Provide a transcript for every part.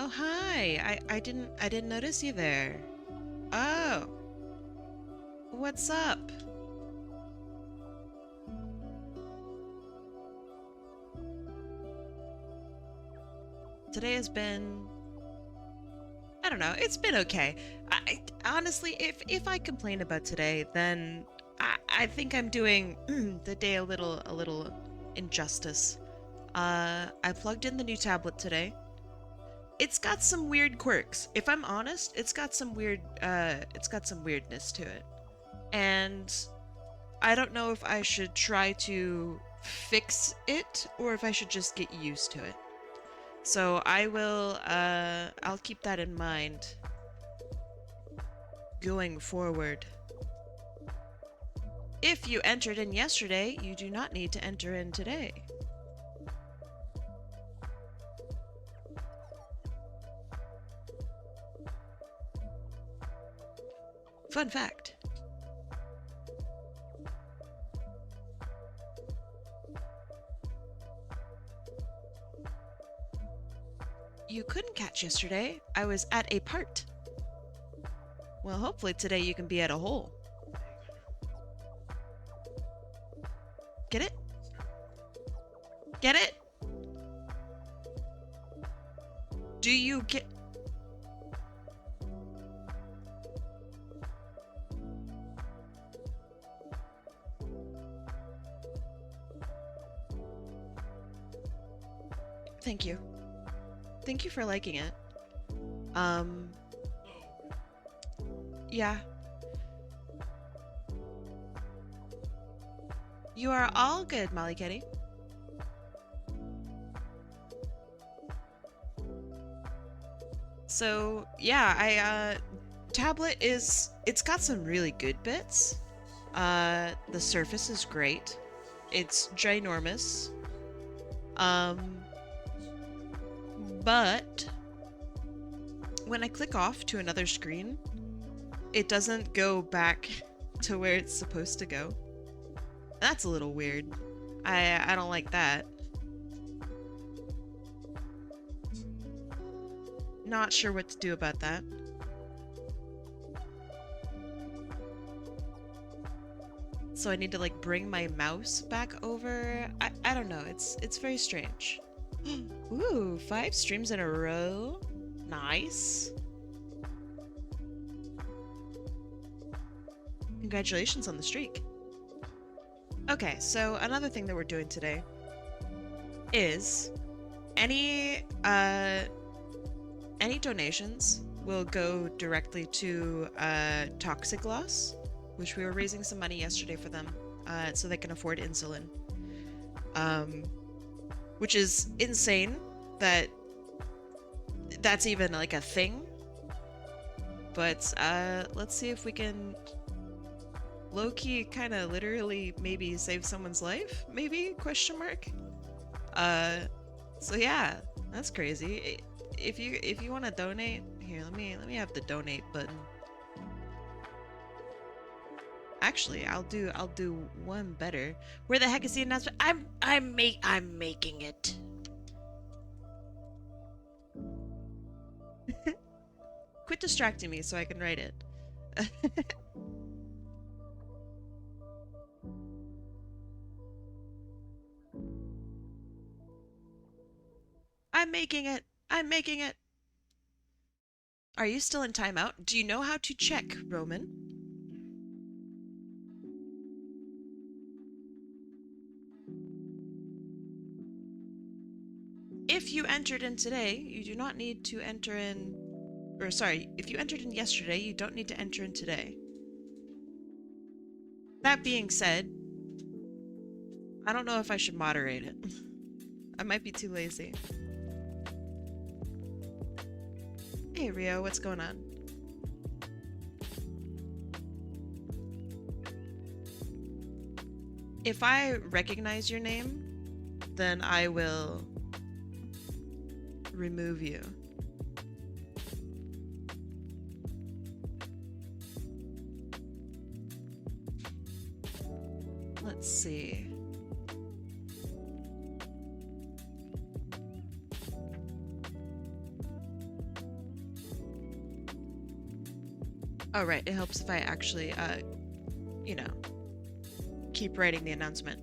Oh, hi. I didn't notice you there. Oh, what's up? Today has been, I don't know, it's been okay. Honestly, if I complain about today, then I think I'm doing the day a little injustice. I plugged in the new tablet today. It's got some weird quirks. If I'm honest, it's got some weirdness to it. And I don't know if I should try to fix it or if I should just get used to it. So I'll keep that in mind going forward. If you entered in yesterday, you do not need to enter in today. Fun fact. You couldn't catch yesterday. I was at a part. Well, hopefully today you can be at a hole. Get it? Get it? Do you get... Thank you. Thank you for liking it. Um... Yeah. You are all good, Molly Kitty. So, yeah, tablet it's got some really good bits. The surface is great. It's ginormous. But when I click off to another screen, it doesn't go back to where it's supposed to go. That's a little weird. I don't like that. Not sure what to do about that. So I need to like bring my mouse back over. I don't know. It's very strange. Ooh, 5 streams in a row. Nice. Congratulations on the streak. Okay, so another thing that we're doing today is any donations will go directly to Toxic Loss, which we were raising some money yesterday for them, so they can afford insulin. Which is insane that that's even like a thing. But let's see if we can low-key kind of literally maybe save someone's life, maybe, question mark. So yeah, that's crazy. If you want to donate, here, let me have the donate button. Actually, I'll do one better. Where the heck is the announcement? I'm making it. Quit distracting me so I can write it. I'm making it. I'm making it. Are you still in timeout? Do you know how to check, Roman? If you entered in today, you do not need to enter in... Or sorry, if you entered in yesterday, you don't need to enter in today. That being said, I don't know if I should moderate it. I might be too lazy. Hey Rio, what's going on? If I recognize your name, then I will remove you. Let's see. Oh, right. It helps if I actually, you know, keep writing the announcement.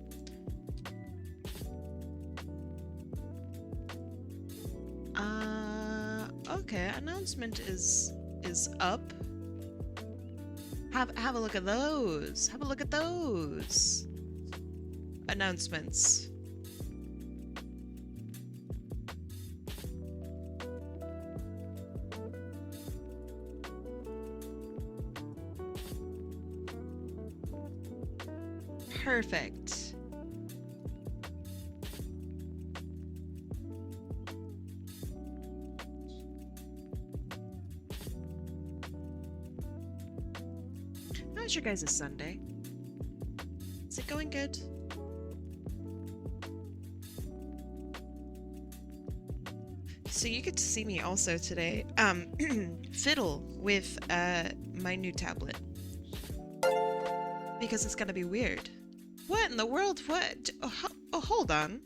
Okay. Announcement is up. Have a look at those. Have a look at those. Announcements. Perfect. How's your guys' Sunday? Is it going good? So you get to see me also today, fiddle with my new tablet. Because it's gonna be weird. What in the world? What? Oh, hold on.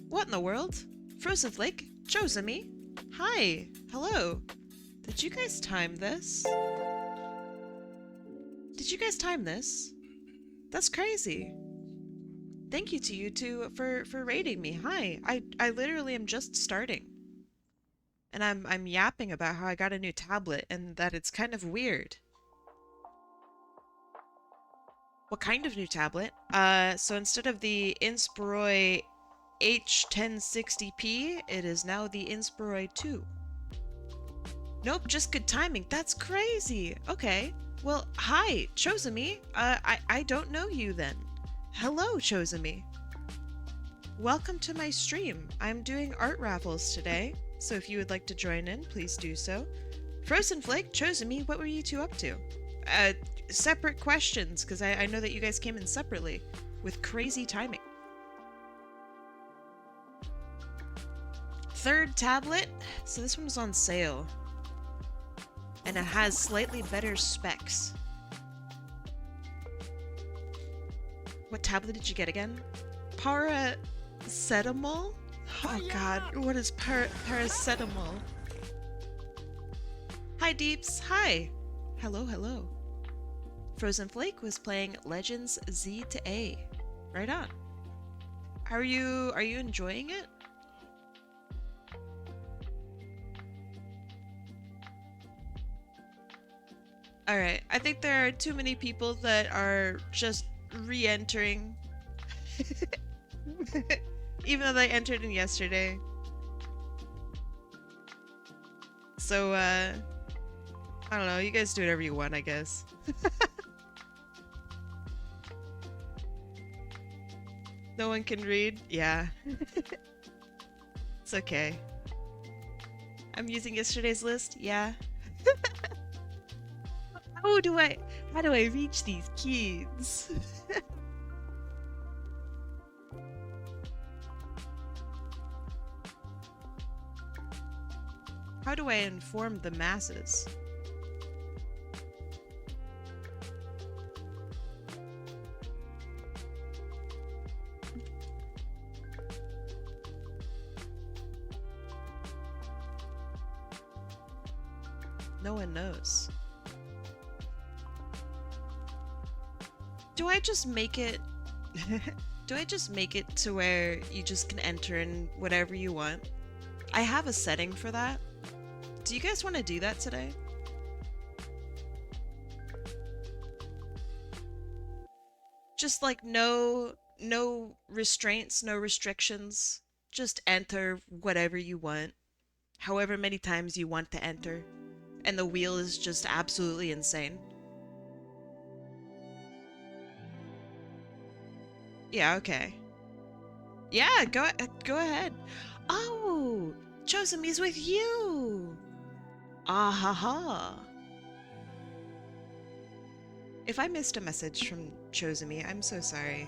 What in the world? Frozen Flake? Josemi? Hi. Hello. Did you guys time this? Did you guys time this? That's crazy. Thank you to you two for raiding me. Hi. I literally am just starting. And I'm yapping about how I got a new tablet and that it's kind of weird. What kind of new tablet? So instead of the Inspiroi H1060p, it is now the Inspiroi 2. Nope, just good timing. That's crazy. Okay. Well, hi, Chozumi. I don't know you then. Hello, Chozumi. Welcome to my stream. I'm doing art raffles today, so if you would like to join in, please do so. Frozen Flake, Chozumi, what were you two up to? Separate questions, because I know that you guys came in separately, with crazy timing. Third tablet, so this one was on sale. And it has slightly better specs. What tablet did you get again? Paracetamol? Oh god, what is paracetamol? Hi Deeps, hi! Hello, hello. Frozen Flake was playing Legends Z to A. Right on. Are you enjoying it? Alright, I think there are too many people that are just re-entering. Even though they entered in yesterday. So, I don't know, you guys do whatever you want, I guess. No one can read? Yeah. It's okay. I'm using yesterday's list? Yeah. How do I reach these kids? How do I inform the masses? No one knows. Do I just make it do I just make it to where you just can enter in whatever you want? I have a setting for that. Do you guys want to do that today? Just like no restraints, no restrictions. Just enter whatever you want. However many times you want to enter. And the wheel is just absolutely insane. Yeah, okay. Yeah, go ahead. Oh, Chosumi's with you. Ah ha ha. If I missed a message from Chosumi, I'm so sorry.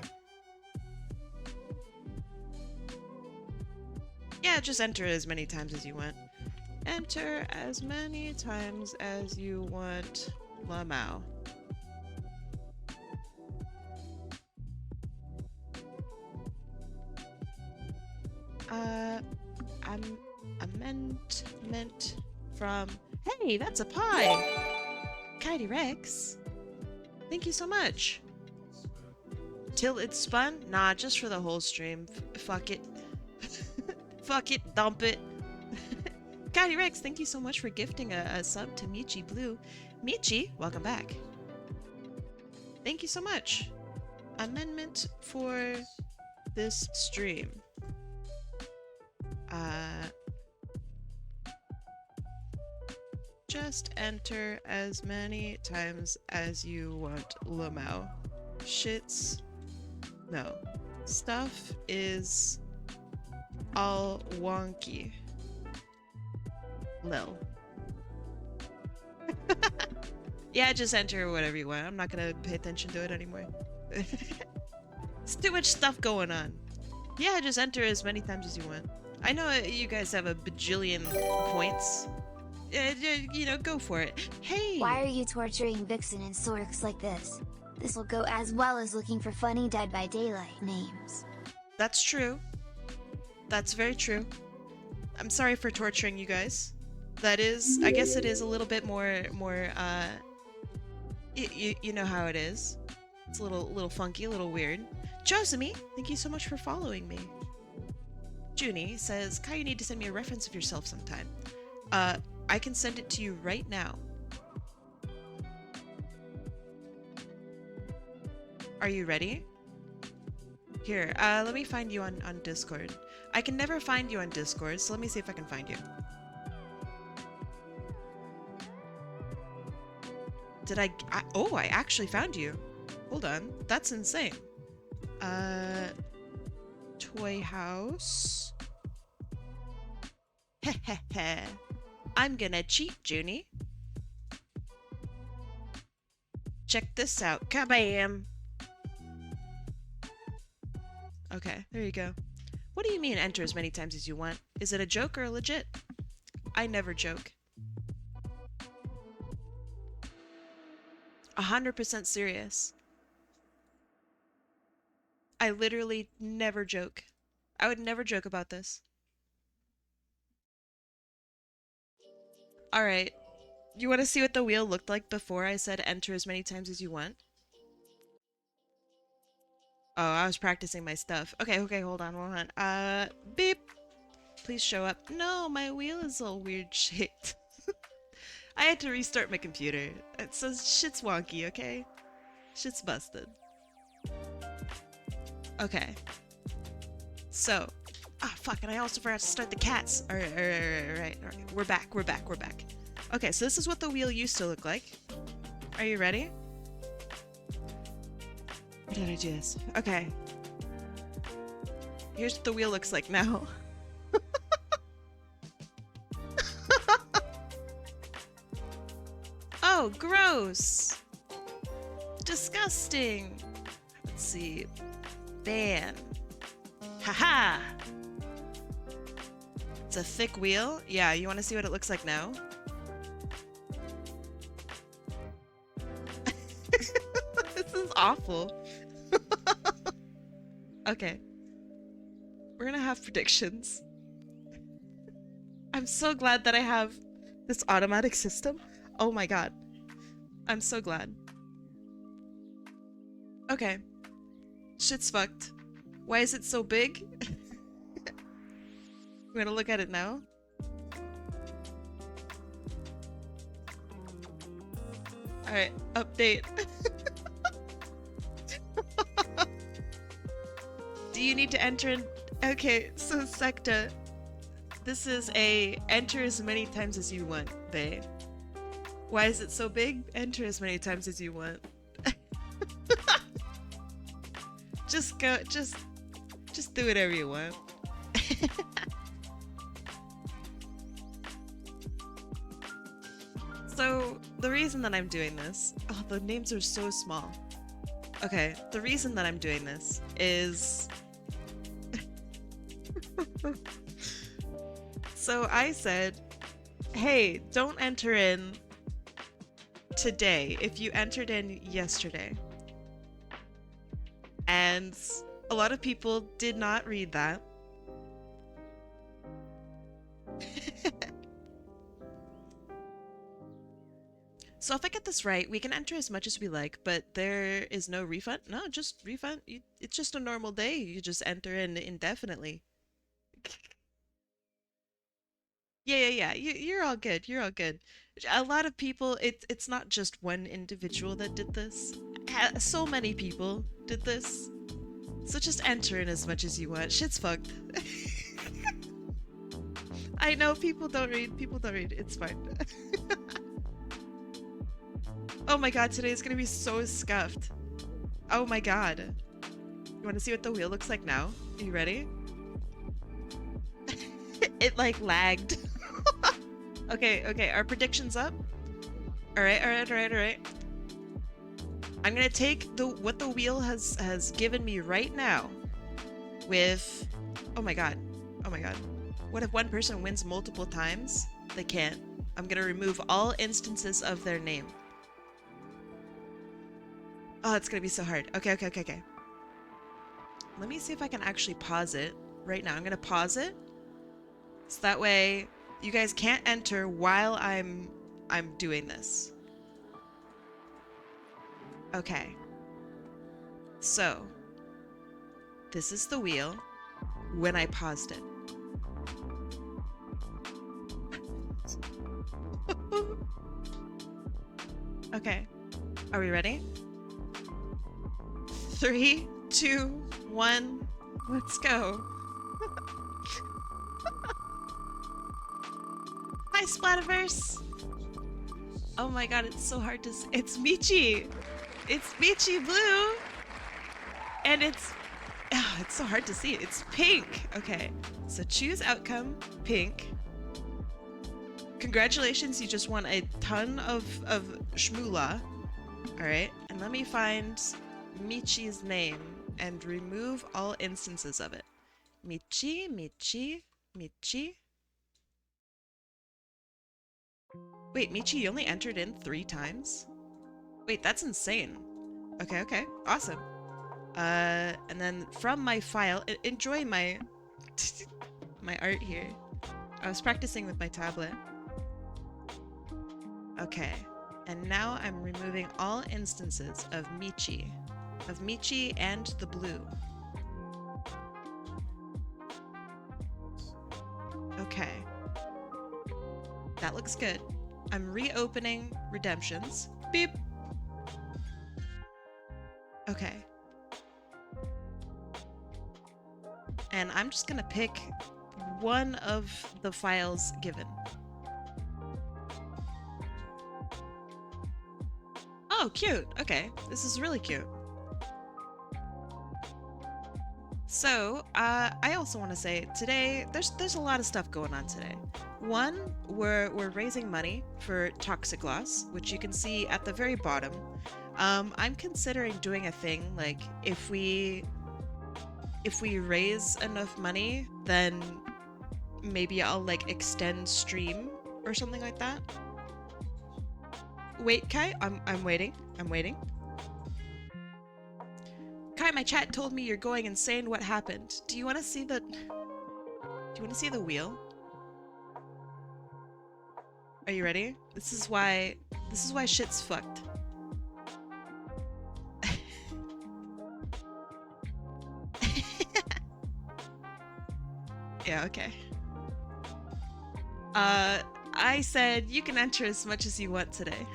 Yeah, just enter as many times as you want. Enter as many times as you want, Lamau. Amendment from... Hey, that's a pie! Coyote Rex, thank you so much. Till it's spun? Nah, just for the whole stream. Fuck it. Fuck it, dump it. Coyote Rex, thank you so much for gifting a sub to Michi Blue. Michi, welcome back. Thank you so much. Amendment for this stream. Just enter as many times as you want, Lamau. Shits. No. Stuff is all wonky. Lil. Yeah, just enter whatever you want. I'm not gonna pay attention to it anymore. There's too much stuff going on. Yeah, just enter as many times as you want. I know you guys have a bajillion points. You know, go for it. Hey! Why are you torturing Vixen and Sorks like this? This will go as well as looking for funny Dead by Daylight names. That's true. That's very true. I'm sorry for torturing you guys. That is, I guess it is a little bit more, you know how it is. It's a little funky, a little weird. Josemi, thank you so much for following me. Junie says, Kai, you need to send me a reference of yourself sometime. I can send it to you right now. Are you ready? Here, let me find you on Discord. I can never find you on Discord, so let me see if I can find you. Did I oh, I actually found you. Hold on, that's insane. Toy house. Hehehe. I'm gonna cheat, Junie. Check this out. Kabam! Okay, there you go. What do you mean enter as many times as you want? Is it a joke or legit? I never joke. 100% serious. I literally never joke. I would never joke about this. Alright. You want to see what the wheel looked like before I said enter as many times as you want? Oh, I was practicing my stuff. Okay, hold on. Beep. Please show up. No, my wheel is all weird shaped. I had to restart my computer. So shit's wonky, okay? Shit's busted. Okay. So. Ah, fuck, and I also forgot to start the cats. Alright. We're back. Okay, so this is what the wheel used to look like. Are you ready? Or did I do this? Okay. Here's what the wheel looks like now. Oh, gross! Disgusting! Let's see. Ban. Haha! It's a thick wheel? Yeah, you want to see what it looks like now? This is awful. Okay. We're gonna have predictions. I'm so glad that I have this automatic system. Oh my god. I'm so glad. Okay. Shit's fucked. Why is it so big? We're gonna look at it now. Alright, update. Do you need to enter in? Okay, so Sekta, this is a enter as many times as you want, babe. Why is it so big? Enter as many times as you want. Just go, just do whatever you want. So, the reason that I'm doing this... Oh, the names are so small. Okay, the reason that I'm doing this is... So I said, hey, don't enter in today if you entered in yesterday. And a lot of people did not read that. So if I get this right, we can enter as much as we like, but there is no refund? No, just refund. It's just a normal day. You just enter in indefinitely. Yeah. You're all good. You're all good. A lot of people, it's not just one individual that did this. So many people did this. So just enter in as much as you want. Shit's fucked. I know people don't read. People don't read. It's fine. Oh my god, today is gonna be so scuffed. Oh my god. You wanna see what the wheel looks like now? Are you ready? It like lagged. Okay, our prediction's up. Alright. I'm gonna take what the wheel has given me right now with oh my god. What if one person wins multiple times? They can't. I'm gonna remove all instances of their name. Oh, it's gonna be so hard. Okay. Let me see if I can actually pause it right now. I'm gonna pause it. So that way you guys can't enter while I'm doing this. Okay. So this is the wheel when I paused it. Okay. Are we ready? 3, 2, 1, let's go. Hi, Splatterverse! Oh my god, it's so hard to see. It's Michi! It's Michi Blue! And it's so hard to see. It's pink! Okay, so choose outcome, pink. Congratulations, you just won a ton of shmoolah. Alright, and let me find Michi's name and remove all instances of it. Michi. Wait, Michi, you only entered in 3 times? Wait, that's insane. Okay, awesome. And then from my file, enjoy my my art here. I was practicing with my tablet. Okay, and now I'm removing all instances of Michi and the blue. Okay. That looks good. I'm reopening redemptions. Beep. Okay. And I'm just gonna pick one of the files given. Oh, cute. Okay, this is really cute. So, I also want to say today there's a lot of stuff going on today. One, we're raising money for Toxic Loss, which you can see at the very bottom. I'm considering doing a thing like if we raise enough money, then maybe I'll like extend stream or something like that. Wait, Kai, I'm waiting. Kai, my chat told me you're going insane. What happened? Do you want to see the wheel? Are you ready? This is why shit's fucked. Yeah, okay. I said you can enter as much as you want today.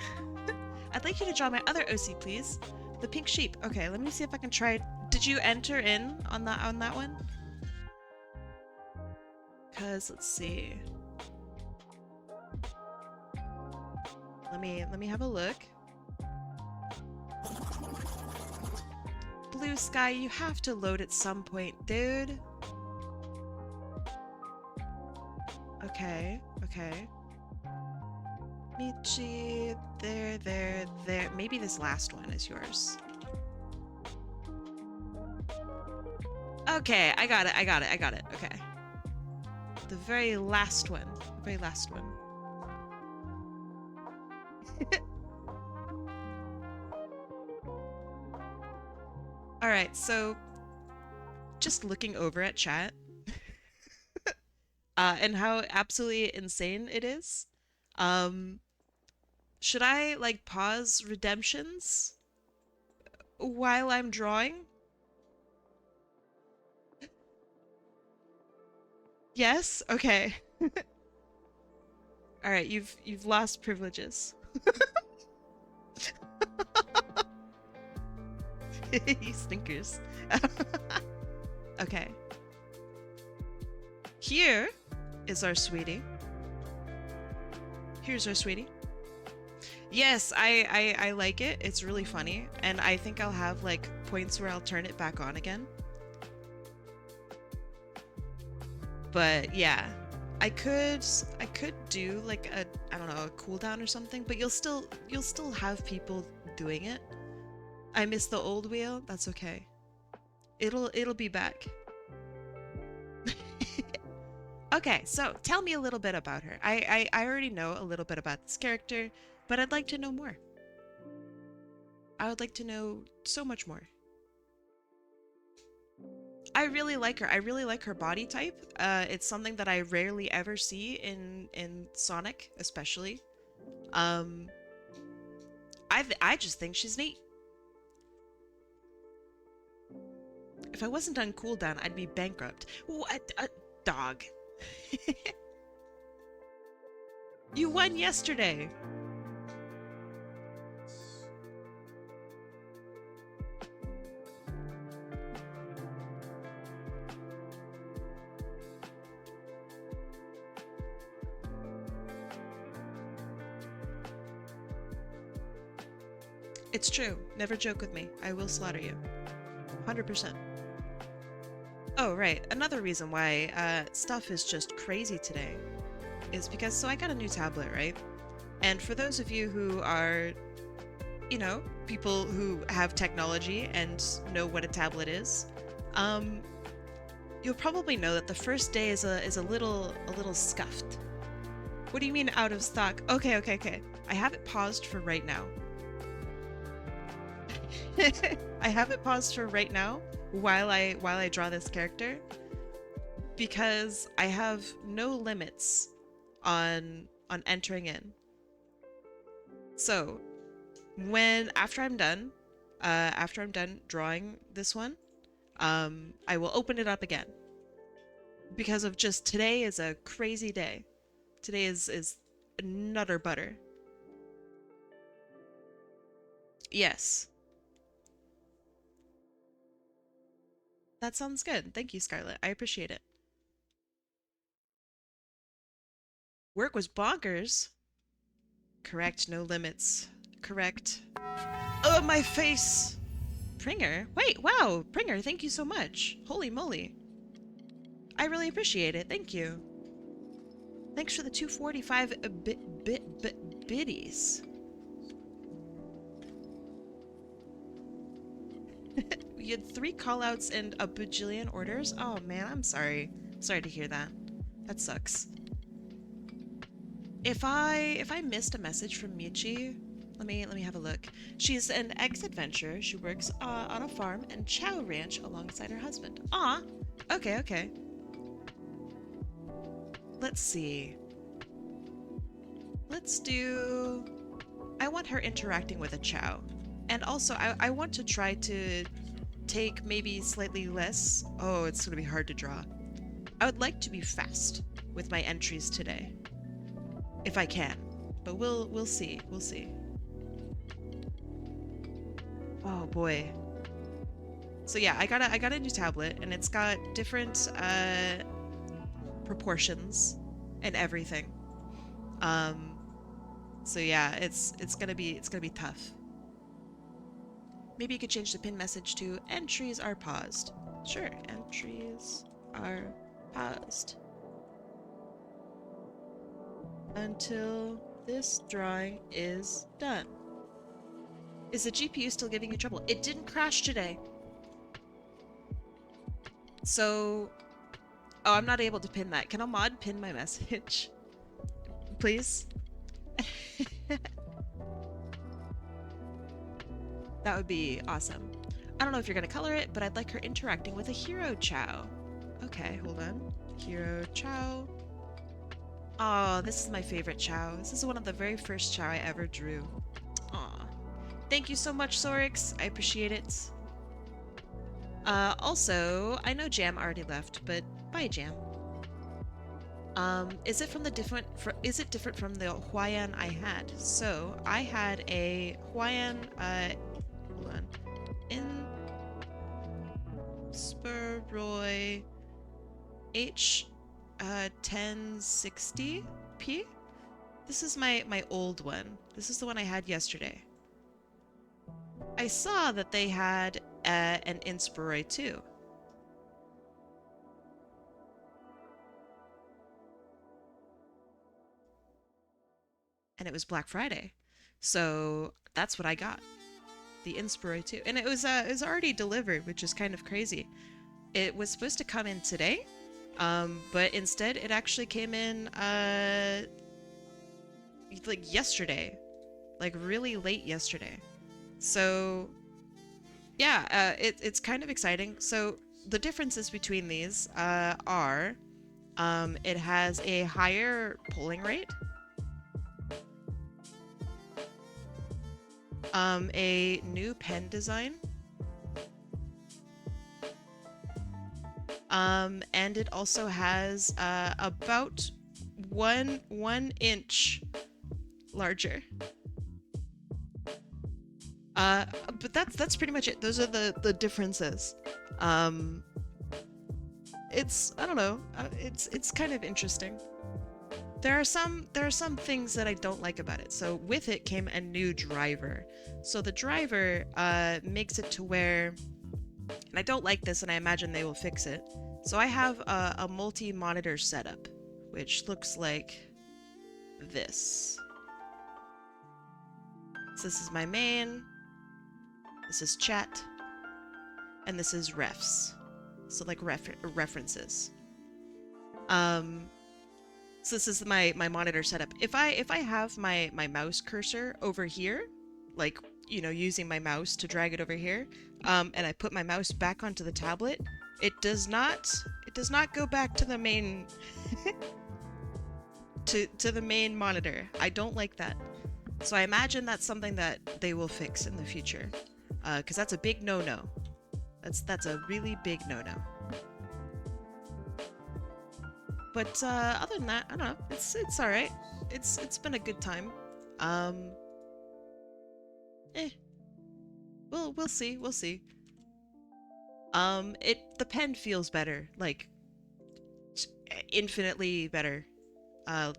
I'd like you to draw my other OC, please. The pink sheep. Okay, let me see if I can try. Did you enter in on that one? Cause let's see. Let me have a look. Blue sky, you have to load at some point, dude. Okay. Michi, there. Maybe this last one is yours. Okay, I got it. Okay. The very last one. Alright, so just looking over at chat and how absolutely insane it is. Should I like pause redemptions while I'm drawing? Yes? Okay. All right, you've lost privileges. He snickers. Okay. Here is our sweetie. Here's our sweetie. Yes, I like it. It's really funny, and I think I'll have like points where I'll turn it back on again. But yeah, I could do like a, I don't know, a cooldown or something, but you'll still have people doing it. I miss the old wheel. That's okay. It'll be back. Okay, so tell me a little bit about her. I already know a little bit about this character, but I'd like to know more. I would like to know so much more. I really like her. I really like her body type. It's something that I rarely ever see in Sonic, especially. Um, I just think she's neat. If I wasn't on cooldown, I'd be bankrupt. What a dog! You won yesterday. It's true. Never joke with me. I will slaughter you. 100%. Oh, right. Another reason why stuff is just crazy today is because, so I got a new tablet, right? And for those of you who are, you know, people who have technology and know what a tablet is, you'll probably know that the first day is a little scuffed. What do you mean out of stock? Okay. I have it paused for right now. I have it paused for right now while I draw this character because I have no limits on entering in. So after I'm done drawing this one, I will open it up again because of just today is a crazy day. Today is nutter butter. Yes. That sounds good. Thank you, Scarlett. I appreciate it. Work was bonkers. Correct, no limits. Correct. Oh, my face! Pringer? Wait, wow! Pringer, thank you so much. Holy moly. I really appreciate it. Thank you. Thanks for the 245 biddies. You had 3 callouts and a bajillion orders? Oh man, I'm sorry. Sorry to hear that. That sucks. If I missed a message from Michi, let me have a look. She's an ex-adventurer. She works on a farm and chow ranch alongside her husband. Ah, okay. Let's see. Let's do... I want her interacting with a chow. And also, I want to try to take maybe slightly less... Oh, it's gonna be hard to draw. I would like to be fast with my entries today. If I can. But we'll see. We'll see. Oh boy. So yeah, I got a new tablet and it's got different proportions and everything. So yeah, it's gonna be tough. Maybe you could change the pin message to entries are paused. Sure, entries are paused until this drawing is done. Is the GPU still giving you trouble? It didn't crash today. So, oh, I'm not able to pin that. Can a mod pin my message? Please? That would be awesome. I don't know if you're gonna color it, but I'd like her interacting with a hero chow. Okay, hold on. Hero chow. Oh, this is my favorite Chow. This is one of the very first Chow I ever drew. Aw. Thank you so much, Sorix. I appreciate it. Also, I know Jam already left, but bye, Jam. Is it from the different? Is it different from the Hawaiian I had? So I had a Hawaiian. Hold on. Inspiroy H 1060p. This is my old one. This is the one I had yesterday. I saw that they had an Inspiroy too. And it was Black Friday. So that's what I got. The Inspiroy too. And it was already delivered, which is kind of crazy. It was supposed to come in today, but instead it actually came in like yesterday. Like really late yesterday. So yeah, it's kind of exciting. So the differences between these are it has a higher pulling rate, a new pen design, and it also has about one inch larger. But that's pretty much it. Those are the differences. It's, I don't know, it's kind of interesting. There are some things that I don't like about it. So with it came a new driver. So the driver makes it to where, and I don't like this, and I imagine they will fix it. So I have a multi-monitor setup, which looks like this. So this is my main, this is chat, and this is refs. So like references. So this is my monitor setup. If I have my mouse cursor over here, like, you know, using my mouse to drag it over here, and I put my mouse back onto the tablet, it does not go back to the main to the main monitor. I don't like that. So I imagine that's something that they will fix in the future, because that's a big no-no. That's a really big no-no. But other than that, I don't know. It's all right. It's been a good time. We'll see. We'll see. The pen feels better, like infinitely better.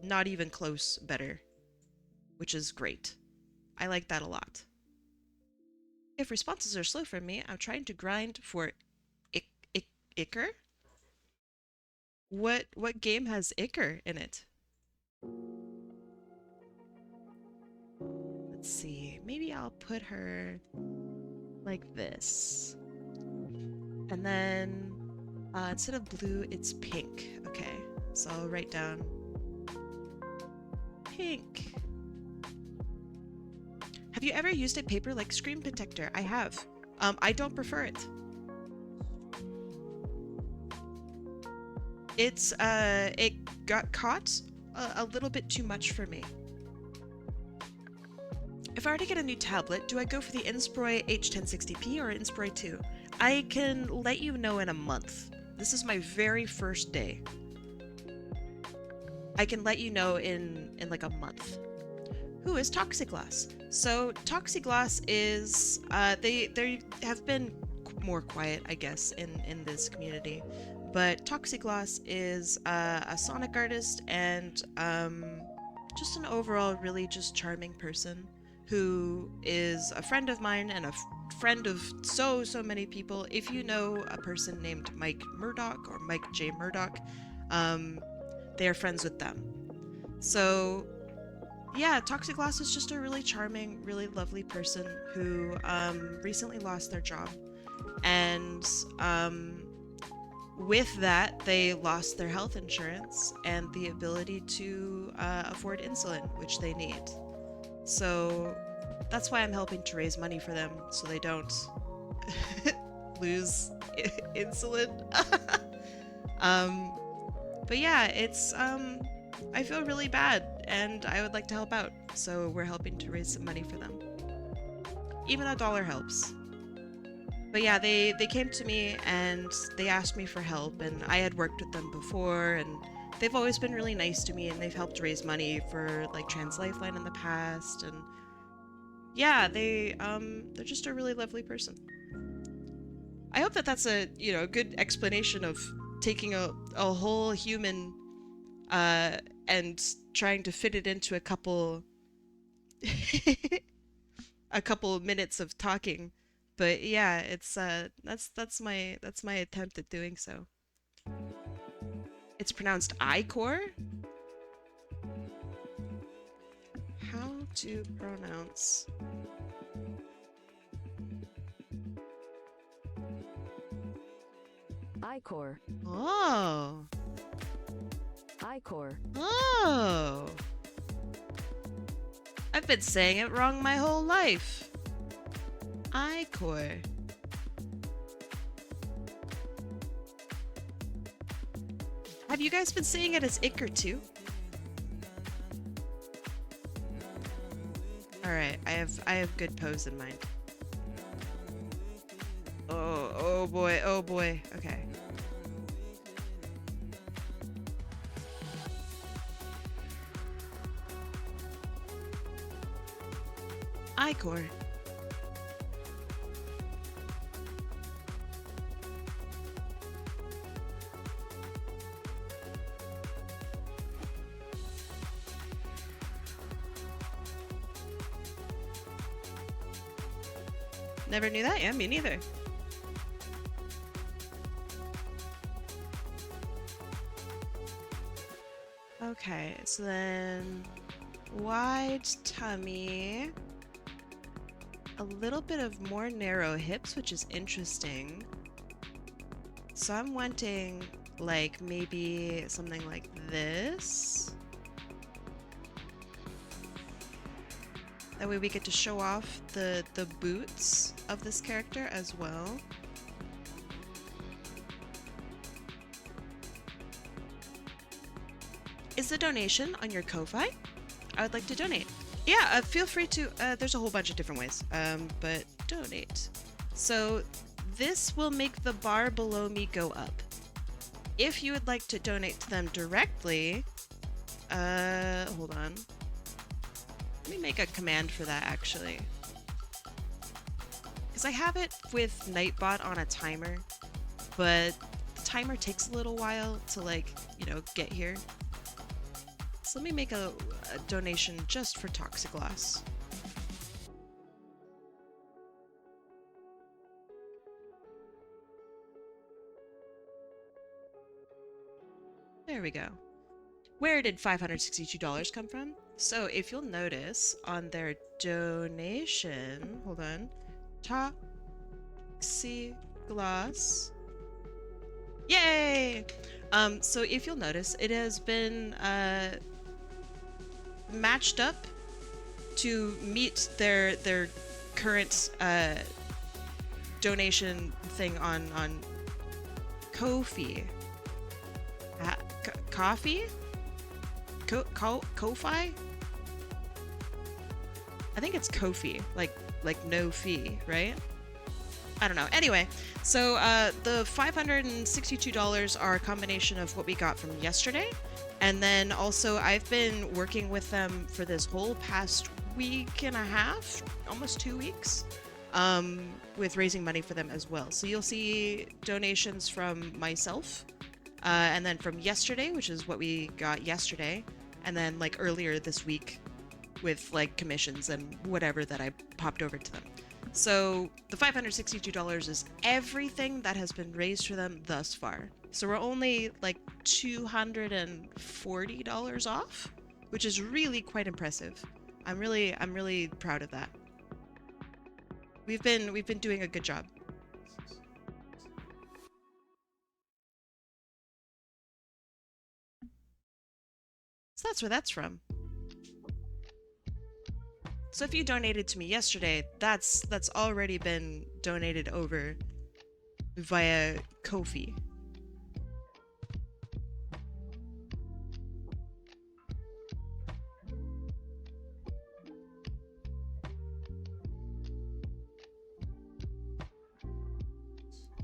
Not even close better, which is great. I like that a lot. If responses are slow for me, I'm trying to grind for Icker. What game has Icker in it? Let's see. Maybe I'll put her like this. And then instead of blue, it's pink. Okay. So I'll write down pink. Have you ever used a paper like screen protector? I have. I don't prefer it. It got caught a little bit too much for me. If I were to get a new tablet, do I go for the Inspiroy H1060p or Inspiroy 2? I can let you know in a month. This is my very first day. I can let you know in like a month. Who is Toxiglass? So Toxiglass is they have been more quiet, I guess, in this community. But Toxiglass is a Sonic artist and just an overall really just charming person who is a friend of mine and a friend of so many people. If you know a person named Mike Murdoch or Mike J. Murdoch, they are friends with them. So yeah, Toxiglass is just a really charming, really lovely person who recently lost their job. And with that, they lost their health insurance and the ability to afford insulin, which they need. So that's why I'm helping to raise money for them so they don't lose insulin. But yeah, it's I feel really bad and I would like to help out. So we're helping to raise some money for them. Even $1 helps. But yeah, they came to me and they asked me for help, and I had worked with them before, and they've always been really nice to me, and they've helped raise money for like Trans Lifeline in the past, and yeah, they're just a really lovely person. I hope that that's a, you know, good explanation of taking a whole human and trying to fit it into a couple a couple minutes of talking. But yeah, it's that's my attempt at doing so. It's pronounced I-core. How to pronounce I-core. Oh. I-core. Oh. I've been saying it wrong my whole life. I-core. Have you guys been saying it as Icker too? Alright, I have good pose in mind. Oh boy, oh boy. Okay. I-core. Never knew that. Yeah, me neither. Okay, so then wide tummy, a little bit of more narrow hips, which is interesting. So I'm wanting like maybe something like this. That way we get to show off the boots of this character as well. Is the donation on your Ko-Fi? I would like to donate. Yeah, feel free to, there's a whole bunch of different ways, but donate. So this will make the bar below me go up. If you would like to donate to them directly, hold on. Let me make a command for that actually. Because I have it with Nightbot on a timer, but the timer takes a little while to like, you know, get here. So let me make a donation just for Toxiglass. There we go. Where did $562 come from? So if you'll notice on their donation, hold on, Toxiglass. Yay! So if you'll notice, it has been matched up to meet their current donation thing on Ko-fi. Coffee? Ko-fi? I think it's Ko-fi, like no fee, right? I don't know. Anyway, so the $562 are a combination of what we got from yesterday, and then also I've been working with them for this whole past week and a half, almost 2 weeks, with raising money for them as well. So you'll see donations from myself, and then from yesterday, which is what we got yesterday, and then like earlier this week with like commissions and whatever that I popped over to them. So the $562 is everything that has been raised for them thus far. So we're only like $240 off, which is really quite impressive. I'm really proud of that. We've been doing a good job. So that's where that's from. So if you donated to me yesterday, that's already been donated over via Ko-fi.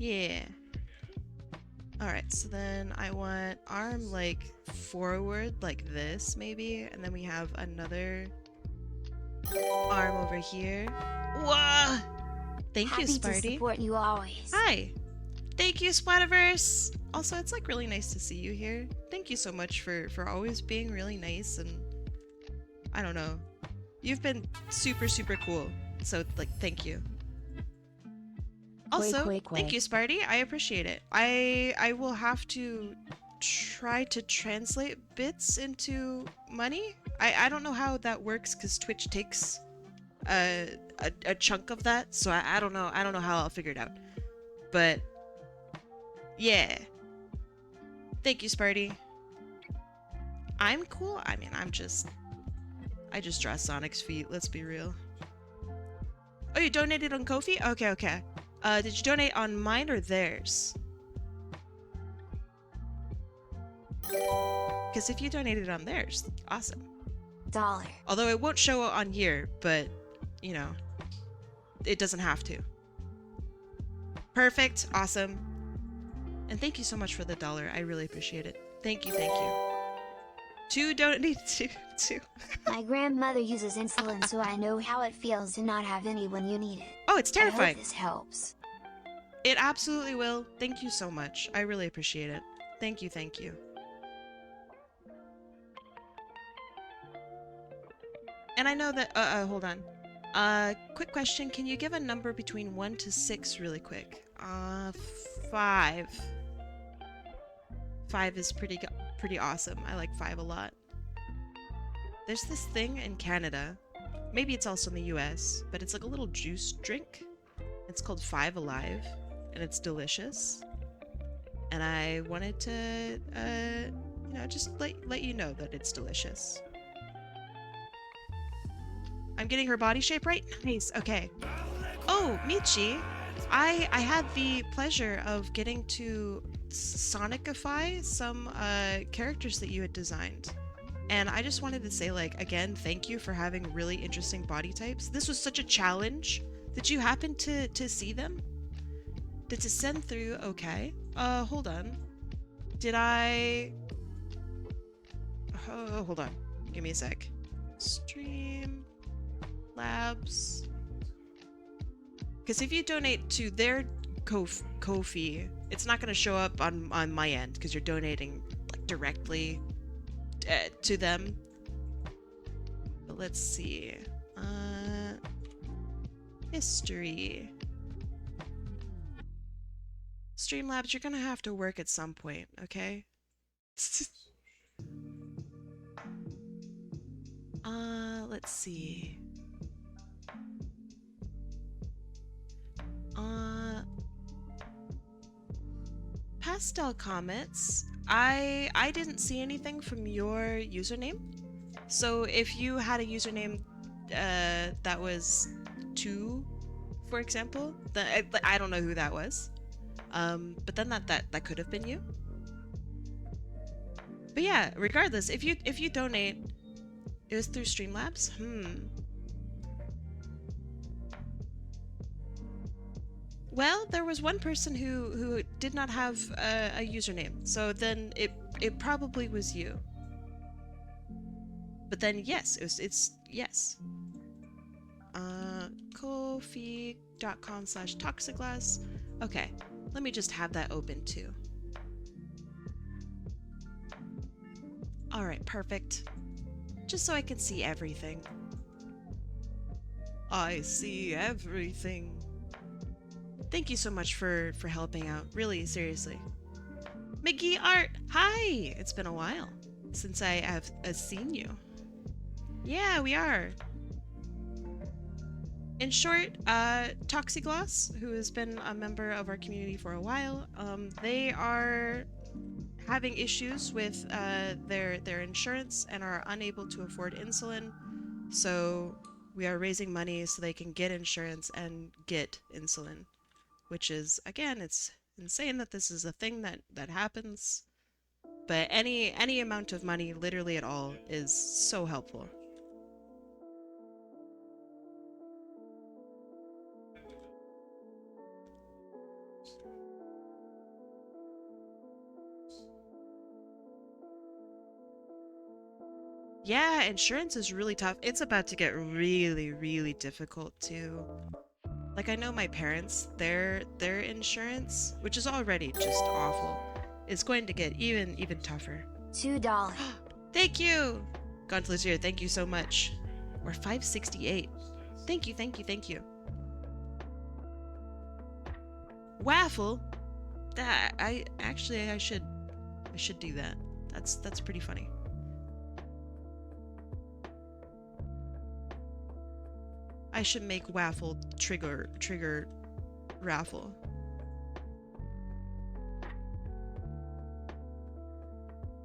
Yeah. Alright, so then I want arm like forward like this maybe, and then we have another arm over here. Whoa! Thank you, Happy to Sparty. support you always. Hi! Thank you, Splatterverse! Also, it's like really nice to see you here. Thank you so much for always being really nice and... I don't know. You've been super, super cool. So, like, thank you. Also, thank you, Sparty. I appreciate it. I will have to try to translate bits into money. I don't know how that works because Twitch takes a chunk of that, so I don't know. I don't know how I'll figure it out. But yeah. Thank you, Sparty. I'm cool. I mean, I just draw Sonic's feet. Let's be real. Oh, you donated on Ko-fi? Okay, okay. Did you donate on mine or theirs? Because if you donated on theirs, awesome. $1. Although it won't show on here, but, you know, it doesn't have to. Perfect. Awesome. And thank you so much for the $1. I really appreciate it. Thank you, thank you. Two donate two. My grandmother uses insulin, so I know how it feels to not have any when you need it. Oh, it's I terrifying. hope this helps. It absolutely will. Thank you so much. I really appreciate it. Thank you, thank you. And I know that, hold on. Quick question. Can you give a number between 1 to 6 really quick? 5. 5 is pretty awesome. I like 5 a lot. There's this thing in Canada. Maybe it's also in the US, but it's like a little juice drink. It's called 5 Alive, and it's delicious. And I wanted to, you know, just let you know that it's delicious. I'm getting her body shape right? Nice, okay. Oh, Michi, I had the pleasure of getting to Sonicify some characters that you had designed. And I just wanted to say, like, again, thank you for having really interesting body types. This was such a challenge. Did you happen to see them? Did it send through? Okay. Hold on. Did I... Oh, hold on. Give me a sec. Stream... Labs... Because if you donate to their Ko-fi, it's not going to show up on my end because you're donating like directly to them. But let's see. History. Streamlabs, you're going to have to work at some point, okay? Let's see. Pastel comments. I didn't see anything from your username. So if you had a username that was 2, for example, then I don't know who that was. But then that could have been you. But yeah, regardless, if you donate, it was through Streamlabs. Well, there was one person who did not have a username, so then it probably was you. But then yes, it's yes. Ko-fi.com/toxiglass. Okay, let me just have that open too. All right, perfect. Just so I can see everything. I see everything. Thank you so much for helping out. Really, seriously. McGee Art, hi! It's been a while since I have seen you. Yeah, we are. In short, Toxiglass, who has been a member of our community for a while, they are having issues with their insurance and are unable to afford insulin. So we are raising money so they can get insurance and get insulin. Which is, again, it's insane that this is a thing that happens. But any amount of money, literally at all, is so helpful. Yeah, insurance is really tough. It's about to get really, really difficult too. Like I know my parents, their insurance, which is already just awful, is going to get even tougher. $2. Thank you! Gonzalez, thank you so much. We're 568. Thank you, thank you, thank you. Waffle? That I should do that. That's pretty funny. I should make waffle trigger raffle.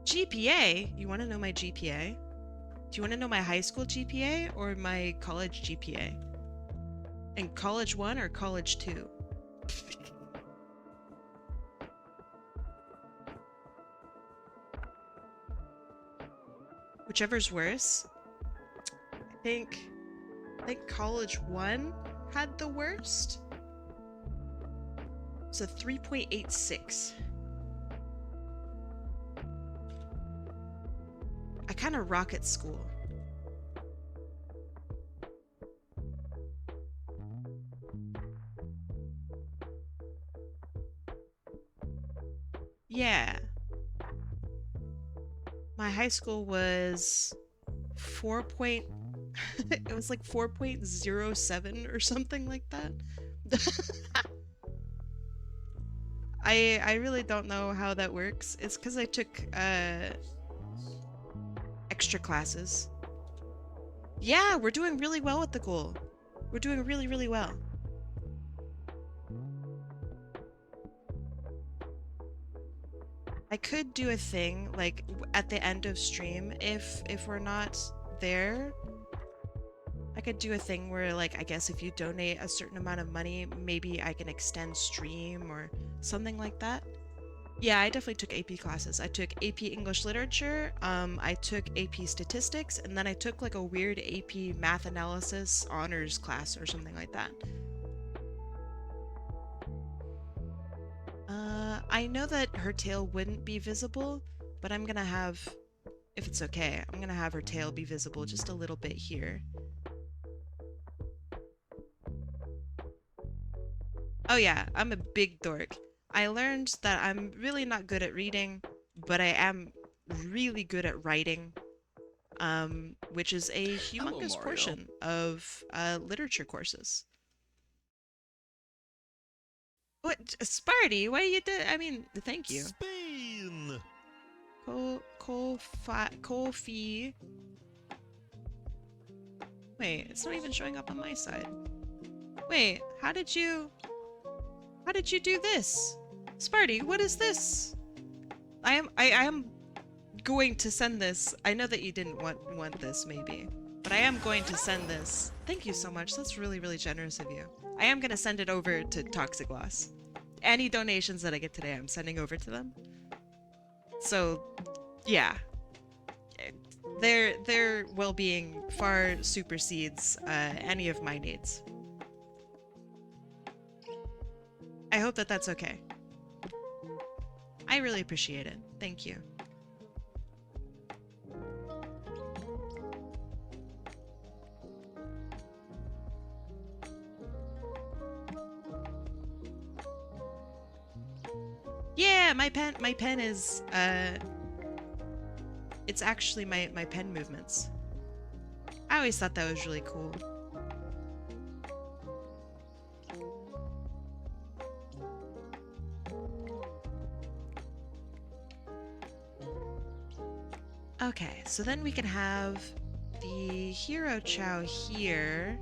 GPA? You want to know my GPA? Do you want to know my high school GPA or my college GPA? And college 1 or college 2? Whichever's worse. I think college 1 had the worst. It's a 3.86. I kind of rock at school. Yeah. My high school was 4. It was like 4.07 or something like that. I really don't know how that works. It's because I took extra classes. Yeah, we're doing really well with the goal. We're doing really, really well. I could do a thing like at the end of stream if we're not there. I could do a thing where, like, I guess if you donate a certain amount of money, maybe I can extend stream or something like that. Yeah, I definitely took AP classes. I took AP English Literature, I took AP Statistics, and then I took like a weird AP Math Analysis honors class or something like that. I know that her tail wouldn't be visible, but I'm gonna have, if it's okay, I'm gonna have her tail be visible just a little bit here. Oh yeah, I'm a big dork. I learned that I'm really not good at reading, but I am really good at writing, which is a humongous portion of literature courses. What, Sparty? What you did? I mean, thank you. Spain. Kofi. Wait, it's not even showing up on my side. Wait, how did you do this? Sparty, what is this? I am going to send this. I know that you didn't want this maybe, but I am going to send this. Thank you so much. That's really, really generous of you. I am going to send it over to Toxic Loss. Any donations that I get today, I'm sending over to them. So, yeah. Their well-being far supersedes any of my needs. I hope that that's okay. I really appreciate it. Thank you. Yeah, my pen is it's actually my pen movements. I always thought that was really cool. Okay, so then we can have the hero chow here.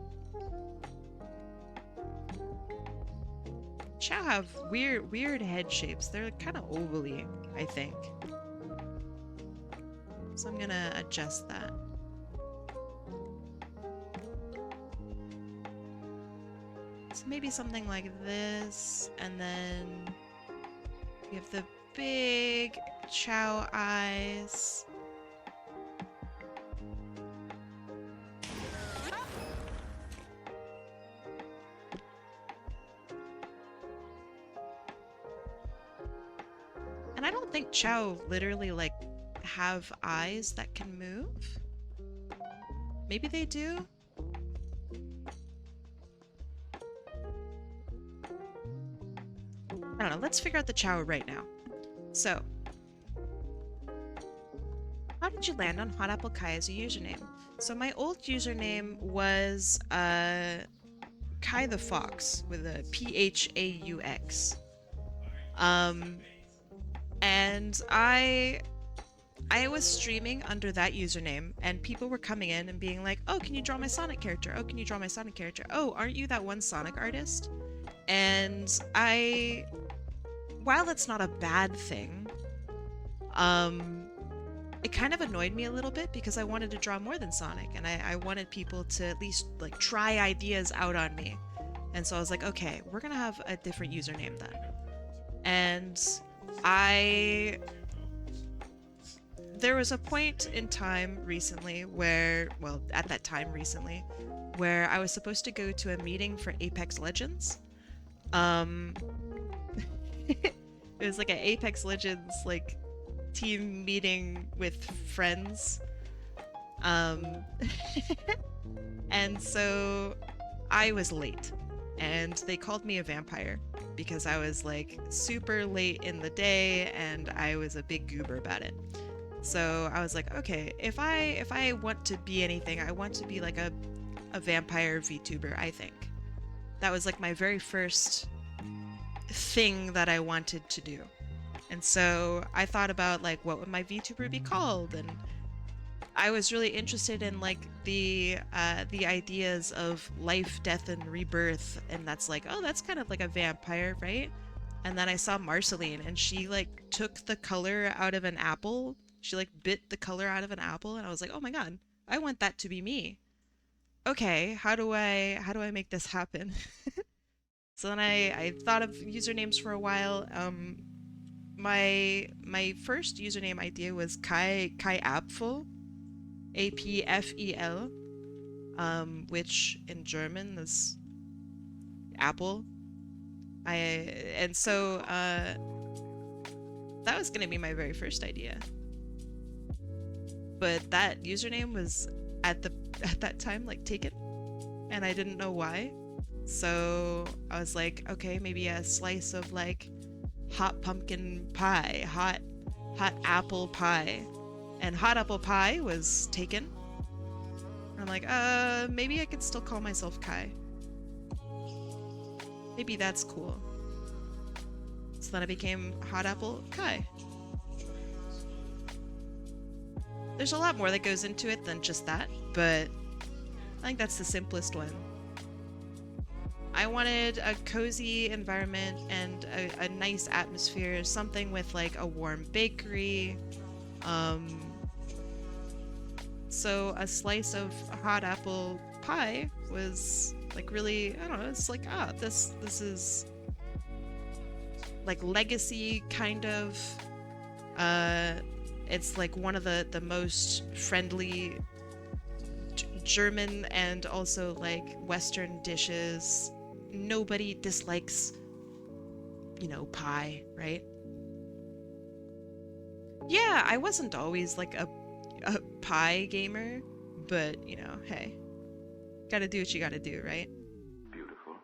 Chow have weird head shapes. They're kind of ovally, I think. So I'm gonna adjust that. So maybe something like this, and then we have the big chow eyes. And I don't think chow literally like have eyes that can move. Maybe they do? I don't know. Let's figure out the chow right now. So, how did you land on Hot Apple Kai as a username? So my old username was Kai the Fox with a Phaux. And I was streaming under that username, and people were coming in and being like, "Oh, can you draw my Sonic character? Oh, can you draw my Sonic character? Oh, aren't you that one Sonic artist?" And while it's not a bad thing, it kind of annoyed me a little bit because I wanted to draw more than Sonic, and I wanted people to at least like try ideas out on me. And so I was like, okay, we're gonna have a different username then. And there was a point in time recently where, well, at that time recently, where I was supposed to go to a meeting for Apex Legends. It was like an Apex Legends like team meeting with friends. And so I was late, and they called me a vampire because I was like super late in the day and I was a big goober about it. So I was like, okay, if I want to be anything, I want to be like a vampire VTuber, I think. That was like my very first thing that I wanted to do. And so I thought about like, what would my VTuber be called? And I was really interested in like the ideas of life, death, and rebirth. And that's like, oh, that's kind of like a vampire, right? And then I saw Marceline, and she like took the color out of an apple. She like bit the color out of an apple, and I was like, oh my god, I want that to be me. Okay, how do I make this happen? So then I thought of usernames for a while. My first username idea was Kai Apfel, Apfel, which in German is apple. So that was gonna be my very first idea. But that username was at that time like taken, and I didn't know why. So I was like, okay, maybe a slice of like hot pumpkin pie, hot apple pie. And hot apple pie was taken. I'm like, maybe I could still call myself Kai. Maybe that's cool. So then I became Hot Apple Kai. There's a lot more that goes into it than just that, but I think that's the simplest one. I wanted a cozy environment and a nice atmosphere, something with like a warm bakery. So a slice of hot apple pie was like really, I don't know, it's like, this is like legacy kind of. It's like one of the most friendly German and also like Western dishes. Nobody dislikes, pie, right? Yeah, I wasn't always like a pie gamer, but hey, gotta do what you gotta do, right? Beautiful.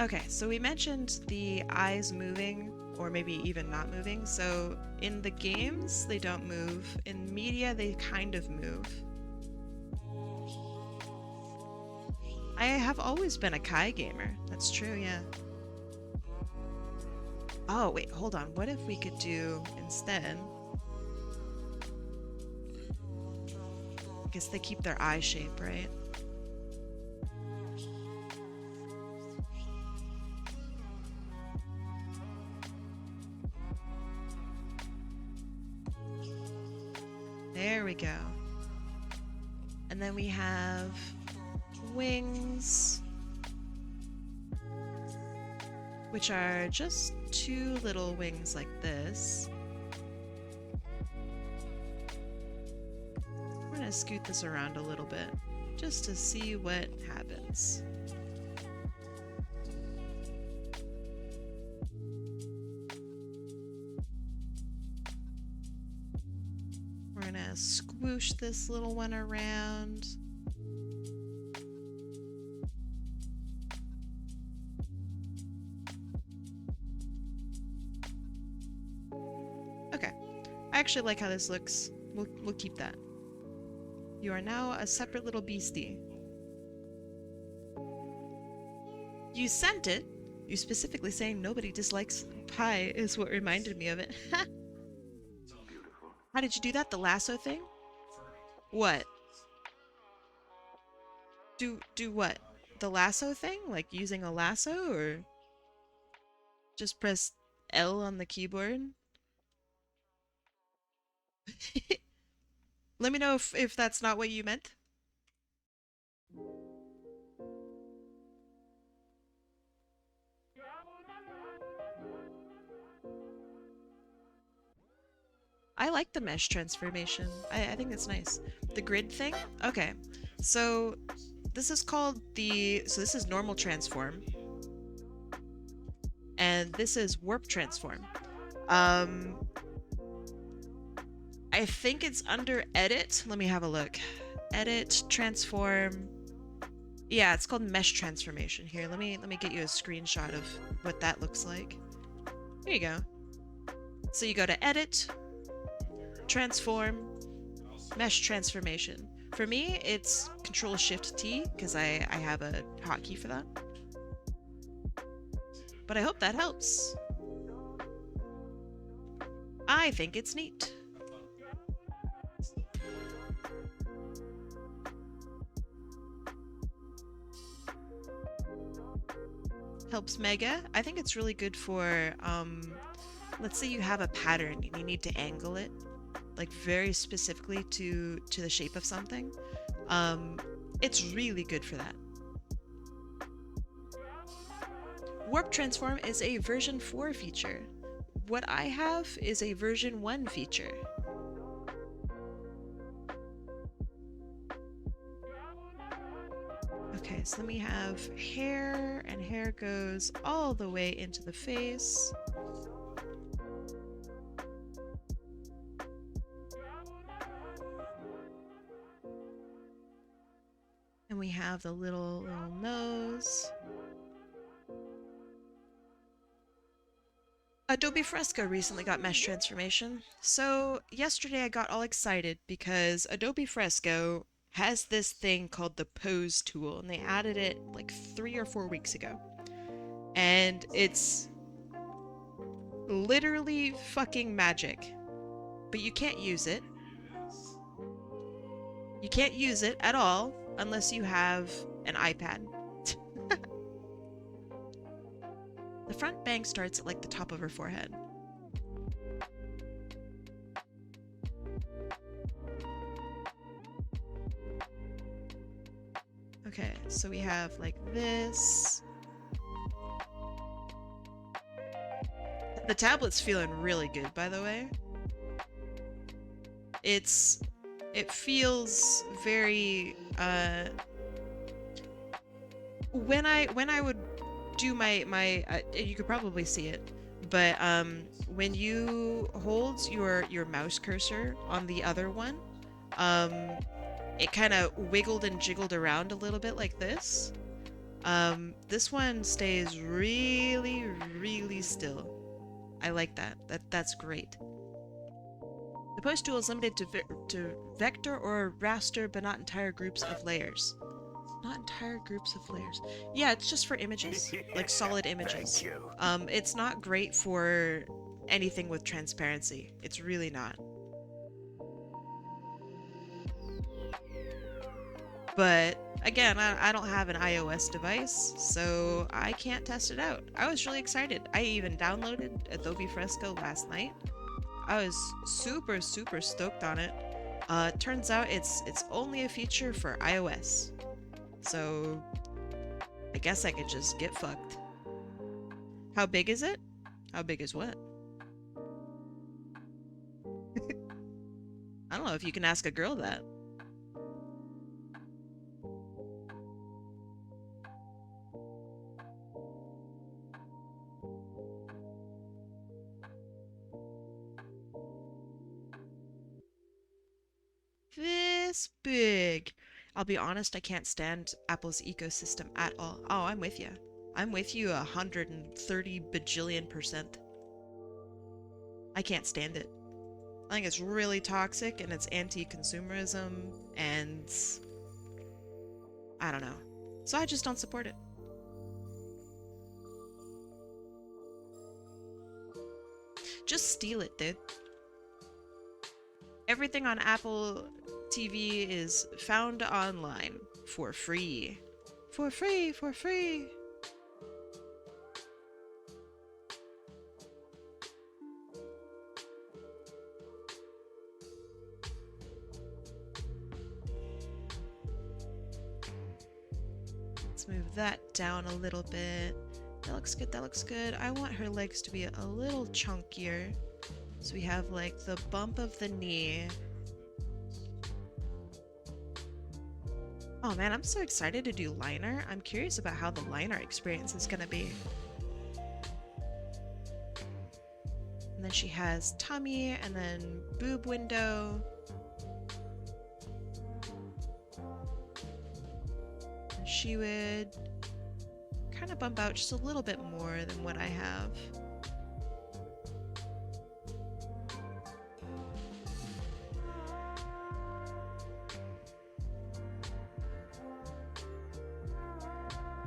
Okay, so we mentioned the eyes moving, or maybe even not moving. So in the games, they don't move. In media, they kind of move. I have always been a Kai gamer. That's true, yeah. Oh, wait, hold on. What if we could do instead? I guess they keep their eye shape, right? There we go. And then we have wings, which are just two little wings like this. We're gonna scoot this around a little bit just to see what happens. swoosh this little one around. Okay. I actually like how this looks. We'll keep that. You are now a separate little beastie. You sent it. You specifically saying nobody dislikes pie is what reminded me of it. How did you do that? The lasso thing? What? Do what? The lasso thing? Like using a lasso or just press L on the keyboard? Let me know if that's not what you meant. I like the mesh transformation. I think it's nice. The grid thing? Okay. So this is called this is normal transform. And this is warp transform. I think it's under edit. Let me have a look. Edit, transform. Yeah, it's called mesh transformation. Here, let me get you a screenshot of what that looks like. Here you go. So you go to edit, transform, mesh transformation. For me, it's Control-Shift-T because I have a hotkey for that. But I hope that helps. I think it's neat. Helps mega. I think it's really good for, let's say you have a pattern and you need to angle it, like very specifically to the shape of something. It's really good for that. Warp Transform is a version 4 feature. What I have is a version 1 feature. Okay, so then we have hair, and hair goes all the way into the face. And we have the little nose. Adobe Fresco recently got mesh transformation. So yesterday I got all excited because Adobe Fresco has this thing called the pose tool, and they added it like 3 or 4 weeks ago. And it's literally fucking magic. But you can't use it. You can't use it at all unless you have an iPad. The front bang starts at like the top of her forehead. Okay, so we have like this. The tablet's feeling really good, by the way. It feels very when I would do my you could probably see it, but when you hold your mouse cursor on the other one, it kind of wiggled and jiggled around a little bit like this. This one stays really, really still. I like that. That's great. The pose tool is limited to vector or raster, but not entire groups of layers. Not entire groups of layers. Yeah, it's just for images, like solid images. Thank you. It's not great for anything with transparency. It's really not. But again, I don't have an iOS device, so I can't test it out. I was really excited. I even downloaded Adobe Fresco last night. I was super, super stoked on it. Turns out it's only a feature for iOS. So I guess I could just get fucked. How big is it? How big is what? I don't know if you can ask a girl that. this big. I'll be honest, I can't stand Apple's ecosystem at all. Oh, I'm with you. I'm with you 130 bajillion%. I can't stand it. I think it's really toxic and it's anti-consumerism and I don't know. So I just don't support it. Just steal it, dude. Everything on Apple TV is found online for free. For free, for free. Let's move that down a little bit. That looks good, that looks good. I want her legs to be a little chunkier. So we have like the bump of the knee. Oh man, I'm so excited to do liner. I'm curious about how the liner experience is gonna be. And then she has tummy and then boob window. And she would kind of bump out just a little bit more than what I have.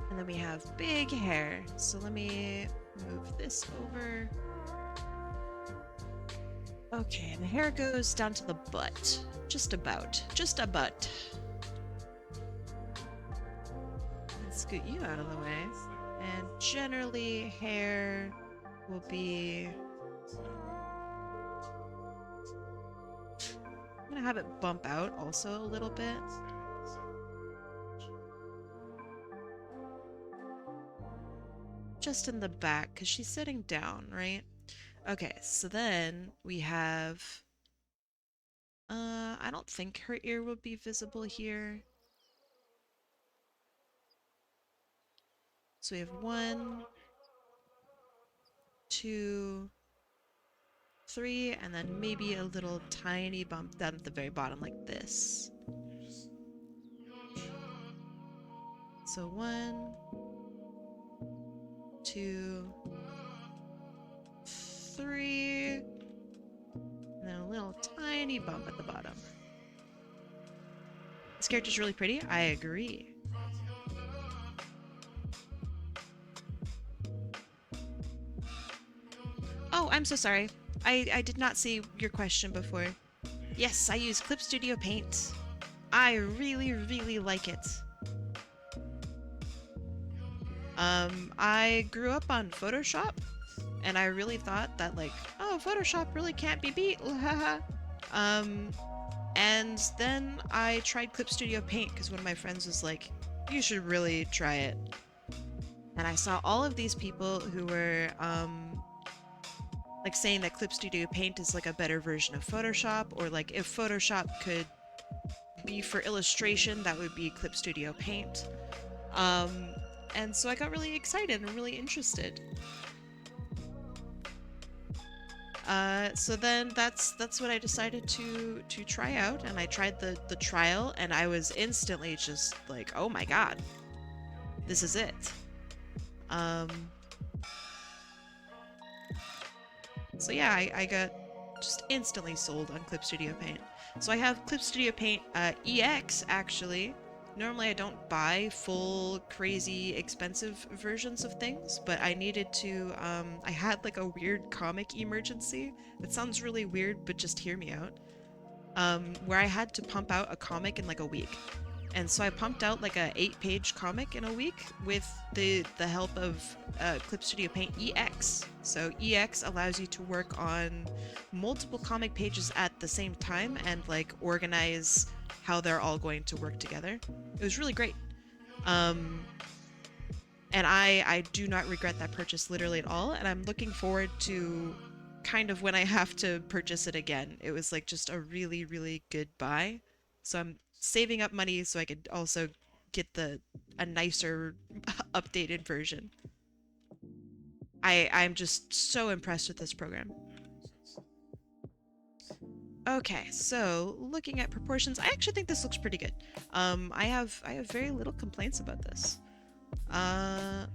And then we have big hair. So let me move this over. Okay, the hair goes down to the butt. Just about. Just a butt. Let's scoot you out of the way. And generally, hair will be... I'm gonna have it bump out also a little bit. Just in the back, because she's sitting down, right? Okay, so then we have... I don't think her ear will be visible here. So we have 1, 2, 3, and then maybe a little tiny bump down at the very bottom like this. So 1, 2, 3, and then a little tiny bump at the bottom. This character's really pretty. I agree. Oh, I'm so sorry. I did not see your question before. Yes, I use Clip Studio Paint. I really, really like it. I grew up on Photoshop, and I really thought that, like, oh, Photoshop really can't be beat, haha. And then I tried Clip Studio Paint because one of my friends was like, you should really try it. And I saw all of these people who were, like saying that Clip Studio Paint is like a better version of Photoshop, or like if Photoshop could be for illustration, that would be Clip Studio Paint. And so I got really excited and really interested. So then that's what I decided to try out, and I tried the trial, and I was instantly just like, oh my god, this is it. So yeah, I got just instantly sold on Clip Studio Paint. So I have Clip Studio Paint EX actually. Normally I don't buy full crazy expensive versions of things, but I needed to, I had like a weird comic emergency. It sounds really weird, but just hear me out. Where I had to pump out a comic in like a week. And so I pumped out like a 8-page comic in a week with the help of Clip Studio Paint EX. So EX allows you to work on multiple comic pages at the same time and like organize how they're all going to work together. It was really great. And I do not regret that purchase literally at all, and I'm looking forward to kind of when I have to purchase it again. It was like just a really, really good buy. So I'm saving up money so I could also get a nicer updated version. I'm just so impressed with this program. Okay, so looking at proportions, I actually think this looks pretty good. I have very little complaints about this. Uh,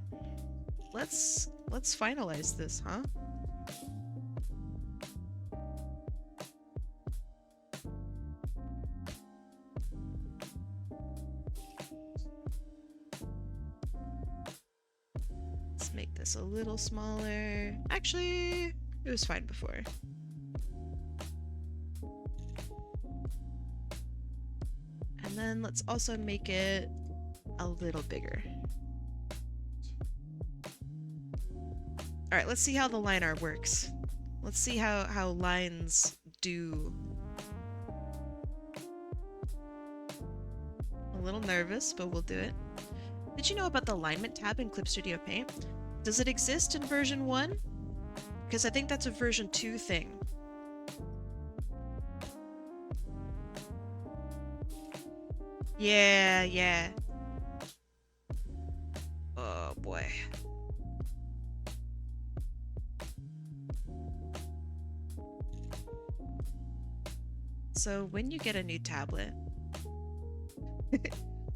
let's finalize this, huh? Let's make this a little smaller. Actually, it was fine before. And then let's also make it a little bigger. All right, let's see how the line art works. Let's see how lines do. A little nervous, but we'll do it. Did you know about the alignment tab in Clip Studio Paint? Does it exist in version 1? Because I think that's a version 2 thing. Yeah. Oh boy. So when you get a new tablet,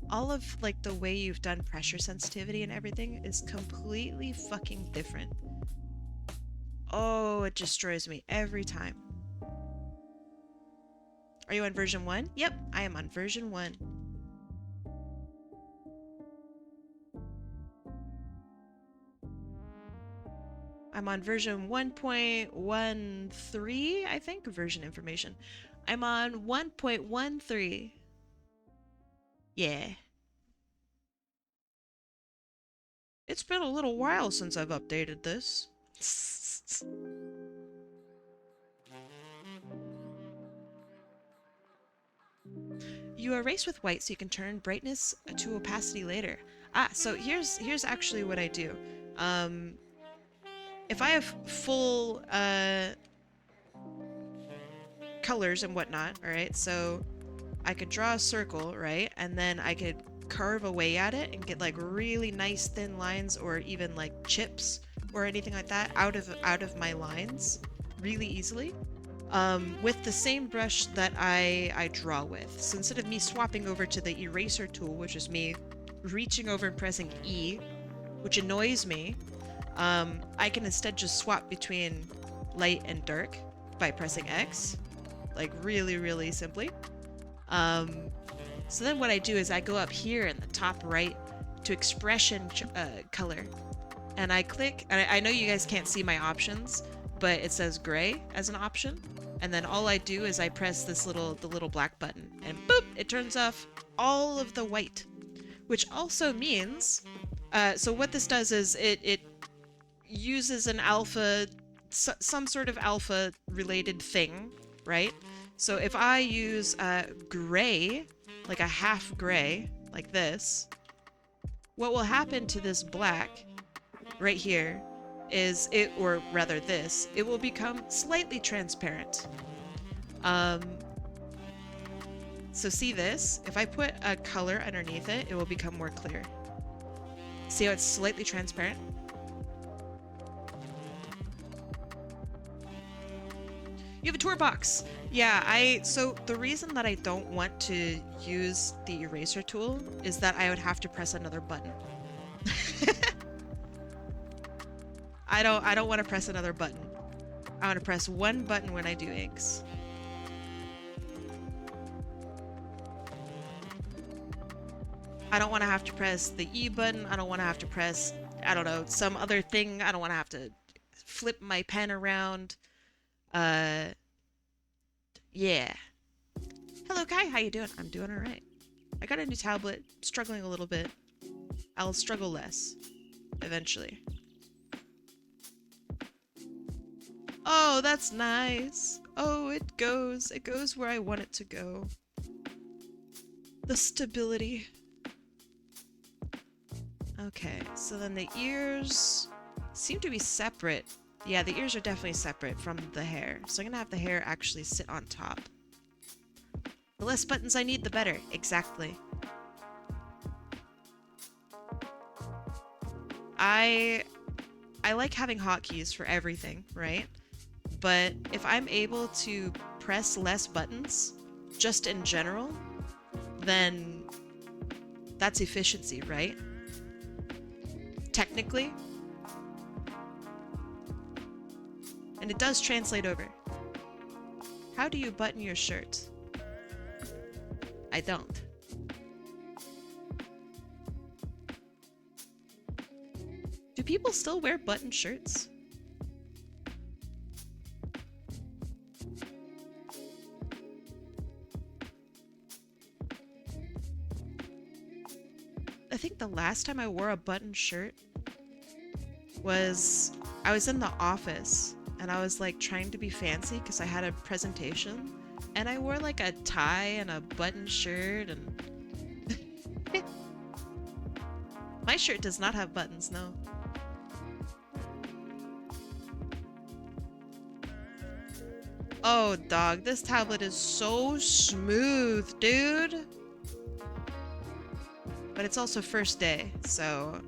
all of like the way you've done pressure sensitivity and everything is completely fucking different. Oh, it destroys me every time. Are you on version 1? Yep, I am on version 1. I'm on version 1.13, I think, version information. I'm on 1.13. Yeah. It's been a little while since I've updated this. You erase with white so you can turn brightness to opacity later. Ah, so here's actually what I do. If I have full colors and whatnot, alright, so I could draw a circle, right? And then I could carve away at it and get like really nice thin lines or even like chips or anything like that out of my lines really easily. With the same brush that I draw with. So instead of me swapping over to the eraser tool, which is me reaching over and pressing E, which annoys me, I can instead just swap between light and dark by pressing X, like really simply. So then what I do is I go up here in the top right to expression color, and I click, and I know you guys can't see my options, but it says gray as an option. And then all I do is I press the little black button, and boop, it turns off all of the white, which also means, so what this does is it uses an alpha, some sort of alpha related thing, right? So if I use gray, like a half gray, like this, what will happen to this black right here is it, or rather this, it will become slightly transparent. So see this? If I put a color underneath it, it will become more clear. See how it's slightly transparent? You have a tour box. Yeah, so the reason that I don't want to use the eraser tool is that I would have to press another button. I don't want to press another button. I want to press one button when I do inks. I don't want to have to press the E button. I don't want to have to press, I don't know, some other thing. I don't want to have to flip my pen around. Yeah. Hello, Kai. How you doing? I'm doing all right. I got a new tablet. Struggling a little bit. I'll struggle less. Eventually. Oh, that's nice. Oh, it goes where I want it to go. The stability. Okay, so then the ears seem to be separate. Yeah, the ears are definitely separate from the hair. So I'm gonna have the hair actually sit on top. The less buttons I need, the better. Exactly. I like having hotkeys for everything, right? But if I'm able to press less buttons, just in general, then that's efficiency, right? Technically. And it does translate over. How do you button your shirt? I don't. Do people still wear button shirts? I think the last time I wore a button shirt was I was in the office and I was like trying to be fancy because I had a presentation and I wore like a tie and a button shirt and my shirt does not have buttons, no. Oh, dog, this tablet is so smooth, dude. But it's also first day, so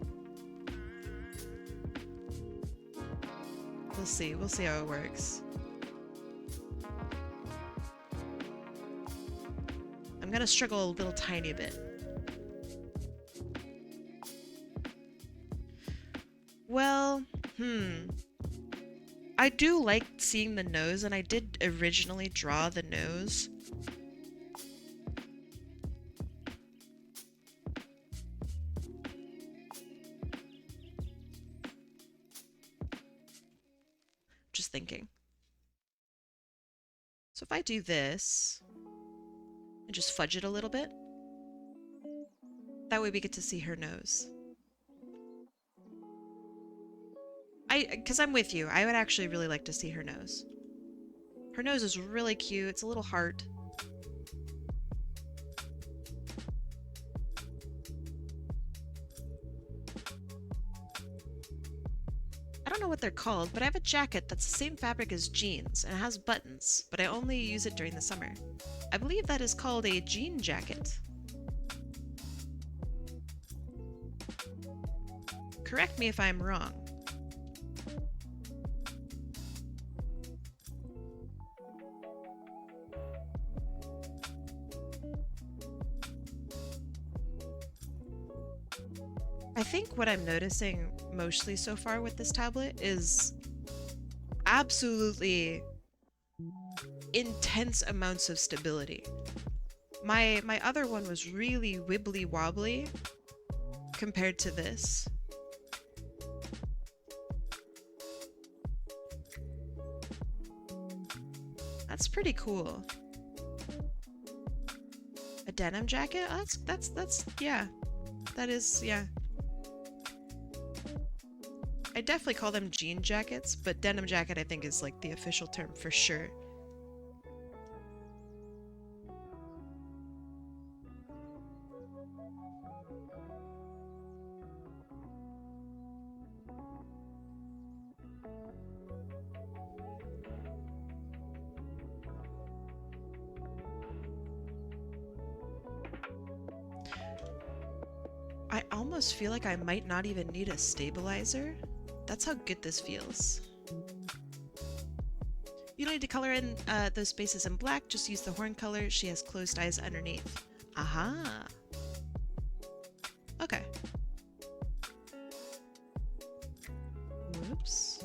we'll see. We'll see how it works. I'm gonna struggle a little tiny bit. Well, I do like seeing the nose, and I did originally draw the nose. Just thinking. So if I do this and just fudge it a little bit, that way we get to see her nose. Because I'm with you, I would actually really like to see her nose. Her nose is really cute. It's a little heart. I don't know what they're called, but I have a jacket that's the same fabric as jeans and it has buttons, but I only use it during the summer. I believe that is called a jean jacket. Correct me if I'm wrong. I think what I'm noticing mostly so far with this tablet is absolutely intense amounts of stability. My other one was really wibbly wobbly compared to this. That's pretty cool. A denim jacket? Oh, that's yeah. That is, yeah. I definitely call them jean jackets, but denim jacket I think is like the official term for sure. I almost feel like I might not even need a stabilizer. That's how good this feels. You don't need to color in those spaces in black, just use the horn color. She has closed eyes underneath. Aha! Okay. Whoops.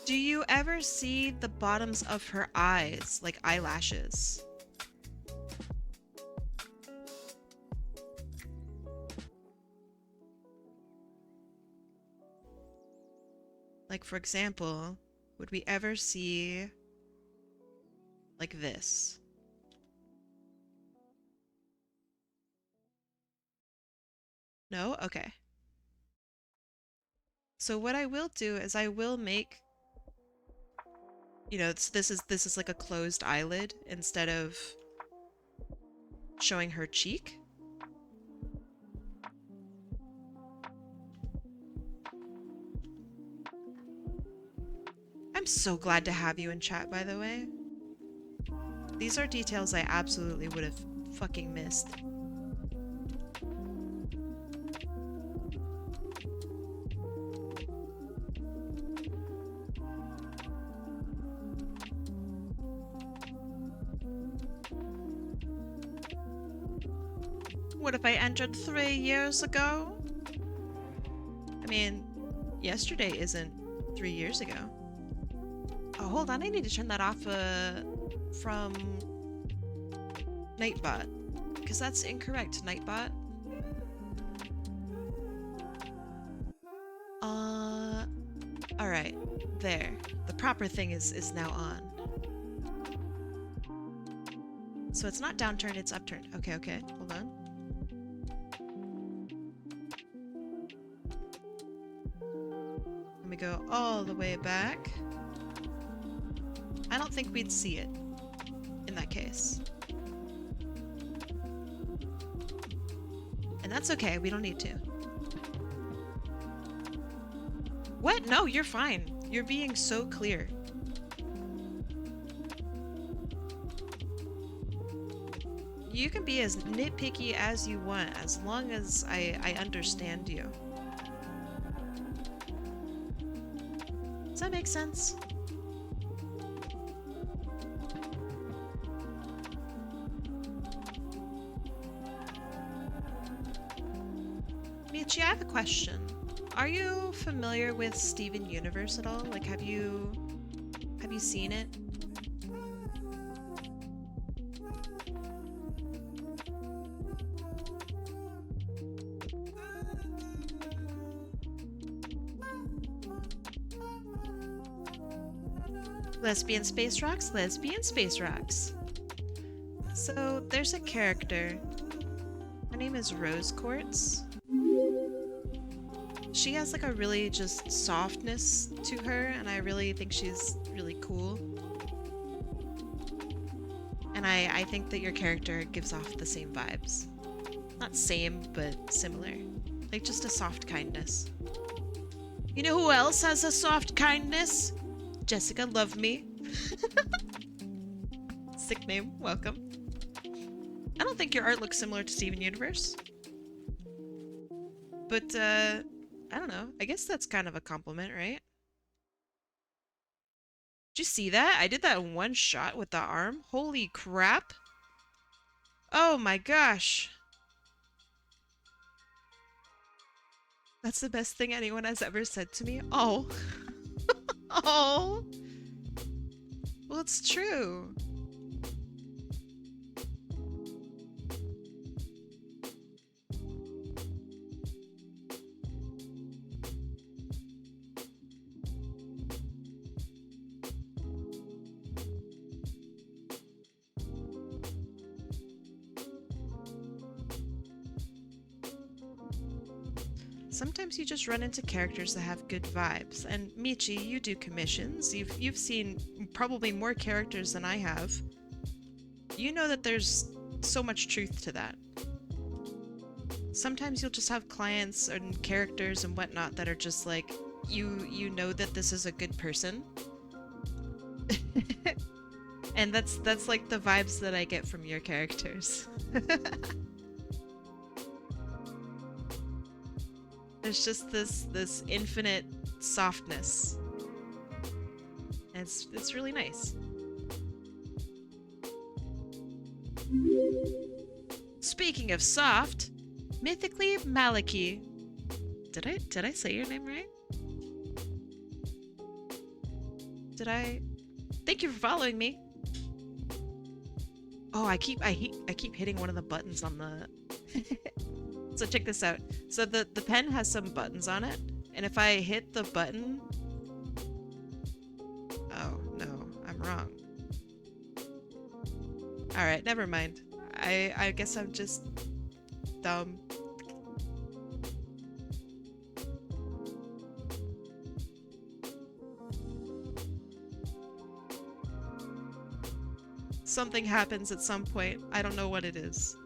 Do you ever see the bottoms of her eyes, like eyelashes? Like, for example, would we ever see like this? No? Okay. So what I will do is I will make, you know, this is like a closed eyelid instead of showing her cheek. I'm so glad to have you in chat, by the way. These are details I absolutely would have fucking missed. What if I entered 3 years ago? I mean, yesterday isn't 3 years ago. Oh, hold on. I need to turn that off from Nightbot. Because that's incorrect, Nightbot. Alright. There. The proper thing is now on. So it's not downturned, it's upturned. Okay, okay. Hold on. Let me go all the way back. I don't think we'd see it in that case. And that's okay, we don't need to. What? No, you're fine. You're being so clear. You can be as nitpicky as you want, as long as I understand you. Does that make sense? Michi, I have a question. Are you familiar with Steven Universe at all? Like, have you seen it? Lesbian space rocks, lesbian space rocks. So there's a character. Her name is Rose Quartz. She has like a really just softness to her, and I really think she's really cool. And I think that your character gives off the same vibes. Not same, but similar. Like just a soft kindness. You know who else has a soft kindness? Jessica, love me. Sick name, welcome. I don't think your art looks similar to Steven Universe. But, I don't know. I guess that's kind of a compliment, right? Did you see that? I did that in one shot with the arm. Holy crap. Oh my gosh. That's the best thing anyone has ever said to me. Oh. Oh. Well, it's true. Sometimes you just run into characters that have good vibes. And Michi, you do commissions. You've seen probably more characters than I have. You know that there's so much truth to that. Sometimes you'll just have clients and characters and whatnot that are just like, you know that this is a good person. And that's like the vibes that I get from your characters. There's just this infinite softness. And it's really nice. Speaking of soft, mythically Maliki. Did I say your name right? Did I? Thank you for following me. Oh, I keep hitting one of the buttons on the So check this out. So the pen has some buttons on it, and if I hit the button... Oh, no, I'm wrong. Alright, never mind. I guess I'm just dumb. Something happens at some point. I don't know what it is.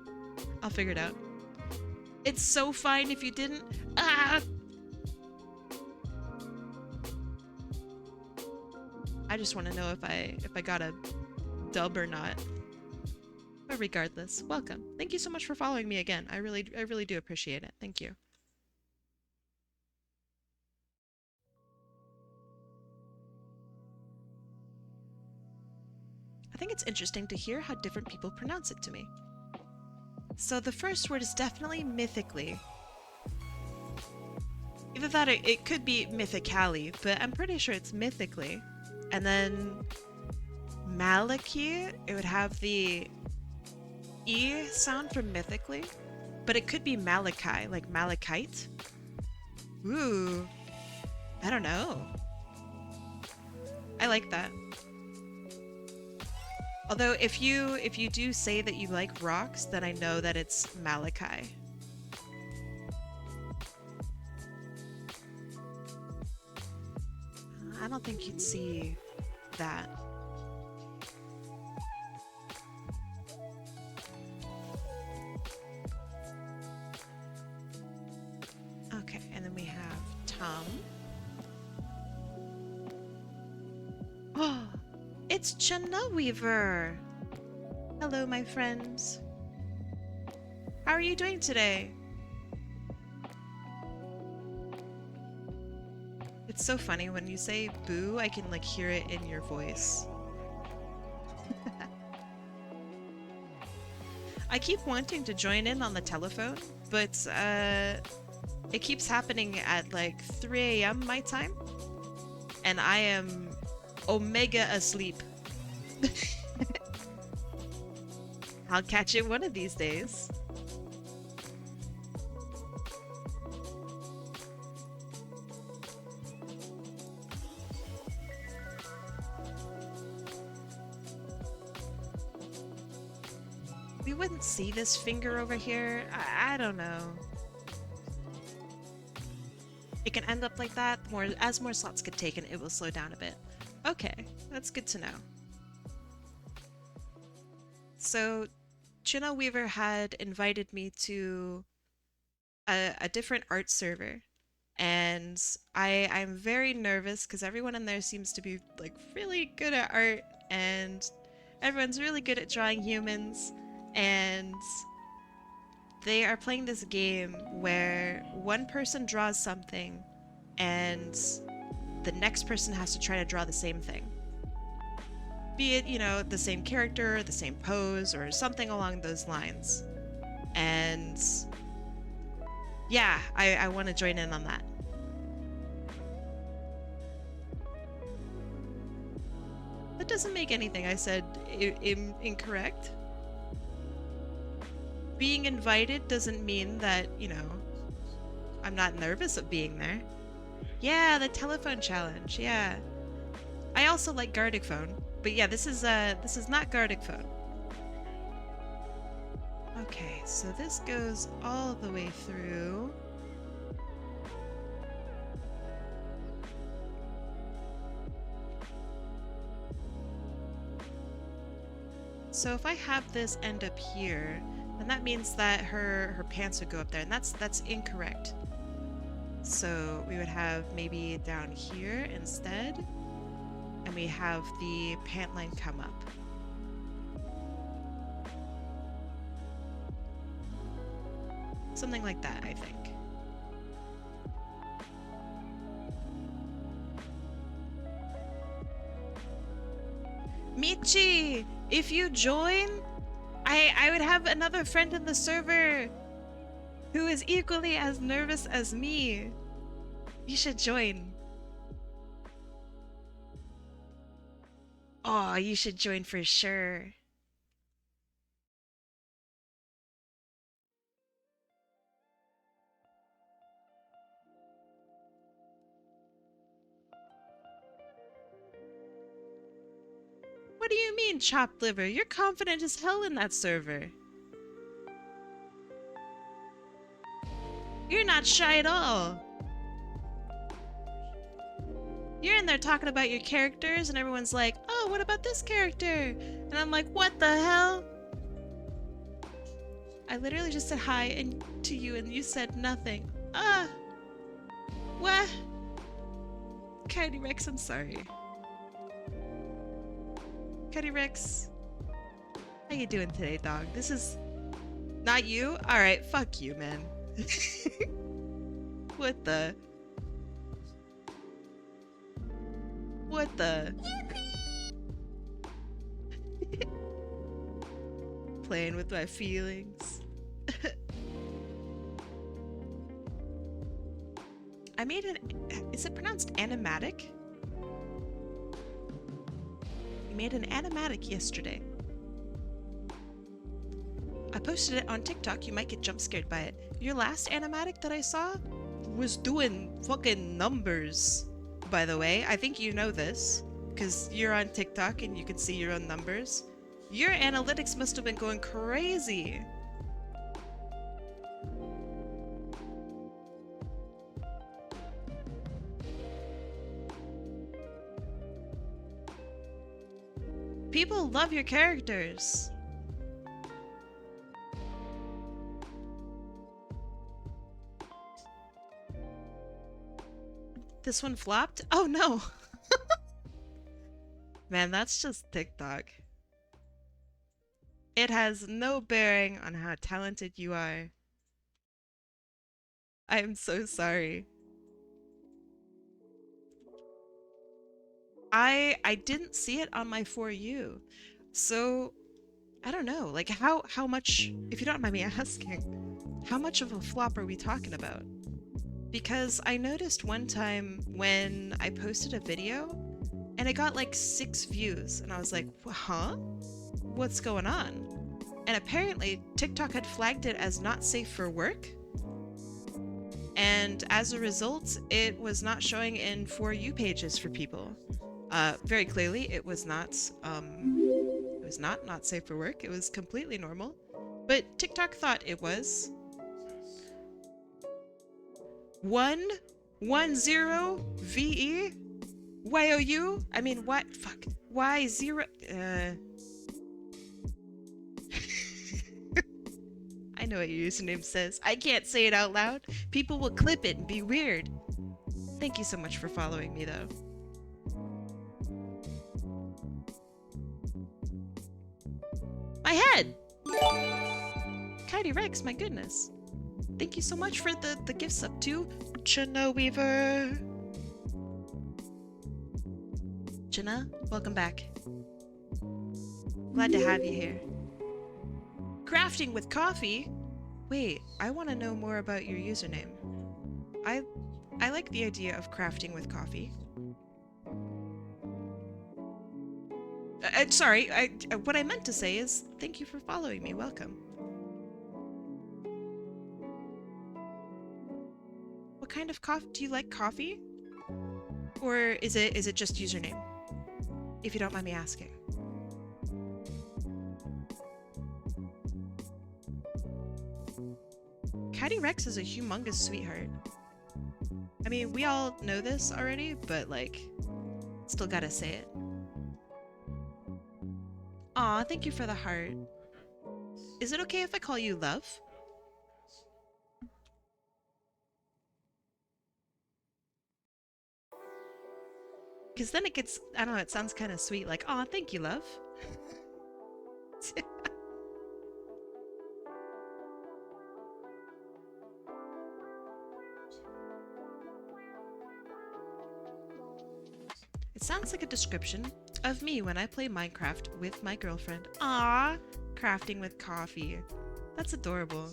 I'll figure it out. It's so fine if you didn't. Ah! I just want to know if I got a dub or not. But regardless, welcome. Thank you so much for following me again. I really do appreciate it. Thank you. I think it's interesting to hear how different people pronounce it to me. So the first word is definitely mythically. Either that or it could be mythically, but I'm pretty sure it's mythically. And then Maliki, it would have the E sound from mythically, but it could be Malachi, like malachite. Ooh, I don't know. I like that. Although if you do say that you like rocks, then I know that it's Malachi. I don't think you'd see that. Okay, and then we have Tom. Oh, it's tineweaver. Hello, my friends. How are you doing today? It's so funny when you say boo, I can like hear it in your voice. I keep wanting to join in on the telephone, but it keeps happening at like 3 a.m. my time, and I am omega asleep. I'll catch it one of these days. We wouldn't see this finger over here. I don't know. It can end up like that. As more slots get taken, it will slow down a bit. Okay, that's good to know. So, tineweaver had invited me to a different art server, and I'm very nervous because everyone in there seems to be like really good at art, and everyone's really good at drawing humans, and they are playing this game where one person draws something and the next person has to try to draw the same thing. Be it, you know, the same character, the same pose, or something along those lines. And yeah, I want to join in on that. That doesn't make anything I said incorrect. Being invited doesn't mean that, you know, I'm not nervous of being there. Yeah, the telephone challenge, yeah. I also like Gardic Phone, but yeah, this is not Gardic Phone. Okay, so this goes all the way through. So if I have this end up here, then that means that her pants would go up there, and that's incorrect. So we would have maybe down here instead, and we have the pant line come up. Something like that, I think. Michi, if you join, I would have another friend in the server who is equally as nervous as me. You should join. Oh, you should join for sure. What do you mean, chopped liver? You're confident as hell in that server. You're not shy at all. You're in there talking about your characters, and everyone's like, oh, what about this character? And I'm like, what the hell? I literally just said hi to you, and you said nothing. What? Coyote Rex, I'm sorry. Coyote Rex, how you doing today, dog? This is not you? Alright, fuck you, man. What the? What the? Playing with my feelings. I made an... Is it pronounced animatic? We made an animatic yesterday. I posted it on TikTok. You might get jump scared by it. Your last animatic that I saw was doing fucking numbers, by the way. I think you know this, because you're on TikTok and you can see your own numbers. Your analytics must have been going crazy. People love your characters. This one flopped? Oh no! Man, that's just TikTok. It has no bearing on how talented you are. I am so sorry. I didn't see it on my For You. So I don't know, like how much, if you don't mind me asking, how much of a flop are we talking about? Because I noticed one time when I posted a video and it got like 6 views and I was like, huh? What's going on? And apparently TikTok had flagged it as not safe for work. And as a result, it was not showing in For You pages for people. Very clearly, it was not safe for work. It was completely normal. But TikTok thought it was. 110 VE? YOU? I mean, what? Fuck. Y0. I know what your username says. I can't say it out loud. People will clip it and be weird. Thank you so much for following me, though. My head! Kitey Rex, my goodness. Thank you so much for the gift sub too, tineweaver. Jenna, welcome back. Glad to have you here. Crafting with coffee? Wait, I want to know more about your username. I like the idea of crafting with coffee. Sorry, what I meant to say is thank you for following me. Welcome. What kind of coffee? Do you like coffee? Or is it just username? If you don't mind me asking. Caddy Rex is a humongous sweetheart. I mean, we all know this already, but like, still gotta say it. Aw, thank you for the heart. Is it okay if I call you Love? Because then it gets, I don't know, it sounds kind of sweet, like, aw, thank you, Love. It sounds like a description of me when I play Minecraft with my girlfriend. Aww, crafting with coffee. That's adorable.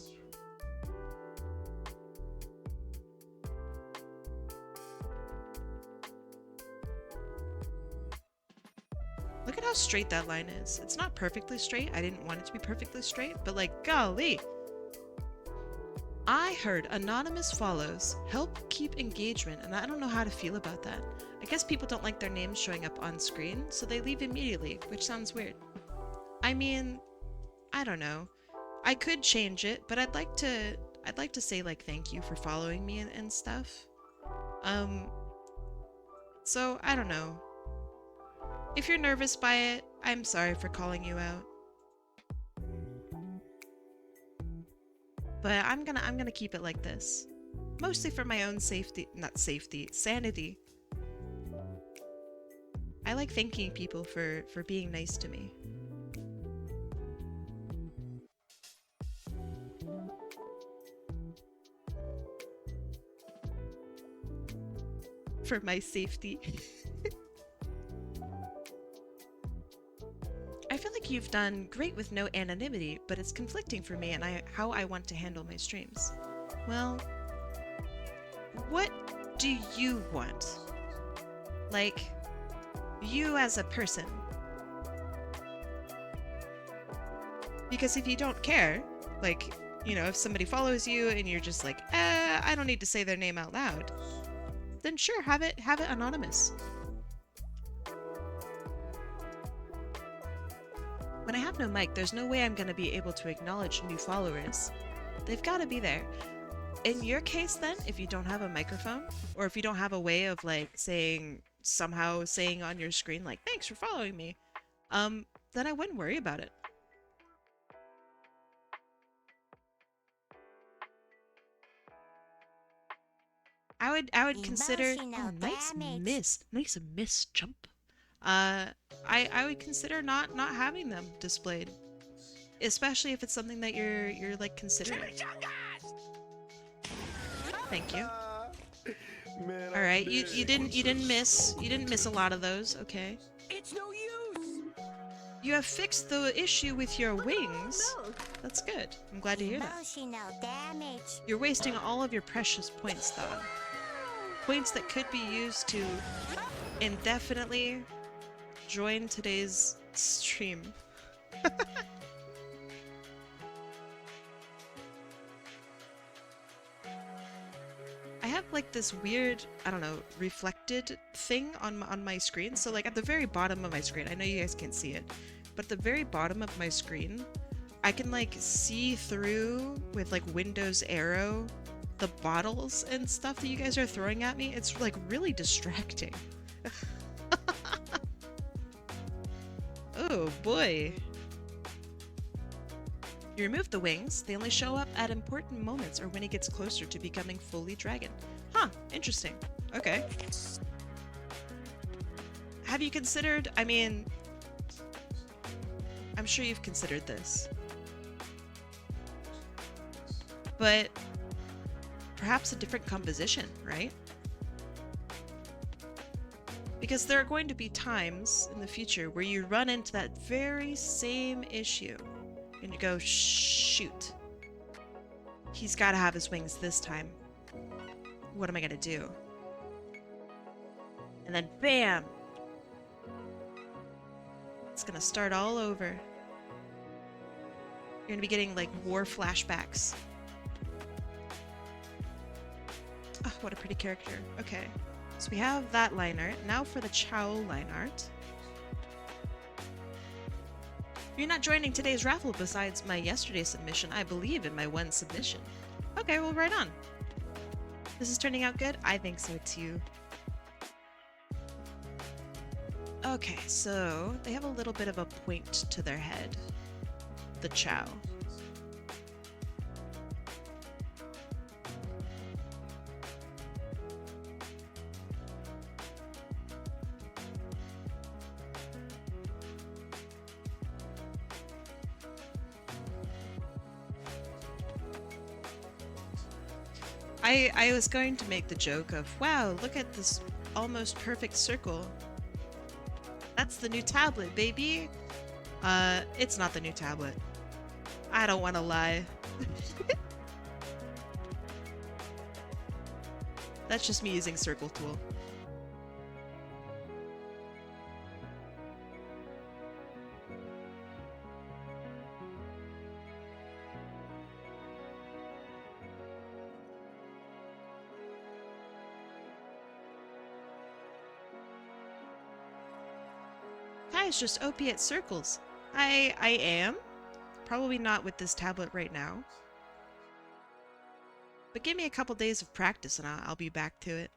Look at how straight that line is. It's not perfectly straight. I didn't want it to be perfectly straight, but like, golly. I heard anonymous follows help keep engagement, and I don't know how to feel about that. I guess people don't like their names showing up on screen, so they leave immediately, which sounds weird. I mean, I don't know. I could change it, but I'd like to say like thank you for following me and stuff. So I don't know. If you're nervous by it, I'm sorry for calling you out. But I'm gonna keep it like this. Mostly for my own safety, not safety, sanity. I like thanking people for being nice to me. For my safety. I feel like think you've done great with no anonymity, but it's conflicting for me and how I want to handle my streams. Well, what do you want? Like, you as a person. Because if you don't care, like, you know, if somebody follows you and you're just like, I don't need to say their name out loud, then sure, have it anonymous. When I have no mic, there's no way I'm going to be able to acknowledge new followers. They've got to be there. In your case then, if you don't have a microphone, or if you don't have a way of like somehow saying on your screen like, thanks for following me, then I wouldn't worry about it. I would consider nice miss jump. I would consider not having them displayed, especially if it's something that you're like considering. Thank you. Man, all right, you didn't miss a lot of those. Okay. It's no use. You have fixed the issue with your wings. That's good. I'm glad to hear that. Damage. You're wasting all of your precious points, though. Points that could be used to indefinitely join today's stream. I have like this weird, I don't know, reflected thing on my screen. So like at the very bottom of my screen, I know you guys can't see it, but at the very bottom of my screen, I can like see through with like Windows arrow the bottles and stuff that you guys are throwing at me. It's like really distracting. Oh boy. You remove the wings. They only show up at important moments or when he gets closer to becoming fully dragon. Huh, interesting. Okay. Have you considered, I mean, I'm sure you've considered this, but perhaps a different composition, right? Because there are going to be times in the future where you run into that very same issue and you go, shoot, he's got to have his wings this time. What am I going to do? And then bam! It's going to start all over. You're going to be getting like war flashbacks. Oh, what a pretty character. Okay. So we have that line art. Now for the Chow line art. You're not joining today's raffle besides my yesterday submission. I believe in my one submission. Okay, well, right on. This is turning out good? I think so too. Okay, so they have a little bit of a point to their head. The Chow. I was going to make the joke of, wow, look at this almost perfect circle. That's the new tablet, baby. It's not the new tablet. I don't want to lie. That's just me using circle tool. Is just opiate circles. I am. Probably not with this tablet right now. But give me a couple days of practice and I'll be back to it.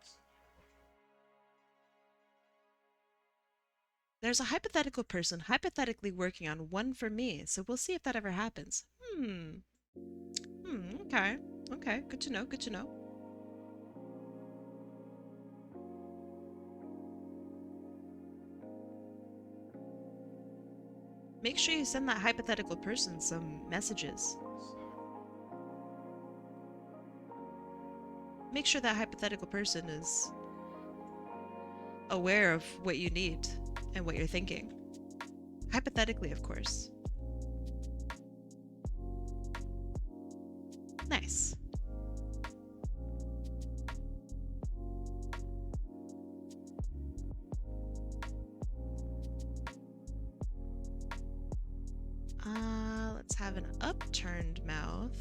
There's a hypothetical person hypothetically working on one for me, so we'll see if that ever happens. Okay. Okay, good to know, good to know. Make sure you send that hypothetical person some messages. Make sure that hypothetical person is aware of what you need and what you're thinking. Hypothetically, of course. Nice. Let's have an upturned mouth.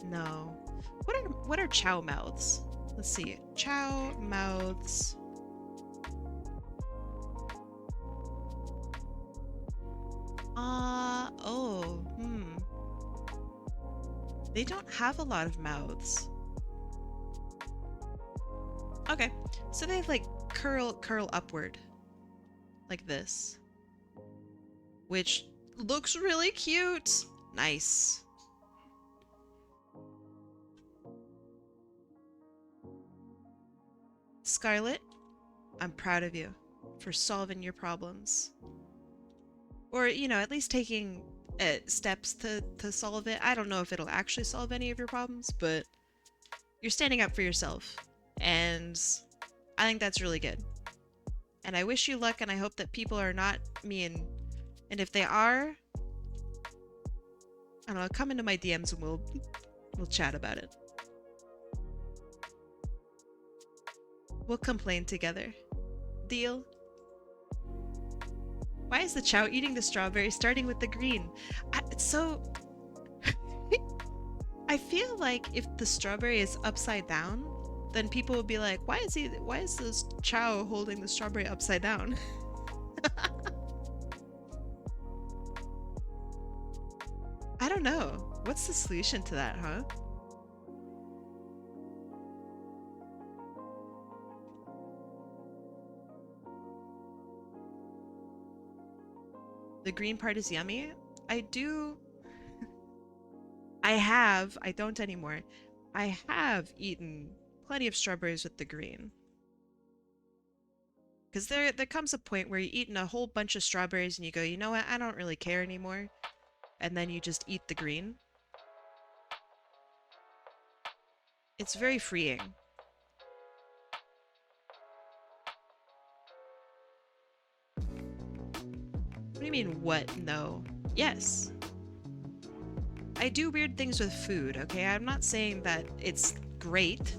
No. What are chow mouths? Let's see. Chow mouths. They don't have a lot of mouths. Okay, so they like curl upward. Like this. Which looks really cute. Nice. Scarlet, I'm proud of you for solving your problems. Or, you know, at least taking steps to solve it. I don't know if it'll actually solve any of your problems, but you're standing up for yourself. And I think that's really good. And I wish you luck, and I hope that people are not mean. And if they are, I don't know, come into my DMs and we'll chat about it. We'll complain together. Deal? Why is the chow eating the strawberry starting with the green? I feel like if the strawberry is upside down, then people will be like, why is this chow holding the strawberry upside down? I don't know. What's the solution to that, huh? The green part is yummy. I don't anymore. I have eaten plenty of strawberries with the green. Because there comes a point where you've eaten a whole bunch of strawberries and you go, you know what, I don't really care anymore. And then you just eat the green. It's very freeing. What do you mean, what? No. Yes. I do weird things with food, okay? I'm not saying that it's great.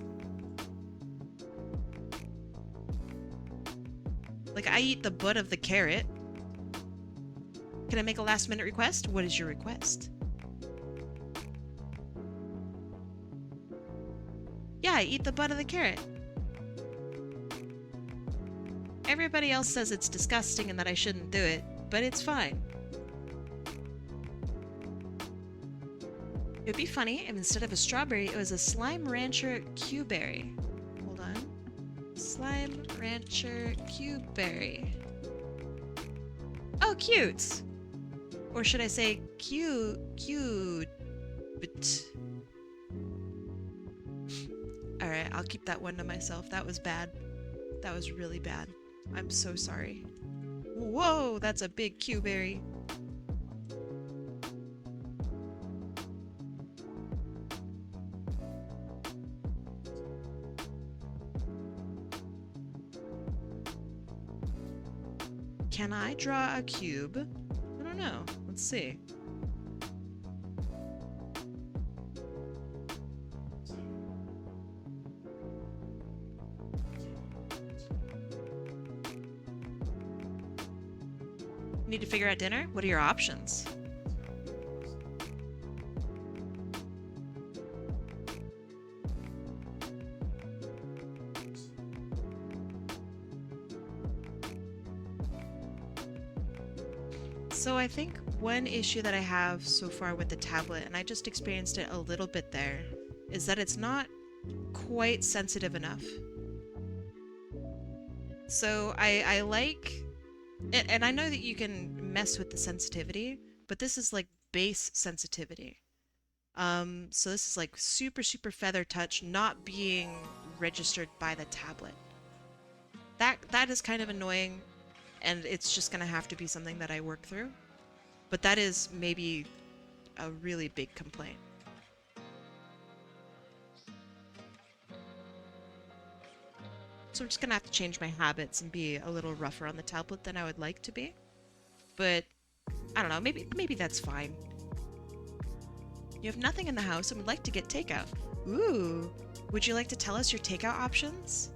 Like, I eat the butt of the carrot. Can I make a last-minute request? What is your request? Yeah, I eat the butt of the carrot. Everybody else says it's disgusting and that I shouldn't do it, but it's fine. It would be funny if instead of a strawberry, it was a Slime Rancher Q-berry. Hold on. Slime Rancher Q-berry. Oh, cute! Or should I say cute? Alright, I'll keep that one to myself. That was bad. That was really bad. I'm so sorry. Whoa, that's a big Q-berry. Can I draw a cube? I don't know. Let's see. Need to figure out dinner? What are your options? So I think one issue that I have so far with the tablet, and I just experienced it a little bit there, is that it's not quite sensitive enough. So I like, and I know that you can mess with the sensitivity, but this is like base sensitivity. So this is like super, super feather touch, not being registered by the tablet. That is kind of annoying, and it's just gonna have to be something that I work through. But that is maybe a really big complaint. So I'm just gonna have to change my habits and be a little rougher on the tablet than I would like to be. But I don't know, maybe that's fine. You have nothing in the house and would like to get takeout. Ooh. Would you like to tell us your takeout options?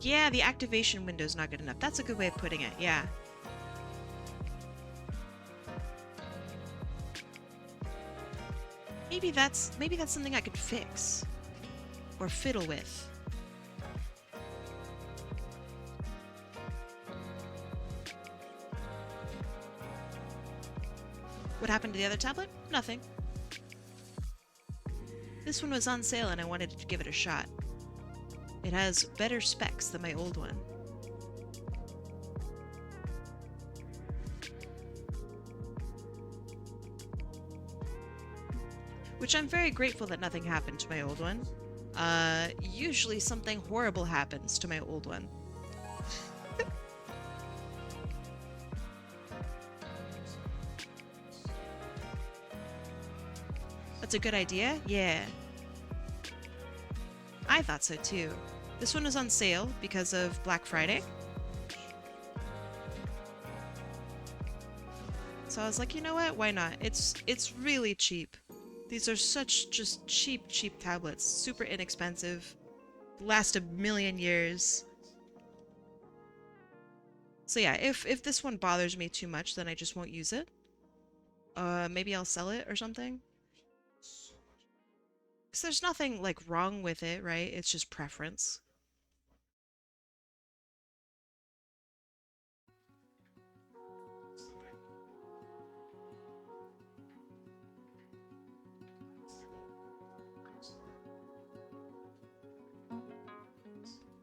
Yeah, the activation window's not good enough. That's a good way of putting it, yeah. Maybe that's something I could fix. Or fiddle with. What happened to the other tablet? Nothing. This one was on sale and I wanted to give it a shot. It has better specs than my old one. Which I'm very grateful that nothing happened to my old one. Usually something horrible happens to my old one. That's a good idea? Yeah. I thought so too. This one was on sale because of Black Friday. So I was like, you know what? Why not? It's really cheap. These are such just cheap tablets. Super inexpensive. Last a million years. So yeah, if this one bothers me too much, then I just won't use it. Maybe I'll sell it or something. Because there's nothing, like, wrong with it, right? It's just preference.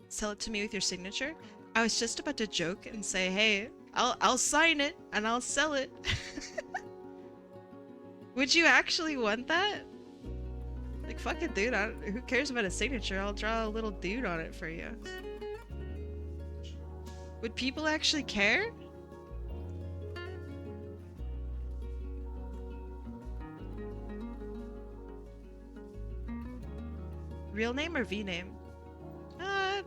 Sell it to me with your signature? I was just about to joke and say, hey, I'll sign it and I'll sell it. Would you actually want that? Like, fuck it, dude. Who cares about a signature? I'll draw a little dude on it for you. Would people actually care? Real name or V name? I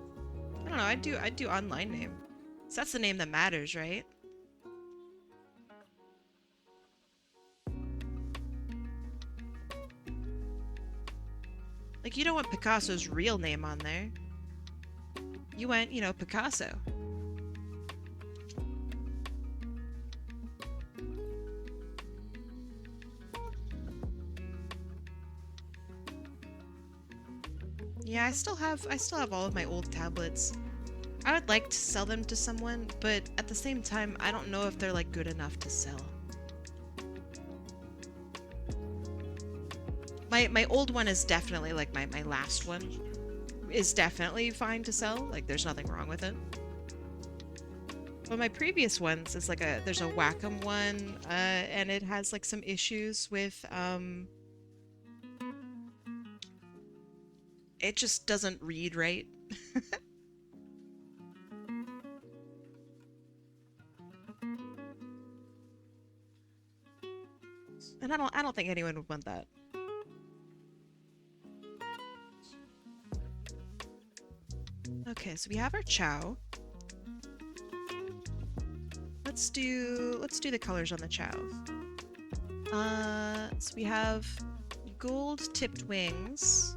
don't know. I'd do online name. So that's the name that matters, right? Like, you don't want Picasso's real name on there. You went, you know, Picasso. Yeah, I still have all of my old tablets. I would like to sell them to someone, but at the same time, I don't know if they're like good enough to sell. My old one is definitely like my last one is definitely fine to sell. Like, there's nothing wrong with it. But my previous ones is like there's a Wacom one, and it has like some issues with it just doesn't read right. And I don't think anyone would want that. Okay, so we have our chow. Let's do the colors on the chow. So we have gold tipped wings.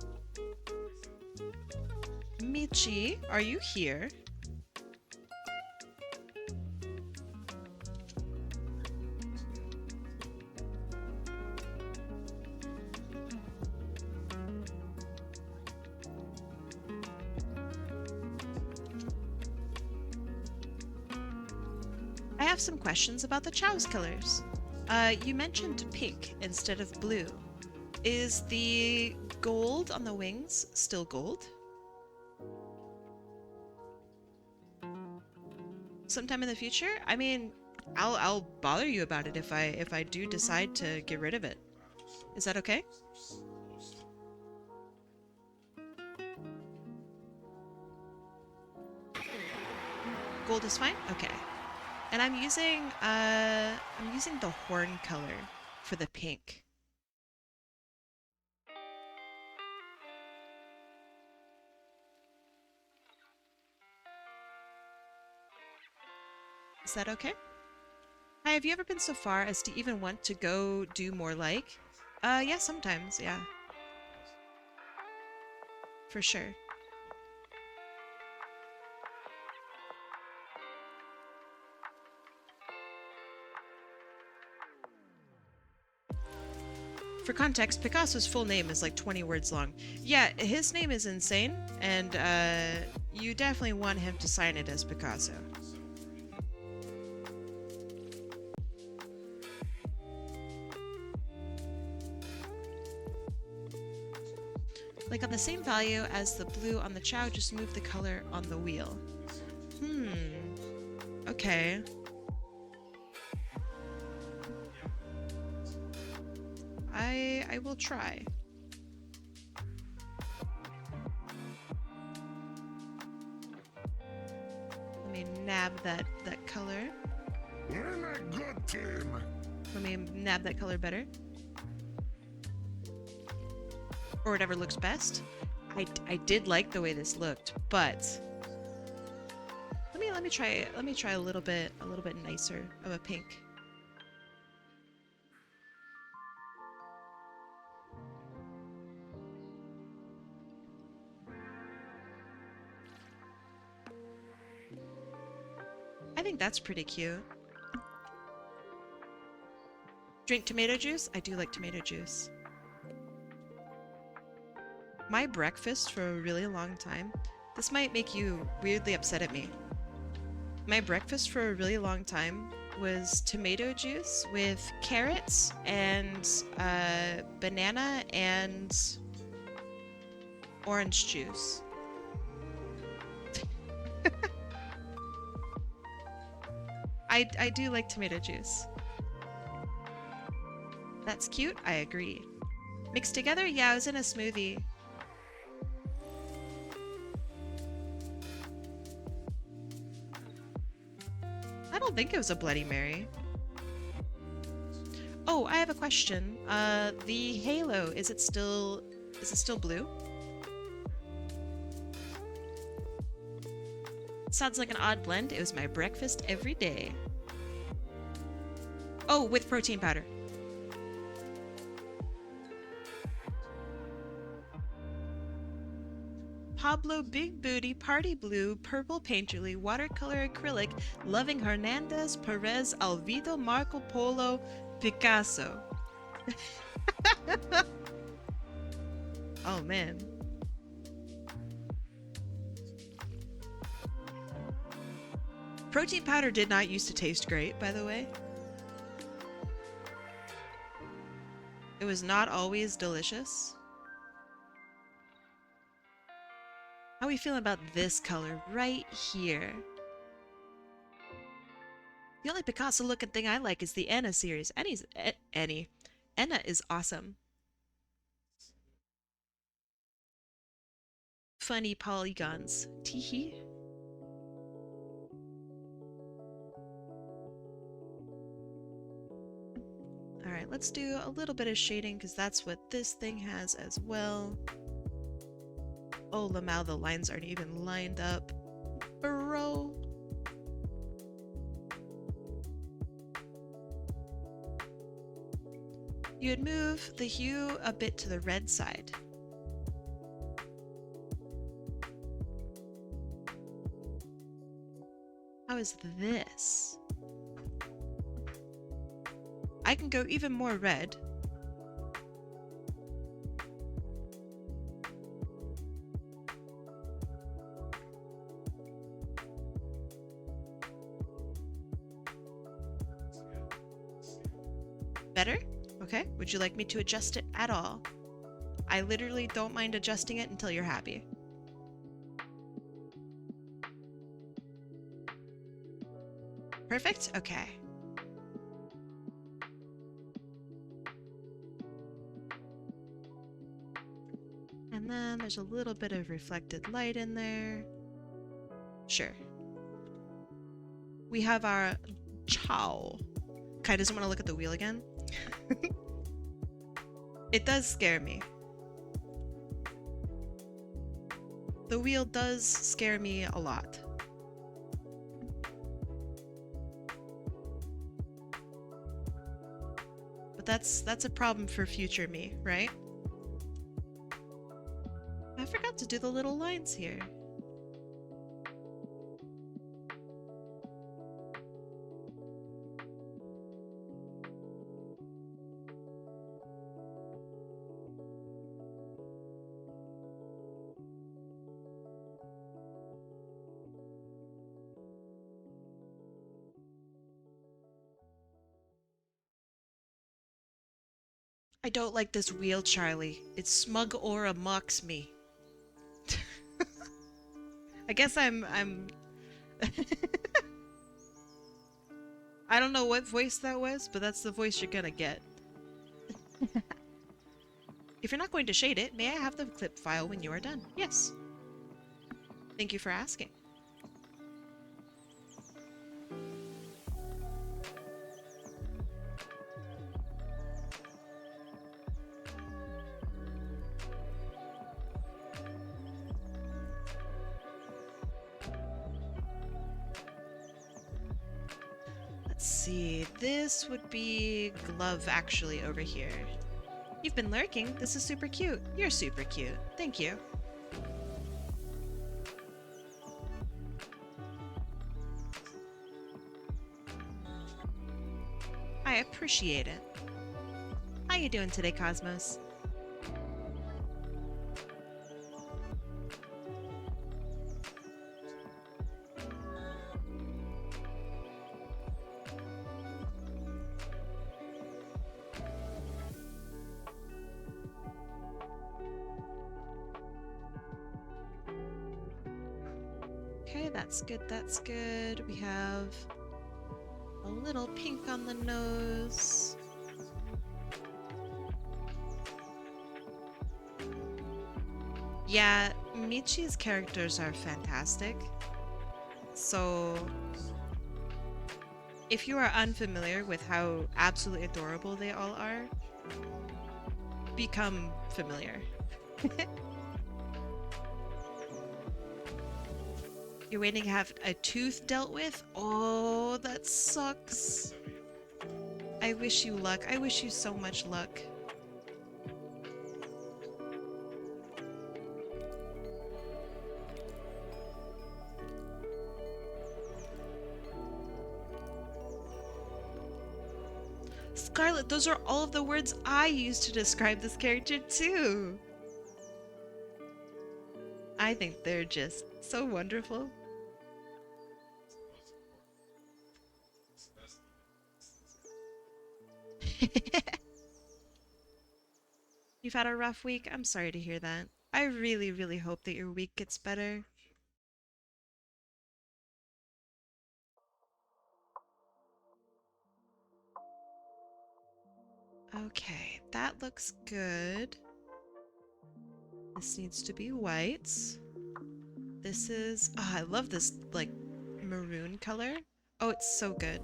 Michi, are you here? I have some questions about the chow's colors. You mentioned pink instead of blue. Is the gold on the wings still gold? Sometime in the future? I mean, I'll bother you about it if I do decide to get rid of it. Is that okay? Gold is fine? Okay. And I'm using the horn color for the pink. Is that okay? Hi, have you ever been so far as to even want to go do more like? Yeah, sometimes, yeah. For sure. For context, Picasso's full name is like 20 words long. Yeah, his name is insane, and you definitely want him to sign it as Picasso. Like on the same value as the blue on the chow, just move the color on the wheel. Okay. I will try. Let me nab that color. Let me nab that color better. Or whatever looks best. I did like the way this looked, but let me try a little bit nicer of a pink. I think that's pretty cute. Drink tomato juice? I do like tomato juice. My breakfast for a really long time, this might make you weirdly upset at me. My breakfast for a really long time was tomato juice with carrots and banana and orange juice. I do like tomato juice. That's cute, I agree. Mixed together? Yeah, I was in a smoothie. I don't think it was a Bloody Mary. Oh, I have a question. The halo, is it still blue? Sounds like an odd blend. It was my breakfast every day. Oh, with protein powder. Pablo Big Booty Party Blue Purple Painterly Watercolor Acrylic Loving Hernandez Perez Alvido Marco Polo Picasso. Oh man. Protein powder did not used to taste great, by the way. It was not always delicious. How are we feeling about this color right here? The only Picasso looking thing I like is the Enna series. Enna is awesome. Funny polygons. Teehee. Alright, let's do a little bit of shading because that's what this thing has as well. Oh, Lamau, the lines aren't even lined up. Bro. You would move the hue a bit to the red side. How is this? I can go even more red. Better? Okay. Would you like me to adjust it at all? I literally don't mind adjusting it until you're happy. Perfect? Okay. And then there's a little bit of reflected light in there. Sure. We have our Ciao. Kai doesn't want to look at the wheel again. It does scare me. The wheel does scare me a lot. But that's a problem for future me, right? I forgot to do the little lines here. I don't like this wheel, Charlie. Its smug aura mocks me. I guess I'm I don't know what voice that was, but that's the voice you're gonna get. If you're not going to shade it, may I have the clip file when you are done? Yes. Thank you for asking. Let's see, this would be Glove actually over here. You've been lurking. This is super cute. You're super cute. Thank you. I appreciate it. How you doing today, Cosmos? Okay, that's good, that's good. We have a little pink on the nose. Yeah, Michi's characters are fantastic. So, if you are unfamiliar with how absolutely adorable they all are, become familiar. You're waiting to have a tooth dealt with? Oh, that sucks. I wish you luck. I wish you so much luck. Scarlet, those are all of the words I use to describe this character too. I think they're just so wonderful. You've had a rough week? I'm sorry to hear that. I really, really hope that your week gets better. Okay, that looks good. This needs to be white. This is... Oh, I love this, like, maroon color. Oh, it's so good.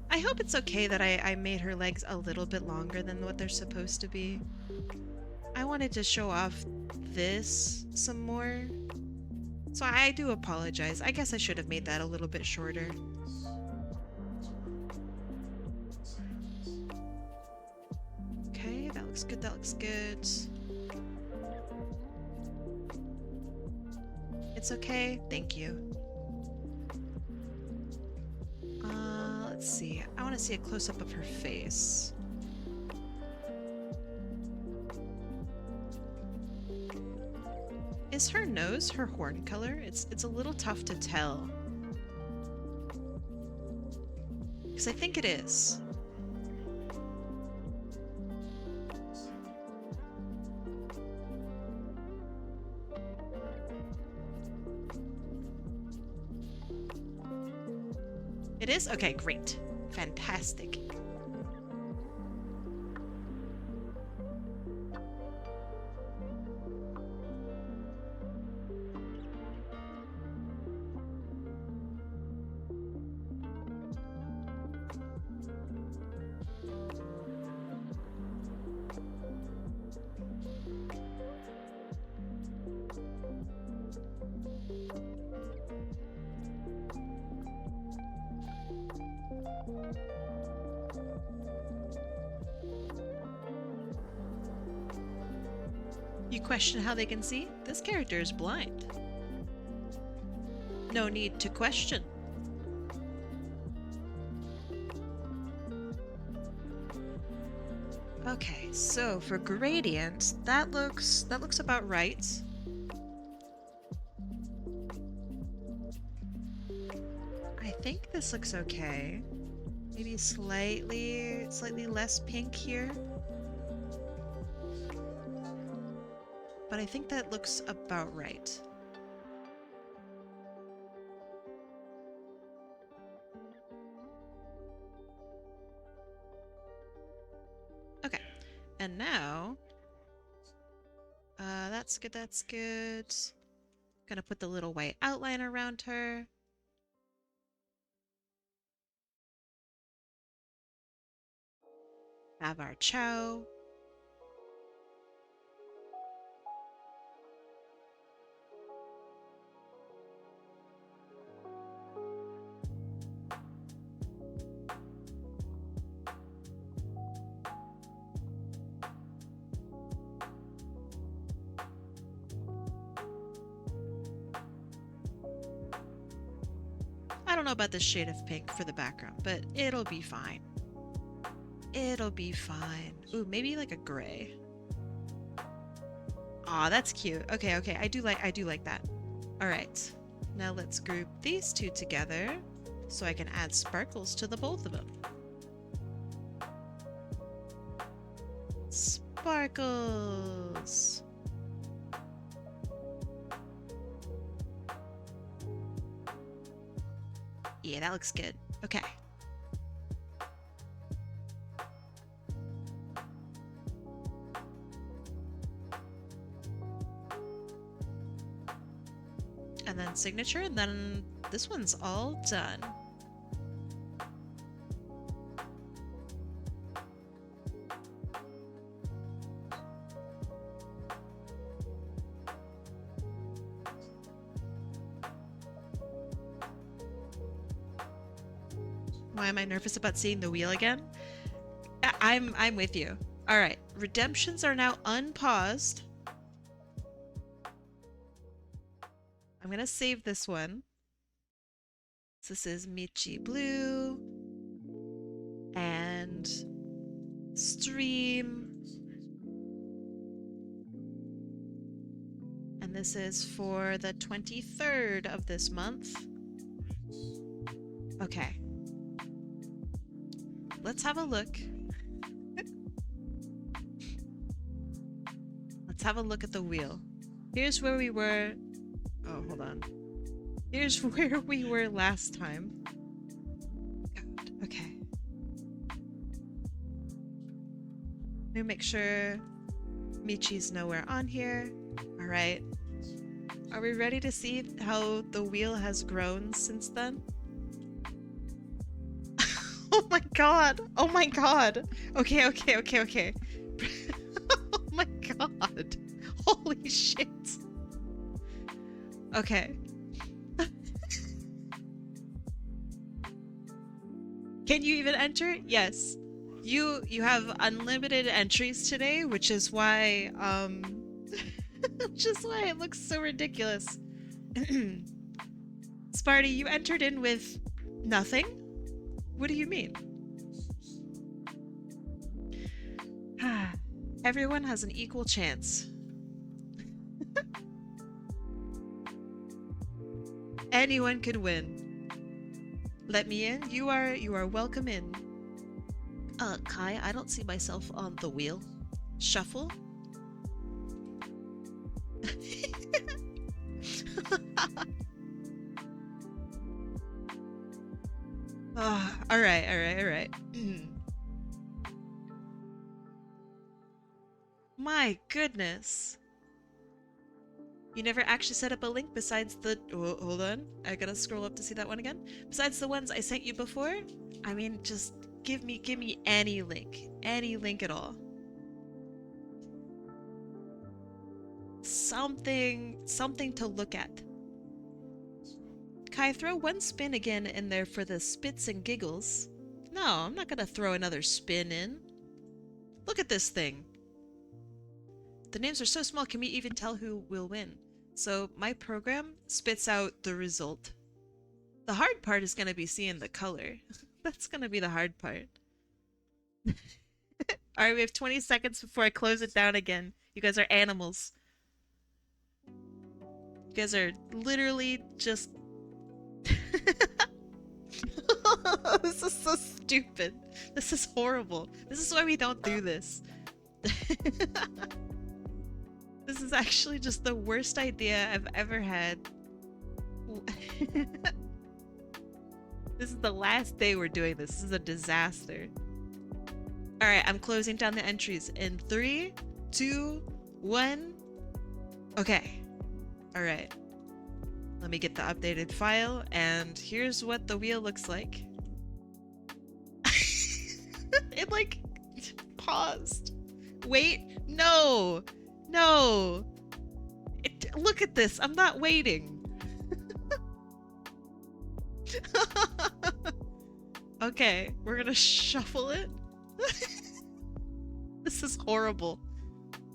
I hope it's okay that I made her legs a little bit longer than what they're supposed to be. I wanted to show off this some more. So I do apologize. I guess I should have made that a little bit shorter. Okay, that looks good, that looks good. It's okay, thank you. Let's see. I want to see a close-up of her face. Is her nose her horn color? It's a little tough to tell. Because I think it is. It is? Okay, great. Fantastic. You question how they can see? This character is blind. No need to question. Okay, so for gradient, that looks about right. I think this looks okay. Maybe slightly less pink here. But I think that looks about right. Okay, and now, that's good, that's good. Gonna put the little white outline around her. Have our chow. I don't know about this shade of pink for the background, but it'll be fine. It'll be fine. Ooh, maybe like a gray. Aw, that's cute. Okay, okay. I do like that. All right. Now let's group these two together so I can add sparkles to the both of them. Sparkles. Yeah, that looks good. Okay. And then signature, and then this one's all done. Why am I nervous about seeing the wheel again? I'm with you. All right, redemptions are now unpaused. I'm gonna save this one. This is Michi Blue and Stream. And this is for the 23rd of this month. Okay. Let's have a look. Let's have a look at the wheel. Here's where we were. Oh, hold on. Here's where we were last time. God, okay. Let me make sure Michi's nowhere on here. All right. Are we ready to see how the wheel has grown since then? Oh my god! Oh my god! Okay, okay, okay, okay. Oh my god! Holy shit! Okay. Can you even enter? Yes. You have unlimited entries today, which is why which is why it looks so ridiculous. Sparty, you entered in with nothing? What do you mean? Everyone has an equal chance. Anyone could win. Let me in. You are welcome in. Kai, I don't see myself on the wheel. Shuffle? Oh, alright, alright, alright. My goodness. You never actually set up a link besides the... Oh, hold on. I gotta scroll up to see that one again. Besides the ones I sent you before? I mean, just give me any link. Any link at all. Something to look at. Kai, throw one spin again in there for the spits and giggles. No, I'm not gonna throw another spin in. Look at this thing. The names are so small, can we even tell who will win? So my program spits out the result. The hard part is gonna be seeing the color. That's gonna be the hard part. Alright, we have 20 seconds before I close it down again. You guys are animals. You guys are literally just... This is so stupid. This is horrible. This is why we don't do this. This is actually just the worst idea I've ever had. This is the last day we're doing this. This is a disaster. Alright, I'm closing down the entries in 3, 2, 1. Okay. Alright. Let me get the updated file, and here's what the wheel looks like. It like paused. Wait, no! No! Look at this, I'm not waiting. Okay, we're gonna shuffle it. This is horrible.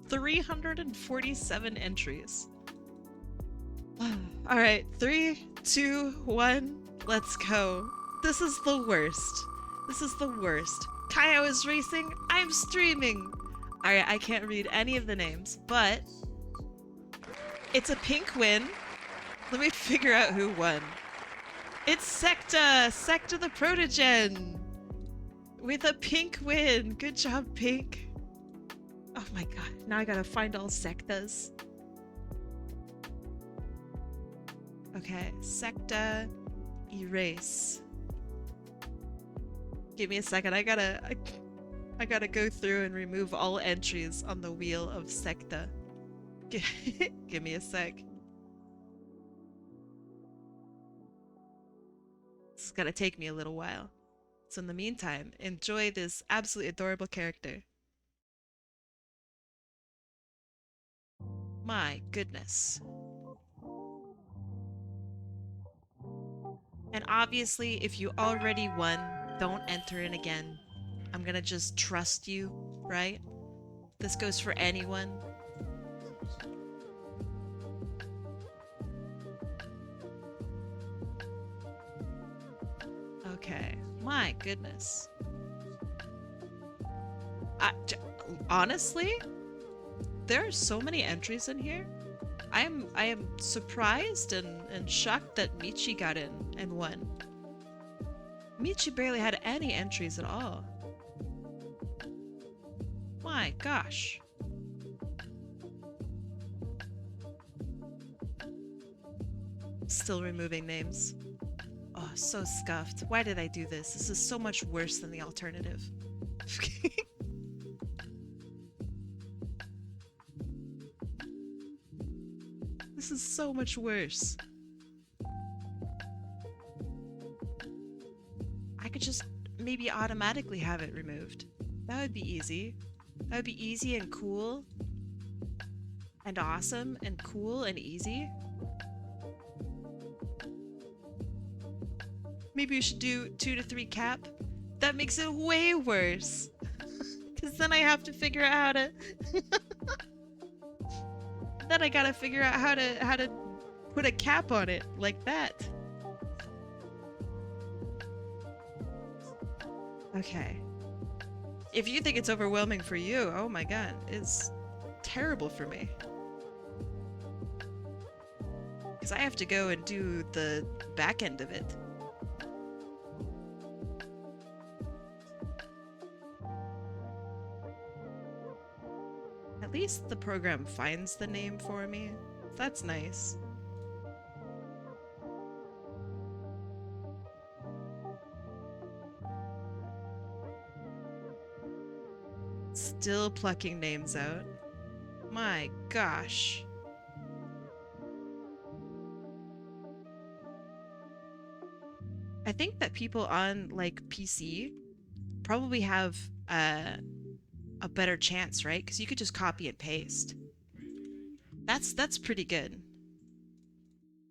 347 entries. Alright, 3, 2, 1, let's go. This is the worst. This is the worst. Kaya is racing, I'm streaming. Alright, I can't read any of the names, but it's a pink win. Let me figure out who won. It's sektatheprotogen, with a pink win. Good job, Pink. Oh my god, now I gotta find all sectas. Okay, secta erase. Give me a second, I gotta go through and remove all entries on the wheel of secta. Give me a sec. It's gonna take me a little while. So in the meantime, enjoy this absolutely adorable character. My goodness. And obviously, if you already won, don't enter in again. I'm gonna just trust you, right? This goes for anyone. Okay, my goodness. Honestly, there are so many entries in here. I am surprised and shocked that Michi got in and won. Michi barely had any entries at all. My gosh. Still removing names. Oh, so scuffed. Why did I do this? This is so much worse than the alternative. This is so much worse. I could just maybe automatically have it removed. That would be easy. That would be easy and cool. And awesome and cool and easy. Maybe we should do 2 to 3 cap. That makes it way worse. Cause then I have to figure out how to then I gotta figure out how to put a cap on it like that. Okay. If you think it's overwhelming for you, oh my god, it's terrible for me. Because I have to go and do the back end of it. At least the program finds the name for me. That's nice. Still plucking names out. My gosh. I think that people on like PC probably have a better chance, right? Because you could just copy and paste. That's pretty good.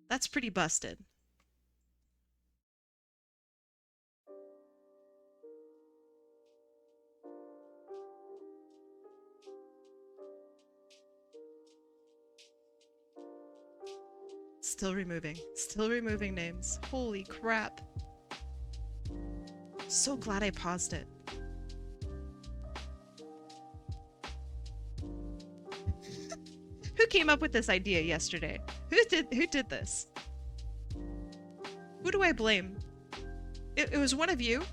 That's pretty busted. Still removing names. Holy crap. So glad I paused it. Who came up with this idea yesterday? Who did this? Who do I blame? It was one of you.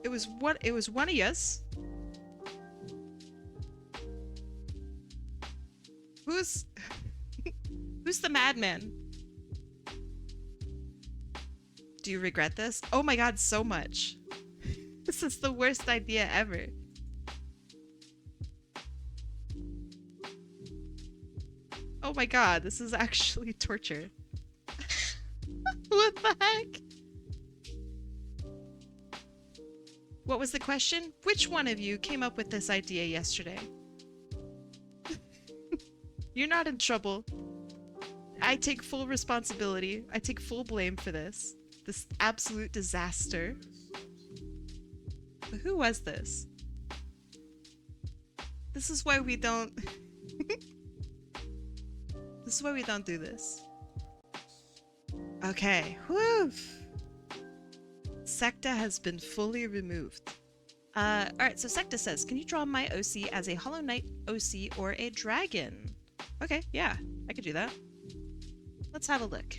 It was one of yous. Who's the madman? Do you regret this? Oh my god, so much. This is the worst idea ever. Oh my god, this is actually torture. What the heck? What was the question? Which one of you came up with this idea yesterday? You're not in trouble. I take full responsibility. I take full blame for this. This absolute disaster. But who was this? This is why we don't... This is why we don't do this. Okay. Whew. Sekta has been fully removed. Alright, so Sekta says, can you draw my OC as a Hollow Knight OC or a dragon? Okay, yeah, I could do that. Let's have a look.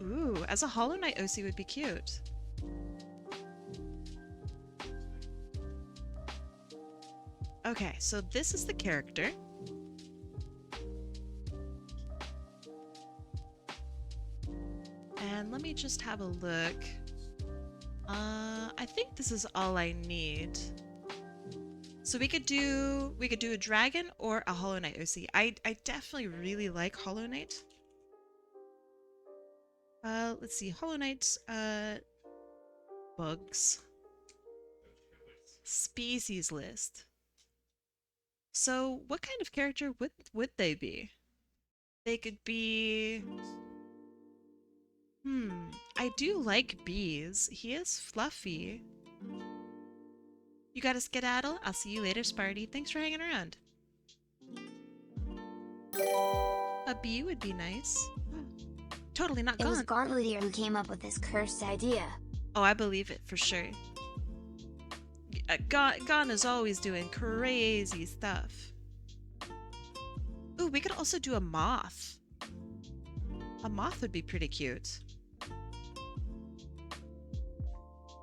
Ooh, as a Hollow Knight OC would be cute. Okay, so this is the character. And let me just have a look. I think this is all I need. So we could do a dragon or a Hollow Knight OC. I definitely really like Hollow Knight. Let's see, Hollow Knight, bugs. Species list. So what kind of character would they be? They could be... I do like bees. He is fluffy. You gotta skedaddle? I'll see you later, Sparty. Thanks for hanging around. A bee would be nice. Totally not It was gone. Gauntletier who came up with this cursed idea. Oh, I believe it for sure. Gon is always doing crazy stuff. Ooh, we could also do a moth. A moth would be pretty cute.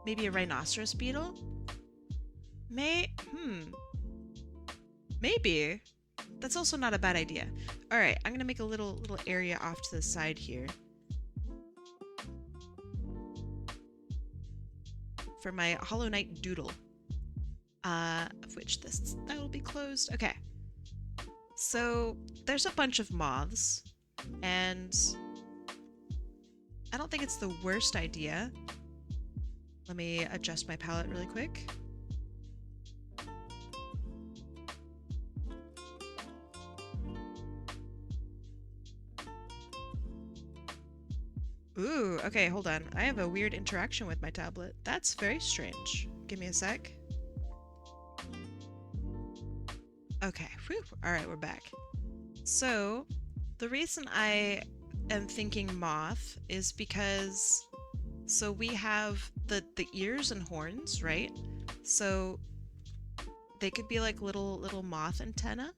Maybe a rhinoceros beetle? Maybe. That's also not a bad idea. Alright, I'm gonna make a little area off to the side here. For my Hollow Knight doodle. Of which that will be closed. Okay. So there's a bunch of moths, and I don't think it's the worst idea. Let me adjust my palette really quick. Ooh, okay, hold on. I have a weird interaction with my tablet. That's very strange. Give me a sec. Okay, whew. Alright, we're back. So, the reason I am thinking moth is because... So we have the ears and horns, right? So they could be like little moth antenna.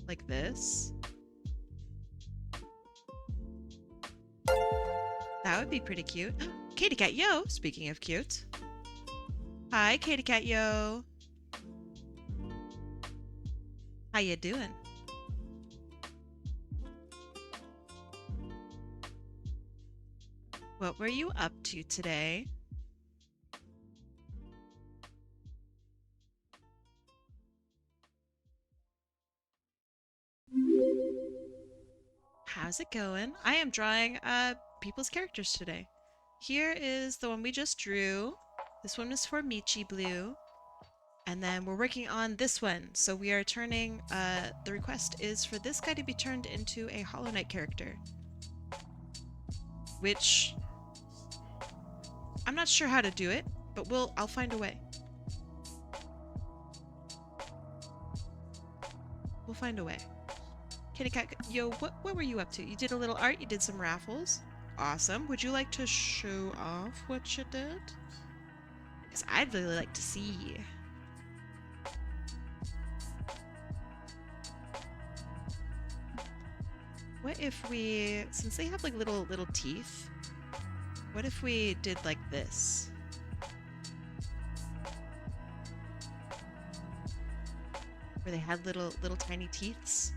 Like this. That would be pretty cute. Katie Cat Yo! Speaking of cute. Hi, Katie Cat Yo! How you doing? What were you up to today? How's it going? I am drawing people's characters today. Here is the one we just drew. This one is for Michi Blue. And then we're working on this one. So we are turning, the request is for this guy to be turned into a Hollow Knight character. Which... I'm not sure how to do it, but I'll find a way. We'll find a way. Kitty cat, yo, what were you up to? You did a little art, you did some raffles. Awesome. Would you like to show off what you did? Because I'd really like to see. What if we, since they have like little teeth, what if we did like this? Where they had little tiny teeths?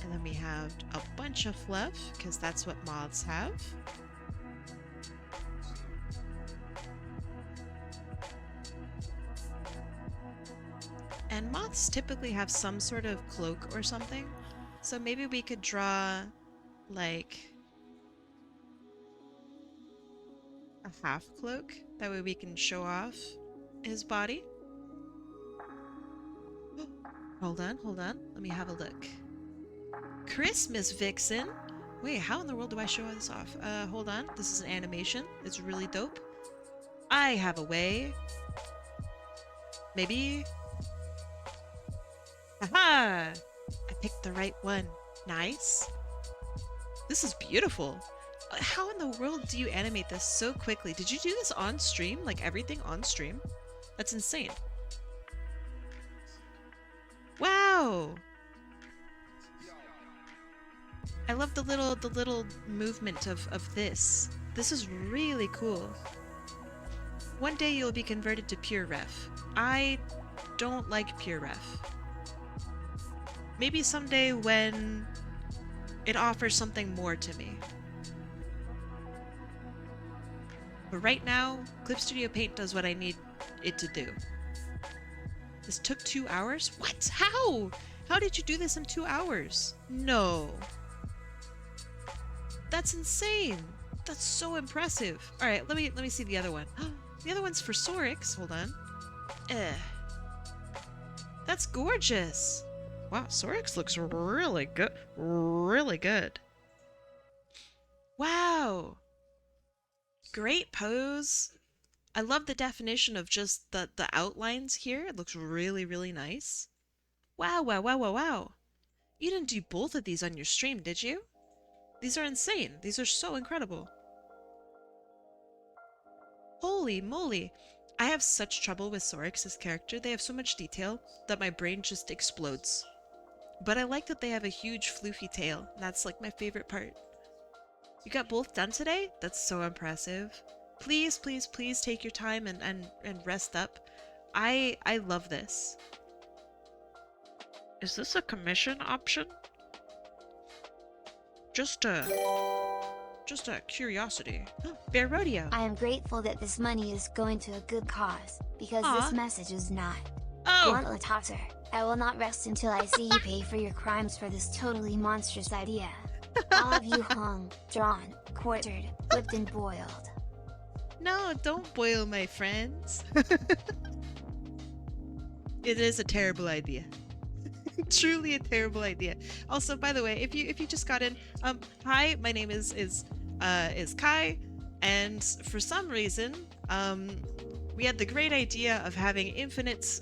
And then we have a bunch of fluff, because that's what moths have. And moths typically have some sort of cloak or something. So maybe we could draw, like, a half cloak. That way we can show off his body. Hold on. Let me have a look. Christmas Vixen! Wait, how in the world do I show this off? Hold on. This is an animation. It's really dope. I have a way. Maybe... Haha! I picked the right one. Nice. This is beautiful. How in the world do you animate this so quickly? Did you do this on stream? Like everything on stream? That's insane. Wow! I love the little movement of this. This is really cool. One day you'll be converted to pure ref. I don't like pure ref. Maybe someday when it offers something more to me. But right now, Clip Studio Paint does what I need it to do. This took 2 hours? What? How? How did you do this in 2 hours? No. That's insane. That's so impressive. All right, let me see the other one. The other one's for Sorix. Hold on. That's gorgeous. Wow, Sorix looks really good. Really good. Wow. Great pose. I love the definition of just the outlines here. It looks really, really nice. Wow, wow, wow, wow, wow. You didn't do both of these on your stream, did you? These are insane. These are so incredible. Holy moly. I have such trouble with Sorix's character. They have so much detail that my brain just explodes. But I like that they have a huge floofy tail. That's like my favorite part. You got both done today? That's so impressive. Please, please, please take your time and rest up. I love this. Is this a commission option? Just a curiosity. Bear Rodeo. I am grateful that this money is going to a good cause, because this message is not. Oh! Gauntlet Tosser, I will not rest until I see you pay for your crimes for this totally monstrous idea. All of you hung, drawn, quartered, whipped and boiled. No, don't boil my friends. It is a terrible idea. Truly a terrible idea. Also, by the way, if you just got in, hi, my name is Kai, and for some reason, we had the great idea of having infinite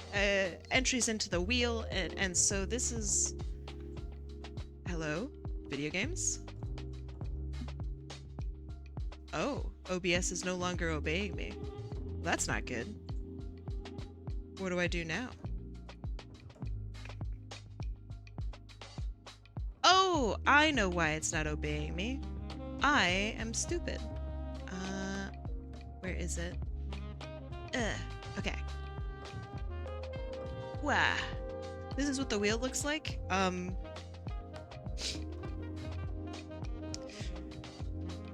entries into the wheel, and so this is... Hello? Video games? Oh, OBS is no longer obeying me. That's not good. What do I do now? Oh, I know why it's not obeying me. I am stupid. Where is it? Okay. Wow. This is what the wheel looks like.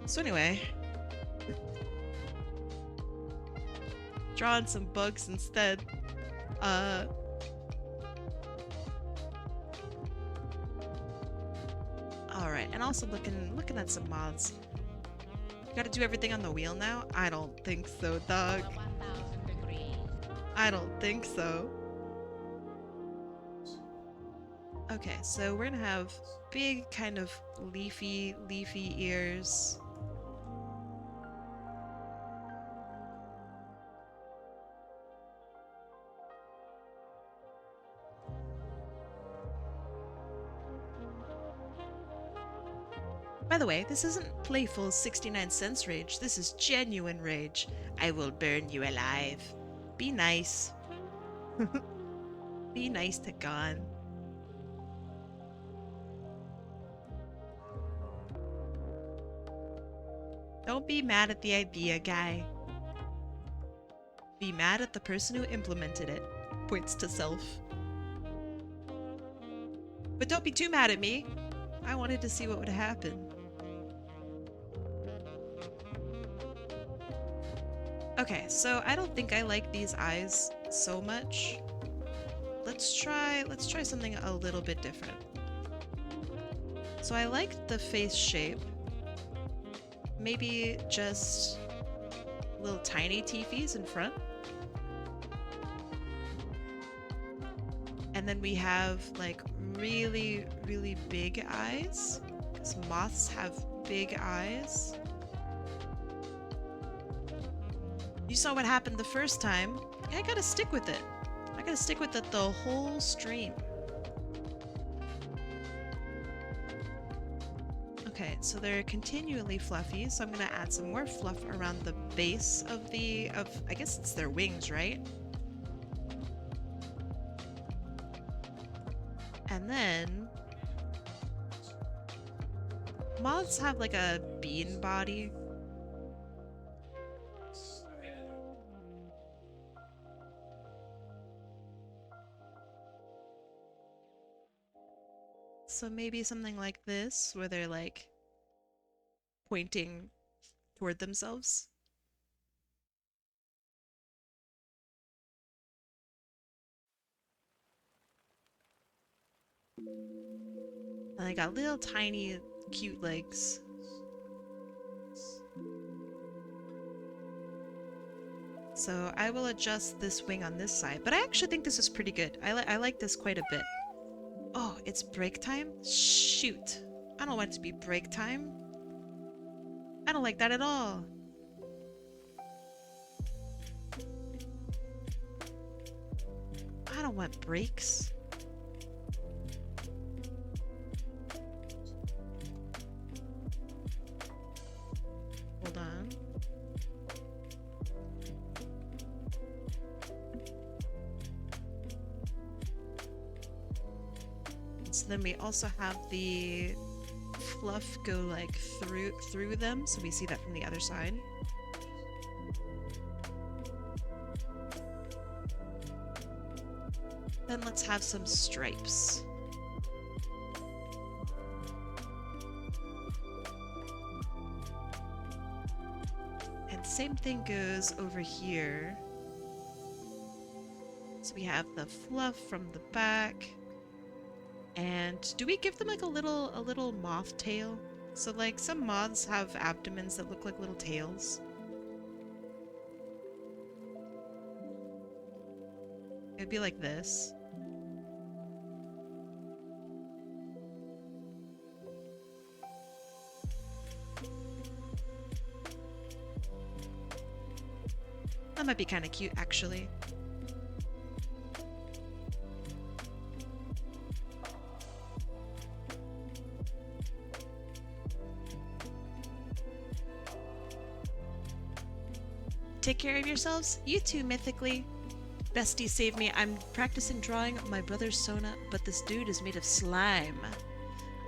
So anyway. Drawing some bugs instead. Alright, and also looking at some mods. You gotta do everything on the wheel now? I don't think so, dog. I don't think so. Okay, so we're gonna have big kind of leafy ears. By the way, this isn't playful 69 cents rage. This is genuine rage. I will burn you alive. Be nice. Be nice to Gon. Don't be mad at the idea, guy. Be mad at the person who implemented it. Points to self. But don't be too mad at me. I wanted to see what would happen. Okay, so I don't think I like these eyes so much. Let's try something a little bit different. So I like the face shape. Maybe just little tiny teefies in front. And then we have like really, really big eyes. Because moths have big eyes. You saw what happened the first time. I gotta stick with it. I gotta stick with it the whole stream. Okay, so they're continually fluffy, so I'm gonna add some more fluff around the base of I guess it's their wings, right? And then moths have like a bean body. So maybe something like this, where they're like pointing toward themselves. And they got little tiny cute legs. So I will adjust this wing on this side, but I actually think this is pretty good. I like this quite a bit. Oh, it's break time? Shoot. I don't want it to be break time. I don't like that at all. I don't want breaks. Hold on. So then we also have the fluff go like through them, so we see that from the other side. Then let's have some stripes. And same thing goes over here. So we have the fluff from the back. And do we give them like a little moth tail? So like some moths have abdomens that look like little tails. It'd be like this. That might be kind of cute, actually. Take care of yourselves. You too, mythically. Bestie, save me. I'm practicing drawing my brother's Sona, but this dude is made of slime.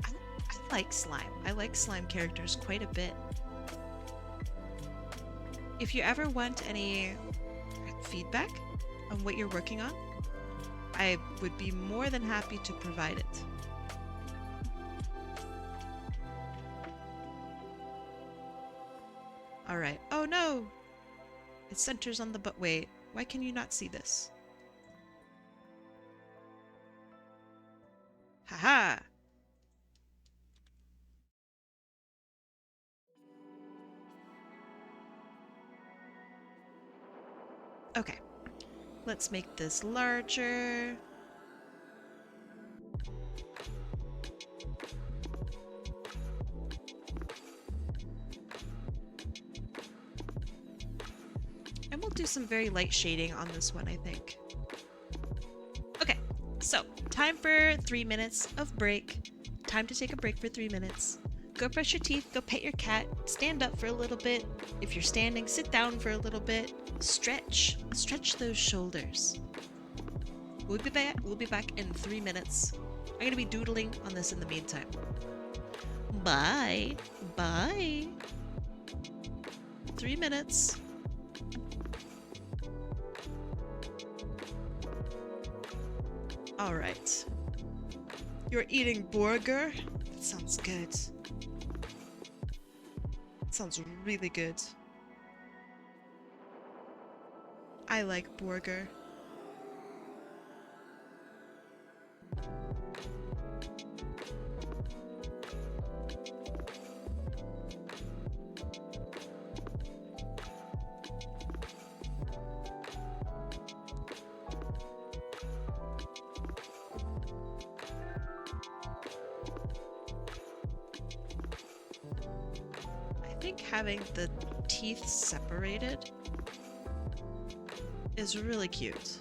I like slime. I like slime characters quite a bit. If you ever want any feedback on what you're working on, I would be more than happy to provide it. Alright. Oh no! It centers on the butt. Wait, why can you not see this? Haha! Okay, let's make this larger. And we'll do some very light shading on this one, I think. Okay, so time for 3 minutes of break. Time to take a break for 3 minutes. Go brush your teeth, go pet your cat, stand up for a little bit. If you're standing, sit down for a little bit. Stretch. Stretch those shoulders. We'll be back in 3 minutes. I'm gonna be doodling on this in the meantime. Bye. Bye. 3 minutes. Alright. You're eating burger? That sounds good. Sounds really good. I like burger. I think having the teeth separated is really cute.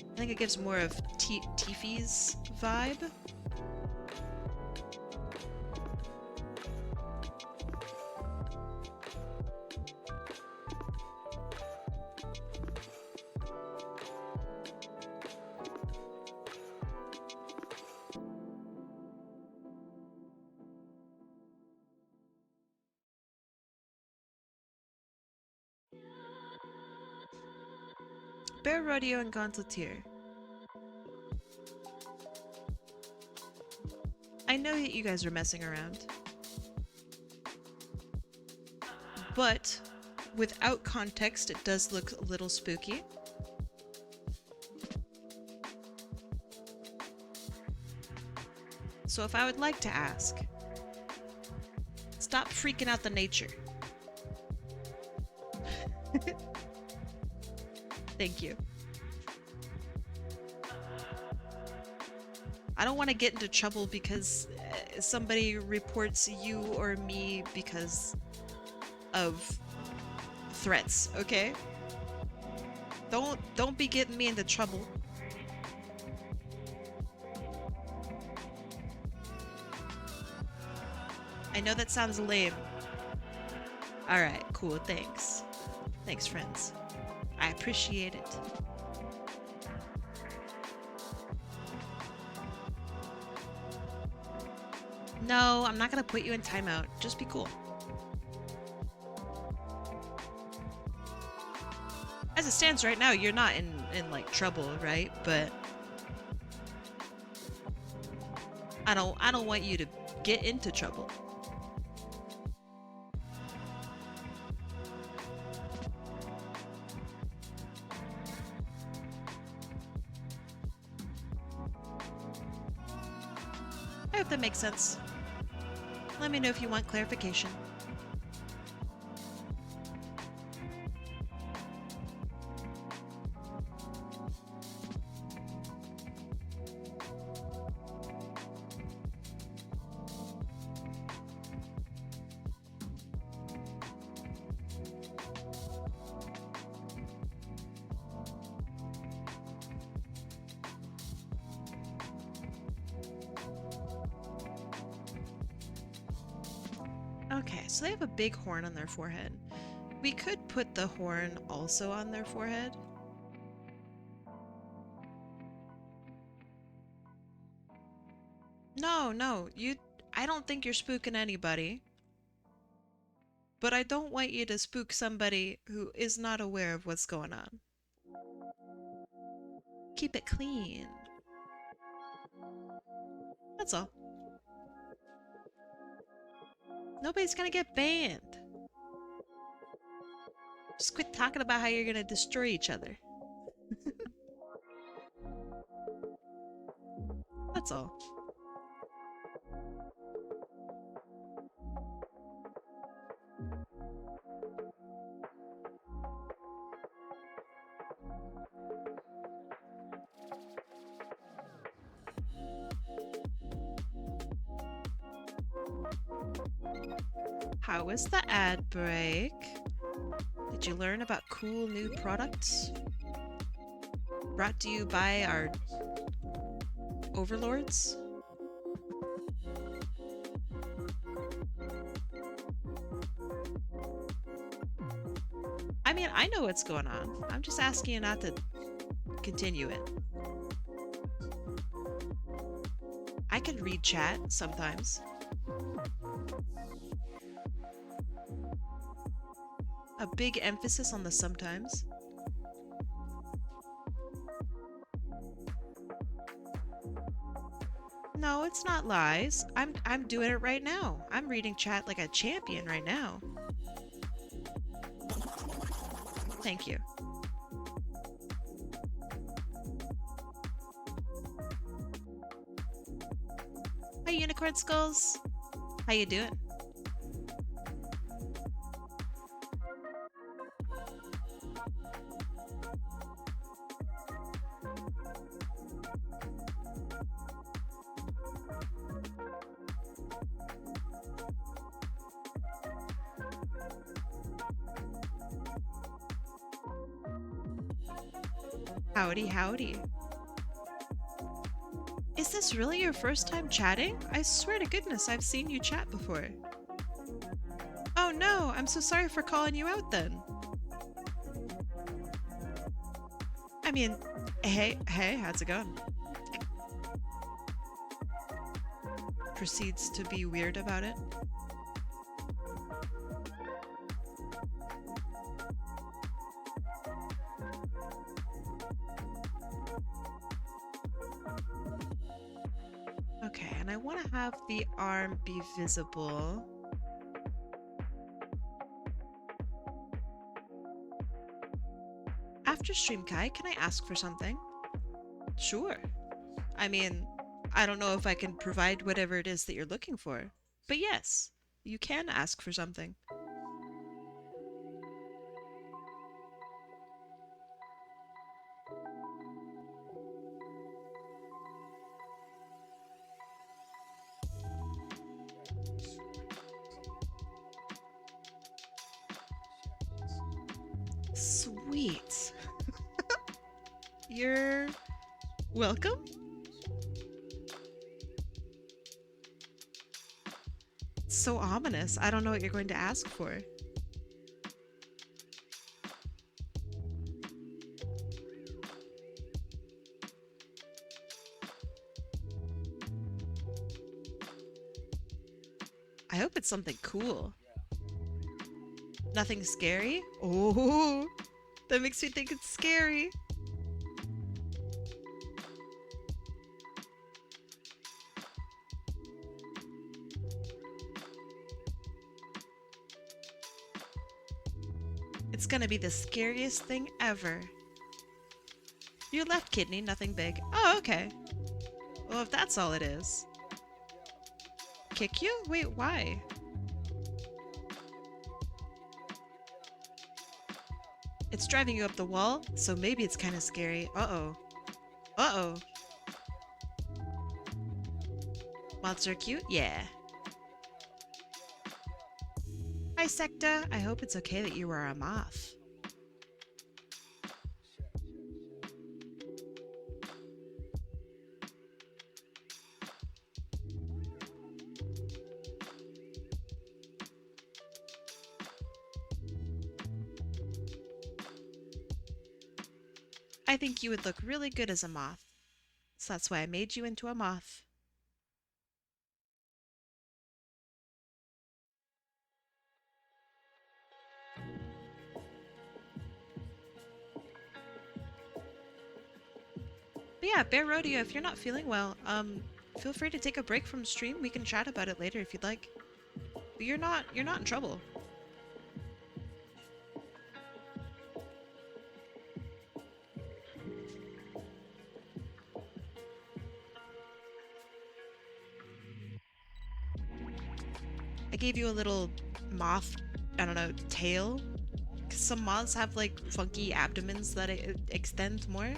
I think it gives more of Tiffy's vibe. Bear Rodeo and Gauntleteer. I know that you guys are messing around. But without context, it does look a little spooky. So if I would like to ask, stop freaking out the nature. Thank you. I don't want to get into trouble because somebody reports you or me because of threats, okay? Don't be getting me into trouble. I know that sounds lame. Alright, cool, thanks. Thanks, friends. I appreciate it. No, I'm not gonna put you in timeout. Just be cool. As it stands right now, you're not in like trouble, right? But I don't want you to get into trouble. I hope that makes sense. Let me know if you want clarification. Okay, so they have a big horn on their forehead. We could put the horn also on their forehead. No, I don't think you're spooking anybody. But I don't want you to spook somebody who is not aware of what's going on. Keep it clean. That's all. Nobody's gonna get banned. Just quit talking about how you're gonna destroy each other. That's all. How was the ad break? Did you learn about cool new products? brought to you by our overlords. I mean, I know what's going on. I'm just asking you not to continue it. I can read chat sometimes. A big emphasis on the sometimes. No, it's not lies. I'm doing it right now. I'm reading chat like a champion right now. Thank you. Hi, Unicorn Skulls. How you doing? Howdy, howdy. Is this really your first time chatting? I swear to goodness I've seen you chat before. Oh no, I'm so sorry for calling you out then. I mean, hey, how's it going? Proceeds to be weird about it. Okay, and I want to have the arm be visible. After stream, Kai, can I ask for something? Sure. I mean, I don't know if I can provide whatever it is that you're looking for, but yes, you can ask for something. Sweet. You're welcome? It's so ominous. I don't know what you're going to ask for. I hope it's something cool. Nothing scary? Oh, that makes me think it's scary. It's gonna be the scariest thing ever. Your left kidney, nothing big. Oh, okay. Well, if that's all it is. Kick you? Wait, why? It's driving you up the wall, so maybe it's kind of scary. Uh-oh. Uh-oh. Monster cute? Yeah. Hi, Sekta. I hope it's okay that you are a moth. I think you would look really good as a moth. So that's why I made you into a moth. But yeah, Bear Rodeo, if you're not feeling well, feel free to take a break from stream. We can chat about it later if you'd like. But you're not in trouble. I gave you a little moth, I don't know, tail. 'Cause some moths have like funky abdomens that extend more.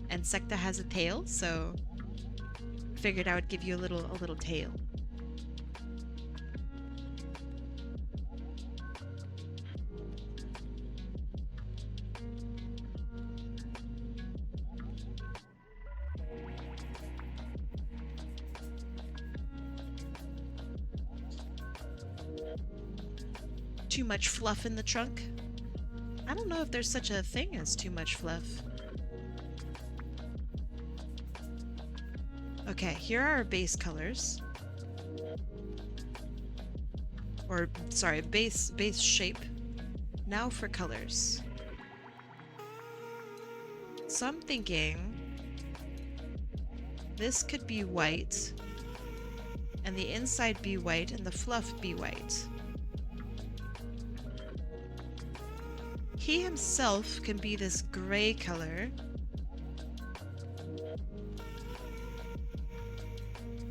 And Sekta has a tail, so I figured I would give you a little tail. too much fluff in the trunk. I don't know if there's such a thing as too much fluff. Okay, here are our base colors. Or, sorry, base shape. Now for colors. So I'm thinking this could be white, and the inside be white, and the fluff be white. He himself can be this gray color.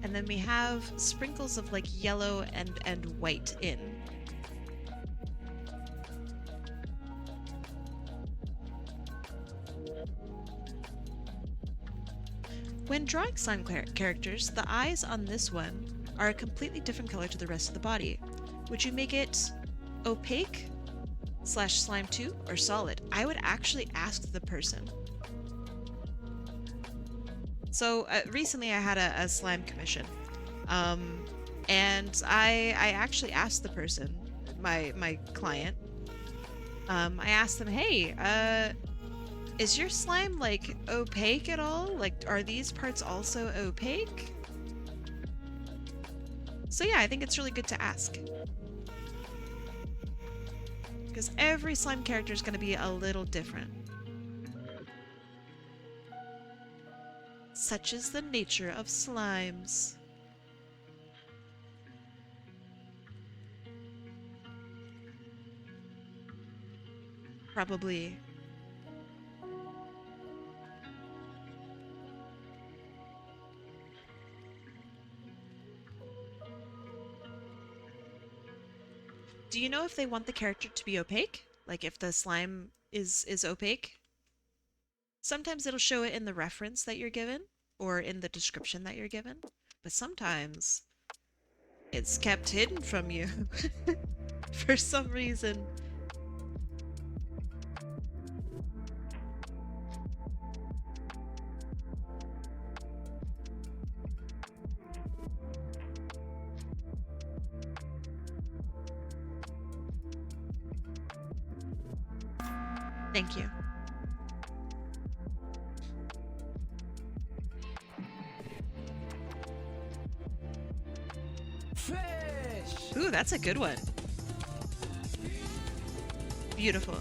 And then we have sprinkles of like yellow and white in. When drawing slime characters, the eyes on this one are a completely different color to the rest of the body. Would you make it opaque / slime 2 or solid? I would actually ask the person. So recently I had a slime commission, and I actually asked the person, my client, I asked them, hey, is your slime like opaque at all? Like, are these parts also opaque? So yeah, I think it's really good to ask. Because every slime character is going to be a little different. Such is the nature of slimes. Probably. Do you know if they want the character to be opaque? Like if the slime is opaque? Sometimes it'll show it in the reference that you're given, or in the description that you're given, but sometimes it's kept hidden from you for some reason. Thank you. Fish! Ooh, that's a good one. Beautiful.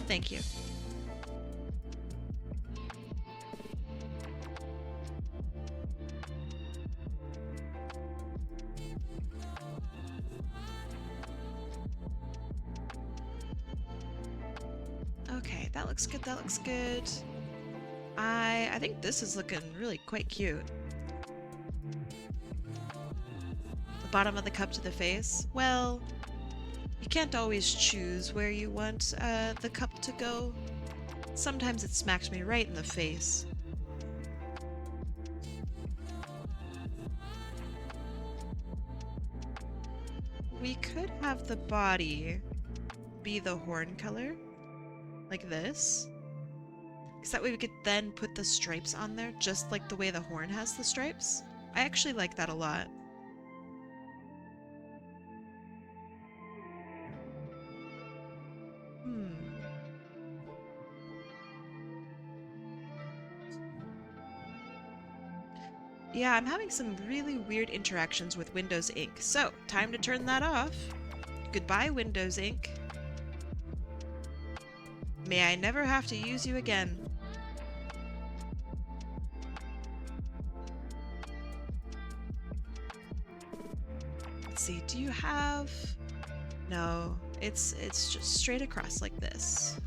Thank you. Okay, that looks good, that looks good. I think this is looking really quite cute. The bottom of the cup to the face. Well, you can't always choose where you want the cup to go. Sometimes it smacks me right in the face. We could have the body be the horn color, like this. Because that way we could then put the stripes on there, just like the way the horn has the stripes. I actually like that a lot. Yeah, I'm having some really weird interactions with Windows Ink, so time to turn that off. Goodbye, Windows Ink. May I never have to use you again. Let's see, do you have... No, it's just straight across like this.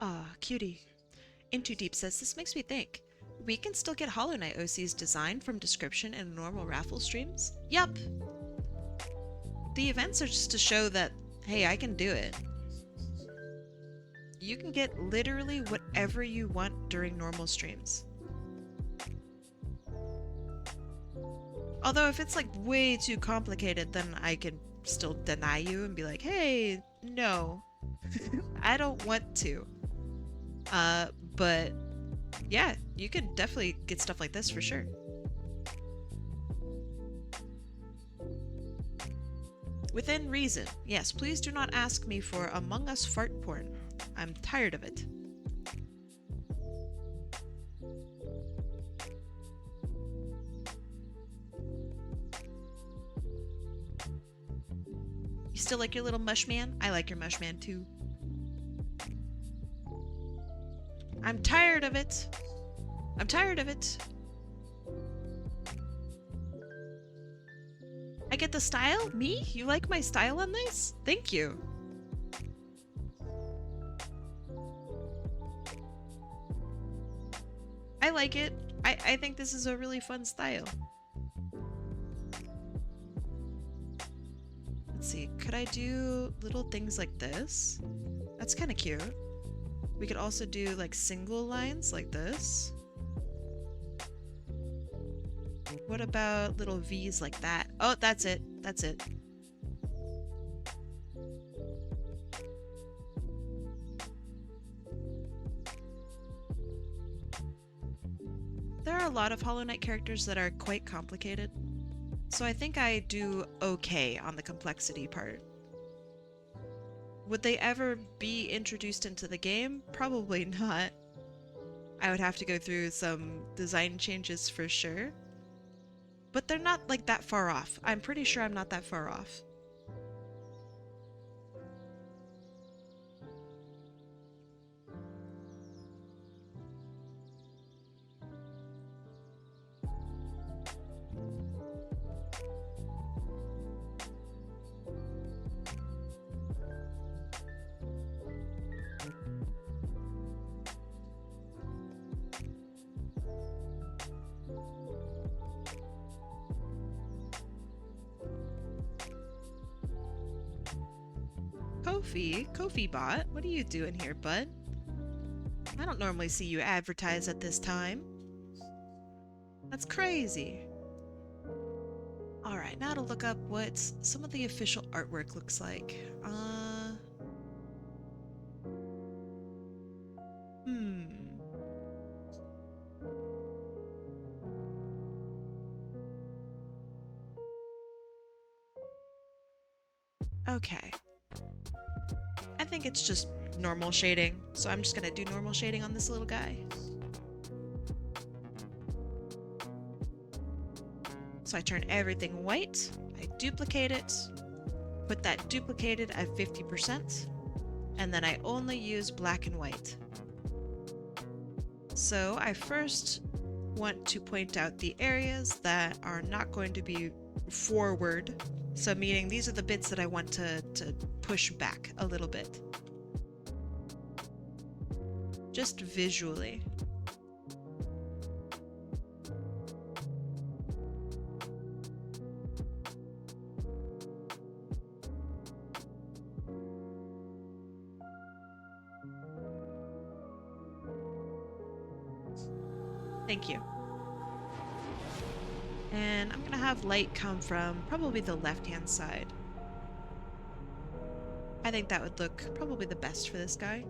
Ah, cutie. Into Deep says, this makes me think. We can still get Hollow Knight OC's design from description in normal raffle streams? Yup! The events are just to show that, hey, I can do it. You can get literally whatever you want during normal streams. Although if it's like way too complicated, then I can still deny you and be like, hey, no, I don't want to. Uh, but yeah, you can definitely get stuff like this for sure. Within reason. Yes, please do not ask me for Among Us fart porn. I'm tired of it. You still like your little mush man? I like your mush man too. I'm tired of it. I'm tired of it. I get the style? Me? You like my style on this? Thank you. I like it. I think this is a really fun style. Let's see. Could I do little things like this? That's kind of cute. We could also do like single lines like this. What about little V's like that? Oh, that's it. That's it. There are a lot of Hollow Knight characters that are quite complicated, so I think I do okay on the complexity part. Would they ever be introduced into the game? Probably not. I would have to go through some design changes for sure. But they're not like that far off. I'm pretty sure I'm not that far off. Kofi bot, what are you doing here, bud? I don't normally see you advertise at this time. That's crazy. Alright, now to look up what some of the official artwork looks like. Okay. I think it's just normal shading, so I'm just gonna do normal shading on this little guy. So I turn everything white, I duplicate it, put that duplicated at 50%, and then I only use black and white. So I first want to point out the areas that are not going to be forward. So meaning these are the bits that I want to push back a little bit. Just visually. Thank you. And I'm gonna have light come from probably the left-hand side. I think that would look probably the best for this guy.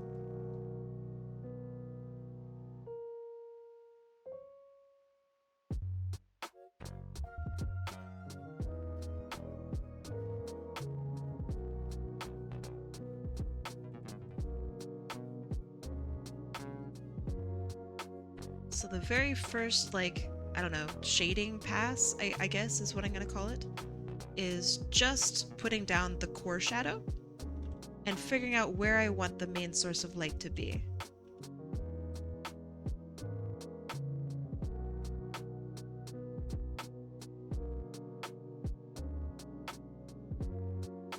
So the very first, like, I don't know, shading pass, I guess is what I'm gonna call it, is just putting down the core shadow and figuring out where I want the main source of light to be.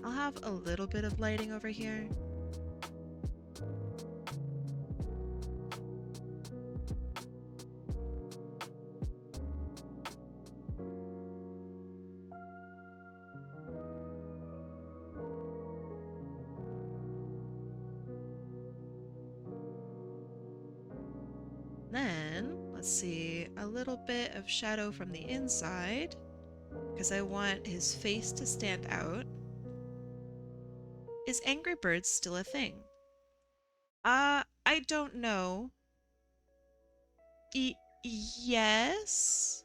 I'll have a little bit of lighting over here. Then, let's see, a little bit of shadow from the inside. because I want his face to stand out. Is Angry Birds still a thing? I don't know. Yes,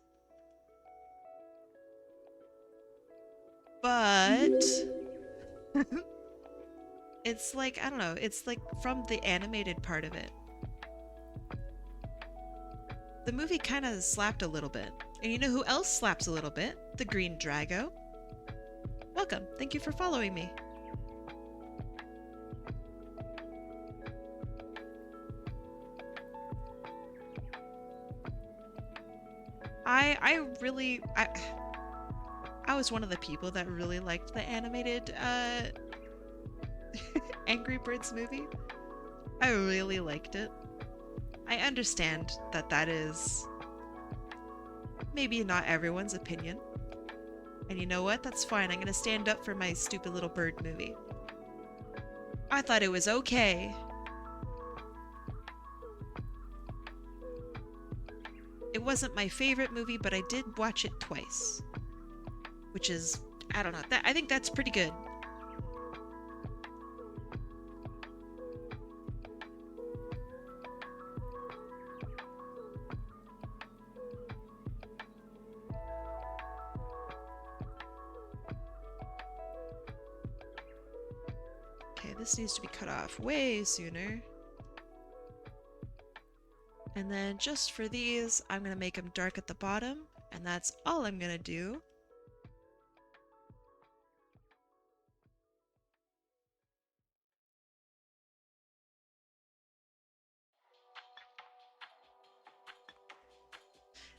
but it's like, I don't know, it's like from the animated part of it. The movie kind of slapped a little bit. And you know who else slaps a little bit? The Green Drago. Welcome. Thank you for following me. I was one of the people that really liked the animated Angry Birds movie. I really liked it. I understand that that is maybe not everyone's opinion. And you know what? That's fine. I'm gonna stand up for my stupid little bird movie. I thought it was okay. It wasn't my favorite movie, but I did watch it twice. Which is, I don't know, I think that's pretty good. Okay, this needs to be cut off way sooner. And then just for these, I'm going to make them dark at the bottom, and that's all I'm going to do.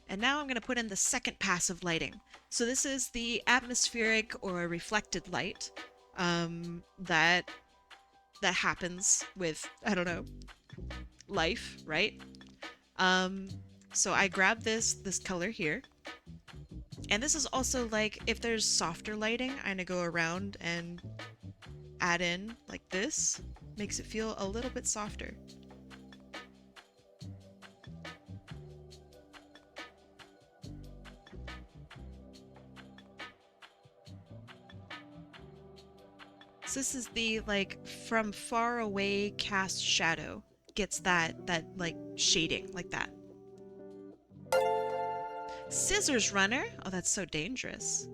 And now I'm going to put in the second pass of lighting. So this is the atmospheric or reflected light that happens with, I don't know, life, right? So I grab this color here. And this is also like, if there's softer lighting, I'm gonna go around and add in like this. Makes it feel a little bit softer. So this is the like from far away cast shadow. Gets that like shading like that. Scissors runner? Oh, that's so dangerous.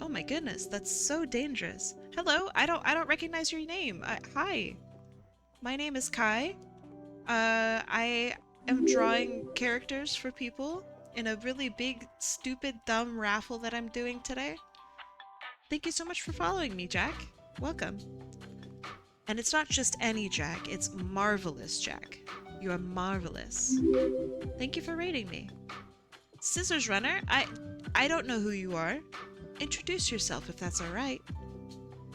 Oh my goodness, that's so dangerous. Hello, I don't recognize your name. Hi. My name is Kai. I am drawing characters for people in a really big, stupid, dumb raffle that I'm doing today. Thank you so much for following me, Jack. Welcome. And it's not just any Jack, it's Marvelous Jack. You are marvelous. Thank you for rating me. Scissors Runner, I don't know who you are. Introduce yourself if that's alright.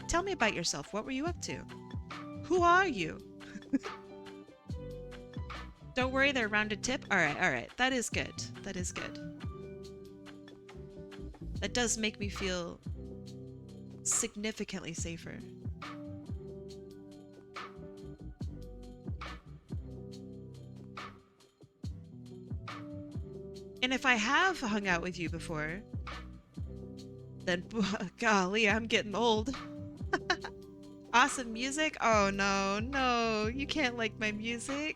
Tell me about yourself. What were you up to? Who are you? Don't worry, they're rounded tip. Alright. That is good. That is good. That does make me feel significantly safer. And if I have hung out with you before, then golly, I'm getting old. Awesome music? Oh no, you can't like my music.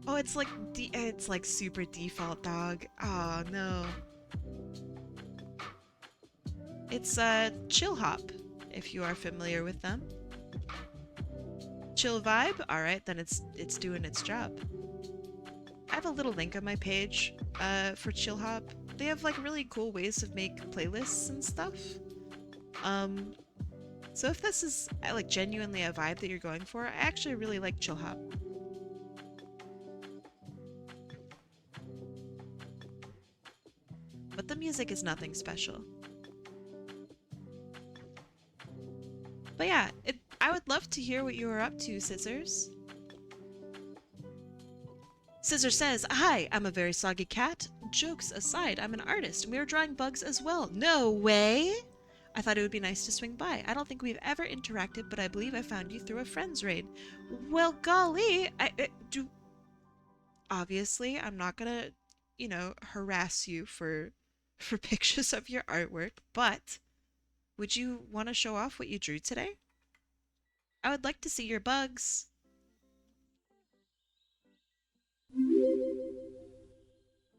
Oh, it's like super default, dog. Oh no. It's Chill Hop, if you are familiar with them. Chill Vibe? Alright, then it's doing its job. I have a little link on my page for Chill Hop. They have like really cool ways to make playlists and stuff. So if this is like genuinely a vibe that you're going for, I actually really like Chill Hop. But the music is nothing special. But yeah, I would love to hear what you were up to, Scissors. Scissor says, "Hi, I'm a very soggy cat. Jokes aside, I'm an artist. We are drawing bugs as well." No way! I thought it would be nice to swing by. I don't think we've ever interacted, but I believe I found you through a friend's raid. Well, golly, obviously, I'm not gonna, harass you for for pictures of your artwork, but would you want to show off what you drew today? I would like to see your bugs.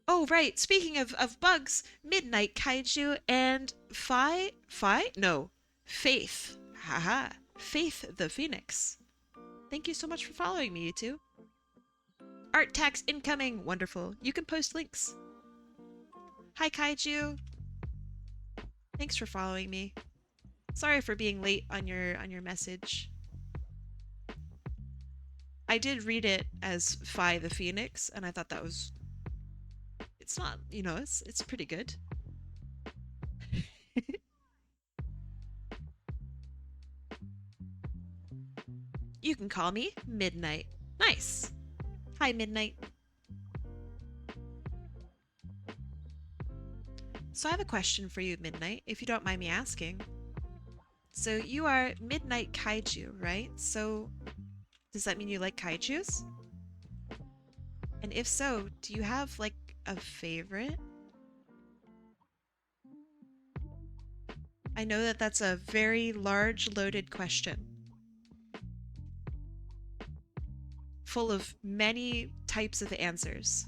Oh, right. Speaking of bugs, Midnight Kaiju and No, Faith. Haha. Faith the Phoenix. Thank you so much for following me, you two. Art tax incoming. Wonderful. You can post links. Hi, Kaiju. Thanks for following me. Sorry for being late on your message. I did read it as Phi the Phoenix, and I thought that was... It's not, you know, it's pretty good. You can call me Midnight. Nice. Hi, Midnight. So I have a question for you, Midnight, if you don't mind me asking. So you are Midnight Kaiju, right? So does that mean you like kaijus? And if so, do you have like a favorite? I know that that's a very large, loaded question. Full of many types of answers.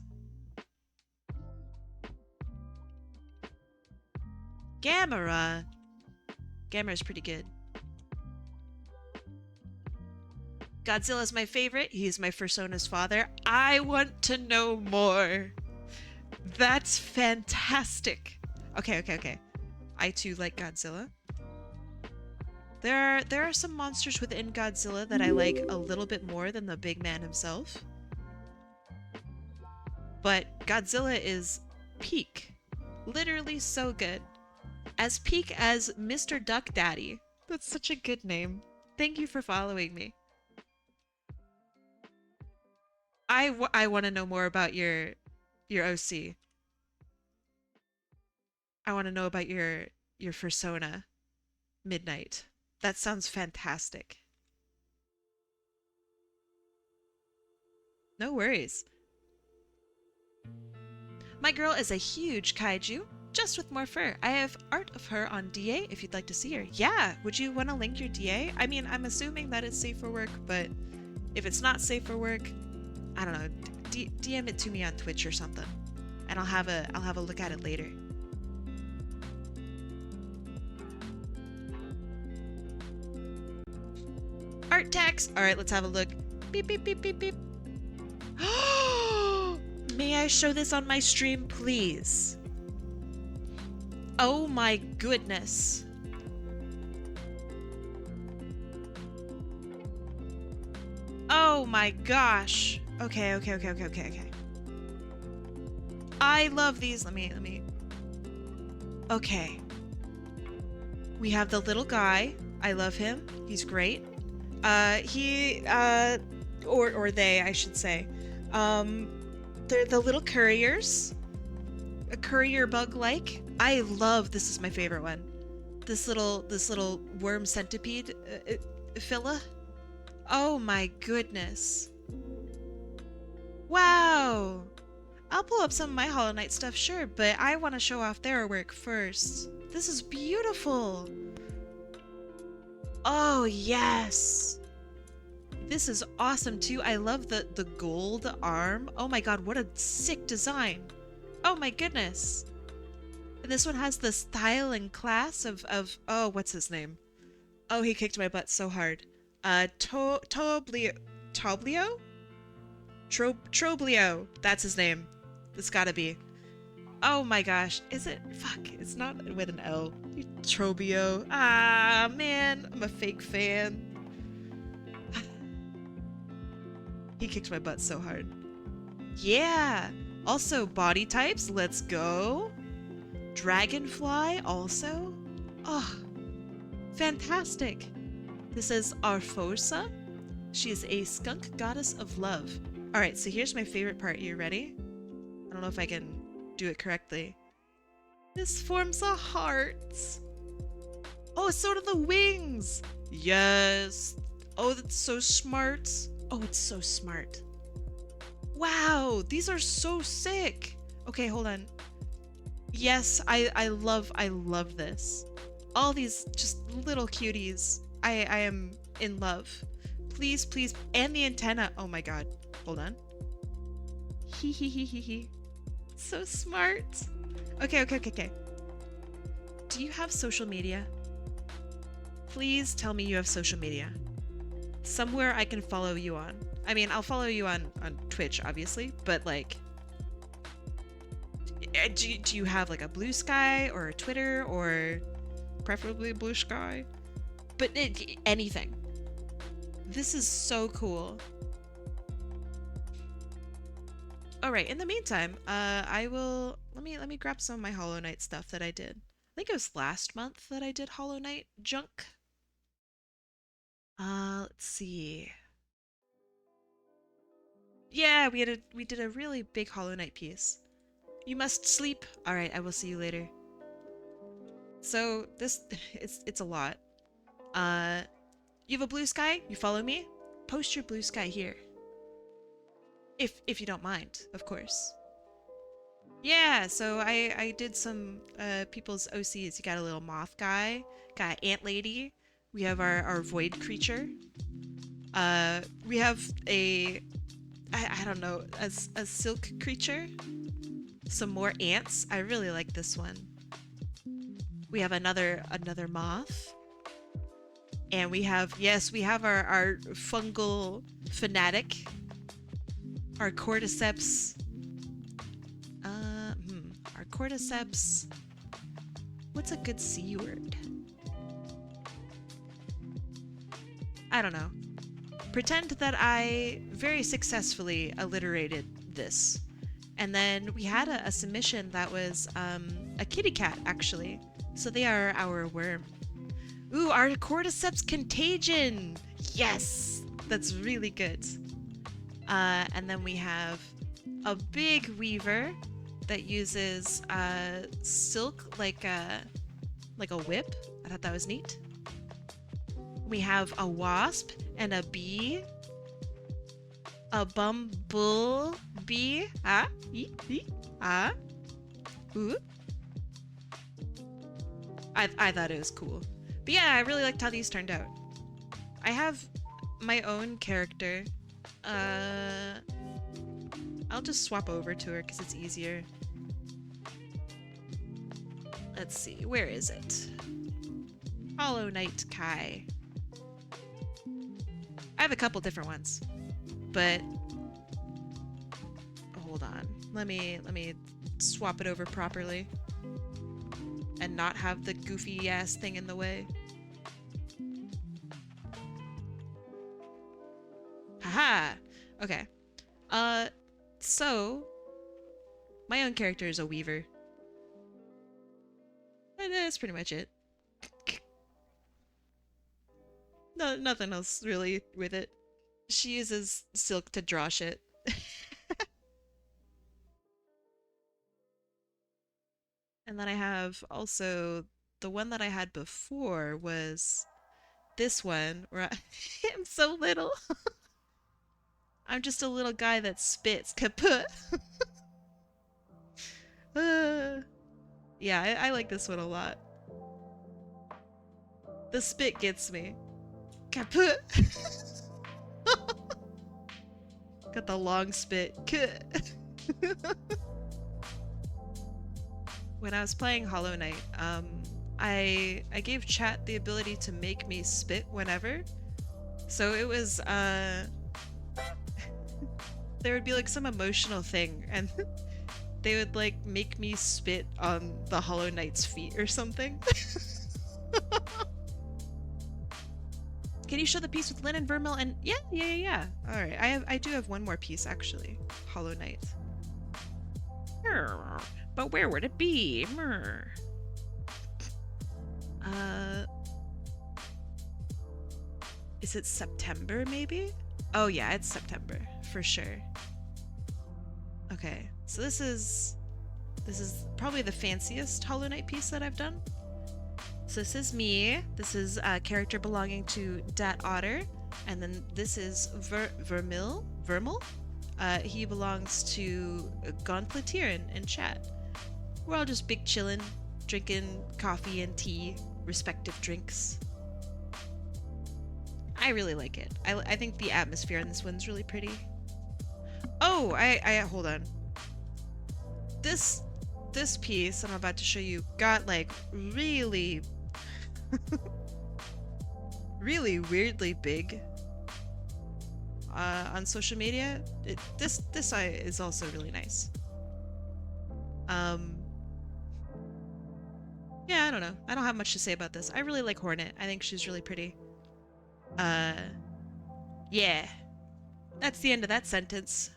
Gamera! Gamera's pretty good. Godzilla's my favorite. He's my Persona's father. I want to know more. That's fantastic. Okay. I too like Godzilla. There are some monsters within Godzilla that I like a little bit more than the big man himself. But Godzilla is peak. Literally so good. As peak as Mr. Duck Daddy. That's such a good name. Thank you for following me. I want to know more about your OC. I want to know about your persona, Midnight. That sounds fantastic. No worries. My girl is a huge kaiju, just with more fur. I have art of her on DA if you'd like to see her. Yeah, would you want to link your DA? I mean, I'm assuming that it's safe for work, but if it's not safe for work, I don't know. DM it to me on Twitch or something, and I'll have a look at it later. Art tax. All right, let's have a look. Beep beep beep beep beep. May I show this on my stream, please? Oh my goodness. Oh my gosh. Okay. I love these. Let me. Okay. We have the little guy. I love him. He's great. Or they, I should say. They're the little couriers. A courier bug-like. I love, this is my favorite one. This little worm centipede fella. Oh my goodness. Wow. I'll pull up some of my Hollow Knight stuff, sure, but I want to show off their work first. This is beautiful. Oh, yes. This is awesome, too. I love the gold arm. Oh my god, what a sick design. Oh my goodness. And this one has the style and class of oh, what's his name? Oh, he kicked my butt so hard. Troblio? Troblio. That's his name. It's gotta be. Oh my gosh. Is it? Fuck. It's not with an L. Trobio. Ah, man. I'm a fake fan. He kicked my butt so hard. Yeah. Also, body types. Let's go. Dragonfly also. Oh, fantastic. This is Arfosa. She is a skunk goddess of love. Alright, so here's my favorite part. You ready? I don't know if I can do it correctly. This forms a heart. Oh, so do the wings. Yes. Oh, that's so smart. Oh, it's so smart. Wow, these are so sick. Okay, hold on. Yes, I love this. All these just little cuties. I am in love. Please, please, and the antenna. Oh my god. Hold on. Hee hee hee hee hee. So smart. Okay, okay, okay, okay. Do you have social media? Please tell me you have social media. Somewhere I can follow you on. I mean, I'll follow you on Twitch, obviously, but like, do you have like a Blue Sky or a Twitter or preferably Blue Sky? But anything. This is so cool. All right. In the meantime, I will let me grab some of my Hollow Knight stuff that I did. I think it was last month that I did Hollow Knight junk. Let's see. Yeah, we did a really big Hollow Knight piece. You must sleep. All right, I will see you later. So this it's a lot. You have a Blue Sky? You follow me? Post your Blue Sky here. If you don't mind, of course. Yeah, so I did some people's OCs. You got a little moth guy, got ant lady. We have our void creature. We have a I don't know, a silk creature. Some more ants. I really like this one. We have another moth. And we have, yes, we have our fungal fanatic. Our cordyceps. Our cordyceps. What's a good C word? I don't know. Pretend that I very successfully alliterated this. And then we had a submission that was a kitty cat, actually. So they are our worm. Ooh, our cordyceps contagion! Yes! That's really good. And then we have a big weaver that uses silk like a whip. I thought that was neat. We have a wasp and a bee. A bumblebee. Ah, ah. Ooh. I thought it was cool. But yeah, I really liked how these turned out. I have my own character. I'll just swap over to her because it's easier. Let's see, where is it? Hollow Knight Kai. I have a couple different ones, but hold on. Let me swap it over properly and not have the goofy ass thing in the way. Haha. Okay. So my own character is a weaver. And that's pretty much it. No, nothing else really with it. She uses silk to draw shit. And then I have also the one that I had before was this one where I'm so little. I'm just a little guy that spits kaput. Yeah, I like this one a lot. The spit gets me. Kaput. Got the long spit. When I was playing Hollow Knight, I gave chat the ability to make me spit whenever. So it was there would be like some emotional thing and they would like make me spit on the Hollow Knight's feet or something. Can you show the piece with Linen Vermil and yeah. All right, I do have one more piece actually. Hollow Knight. But where would it be? Is it September maybe? Oh yeah, it's September for sure. Okay, so this is probably the fanciest Hollow Knight piece that I've done. So this is me. This is a character belonging to Dat Otter, and then this is Vermil. He belongs to Gauntleteer in chat. We're all just big chillin', drinking coffee and tea, respective drinks. I really like it. I think the atmosphere in this one's really pretty. Oh, I hold on. This piece I'm about to show you got like really really weirdly big on social media. This is also really nice. Yeah, I don't know. I don't have much to say about this. I really like Hornet. I think she's really pretty. Yeah. That's the end of that sentence.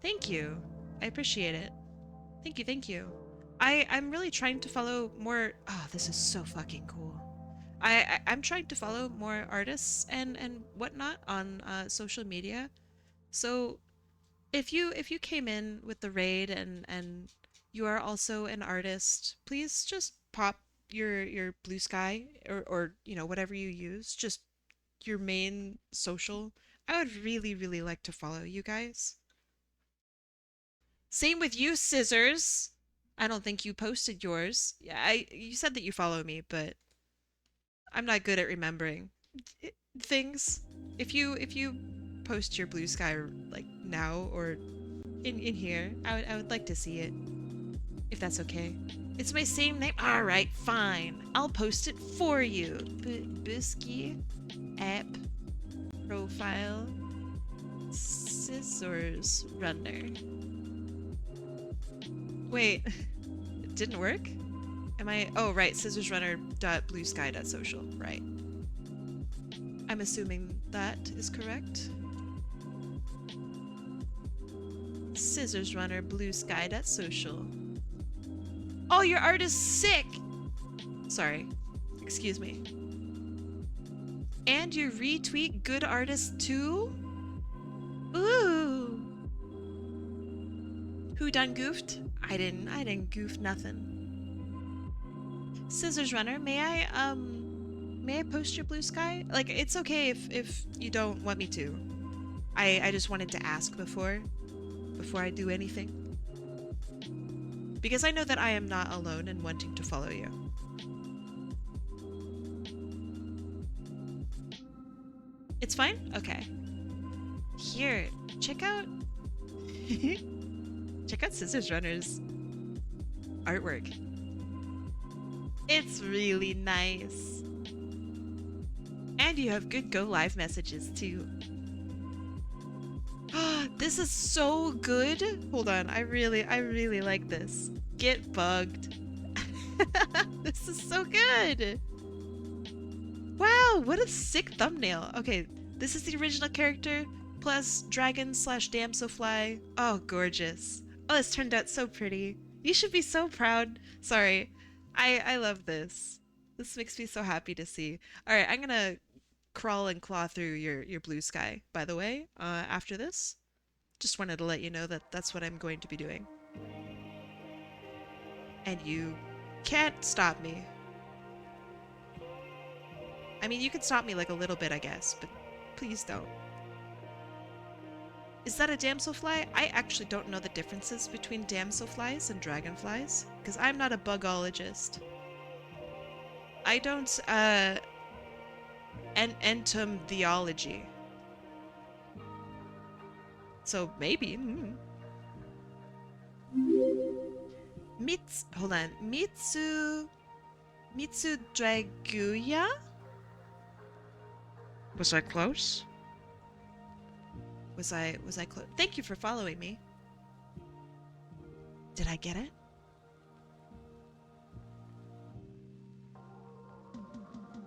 Thank you. I appreciate it. Thank you, thank you. I'm really trying to follow more... Oh, this is so fucking cool. I'm trying to follow more artists and whatnot on social media. So if you came in with the raid and you are also an artist, please just pop your Blue Sky or you know whatever you use, just your main social. I would really really like to follow you guys. Same with you, Scissors. I don't think you posted yours. Yeah, you said that you follow me, but I'm not good at remembering things. If you post your Blue Sky like now or in here, I would like to see it. If that's okay. It's my same name. All right, fine. I'll post it for you. Busky app profile Scissors Runner. Wait, it didn't work? Am I? Oh, right. scissorsrunner.bluesky.social. Right. I'm assuming that is correct. scissorsrunner.bluesky.social. Oh, your art is sick! Sorry. Excuse me. And you retweet good artists too? Ooh. Who done goofed? I didn't goof nothing. Scissors Runner, may I post your Blue Sky? Like, it's okay if you don't want me to. I just wanted to ask before I do anything. Because I know that I am not alone in wanting to follow you. It's fine? Okay. Here, check out check out Scissors Runner's artwork. It's really nice. And you have good go live messages too. This is so good. Hold on, I really like this. Get bugged. This is so good. Wow, what a sick thumbnail. Okay, this is the original character plus dragon slash damselfly. Oh, gorgeous. Oh, this turned out so pretty. You should be so proud. Sorry, I love this. This makes me so happy to see. All right, I'm gonna crawl and claw through your Blue Sky, by the way, after this. Just wanted to let you know that that's what I'm going to be doing. And you can't stop me. I mean, you can stop me like a little bit, I guess, but please don't. Is that a damselfly? I actually don't know the differences between damselflies and dragonflies, because I'm not a bugologist. I don't, entomology. So maybe. Hold on. Mitsu Draguya? Was I close? Was I close? Thank you for following me. Did I get it?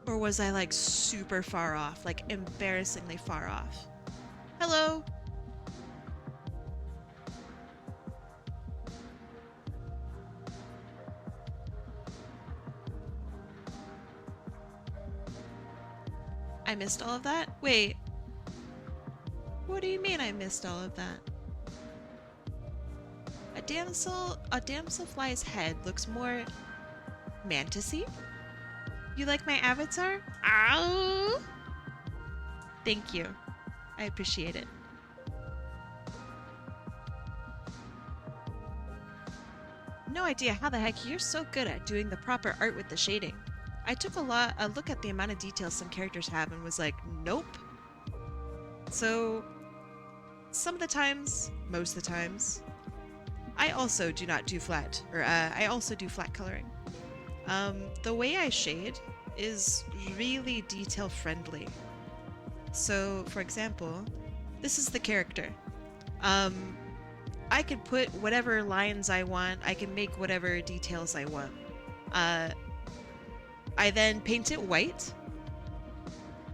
Or was I like super far off? Like embarrassingly far off? Hello? I missed all of that? Wait. What do you mean I missed all of that? A damselfly's head looks more mantisy? You like my avatar? Ow! Thank you. I appreciate it. no idea how the heck you're so good at doing the proper art with the shading. I took a look at the amount of details some characters have and was like, nope. So, some of the times, most of the times, I also do not do flat, or I also do flat coloring. The way I shade is really detail friendly. So, for example, this is the character. I can put whatever lines I want, I can make whatever details I want. I then paint it white,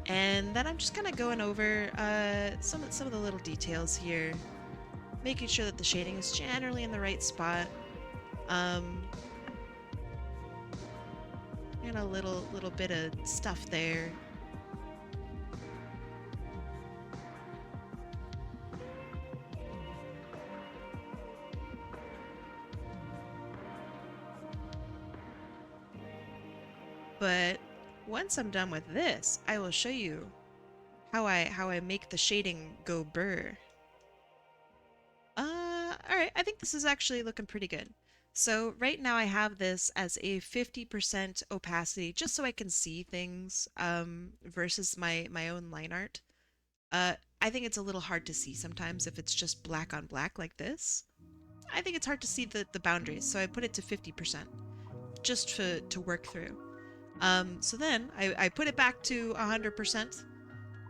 and then I'm just kind of going over some of the little details here, making sure that the shading is generally in the right spot. And a little bit of stuff there. But once I'm done with this, I will show you how I make the shading go burr. Alright, I think this is actually looking pretty good. So right now I have this as a 50% opacity, just so I can see things, versus my own line art. I think it's a little hard to see sometimes if it's just black on black like this. I think it's hard to see the boundaries, so I put it to 50%, just to work through. So then I put it back to 100%,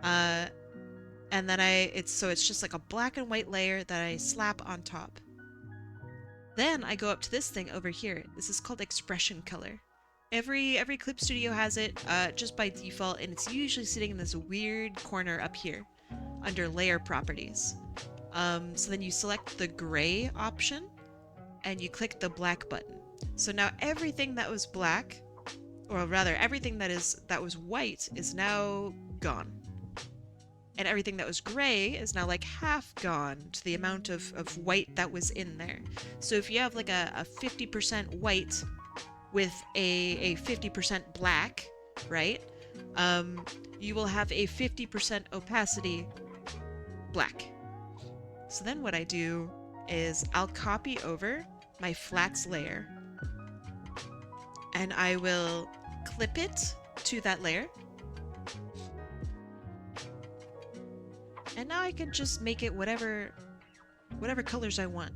and then it's just like a black and white layer that I slap on top. Then I go up to this thing over here. This is called expression color. Every clip studio has it, just by default, and it's usually sitting in this weird corner up here under layer properties. So then you select the gray option and you click the black button. So now everything that was black, or rather everything that was white, is now gone. And everything that was gray is now like half gone to the amount of white that was in there. So if you have like a 50% white with a 50% black, right? You will have a 50% opacity black. So then what I do is I'll copy over my flats layer and I will clip it to that layer. And now I can just make it whatever colors I want.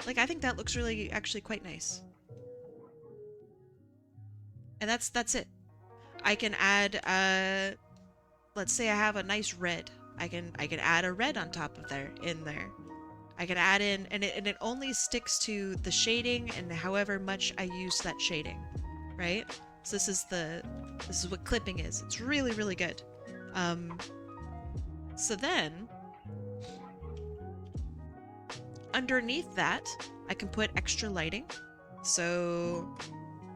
Like, I think that looks really actually quite nice. And that's it. I can add let's say I have a nice red. I can add a red on top of in there. I can add in, and it only sticks to the shading and however much I use that shading, right? So this is what clipping is. It's really, really good. So then, underneath that, I can put extra lighting. So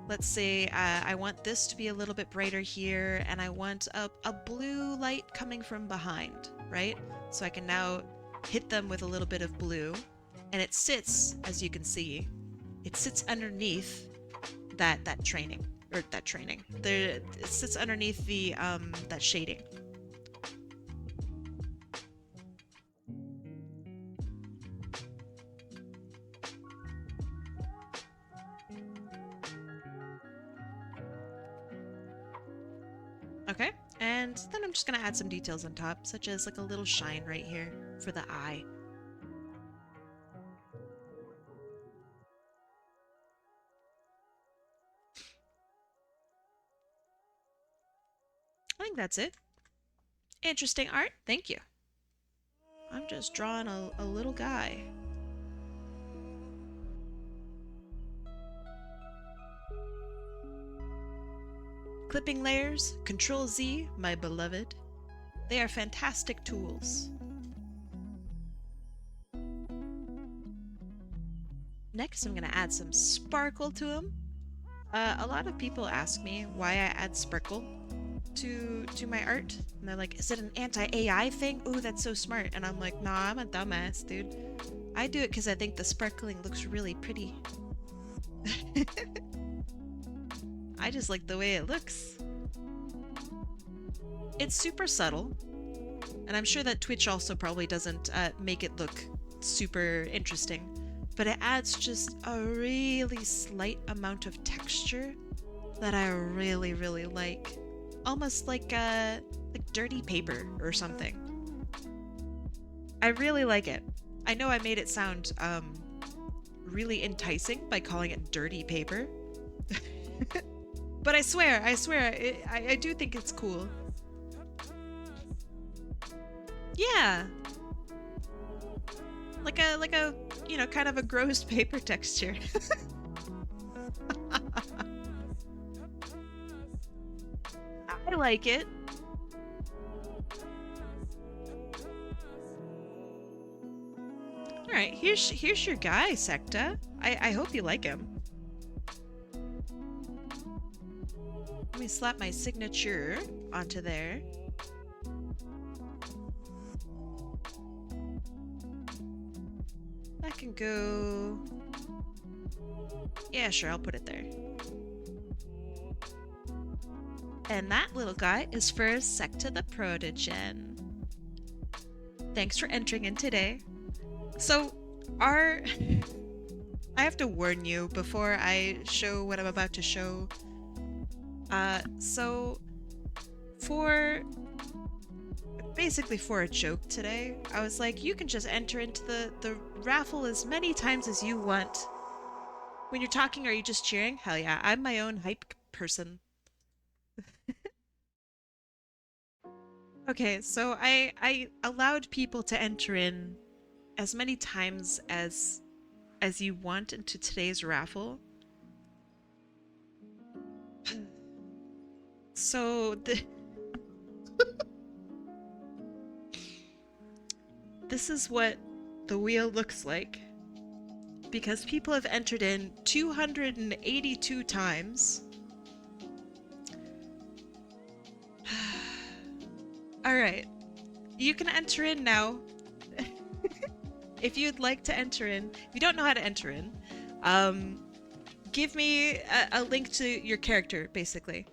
let's say I want this to be a little bit brighter here, and I want a blue light coming from behind, right? So I can now hit them with a little bit of blue, and it sits, as you can see, it sits underneath that training. It sits underneath the that shading. Okay, and then I'm just gonna add some details on top, such as like a little shine right here for the eye. I think that's it. Interesting art, thank you. I'm just drawing a little guy. Clipping layers, Control Z, my beloved. They are fantastic tools. Next, I'm gonna add some sparkle to them. A lot of people ask me why I add sparkle to my art, and they're like, is it an anti-AI thing? Ooh, that's so smart. And I'm like, nah, I'm a dumbass, dude. I do it because I think the sparkling looks really pretty. I just like the way it looks. It's super subtle, and I'm sure that Twitch also probably doesn't make it look super interesting. but it adds just a really slight amount of texture that I really, really like. Almost like dirty paper or something. I really like it. I know I made it sound really enticing by calling it dirty paper. But I swear, I do think it's cool. Yeah. Like a, you know, kind of a gross paper texture. I like it. All right, here's your guy, Sekta. I hope you like him. Let me slap my signature onto there. That can go... Yeah, sure, I'll put it there. And that little guy is for sektatheprotogen. Thanks for entering in today. So, I have to warn you before I show what I'm about to show. So, basically for a joke today, I was like, you can just enter into the raffle as many times as you want. When you're talking, are you just cheering? Hell yeah, I'm my own hype person. Okay, so I allowed people to enter in as many times as you want into today's raffle. So this is what the wheel looks like, because people have entered in 282 times. Alright, you can enter in now. If you'd like to enter in, if you don't know how to enter in, give me a link to your character, basically.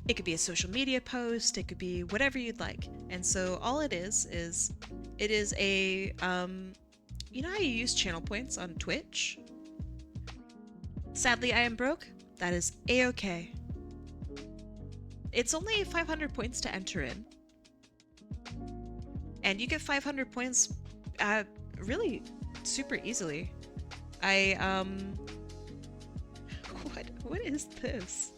It could be a social media post, it could be whatever you'd like. And so all it is it is a, you know how you use channel points on Twitch? Sadly, I am broke. That is a-okay. It's only 500 points to enter in. And you get 500 points really super easily. What is this?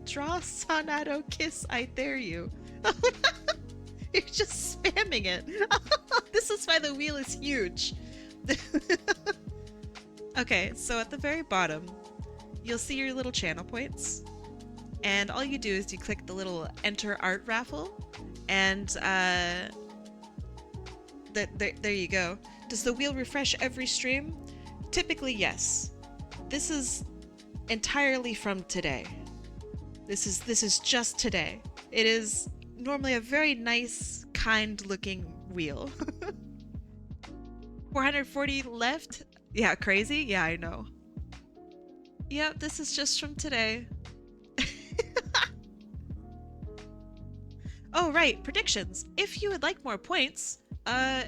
Draw Sonado kiss, I dare you. You're just spamming it. This is why the wheel is huge. Okay, so at the very bottom, you'll see your little channel points. And all you do is you click the little enter art raffle, and there you go. Does the wheel refresh every stream? Typically, yes. This is entirely from today. This is just today. It is normally a very nice, kind-looking wheel. 440 left? Yeah, crazy? Yeah, I know. Yep, this is just from today. Oh, right, predictions. If you would like more points, do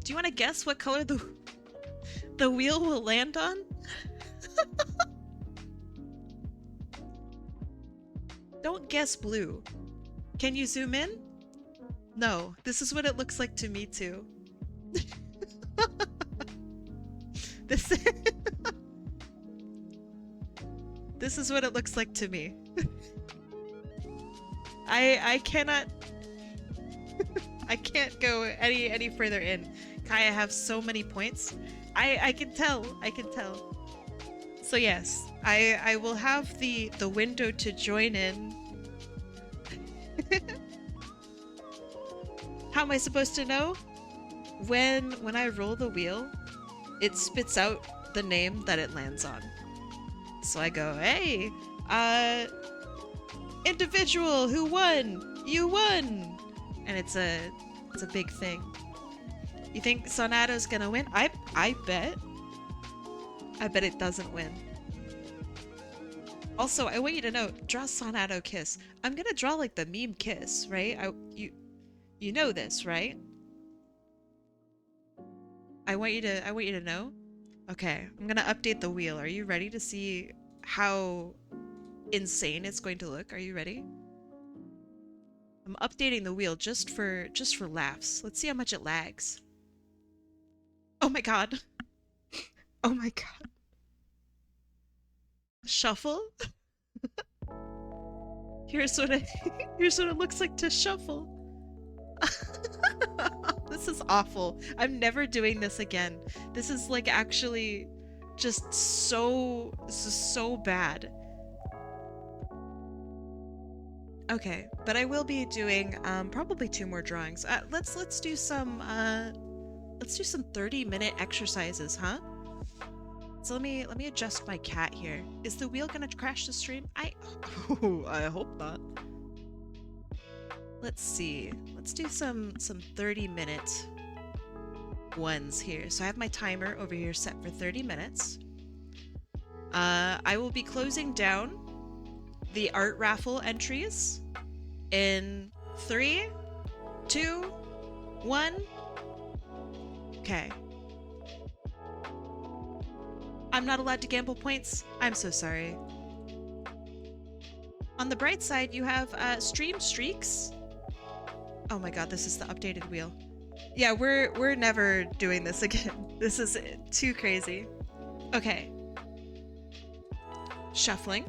you want to guess what color the wheel will land on? Don't guess blue. Can you zoom in? No, this is what it looks like to me too. This is what it looks like to me. I cannot I can't go any further in. Kaya have so many points. I can tell. So yes, I will have the window to join in. How am I supposed to know? When I roll the wheel, it spits out the name that it lands on. So I go, hey, individual who won, you won, and it's a big thing. You think Sonado's gonna win? I bet it doesn't win. Also, I want you to know, draw Sonado kiss. I'm gonna draw like the meme kiss, right? You know this, right? I want you to know. Okay, I'm gonna update the wheel. Are you ready to see how insane it's going to look? Are you ready? I'm updating the wheel just for laughs. Let's see how much it lags. Oh my god. Oh my god. Shuffle? Here's what it here's what it looks like to shuffle. This is awful. I'm never doing this again. This is like actually just this is so bad. Okay, but I will be doing probably 2 more drawings. Let's do some 30-minute exercises, huh? So let me adjust my cat here. Is the wheel gonna crash the stream? I hope not. Let's see. Let's do some 30-minute ones here. So I have my timer over here set for 30 minutes. I will be closing down the art raffle entries in 3, 2, 1. Okay. I'm not allowed to gamble points. I'm so sorry. On the bright side, you have stream streaks. Oh my god, this is the updated wheel. Yeah, we're never doing this again. This is too crazy. Okay. Shuffling.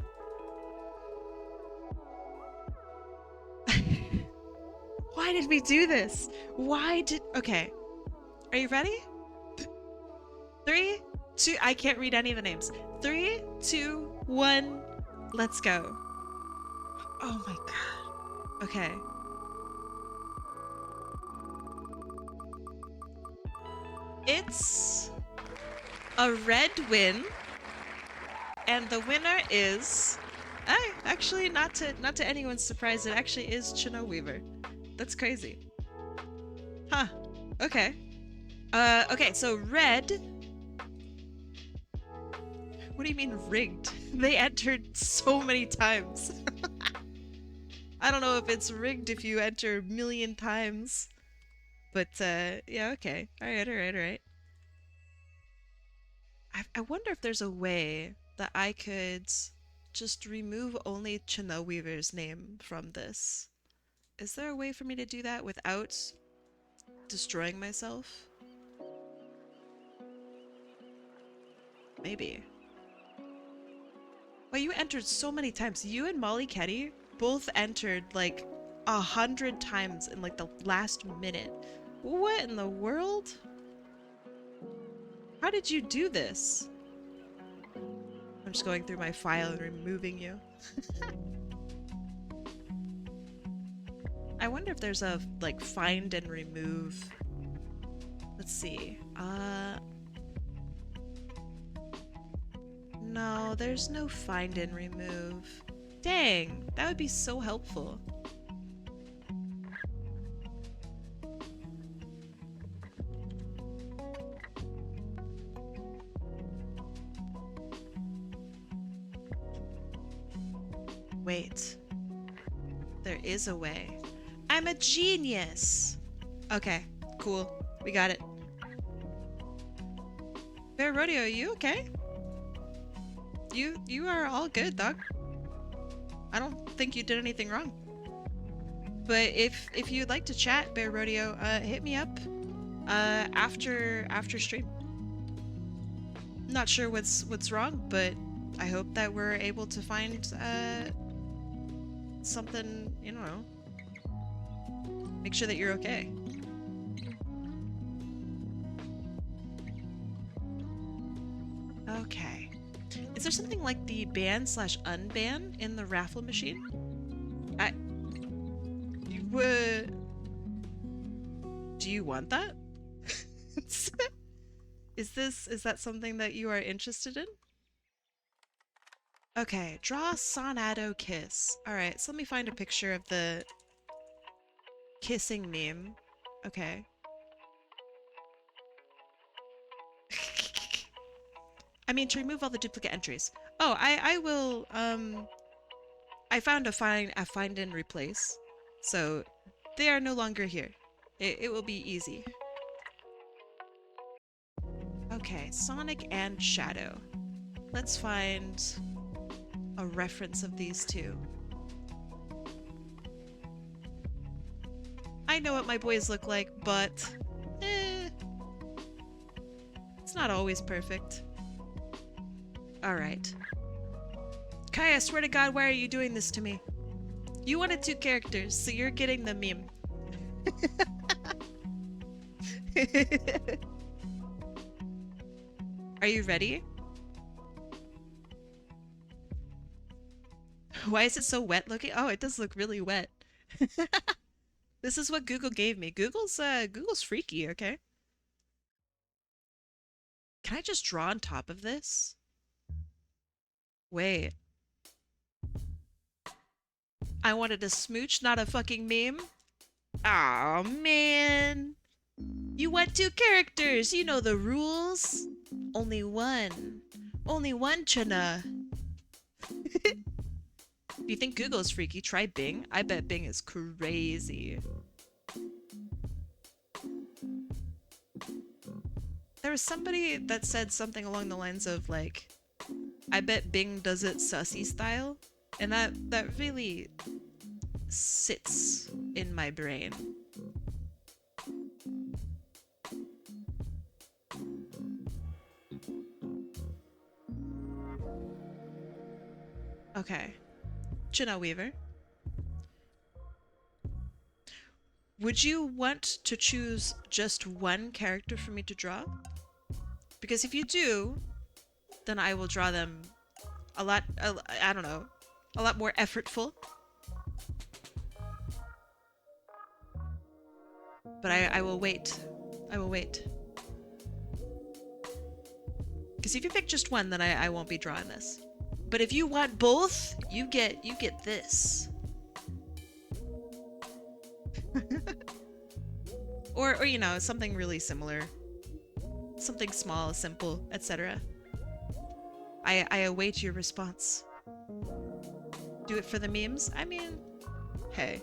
Why did we do this? Okay. Are you ready? 3, 2, I can't read any of the names. 3, 2, 1, let's go. Oh my god. Okay. It's a red win, and the winner is... actually, not to anyone's surprise, it actually is tineweaver. That's crazy. Huh. Okay. Okay, so red... What do you mean rigged? They entered so many times. I don't know if it's rigged if you enter a million times. But, yeah, okay. Alright. I wonder if there's a way that I could just remove only tineweaver's name from this. Is there a way for me to do that without destroying myself? Maybe. Well, you entered so many times. You and mollyketty both entered like 100 times in like the last minute. What in the world? How did you do this? I'm just going through my file and removing you. I wonder if there's a like find and remove. Let's see. No, there's no find and remove. Dang, that would be so helpful. Wait. There is a way. I'm a genius! Okay, cool. We got it. Bear Rodeo, are you okay? You are all good, dog. I don't think you did anything wrong. But if you'd like to chat, Bear Rodeo, hit me up after stream. Not sure what's wrong, but I hope that we're able to find something, you know. Make sure that you're okay. Okay. Is there something like the ban/unban in the raffle machine? Do you want that? Is that something that you are interested in? Okay, draw Sonado kiss. Alright, so let me find a picture of the kissing meme. Okay. I mean, to remove all the duplicate entries. Oh, I will, I found a find and replace. So, they are no longer here. It will be easy. Okay, Sonic and Shadow. Let's find a reference of these two. I know what my boys look like, but it's not always perfect. Alright. Kai, I swear to God, why are you doing this to me? You wanted 2 characters, so you're getting the meme. Are you ready? Why is it so wet looking? Oh, it does look really wet. This is what Google gave me. Google's freaky, okay? Can I just draw on top of this? Wait. I wanted a smooch, not a fucking meme? Aw, man. You want 2 characters. You know the rules. Only one. Only one, Chana. If you think Google's freaky, try Bing. I bet Bing is crazy. There was somebody that said something along the lines of like, I bet Bing does it sussy style. And that really sits in my brain. Okay. Tineweaver. Would you want to choose just one character for me to draw? Because if you do, then I will draw them a lot, I don't know, a lot more effortful. But I will wait. I will wait. Because if you pick just one, then I won't be drawing this. But if you want both, you get this. or you know, something really similar. Something small, simple, etc. I await your response. Do it for the memes? I mean, hey.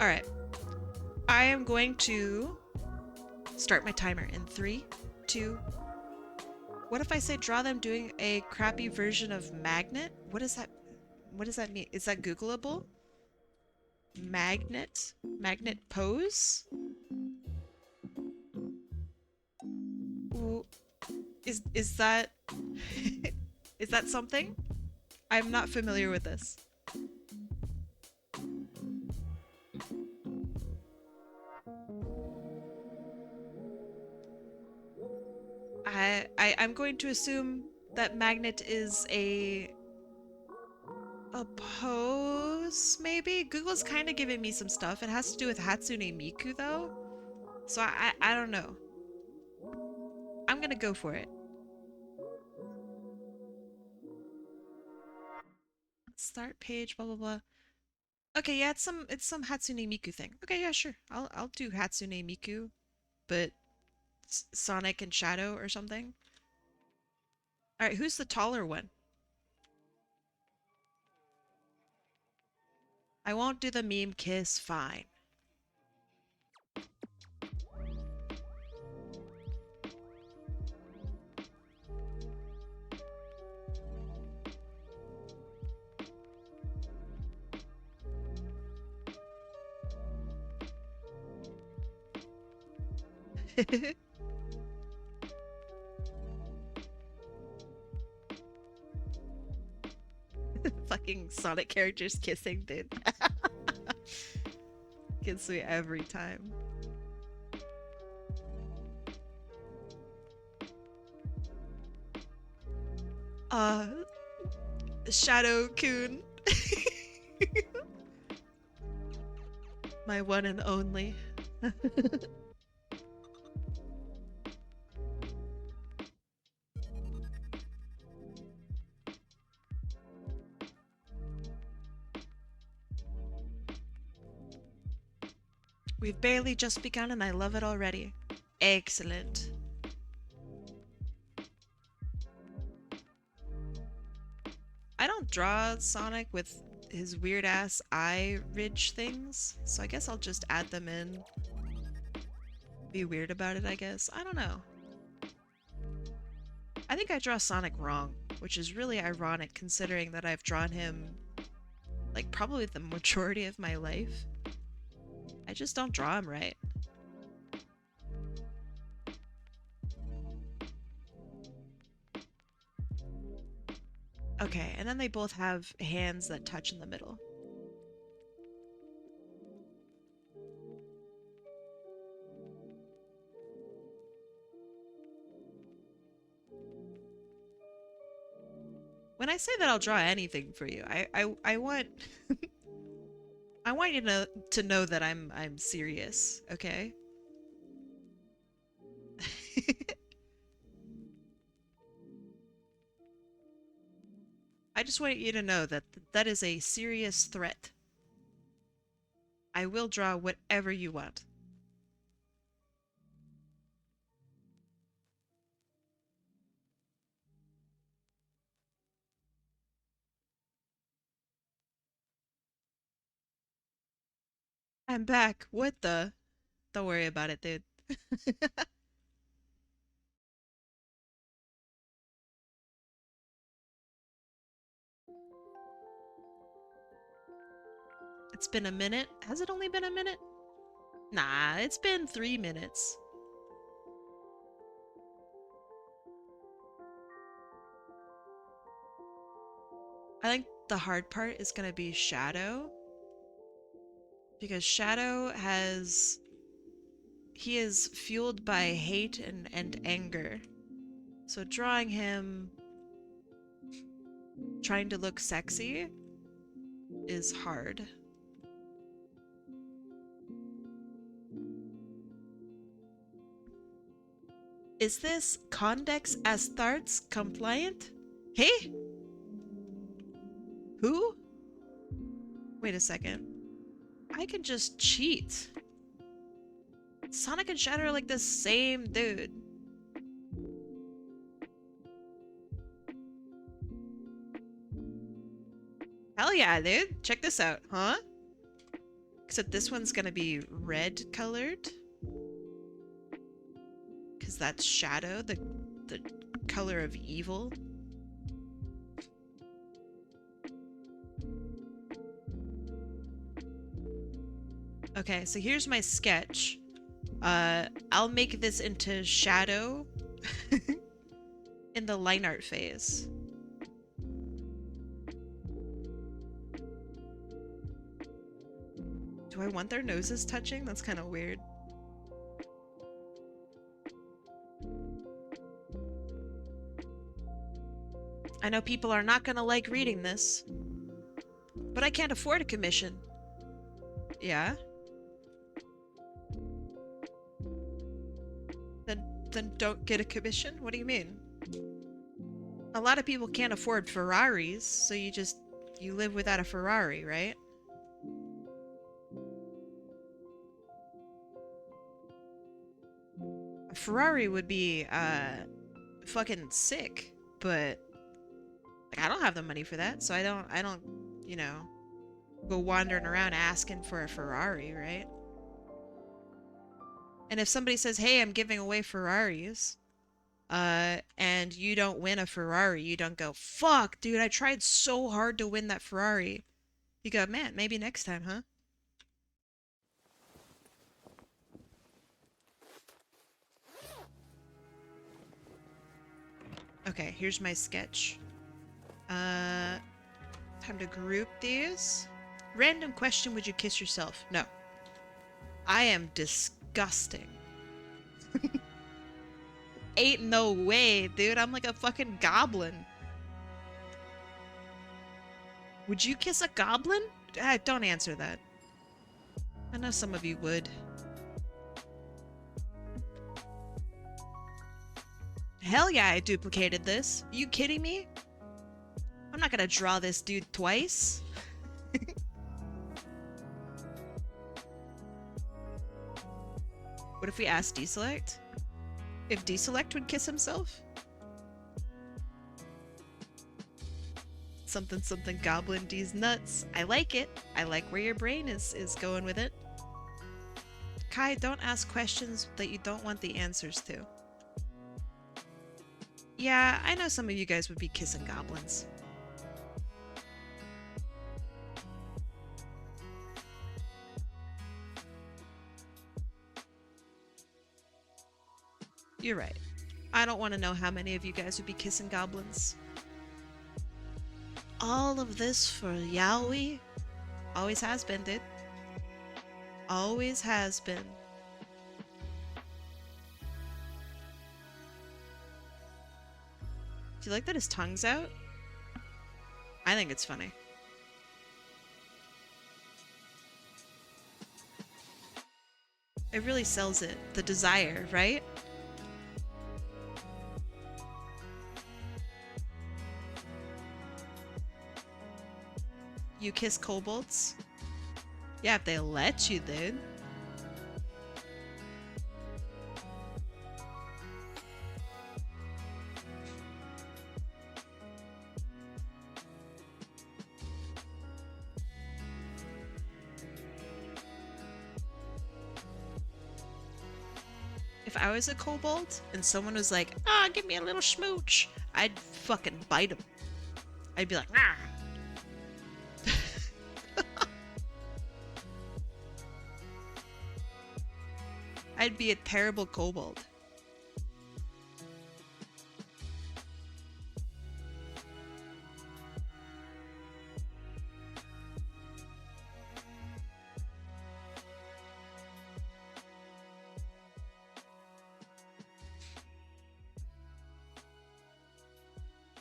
Alright. I am going to start my timer in 3, 2... What if I say draw them doing a crappy version of magnet? What does that mean? Is that Googleable? Magnet? Magnet pose? Ooh, is that is that something? I'm not familiar with this. I'm going to assume that magnet is a pose, maybe? Google's kind of giving me some stuff. It has to do with Hatsune Miku, though. So I don't know. I'm gonna go for it. Start page, blah blah blah. Okay, yeah, it's some Hatsune Miku thing. Okay, yeah, sure. I'll do Hatsune Miku, but Sonic and Shadow or something. All right, who's the taller one? I won't do the meme kiss. Fine. Fucking Sonic characters kissing, dude. Gets me every time. Shadow-kun. My one and only. We've barely just begun and I love it already. Excellent. I don't draw Sonic with his weird ass eye ridge things, so I guess I'll just add them in. Be weird about it, I guess. I don't know. I think I draw Sonic wrong, which is really ironic considering that I've drawn him like probably the majority of my life. I just don't draw him right. Okay, and then they both have hands that touch in the middle. When I say that I'll draw anything for you, I want I want you to know that I'm serious, okay? I just want you to know that that is a serious threat. I will draw whatever you want. I'm back. What the? Don't worry about it, dude. It's been a minute. Has it only been a minute? Nah, it's been 3 minutes. I think the hard part is gonna be Shadow. Because Shadow has... He is fueled by hate and anger. So drawing him... trying to look sexy is hard. Is this Condex Astartes compliant? Hey? Who? Wait a second. I can just cheat. Sonic and Shadow are like the same dude. Hell yeah, dude. Check this out, huh? Except this one's gonna be red colored. Because that's Shadow, the color of evil. Okay, so here's my sketch. I'll make this into Shadow in the line art phase. Do I want their noses touching? That's kind of weird. I know people are not gonna like reading this, but I can't afford a commission. Yeah? Then don't get a commission? What do you mean? A lot of people can't afford Ferraris, so you live without a Ferrari, right? A Ferrari would be, fucking sick, but like, I don't have the money for that, so I don't, you know, go wandering around asking for a Ferrari, right? And if somebody says, hey, I'm giving away Ferraris, and you don't win a Ferrari, you don't go, fuck, dude, I tried so hard to win that Ferrari. You go, man, maybe next time, huh? Okay, here's my sketch. Time to group these. Random question, would you kiss yourself? No. I am disgusting. Ain't no way, dude. I'm like a fucking goblin. Would you kiss a goblin? Don't answer that. I know some of you would. Hell yeah, I duplicated this. Are you kidding me? I'm not gonna draw this dude twice. What if we ask deselect? If deselect would kiss himself? something something goblin D's nuts. I like it. I like where your brain is going with it. Kai, don't ask questions that you don't want the answers to. Yeah, I know some of you guys would be kissing goblins. You're right. I don't want to know how many of you guys would be kissing goblins. All of this for yaoi? Always has been, dude. Always has been. Do you like that his tongue's out? I think it's funny. It really sells it. The desire, right? You kiss kobolds? Yeah, if they let you, dude. If I was a kobold and someone was like, ah, give me a little smooch, I'd fucking bite him. I'd be like, ah. I'd be a terrible kobold.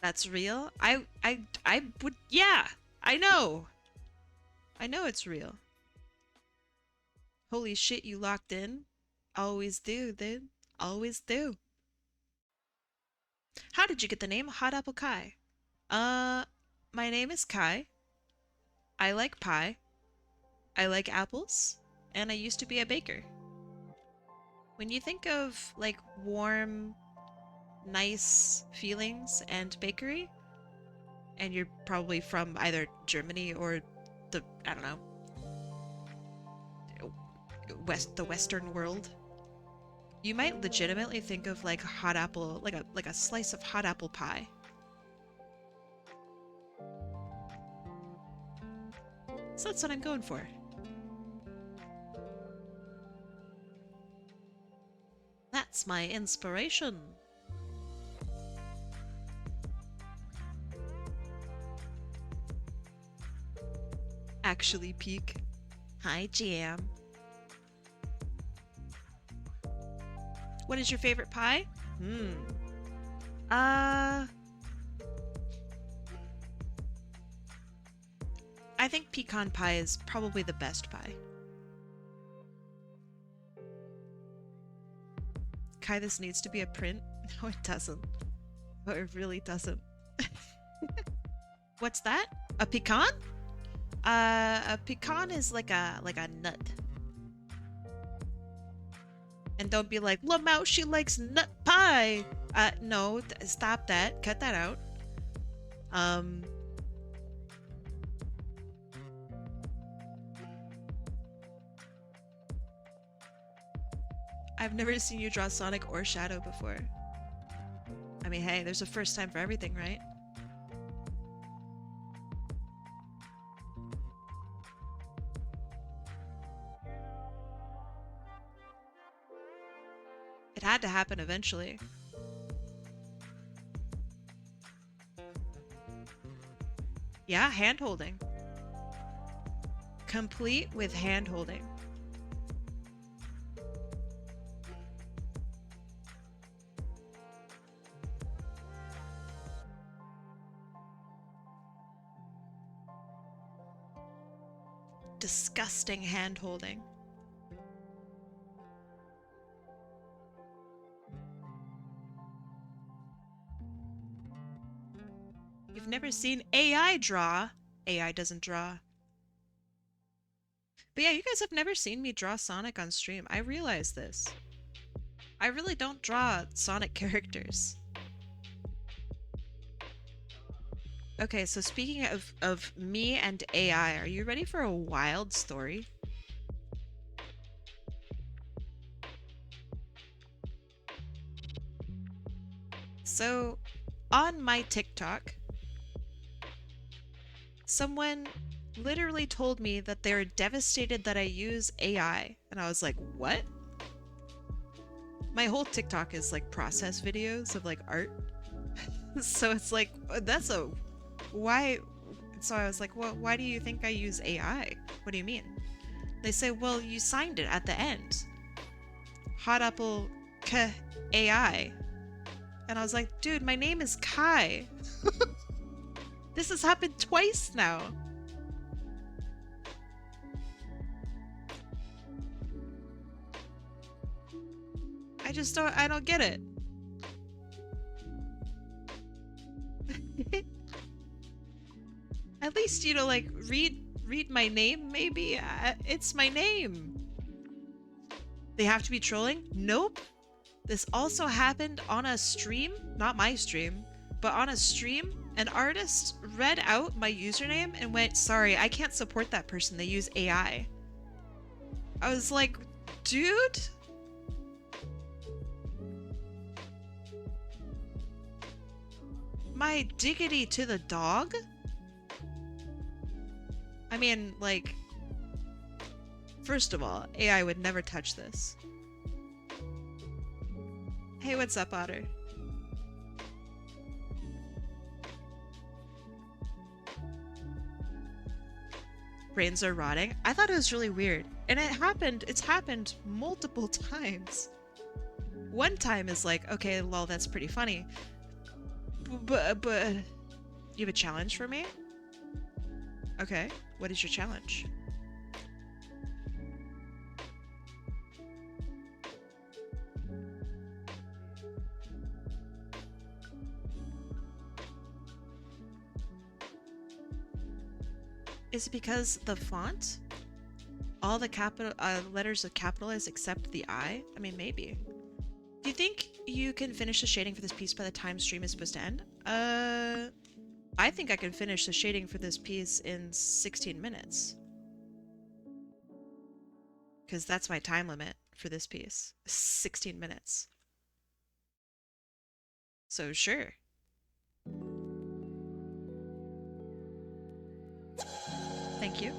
That's real? I would, yeah, I know. I know it's real. Holy shit, you locked in? Always do, dude. Always do. How did you get the name Hot Apple Kai? My name is Kai. I like pie. I like apples. And I used to be a baker. When you think of, like, warm, nice feelings and bakery, and you're probably from either Germany or the, I don't know, the Western world, you might legitimately think of like hot apple, like a slice of hot apple pie. So that's what I'm going for. That's my inspiration. Actually peak. Hi, Jam. What is your favorite pie? I think pecan pie is probably the best pie. Kai, this needs to be a print. No, it doesn't. No, it really doesn't. What's that? A pecan? A pecan is like a nut. And don't be like, Lamau, she likes nut pie. No, stop that. Cut that out. I've never seen you draw Sonic or Shadow before. I mean, hey, there's a first time for everything, right? It had to happen eventually. Yeah, hand-holding. Complete with hand-holding. Disgusting hand-holding. You've never seen AI draw. AI doesn't draw. But yeah, you guys have never seen me draw Sonic on stream. I realize this. I really don't draw Sonic characters. Okay, so speaking of me and AI, are you ready for a wild story? So, on my TikTok, someone literally told me that they're devastated that I use AI. And I was like, what? My whole TikTok is like process videos of like art. So it's like, that's a. Why? So I was like, well, why do you think I use AI? What do you mean? They say, well, you signed it at the end. Hot Apple K AI. And I was like, dude, my name is Kai. This has happened twice now. I don't get it. At least, you know, like, read my name, maybe? It's my name. They have to be trolling? Nope. This also happened on a stream, not my stream, but on a stream, an artist read out my username and went, sorry, I can't support that person, they use AI. I was like, dude? My diggity to the dog? I mean, like, first of all, AI would never touch this. Hey, what's up, Otter? Brains are rotting. I thought it was really weird. And it's happened multiple times. One time is like, okay, lol, that's pretty funny. But, you have a challenge for me? Okay, what is your challenge? Is it because the font? All the capital letters are capitalized except the I? I mean, maybe. Do you think you can finish the shading for this piece by the time stream is supposed to end? I think I can finish the shading for this piece in 16 minutes. Because that's my time limit for this piece. 16 minutes. So sure. Thank you.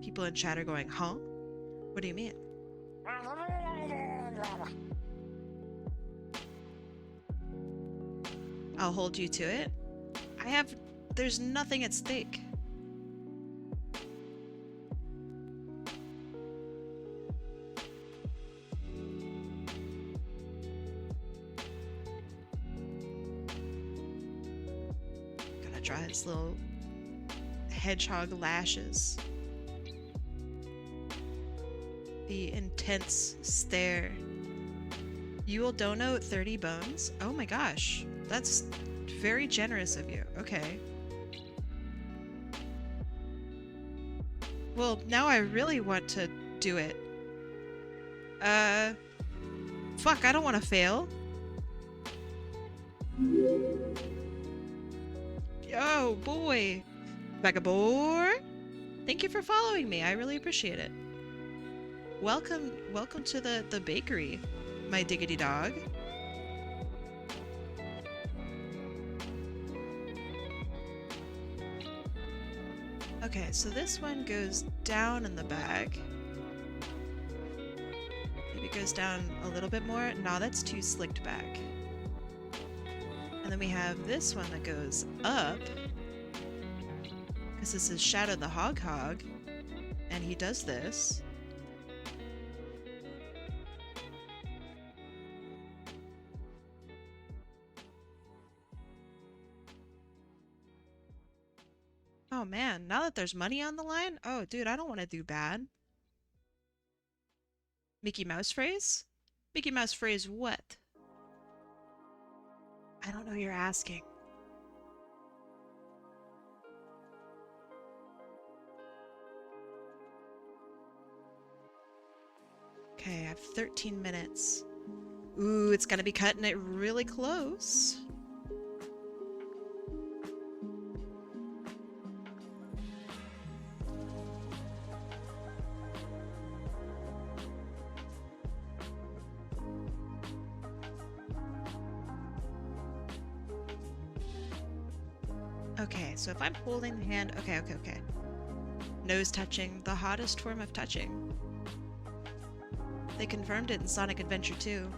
People in chat are going, huh? What do you mean? I'll hold you to it. There's nothing at stake. Gotta draw his little hedgehog lashes. The intense stare. You will dono 30 bones? Oh my gosh. That's very generous of you. Okay. Well, now I really want to do it. Fuck, I don't want to fail. Oh boy. Vagabore. Thank you for following me. I really appreciate it. Welcome to the bakery, my diggity dog. Okay, so this one goes down in the bag. Maybe it goes down a little bit more. No, that's too slicked back. And then we have this one that goes up. Because this is Shadow the Hog, and he does this. Oh man, now that there's money on the line? Oh dude, I don't want to do bad. Mickey Mouse phrase? Mickey Mouse phrase what? I don't know, you're asking. Okay, I have 13 minutes. Ooh, it's gonna be cutting it really close. Okay, so if I'm holding the hand, okay. Nose touching, the hottest form of touching. They confirmed it in Sonic Adventure 2.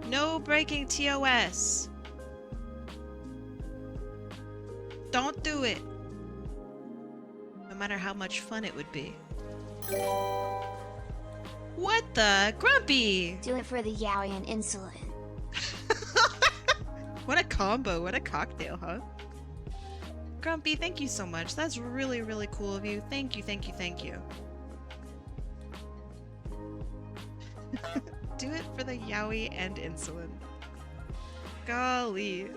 No breaking TOS. Don't do it. No matter how much fun it would be. What the? Grumpy! Do it for the yaoi and insulin. What a combo. What a cocktail, huh? Grumpy, thank you so much. That's really, really cool of you. Thank you. Do it for the yaoi and insulin. Golly.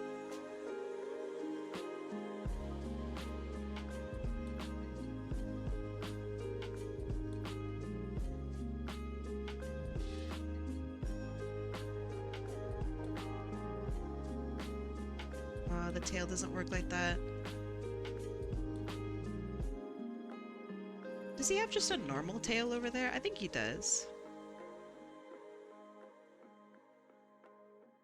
Oh, the tail doesn't work like that. Does he have just a normal tail over there? I think he does.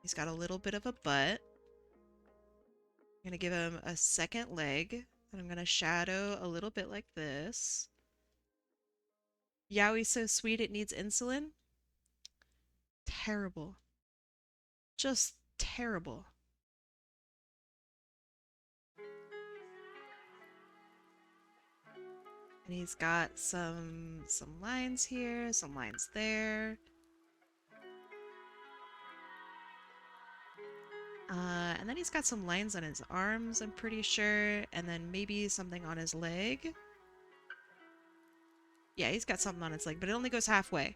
He's got a little bit of a butt. I'm gonna give him a second leg that I'm gonna shadow a little bit like this. Yowie's so sweet it needs insulin. Terrible. Just terrible. And he's got some lines here, some lines there. And then he's got some lines on his arms, I'm pretty sure, and then maybe something on his leg. Yeah, he's got something on his leg, but it only goes halfway.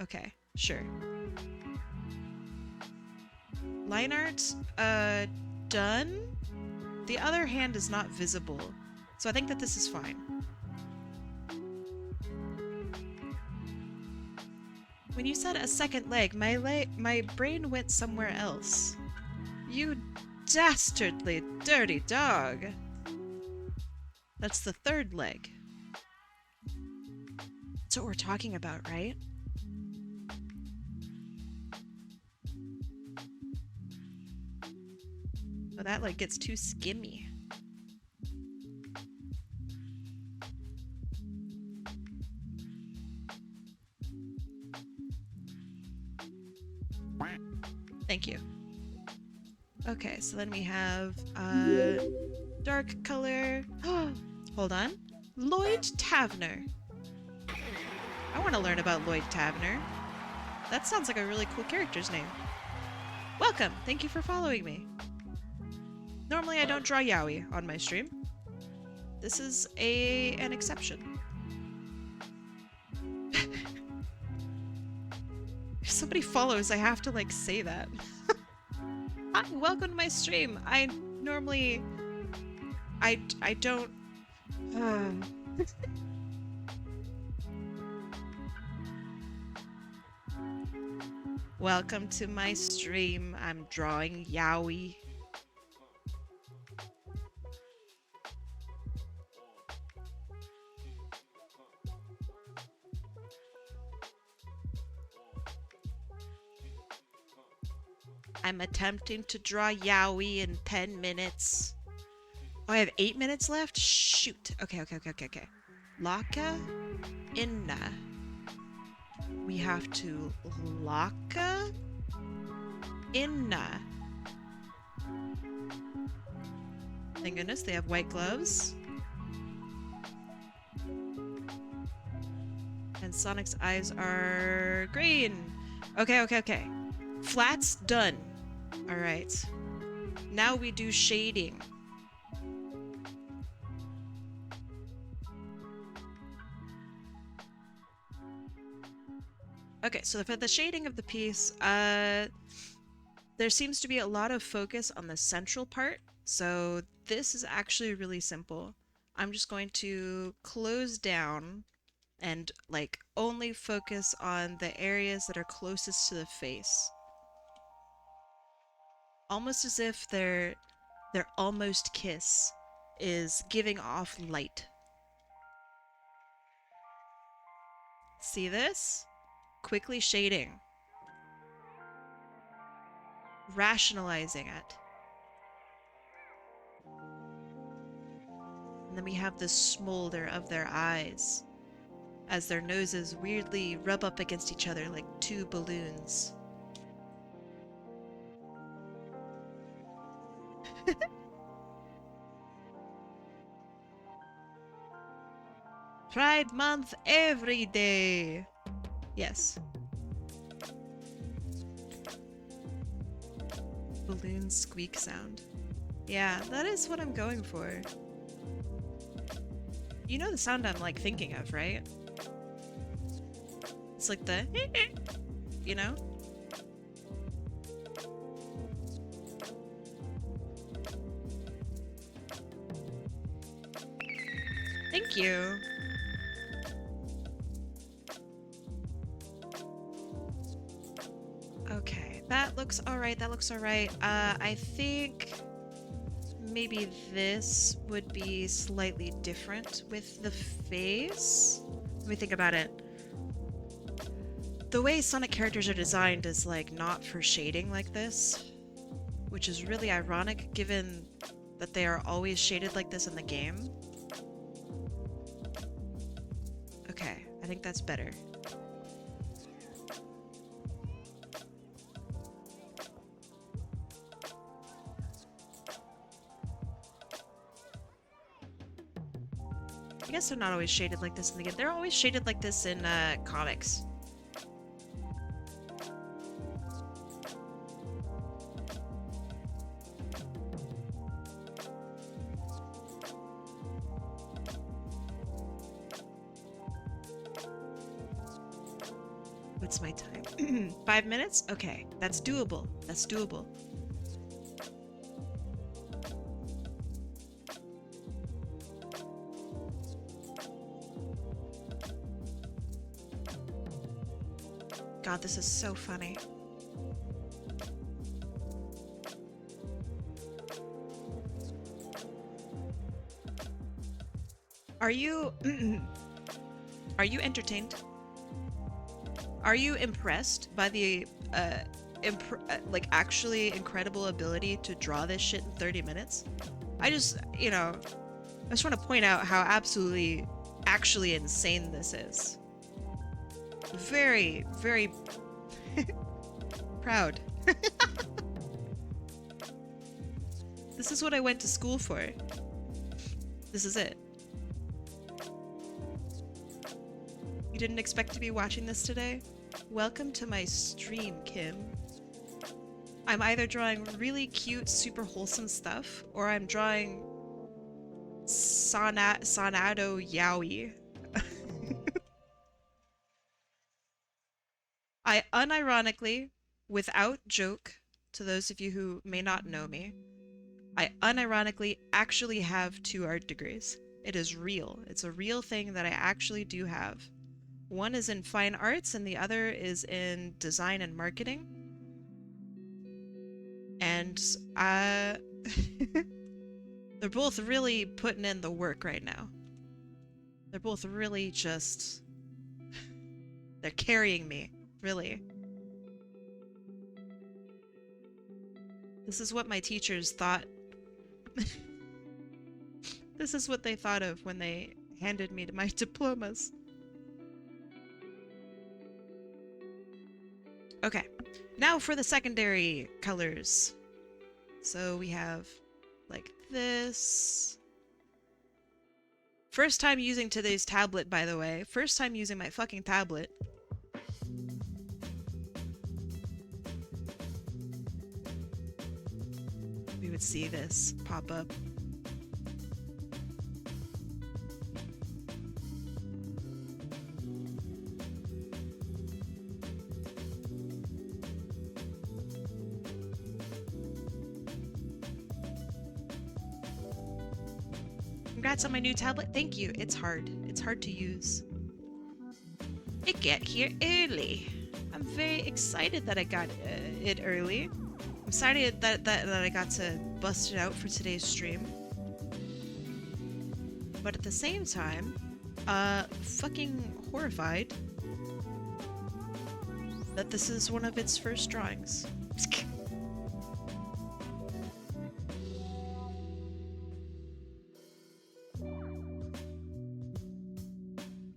Okay, sure. Line art, done. The other hand is not visible, so I think that this is fine. When you said a second leg, my brain went somewhere else. You dastardly dirty dog. That's the third leg. That's what we're talking about, right? Oh, that like gets too skimmy. Thank you. Okay, so then we have dark color. Hold on. Lloyd Tavener. I want to learn about Lloyd Tavener. That sounds like a really cool character's name. Welcome. Thank you for following me. Normally I don't draw yaoi on my stream. This is an exception. If somebody follows, I have to like say that. Hi, welcome to my stream. I normally I don't Welcome to my stream. I'm drawing yaoi. I'm attempting to draw yaoi in 10 minutes. Oh, I have 8 minutes left? Shoot. Okay. Laka inna. We have to laka inna. Thank goodness they have white gloves. And Sonic's eyes are green. Okay. Flats done. Alright. Now we do shading. Okay, so for the shading of the piece, There seems to be a lot of focus on the central part, so this is actually really simple. I'm just going to close down and like only focus on the areas that are closest to the face. Almost as if their almost kiss is giving off light. See this? Quickly shading. Rationalizing it. And then we have the smolder of their eyes as their noses weirdly rub up against each other like two balloons. Pride Month every day! Yes. Balloon squeak sound. Yeah, that is what I'm going for. You know the sound I'm like thinking of, right? It's like the you know? Thank you. Okay, that looks alright, that looks alright. I think maybe this would be slightly different with the face. Let me think about it. The way Sonic characters are designed is like not for shading like this, which is really ironic given that they are always shaded like this in the game. Okay, I think that's better. I guess they're not always shaded like this in the game. They're always shaded like this in comics. What's my time? 5 minutes? Okay, that's doable. That's doable. God, this is so funny. Are you are you entertained? Are you impressed by the like actually incredible ability to draw this shit in 30 minutes? I just, you know, I just want to point out how absolutely actually insane this is. Very, very proud. This is what I went to school for. This is it. You didn't expect to be watching this today? Welcome to my stream, Kim. I'm either drawing really cute, super wholesome stuff, or I'm drawing Sanado Yaoi. I unironically, without joke, to those of you who may not know me, I unironically actually have 2 art degrees. It is real. It's a real thing that I actually do have. One is in fine arts and the other is in design and marketing. And they're both really putting in the work right now. They're both really just... they're carrying me, really. This is what my teachers thought. This is what they thought of when they handed me my diplomas. Okay, now for the secondary colors. So we have like this. First time using today's tablet, by the way. First time using my fucking tablet. We would see this pop up. Congrats on my new tablet. Thank you. It's hard. It's hard to use. It get here early. I'm very excited that I got it early. I'm excited that I got to bust it out for today's stream. But at the same time, fucking horrified that this is one of its first drawings.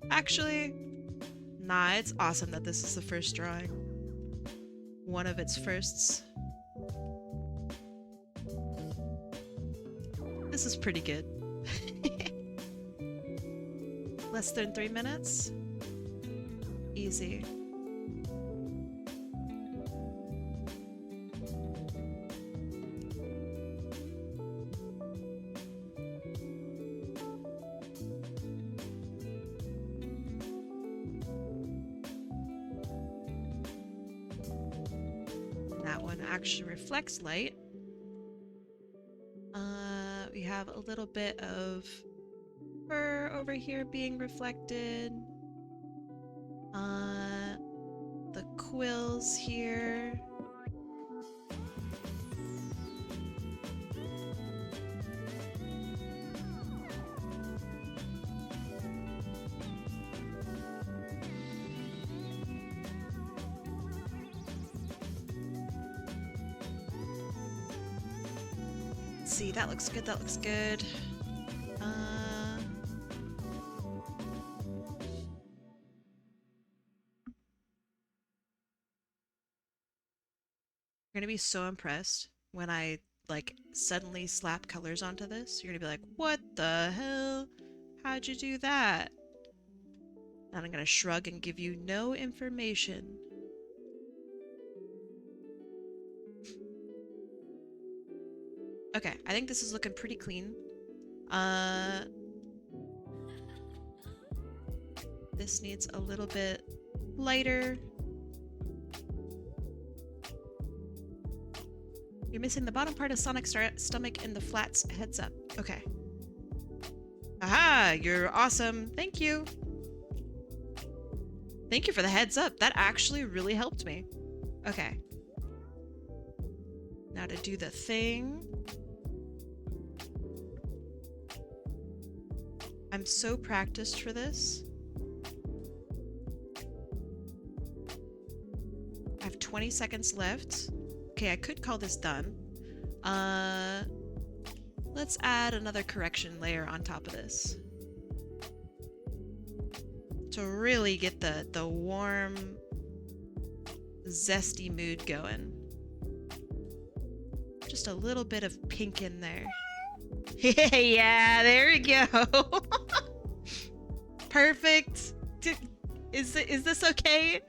Actually, nah, it's awesome that this is the first drawing. One of its firsts. This is pretty good. Less than 3 minutes? Easy. That one actually reflects light. We have a little bit of fur over here being reflected. The quills here. Let's see, that looks good, that looks good. You're gonna be so impressed when I like suddenly slap colors onto this. You're gonna be like, what the hell? How'd you do that? And I'm gonna shrug and give you no information. Okay, I think this is looking pretty clean. This needs a little bit lighter. You're missing the bottom part of Sonic's stomach and the flats heads up. Okay. Aha! You're awesome. Thank you. Thank you for the heads up. That actually really helped me. Okay. Now to do the thing. I'm so practiced for this. I have 20 seconds left. Okay, I could call this done. Let's add another correction layer on top of this. To really get the warm, zesty mood going. Just a little bit of pink in there. Yeah, there we go. Perfect. Is this okay?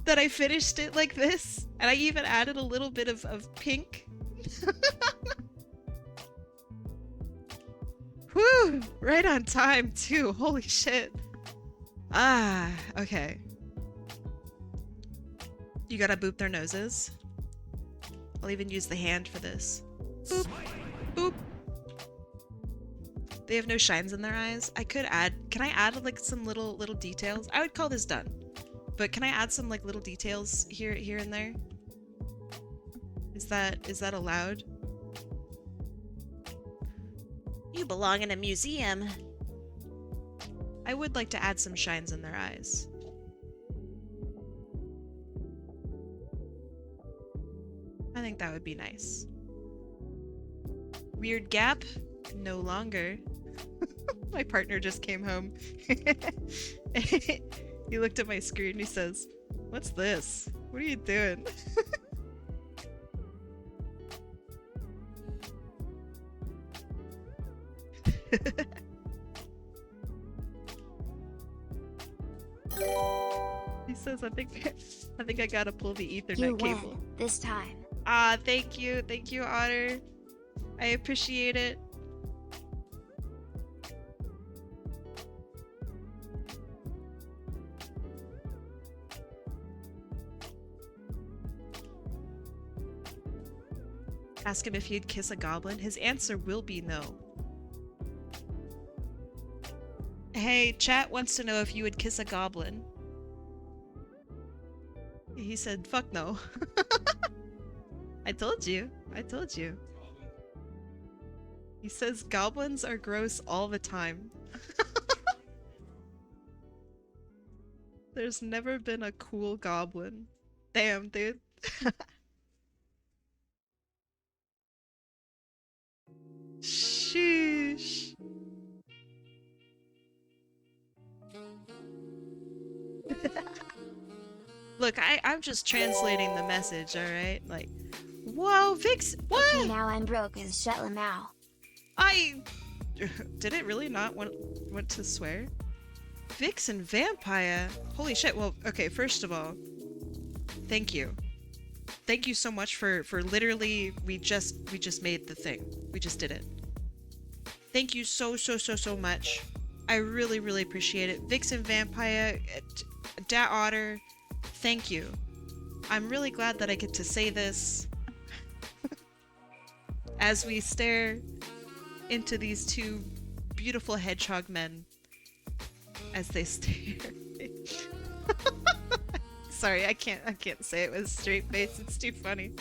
That I finished it like this? And I even added a little bit of pink. Whew! Right on time, too. Holy shit. Ah, okay. You gotta boop their noses. I'll even use the hand for this. Boop. Boop. They have no shines in their eyes. I could add... Can I add, like, some little details? I would call this done. But can I add some, like, little details here and there? Is that allowed? You belong in a museum. I would like to add some shines in their eyes. I think that would be nice. Weird gap? No longer. My partner just came home. He looked at my screen and he says, "What's this? What are you doing?" He says, I think I gotta pull the Ethernet You cable. win this time. Ah, thank you, Otter. I appreciate it. Ask him if he'd kiss a goblin. His answer will be no. Hey, chat wants to know if you would kiss a goblin. He said, fuck no. I told you. I told you. He says goblins are gross all the time. There's never been a cool goblin. Damn, dude. Sheesh. Look, I'm just translating the message, alright? Like, whoa, Vix, what? Okay, now I'm broke as Shetlamau. Did it really not want to swear? Vixenvampiya? Holy shit, well, okay, first of all, thank you. Thank you so much for literally, we just made the thing. We just did it. Thank you so much. I really appreciate it. Vixenvampiya, Dat Otter, thank you. I'm really glad that I get to say this as we stare into these two beautiful hedgehog men as they stare. Sorry, I can't say it with a straight face. It's too funny.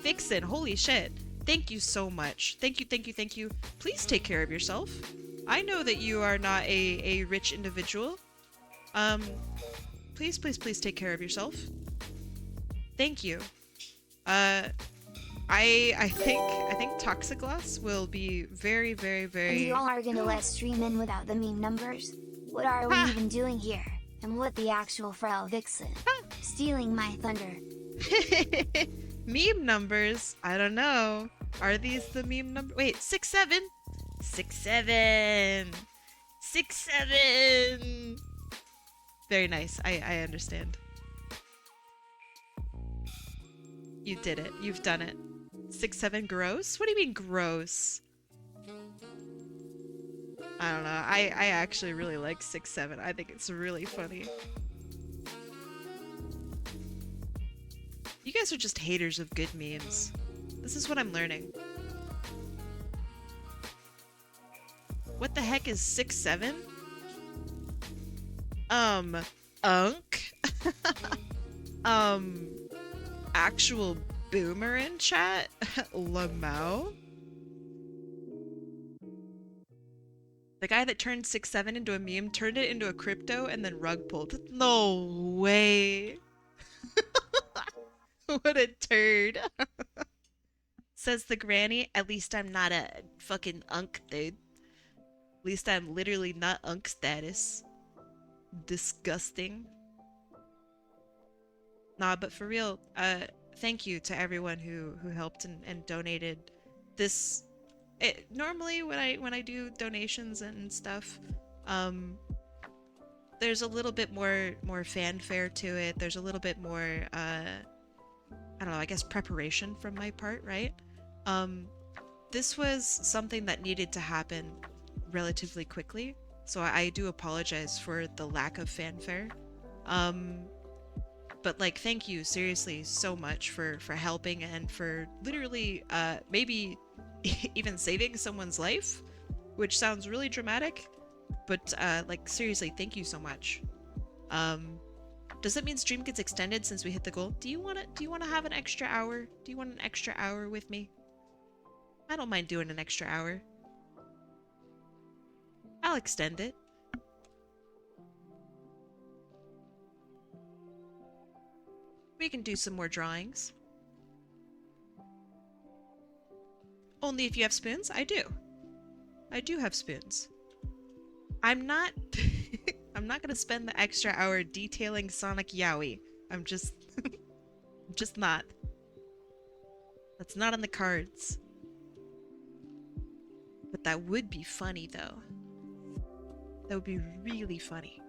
Vixen, holy shit. Thank you so much. Thank you. Please take care of yourself. I know that you are not a rich individual. Please take care of yourself. Thank you. I think Toxigloss will be very And you all are gonna let stream in without the meme numbers? What are we even doing here? And what the actual Frau Vixen? Stealing my thunder. Meme numbers? I don't know. Are these the meme number? Wait, 6-7? 6-7! 6-7! Very nice. I understand. You did it. You've done it. 6-7 gross? What do you mean gross? I don't know. I actually really like 6-7. I think it's really funny. You guys are just haters of good memes. This is what I'm learning. What the heck is 6-7? Unk? Actual boomer in chat? Lamau? The guy that turned 6-7 into a meme turned it into a crypto and then rug pulled. No way. What a turd. Says the granny, at least I'm not a fucking unk, dude. At least I'm literally not unk status. Disgusting. Nah, but for real, thank you to everyone who helped and donated this. Normally when I do donations and stuff, there's a little bit more fanfare to it. There's a little bit more I don't know, I guess preparation from my part, right? This was something that needed to happen relatively quickly, so I do apologize for the lack of fanfare. But like, thank you seriously so much for helping and for literally maybe even saving someone's life, which sounds really dramatic, but like seriously, thank you so much. Does that mean stream gets extended since we hit the goal? Do you want to have an extra hour? Do you want an extra hour with me? I don't mind doing an extra hour. I'll extend it. We can do some more drawings. Only if you have spoons? I do. I do have spoons. I'm not I'm not gonna spend the extra hour detailing Sonic Yowie. I'm just I'm just not. That's not on the cards. But that would be funny though. That would be really funny.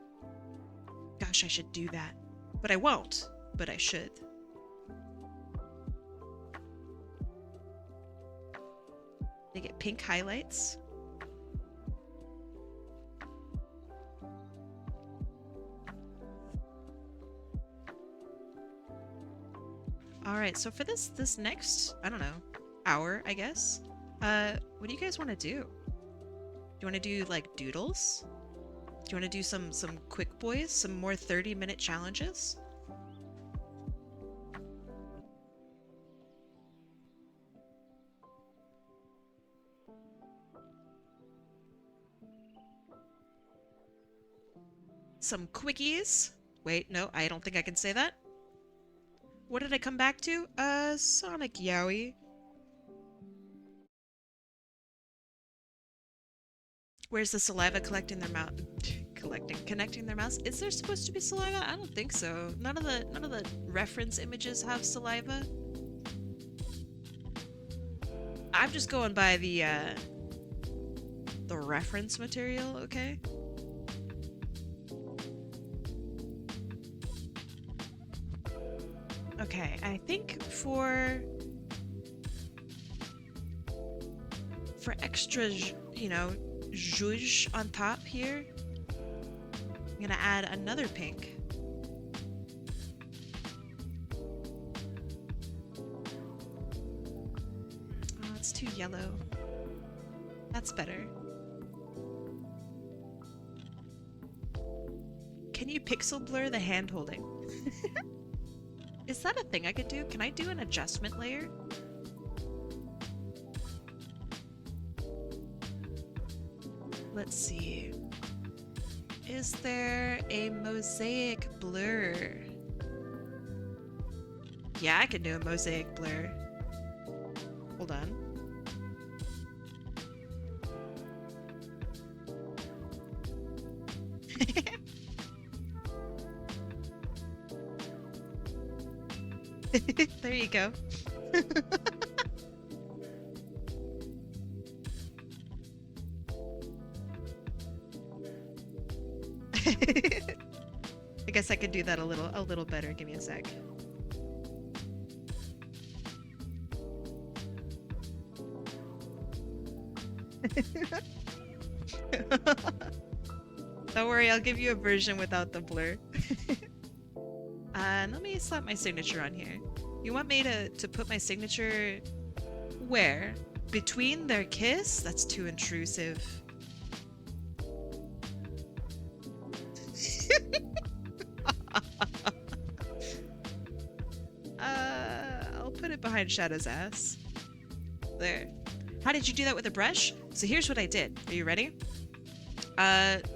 Gosh, I should do that. But I won't. But I should. They get pink highlights. Alright, so for this next, I don't know, hour, I guess, what do you guys want to do? Do you want to do, like, doodles? Do you want to do some quick boys? Some more 30-minute challenges? Some quickies? Wait, no, I don't think I can say that. What did I come back to? Sonic Yowie. Where's the saliva collecting their mouth? Connecting their mouths? Is there supposed to be saliva? I don't think so. None of the reference images have saliva. I'm just going by the reference material, okay? Okay, I think for extra, you know, zhuzh on top here, I'm gonna add another pink. Oh, it's too yellow. That's better. Can you pixel blur the hand holding? Is that a thing I could do? Can I do an adjustment layer? Let's see. Is there a mosaic blur? Yeah, I can do a mosaic blur. Hold on. There you go. I guess I could do that a little better. Give me a sec. Don't worry, I'll give you a version without the blur. Let me slap my signature on here. You want me to put my signature where? Between their kiss? That's too intrusive. I'll put it behind Shadow's ass. There. How did you do that with a brush? So here's what I did. Are you ready?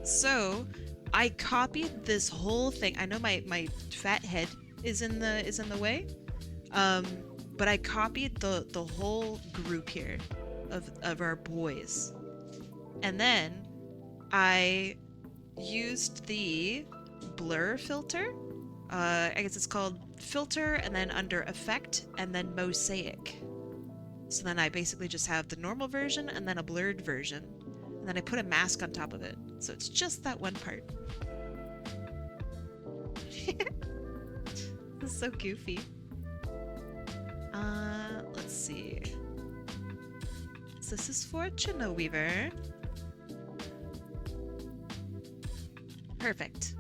So I copied this whole thing. I know my fat head is in the way. But I copied the whole group here of our boys. And then I used the blur filter. I guess it's called filter, and then under effect, and then mosaic. So then I basically just have the normal version and then a blurred version. And then I put a mask on top of it. So it's just that one part. This is so goofy. Let's see. So this is for tineweaver. Perfect.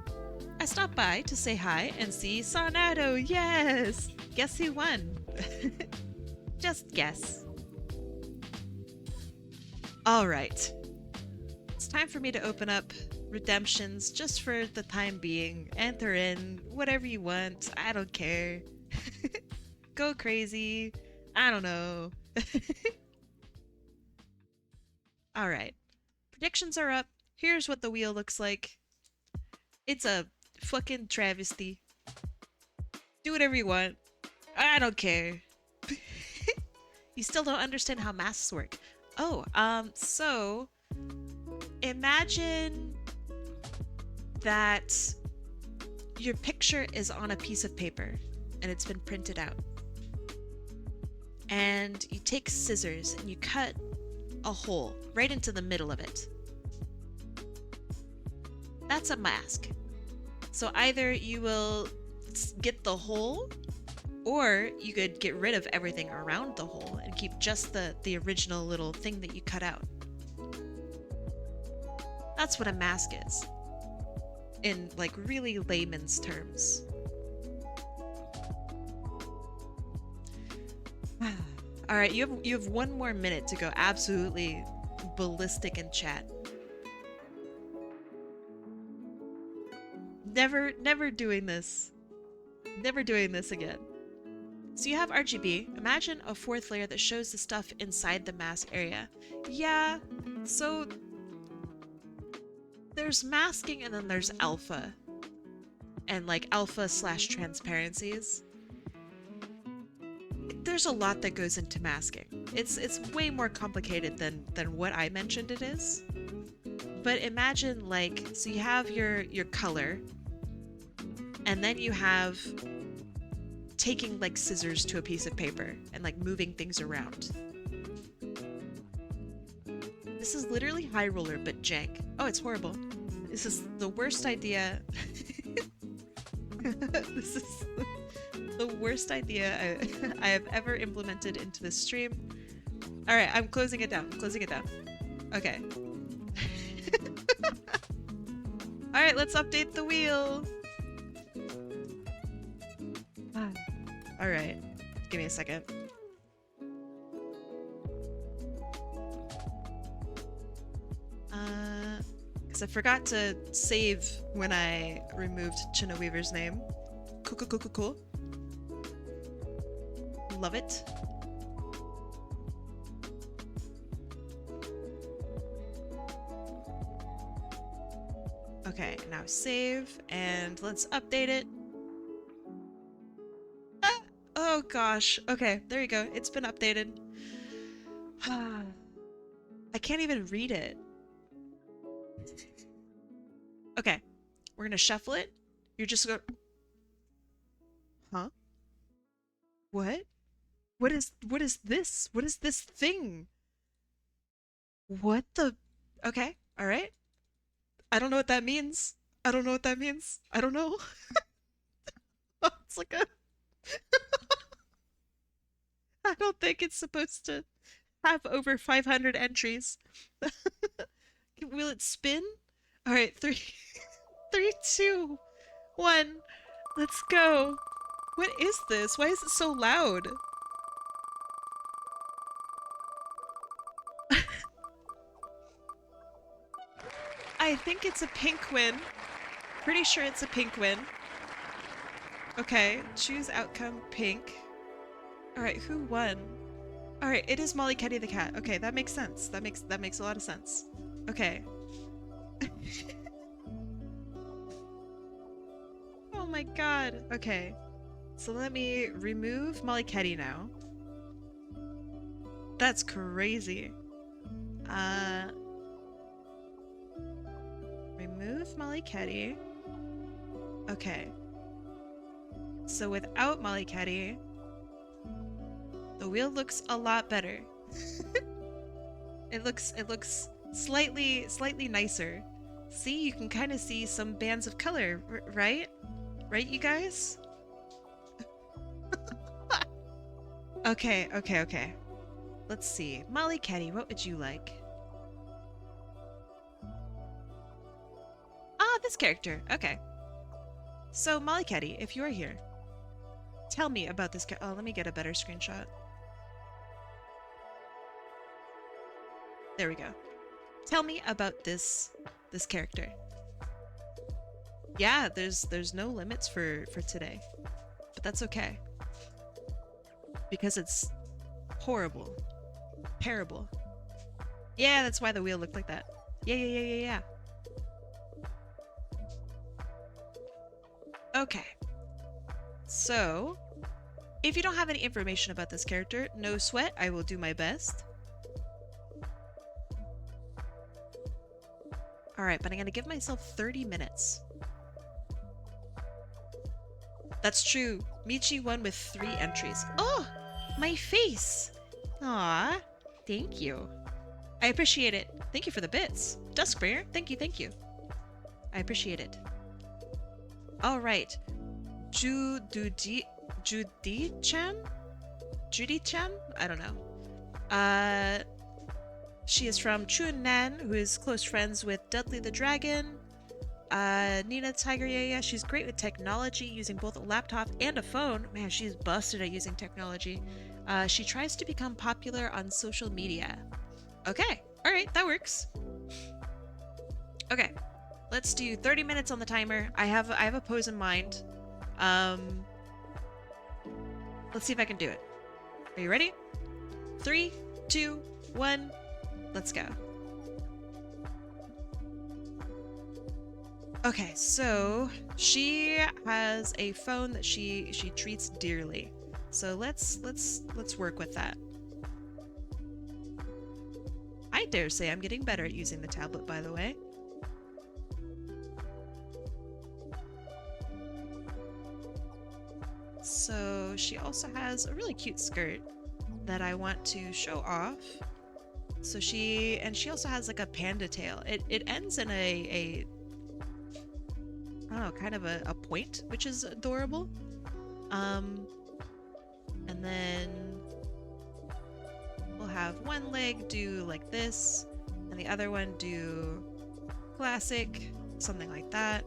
I stopped by to say hi and see Sonado. Yes! Guess who won? Just guess. Alright. It's time for me to open up redemptions just for the time being. Enter in whatever you want. I don't care. Go crazy. I don't know. Alright. Predictions are up. Here's what the wheel looks like. It's a fucking travesty. Do whatever you want. I don't care. You still don't understand how masks work. Oh, so imagine that your picture is on a piece of paper and it's been printed out. And you take scissors and you cut a hole right into the middle of it. That's a mask. So either you will get the hole, or you could get rid of everything around the hole and keep just the original little thing that you cut out. That's what a mask is, in like really layman's terms. All right, you have 1 more minute to go absolutely ballistic in chat. Never doing this. Never doing this again. So you have RGB. Imagine a fourth layer that shows the stuff inside the mask area. Yeah, so there's masking and then there's alpha. And like alpha slash transparencies. There's a lot that goes into masking. It's way more complicated than what I mentioned it is. But imagine like, so you have your color, and then you have taking like scissors to a piece of paper and like moving things around. This is literally High Roller but jank. Oh, it's horrible. This is the worst idea. This is the worst idea I have ever implemented into this stream. Alright, I'm closing it down. I'm closing it down. Okay. Alright, let's update the wheel. Alright, give me a second. Because I forgot to save when I removed tineweaver's name. Cool. Love it. Okay, now save, and let's update it. Ah! Oh gosh. Okay, there you go. It's been updated. I can't even read it. Okay, we're gonna shuffle it. You're just gonna... Huh? What? What is this? What is this thing? What the... Okay, alright. I don't know what that means. I don't know what that means. I don't know. It's like a... I don't think it's supposed to have over 500 entries. Will it spin? Alright, 3, 2, 1. Let's go. What is this? Why is it so loud? I think it's a penguin. Pretty sure it's a penguin. Okay, choose outcome pink. Alright, who won? Alright, it is mollykettythecat. Okay, that makes sense. That makes a lot of sense. Okay. Oh my god. Okay. So let me remove mollyketty now. That's crazy. Remove mollyketty. Okay. So without mollyketty, the wheel looks a lot better. It looks slightly nicer. See, you can kind of see some bands of color, right? Right, you guys? Okay. Let's see. mollyketty, what would you like? Ah, this character. Okay. So, mollyketty, if you are here, tell me about this Oh, let me get a better screenshot. There we go. Tell me about this character. Yeah, there's no limits for today. But that's okay. Because it's horrible. Terrible. Yeah, that's why the wheel looked like that. Yeah. Okay. So, if you don't have any information about this character, no sweat, I will do my best. Alright, but I'm gonna give myself 30 minutes. That's true. Michi won with 3 entries. Oh! My face! Aw, thank you. I appreciate it. Thank you for the bits. Duskbringer, thank you. I appreciate it. Alright. Judy-chan? Judy-chan? I don't know. She is from Chunnan, who is close friends with Dudley the Dragon. Nina Tiger, yeah, she's great with technology, using both a laptop and a phone. Man, she's busted at using technology. She tries to become popular on social media. Okay, alright, that works. Okay, let's do 30 minutes on the timer. I have a pose in mind. Let's see if I can do it. Are you ready? 3, 2, 1, let's go. Okay, so she has a phone that she treats dearly. So let's work with that. I dare say I'm getting better at using the tablet, by the way. So she also has a really cute skirt that I want to show off. So she also has like a panda tail. It ends in a I don't know, kind of a point, which is adorable. And then we'll have one leg do like this, and the other one do classic, something like that.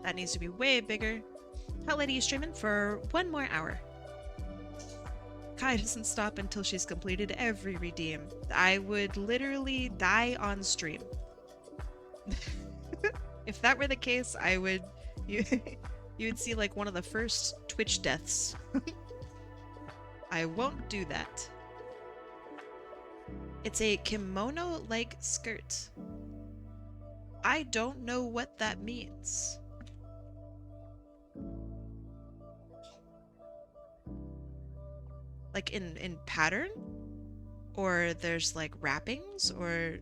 That needs to be way bigger. Hot Lady is streaming for 1 more hour. Kai doesn't stop until she's completed every redeem. I would literally die on stream. If that were the case, I would... You would see like one of the first Twitch deaths. I won't do that. It's a kimono-like skirt. I don't know what that means. Like in pattern? Or there's like wrappings? Or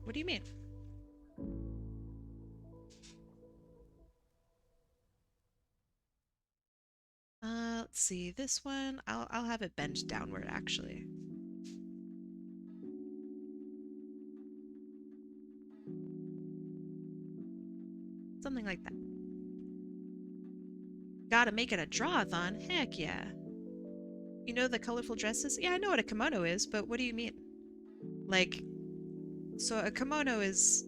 what do you mean? Let's see. This one, I'll have it bent downward actually. Something like that. Gotta make it a draw-a-thon? Heck yeah. You know the colorful dresses? Yeah, I know what a kimono is, but what do you mean? Like, so a kimono is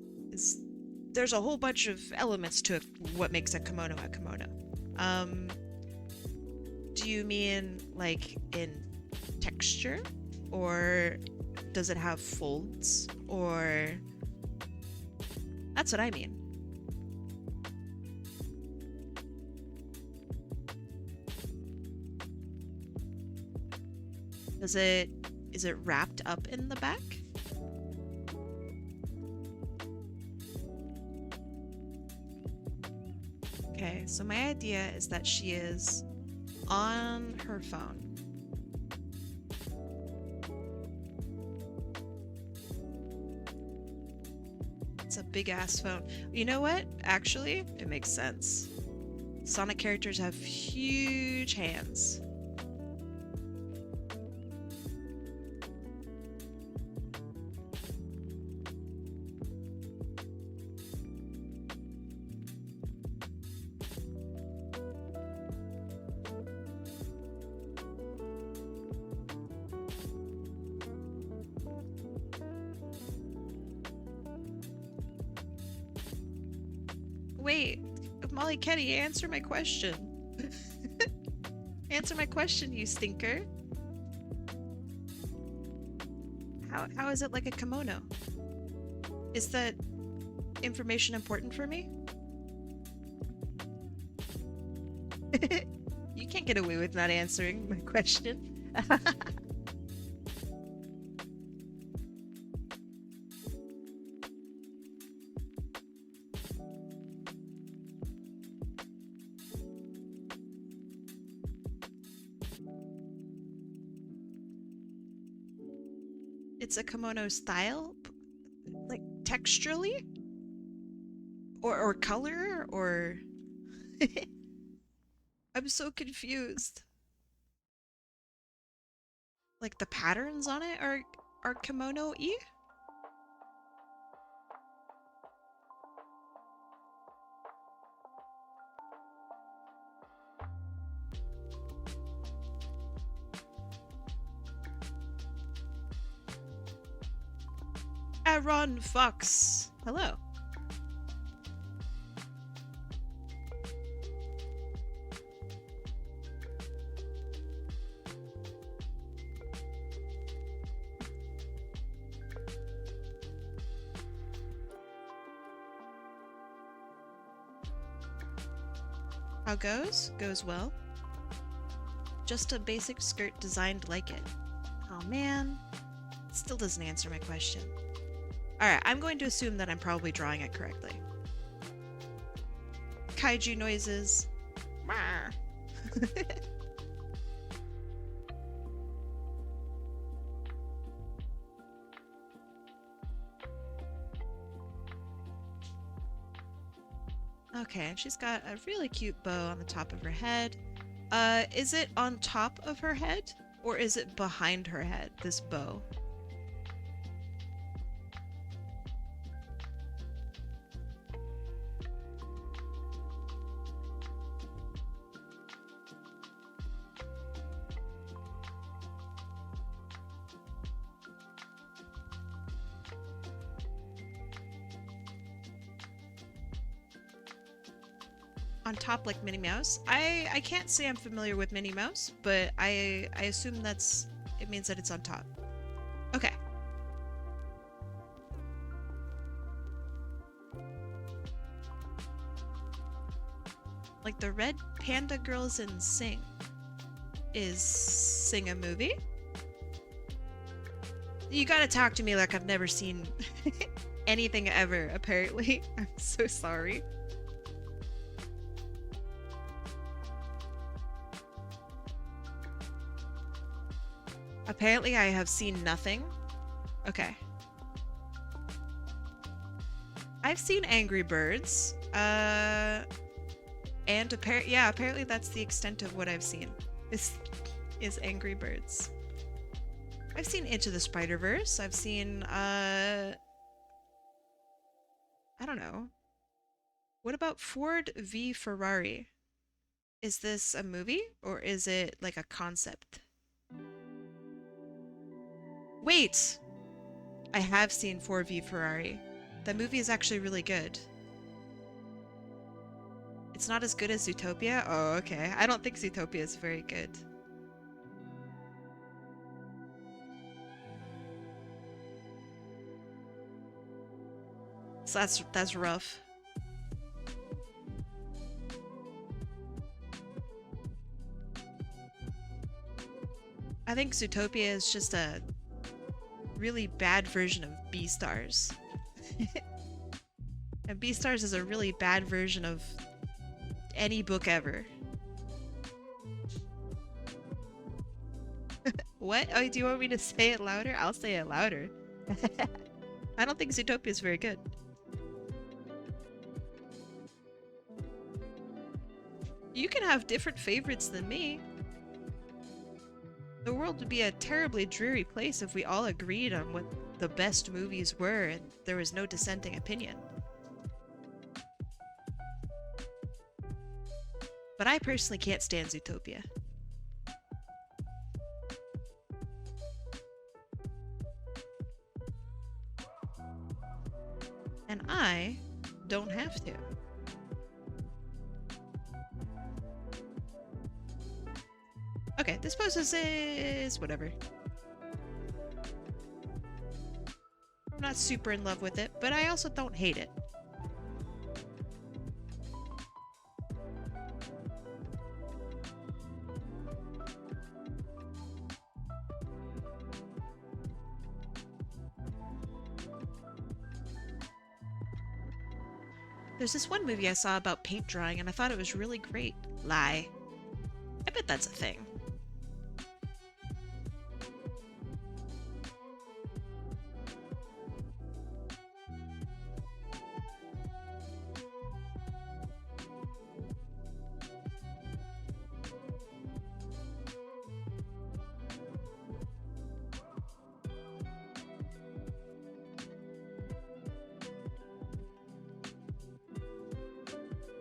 there's a whole bunch of elements to what makes a kimono a kimono. Do you mean like in texture? Or does it have folds? Or... That's what I mean. Is it wrapped up in the back? Okay, so my idea is that she is on her phone. It's a big ass phone. You know what? Actually, it makes sense. Sonic characters have huge hands. Wait, mollyketty, answer my question. Answer my question, you stinker. How is it like a kimono? Is that information important for me? You can't get away with not answering my question. It's a kimono style? Like texturally? Or color? Or... I'm so confused. Like the patterns on it are kimono-y? Aaron Fox. Hello. How goes? Goes well. Just a basic skirt designed like it. Oh man. Still doesn't answer my question. Alright, I'm going to assume that I'm probably drawing it correctly. Kaiju noises. Okay, and she's got a really cute bow on the top of her head. Is it on top of her head? Or is it behind her head, this bow? On top like Minnie Mouse. I can't say I'm familiar with Minnie Mouse, but I assume it means that it's on top. Okay. Like the Red Panda Girls in Sing. Is Sing a movie? You gotta talk to me like I've never seen anything ever, apparently. I'm so sorry. Apparently I have seen nothing. Okay. I've seen Angry Birds. And apparently that's the extent of what I've seen. Is Angry Birds. I've seen Into the Spider-Verse. I've seen I don't know. What about Ford v Ferrari? Is this a movie or is it like a concept? Wait! I have seen 4v Ferrari. That movie is actually really good. It's not as good as Zootopia? Oh, okay. I don't think Zootopia is very good. So that's rough. I think Zootopia is just a really bad version of Beastars. And Beastars is a really bad version of any book ever. What? Oh, do you want me to say it louder? I'll say it louder. I don't think Zootopia is very good. You can have different favorites than me. The world would be a terribly dreary place if we all agreed on what the best movies were and there was no dissenting opinion. But I personally can't stand Zootopia. And I don't have to. Okay, this pose is whatever. I'm not super in love with it, but I also don't hate it. There's this one movie I saw about paint drawing and I thought it was really great. Lie. I bet that's a thing.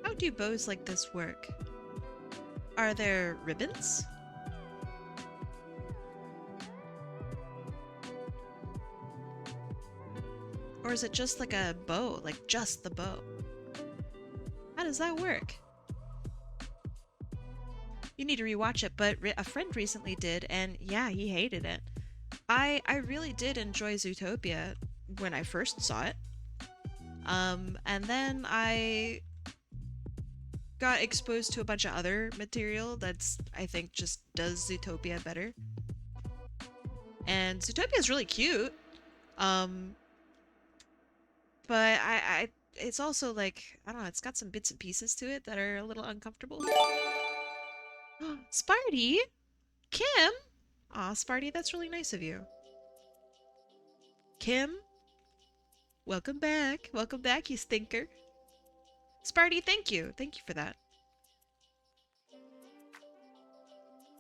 How do bows like this work? Are there ribbons? Or is it just like a bow, like just the bow? How does that work? You need to rewatch it, but a friend recently did, and yeah, he hated it. I really did enjoy Zootopia when I first saw it. And then I got exposed to a bunch of other material that's, I think, just does Zootopia better. And Zootopia is really cute. But it's also like, I don't know, it's got some bits and pieces to it that are a little uncomfortable. Sparty? Kim? Aw, Sparty, that's really nice of you. Kim? Welcome back. Welcome back, you stinker. Sparty, thank you. Thank you for that.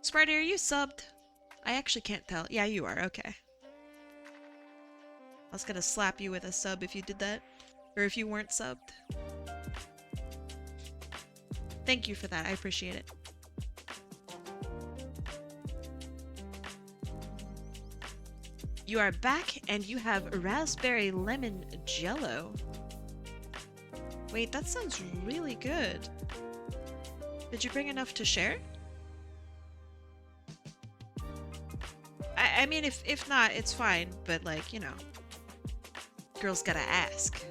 Sparty, are you subbed? I actually can't tell. Yeah, you are. Okay. I was gonna slap you with a sub if you did that. Or if you weren't subbed. Thank you for that. I appreciate it. You are back and you have raspberry lemon jello. Wait, that sounds really good. Did you bring enough to share? I mean, if not, it's fine. But like, you know, girls gotta ask.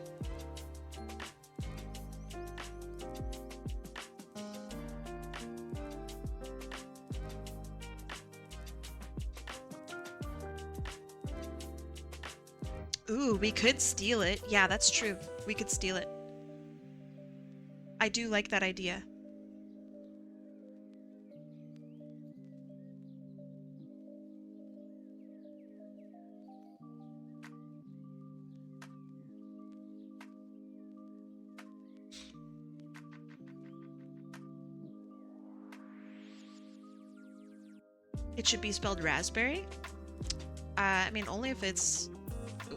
Ooh, we could steal it. Yeah, that's true. We could steal it. I do like that idea. It should be spelled raspberry? I mean, only if it's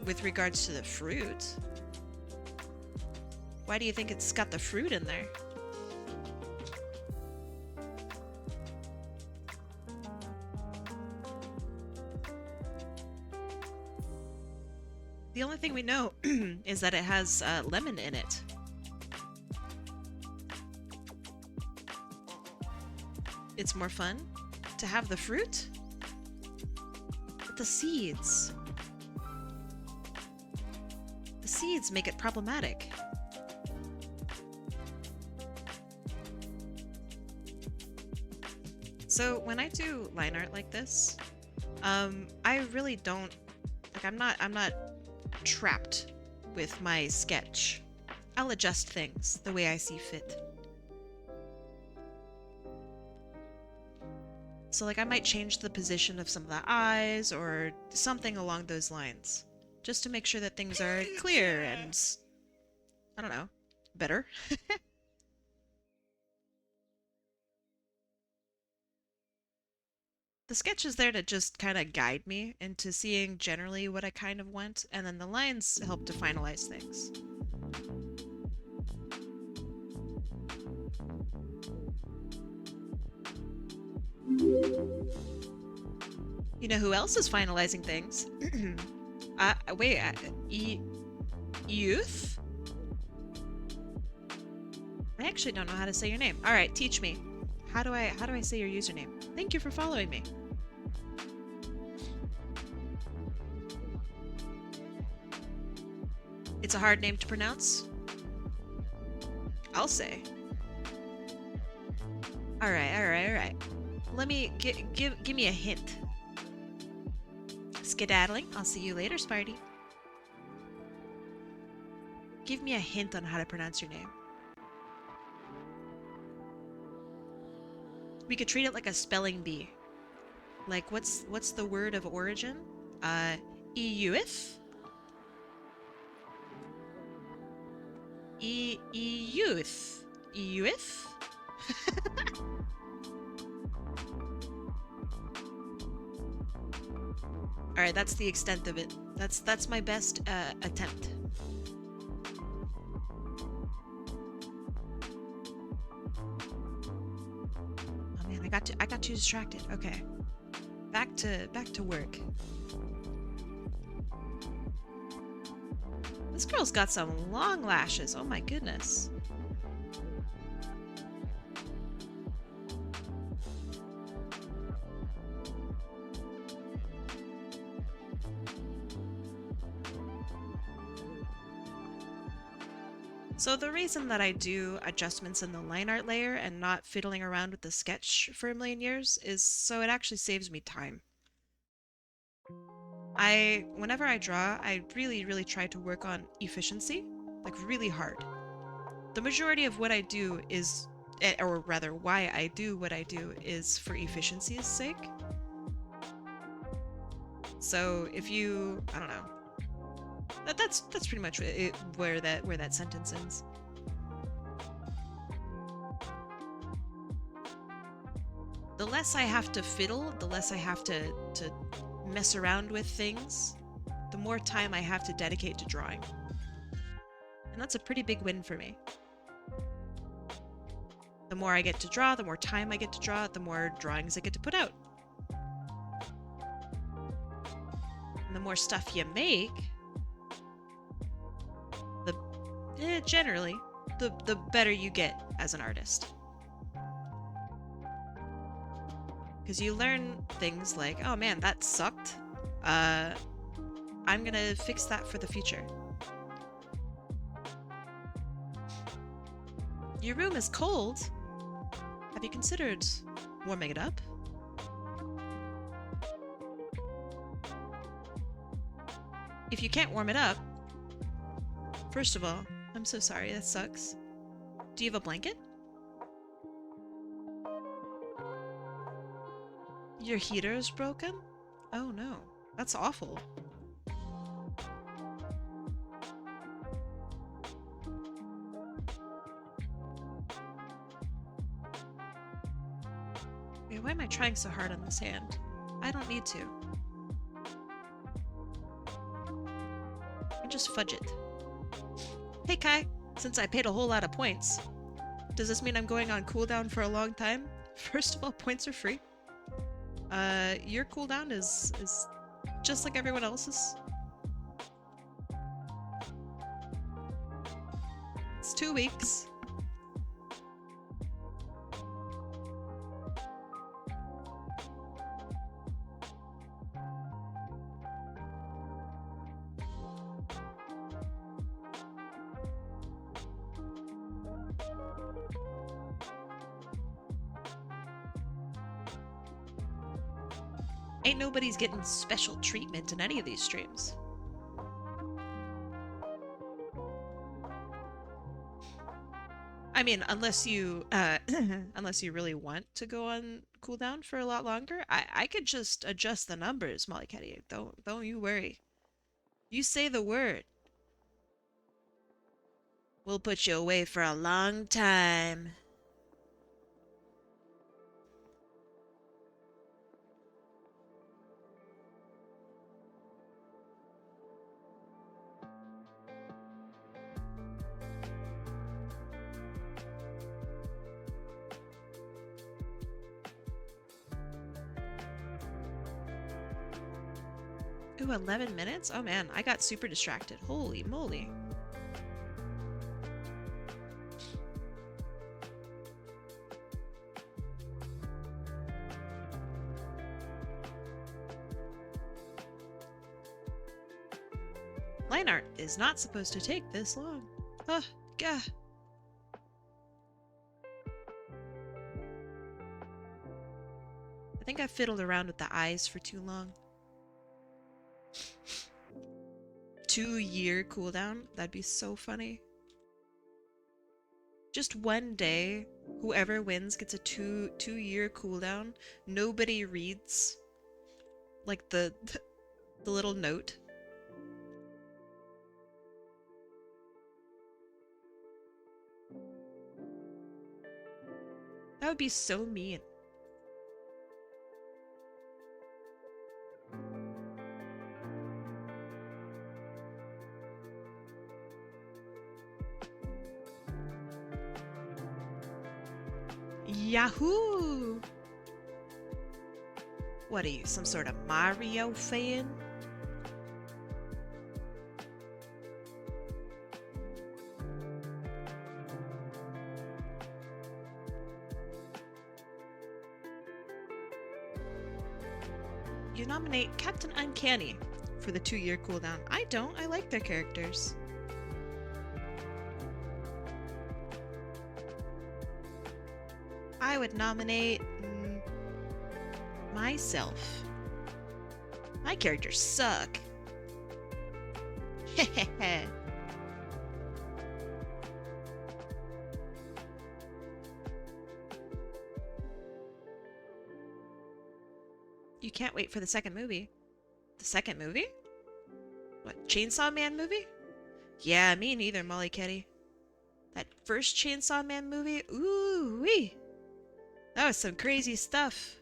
with regards to the fruit. Why do you think it's got the fruit in there? The only thing we know is that it has lemon in it. It's more fun to have the fruit? But the seeds. The seeds make it problematic. So when I do line art like this, I really don't, like, I'm not trapped with my sketch. I'll adjust things the way I see fit. So like I might change the position of some of the eyes or something along those lines, just to make sure that things are clear and, I don't know, better. The sketch is there to just kind of guide me into seeing generally what I kind of want, and then the lines help to finalize things. You know who else is finalizing things? Wait, Youth? I actually don't know how to say your name. All right, teach me. How do I say your username? Thank you for following me. It's a hard name to pronounce. I'll say. All right. Let me give me a hint. Skedaddling. I'll see you later, Sparty. Give me a hint on how to pronounce your name. We could treat it like a spelling bee. Like, what's the word of origin? Youth? Youth. Youth? Alright, that's the extent of it. That's my best attempt. Oh man, I got too distracted. Okay. Back to work. This girl's got some long lashes. Oh my goodness. So the reason that I do adjustments in the line art layer and not fiddling around with the sketch for a million years is so it actually saves me time. Whenever I draw, I really try to work on efficiency, like really hard. The majority of what I do is, or rather why I do what I do is for efficiency's sake. So if you, I don't know, that's pretty much where that sentence ends. The less I have to fiddle, the less I have to mess around with things, the more time I have to dedicate to drawing. And that's a pretty big win for me. The more I get to draw, the more time I get to draw, the more drawings I get to put out. And the more stuff you make, generally, the better you get as an artist. Because you learn things like, oh man, that sucked. I'm gonna fix that for the future. Your room is cold. Have you considered warming it up? If you can't warm it up, first of all, I'm so sorry, that sucks. Do you have a blanket? Your heater is broken? Oh no, that's awful. Wait, why am I trying so hard on this hand? I don't need to. I just fudge it. Hey Kai, since I paid a whole lot of points, does this mean I'm going on cooldown for a long time? First of all, points are free. Your cooldown is just like everyone else's. It's 2 weeks. Ain't nobody's getting special treatment in any of these streams. I mean, unless you unless you really want to go on cooldown for a lot longer, I could just adjust the numbers, Mollyketty. Don't you worry. You say the word. We'll put you away for a long time. Ooh, 11 minutes? Oh man, I got super distracted. Holy moly. Line art is not supposed to take this long. Oh, gah. I think I fiddled around with the eyes for too long. 2-year cooldown? That'd be so funny. Just one day, whoever wins gets a two-year cooldown. Nobody reads like the little note. That would be so mean. Yahoo! What are you, some sort of Mario fan? You nominate Captain Uncanny for the 2-year cooldown. I don't. I like their characters. I would nominate myself. My characters suck. Hehehe. You can't wait for the second movie. The second movie? What, Chainsaw Man movie? Yeah, me neither, Molly Ketty. That first Chainsaw Man movie? Ooh wee! That was some crazy stuff.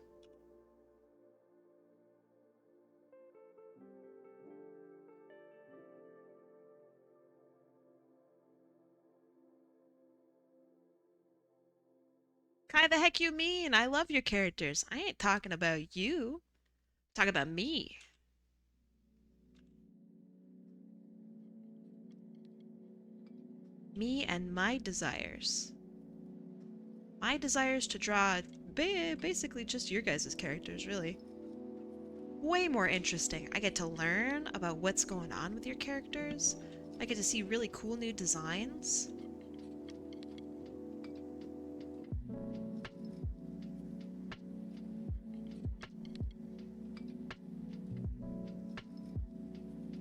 Kai the heck you mean? I love your characters. I ain't talking about you. I'm talking about me. Me and my desires. My desires to draw basically just your guys' characters, really. Way more interesting. I get to learn about what's going on with your characters. I get to see really cool new designs.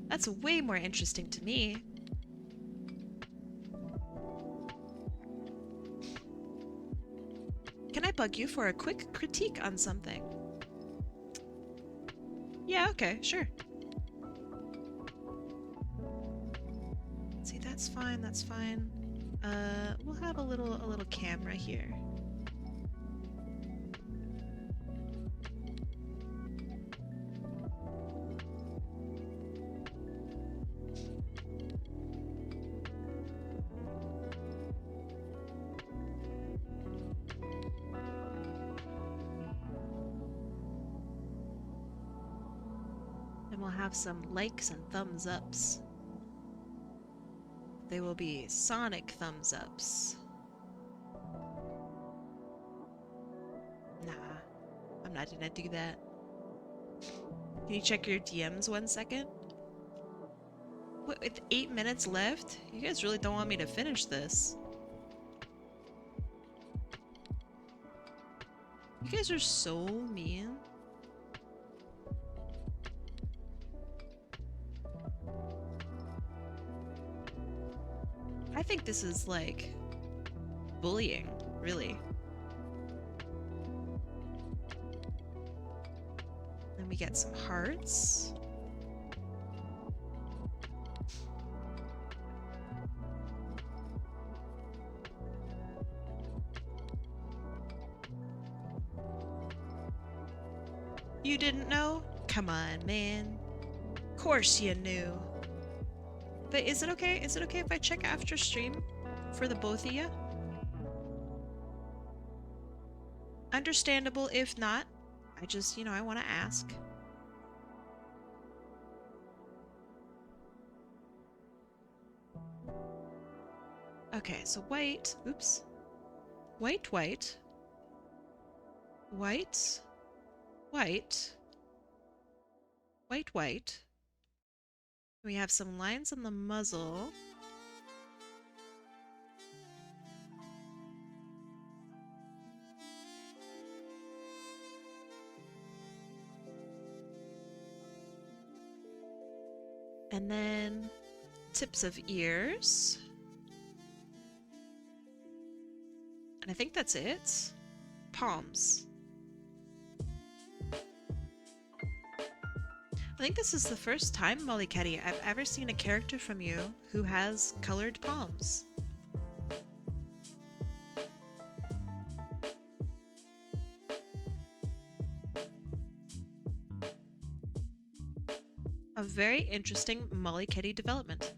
That's way more interesting to me. Can I bug you for a quick critique on something? Yeah, okay, sure. See, that's fine, that's fine. We'll have a little camera here. We'll have some likes and thumbs ups. They will be sonic thumbs ups. Nah, I'm not gonna do that. Can you check your DMs 1 second? What, with 8 minutes left? You guys really don't want me to finish this. You guys are so mean. I think this is like bullying, really. Then we get some hearts. You didn't know? Come on, man. Of course you knew. But is it okay? Is it okay if I check after stream for the both of you? Understandable if not. I just, you know, I want to ask. Okay, so white. Oops. White, white. White. White. White, white. We have some lines on the muzzle. And then tips of ears. And I think that's it. Palms. I think this is the first time, Molly Ketty, I've ever seen a character from you who has colored palms. A very interesting Molly Ketty development.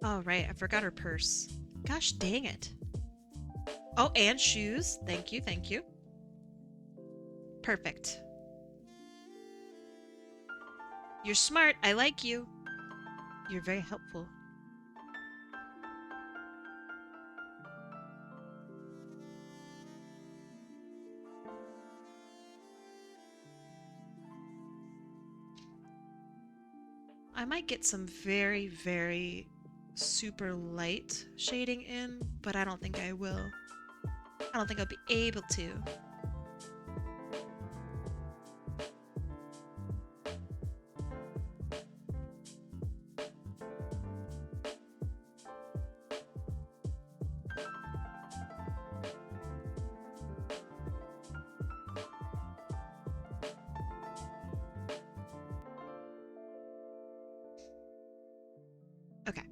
Oh, right, I forgot her purse. Gosh dang it. Oh, and shoes. Thank you, thank you. Perfect. You're smart. I like you. You're very helpful. I might get some very, very super light shading in, but I don't think I will. I don't think I'll be able to. Okay.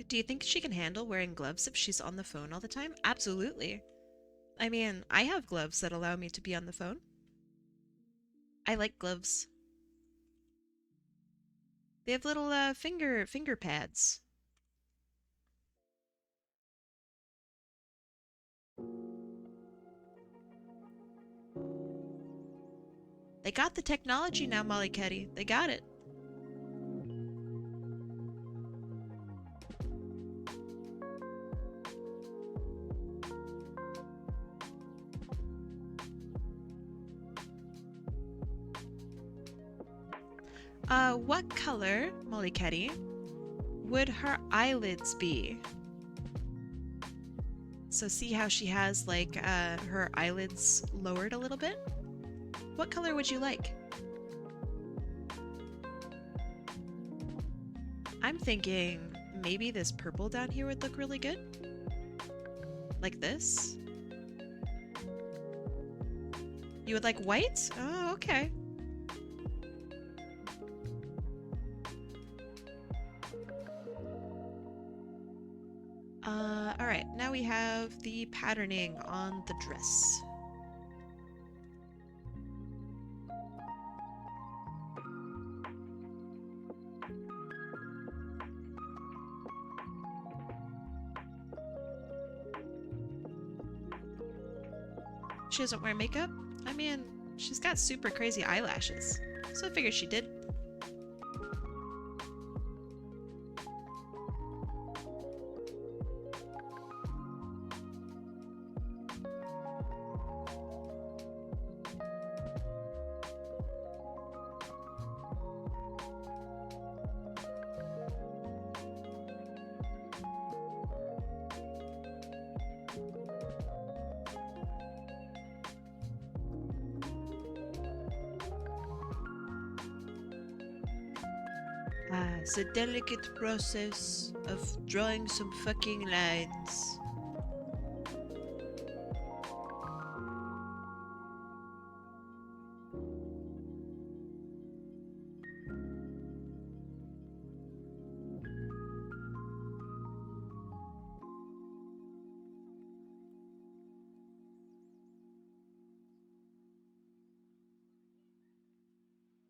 Do you think she can handle wearing gloves if she's on the phone all the time? Absolutely. I mean, I have gloves that allow me to be on the phone. I like gloves. They have little finger pads. They got the technology now, Mollyketty. They got it. What color, Mollyketty, would her eyelids be? So see how she has, like, her eyelids lowered a little bit? What color would you like? I'm thinking maybe this purple down here would look really good. Like this. You would like white? Oh, okay. Alright, now we have the patterning on the dress. She doesn't wear makeup? I mean, she's got super crazy eyelashes, so I figured she did. It's a delicate process of drawing some fucking lines.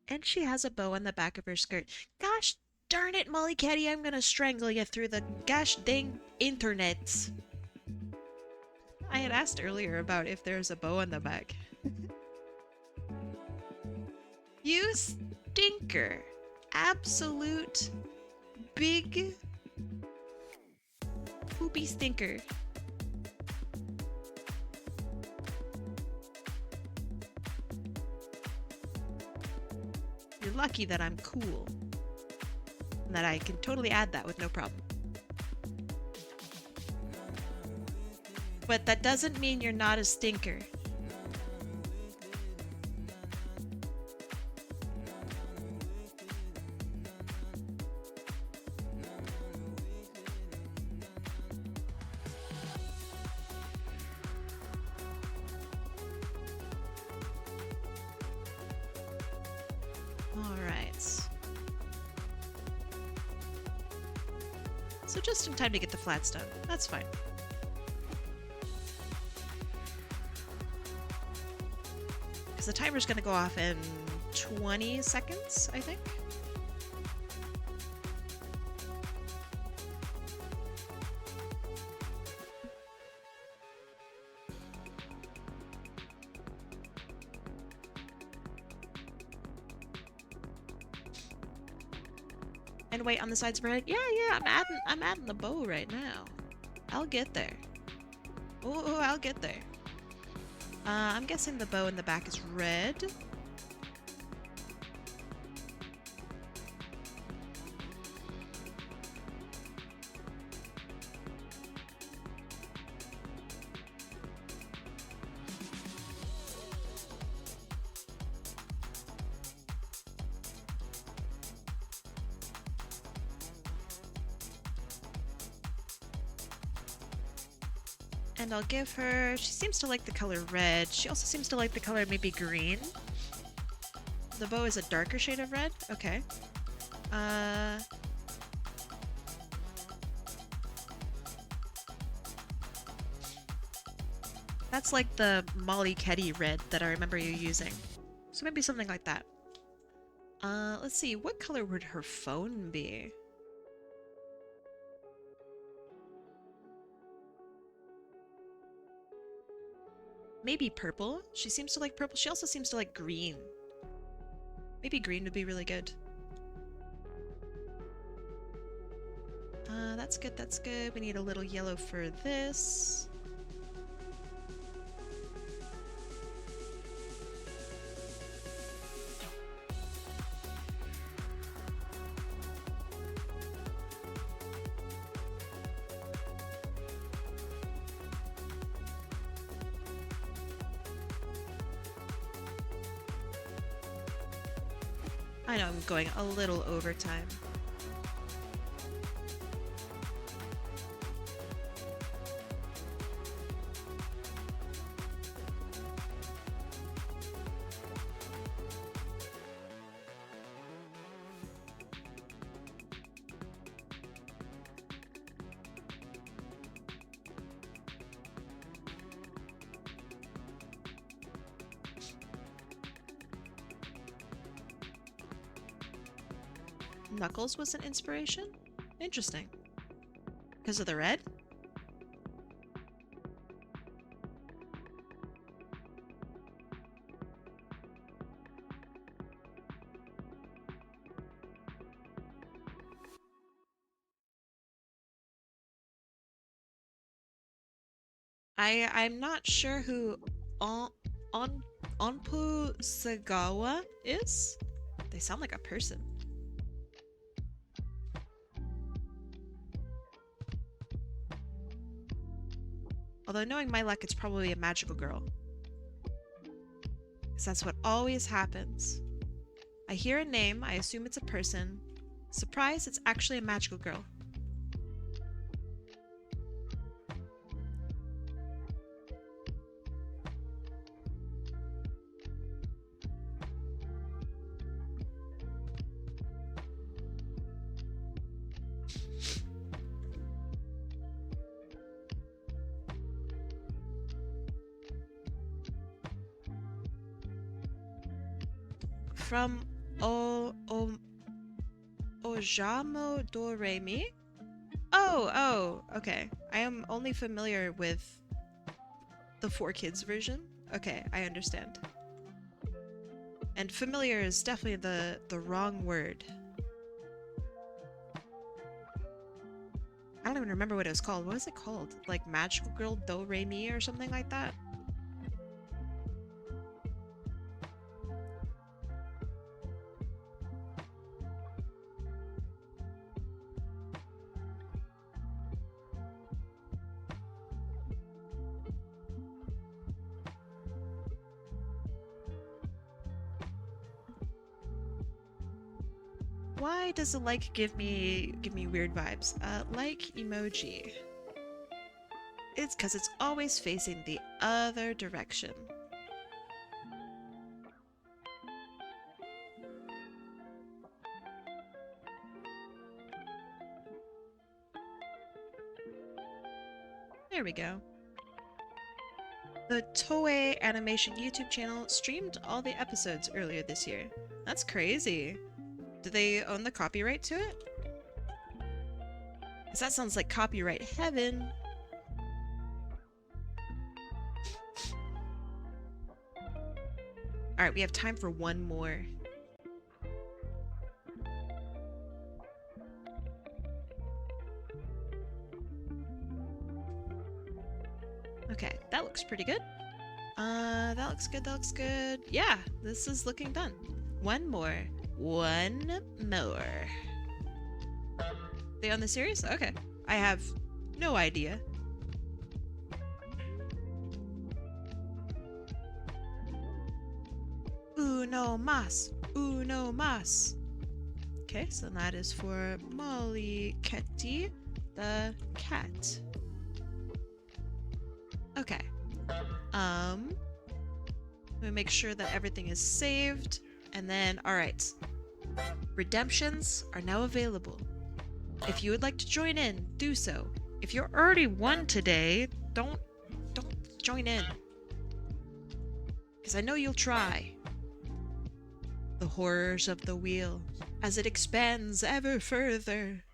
And she has a bow on the back of her skirt. Gosh darn it, Mollyketty, I'm gonna strangle you through the gosh dang internet. I had asked earlier about if there's a bow on the back. You stinker. Absolute big poopy stinker. You're lucky that I'm cool. And that I can totally add that with no problem. But that doesn't mean you're not a stinker. So just in time to get the flats done. That's fine. Because the timer's going to go off in 20 seconds, I think. And wait on the sides of her head. Yeah, I'm adding the bow right now. I'll get there. Oh, I'll get there. I'm guessing the bow in the back is red. And I'll give her... She seems to like the color red. She also seems to like the color maybe green. The bow is a darker shade of red? Okay. That's like the mollyketty red that I remember you using. So maybe something like that. Let's see. What color would her phone be? Maybe purple. She seems to like purple. She also seems to like green. Maybe green would be really good. That's good, that's good. We need a little yellow for this. I know I'm going a little overtime. Knuckles was an inspiration? Interesting. Because of the red? I'm not sure who Onpu Sagawa is. They sound like a person. Although knowing my luck, it's probably a magical girl. Because that's what always happens. I hear a name, I assume it's a person. Surprise, it's actually a magical girl. From Ojamo Doremi? Oh, okay. I am only familiar with the 4Kids version. Okay, I understand. And familiar is definitely the wrong word. I don't even remember what it was called. What was it called? Like Magical Girl Do Re Mi or something like that? Why does the like give me weird vibes? Like emoji. It's because it's always facing the other direction. There we go. The Toei Animation YouTube channel streamed all the episodes earlier this year. That's crazy. Do they own the copyright to it? Because that sounds like copyright heaven. Alright, we have time for one more. Okay, that looks pretty good. That looks good, that looks good. Yeah, this is looking done. One more. One more. They on the series? Okay. I have no idea. Uno más. Uno más. Okay, so that is for Mollyketty the cat. Okay. Let me make sure that everything is saved. And then, alright. Redemptions are now available. If you would like to join in, do so. If you're already won today, don't join in. Because I know you'll try. The horrors of the wheel, as it expands ever further.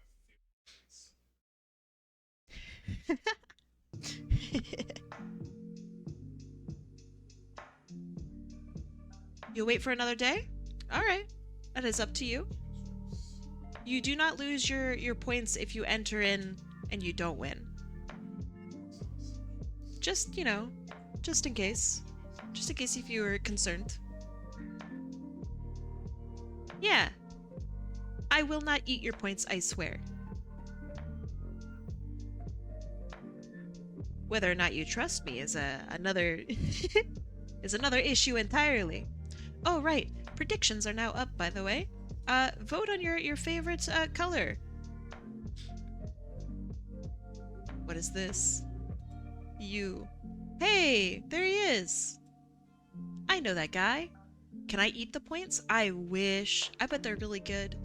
You'll wait for another day? Alright. That is up to you. You do not lose your points if you enter in and you don't win. Just, you know, just in case. Just in case if you were concerned. Yeah. I will not eat your points, I swear. Whether or not you trust me is another is another issue entirely. Oh right, predictions are now up, by the way. Vote on your favorite color. What is this? You. Hey, there he is. I know that guy. Can I eat the points? I wish. I bet they're really good.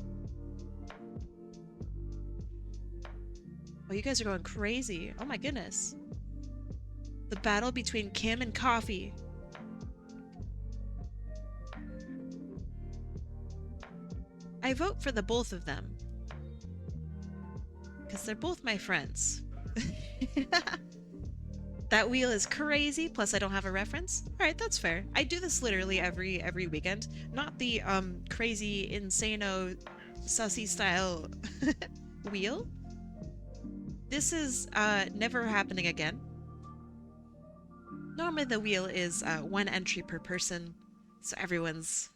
Oh, you guys are going crazy. Oh my goodness. The battle between Kim and Coffee. I vote for the both of them. Because they're both my friends. That wheel is crazy, plus I don't have a reference. Alright, that's fair. I do this literally every weekend. Not the crazy, insano, sussy style wheel. This is never happening again. Normally the wheel is one entry per person, so everyone's...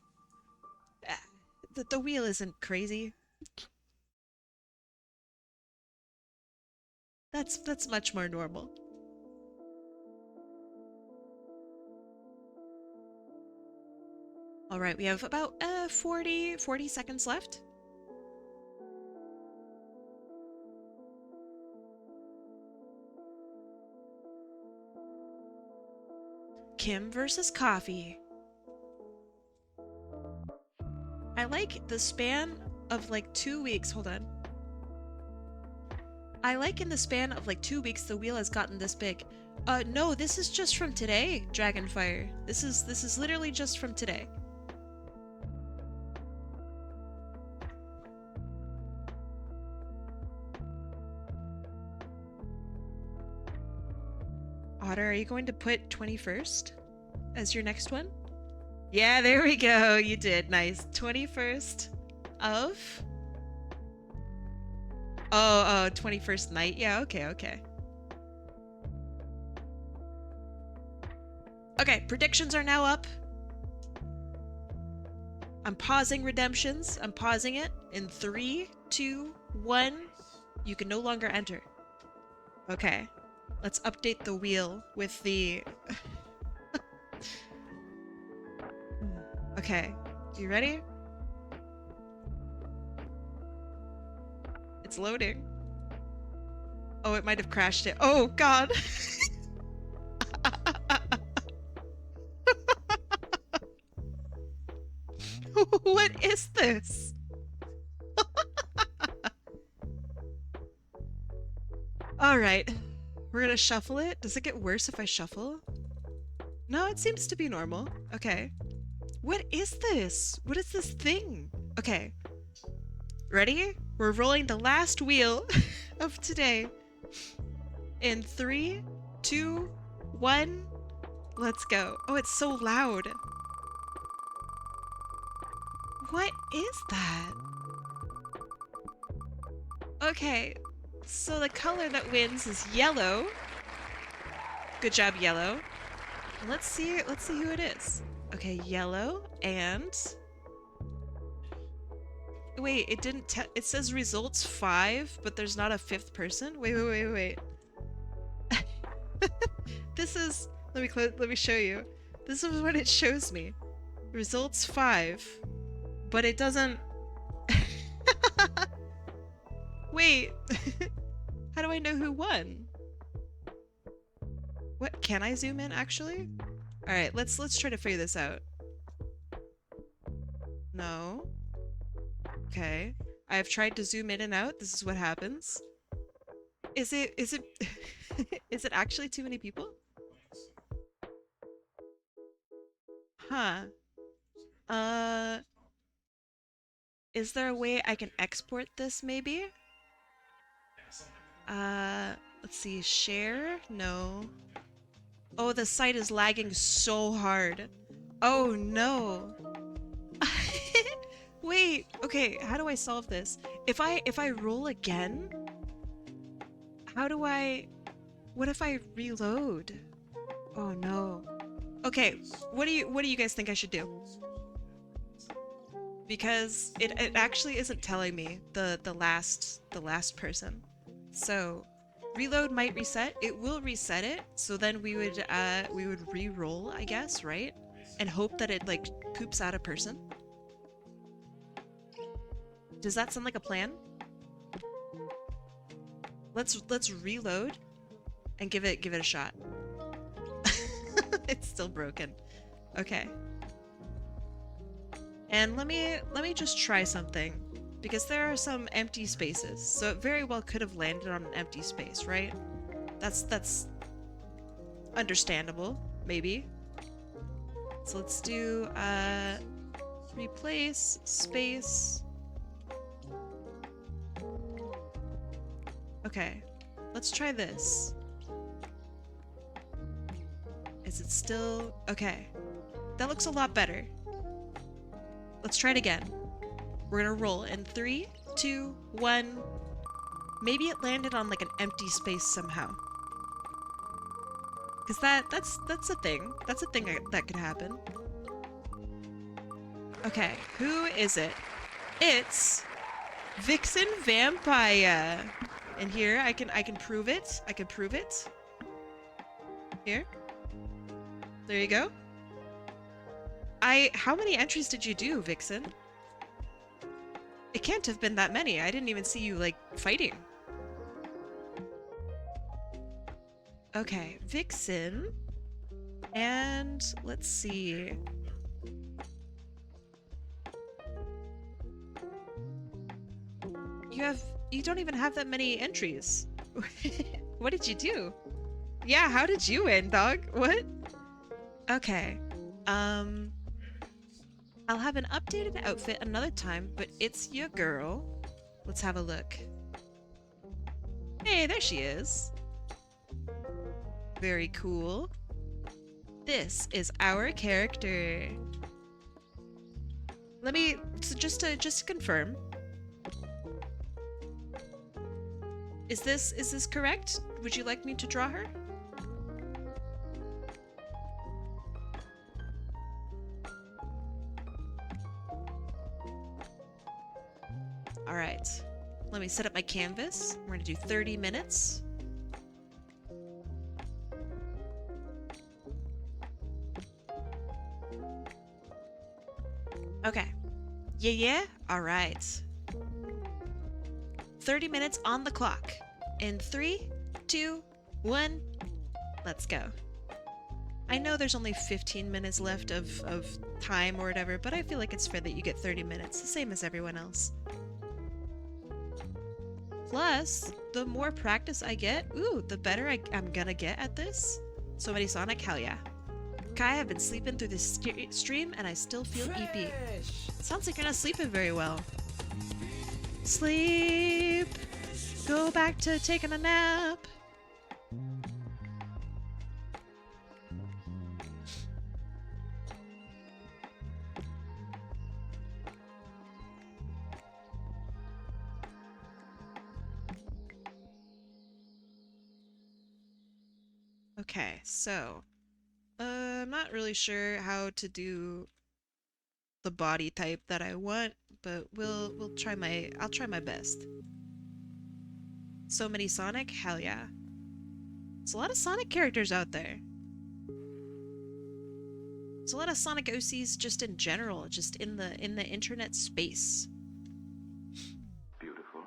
The wheel isn't crazy. That's much more normal. All right, we have about 40 seconds left. Kim versus Coffee. I like the span of like 2 weeks. Hold on. I like in the span of like 2 weeks the wheel has gotten this big. No, this is just from today, Dragonfire. This is literally just from today. Otter, are you going to put 21st as your next one? Yeah, there we go. You did. Nice. 21st of... Oh, 21st night. Yeah, okay. Okay, predictions are now up. I'm pausing redemptions. I'm pausing it in 3, 2, 1. You can no longer enter. Okay. Let's update the wheel with the... Okay. You ready? It's loading. Oh, it might have crashed it. Oh, God! What is this? Alright. We're gonna shuffle it. Does it get worse if I shuffle? No, it seems to be normal. Okay. What is this? What is this thing? Okay. Ready? We're rolling the last wheel of today. In 3, 2, 1. Let's go. Oh, it's so loud. What is that? Okay. So the color that wins is yellow. Good job, yellow. Let's see who it is. Okay, yellow and wait, it didn't it says results 5, but there's not a 5th person. Wait. This is let me show you. This is what it shows me. Results 5, but it doesn't Wait. How do I know who won? What, can I zoom in actually? All right, let's try to figure this out. No. Okay. I have tried to zoom in and out. This is what happens. Is it is it actually too many people? Huh. Is there a way I can export this maybe? Let's see, share? No. Oh, the site is lagging so hard. Oh no. Wait, okay, how do I solve this? If I roll again? What if I reload? Oh no. Okay, what do you guys think I should do? Because it actually isn't telling me the last person. So reload might reset. It will reset it. So then we would re-roll, I guess, right? And hope that it like poops out a person. Does that sound like a plan? Let's reload and give it a shot. It's still broken. Okay. And let me just try something, because there are some empty spaces. So it very well could have landed on an empty space, right? That's understandable, maybe. So let's do replace space. Okay. Let's try this. Is it still okay? That looks a lot better. Let's try it again. We're gonna roll in 3, 2, 1. Maybe it landed on like an empty space somehow. Cause that's a thing. That's a thing that could happen. Okay, who is it? It's vixenvampiya. And here I can prove it. I can prove it. Here. There you go. How many entries did you do, Vixen? It can't have been that many. I didn't even see you, like, fighting. Okay, Vixen. And let's see. You don't even have that many entries. What did you do? Yeah, how did you win, dog? What? Okay. I'll have an updated outfit another time, but it's your girl. Let's have a look. Hey, there she is. Very cool. This is our character. Let me just to confirm. Is this correct? Would you like me to draw her? All right. Let me set up my canvas. We're gonna do 30 minutes. Okay. Yeah? All right. 30 minutes on the clock. In 3, 2, 1, let's go. I know there's only 15 minutes left of time or whatever, but I feel like it's fair that you get 30 minutes, the same as everyone else. Plus, the more practice I get, the better I'm gonna get at this. Somebody Sonic, hell yeah. Kai, I've been sleeping through this stream and I still feel EP. Sounds like you're not sleeping very well. Sleep! Go back to taking a nap! Okay, so... I'm not really sure how to do the body type that I want, but we'll try I'll try my best. So many Sonic? Hell yeah. There's a lot of Sonic characters out there. There's a lot of Sonic OCs just in general, just in the internet space. Beautiful.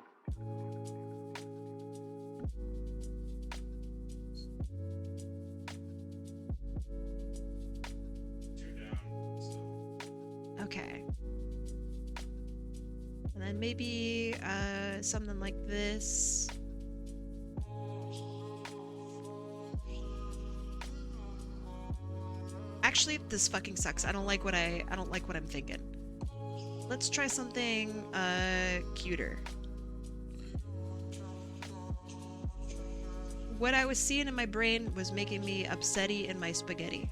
Okay. And then maybe something like this. Actually, this fucking sucks. I don't like what I'm thinking. Let's try something cuter. What I was seeing in my brain was making me upsetty in my spaghetti.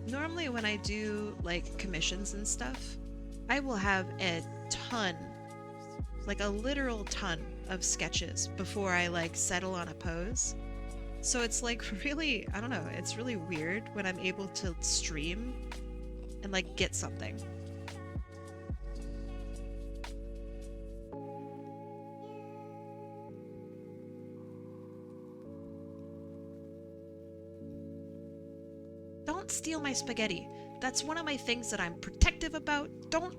Normally when I do like commissions and stuff, I will have a ton, like a literal ton of sketches before I like settle on a pose. So it's like really, I don't know, it's really weird when I'm able to stream and like get something. Don't steal my spaghetti. That's one of my things that I'm protective about. Don't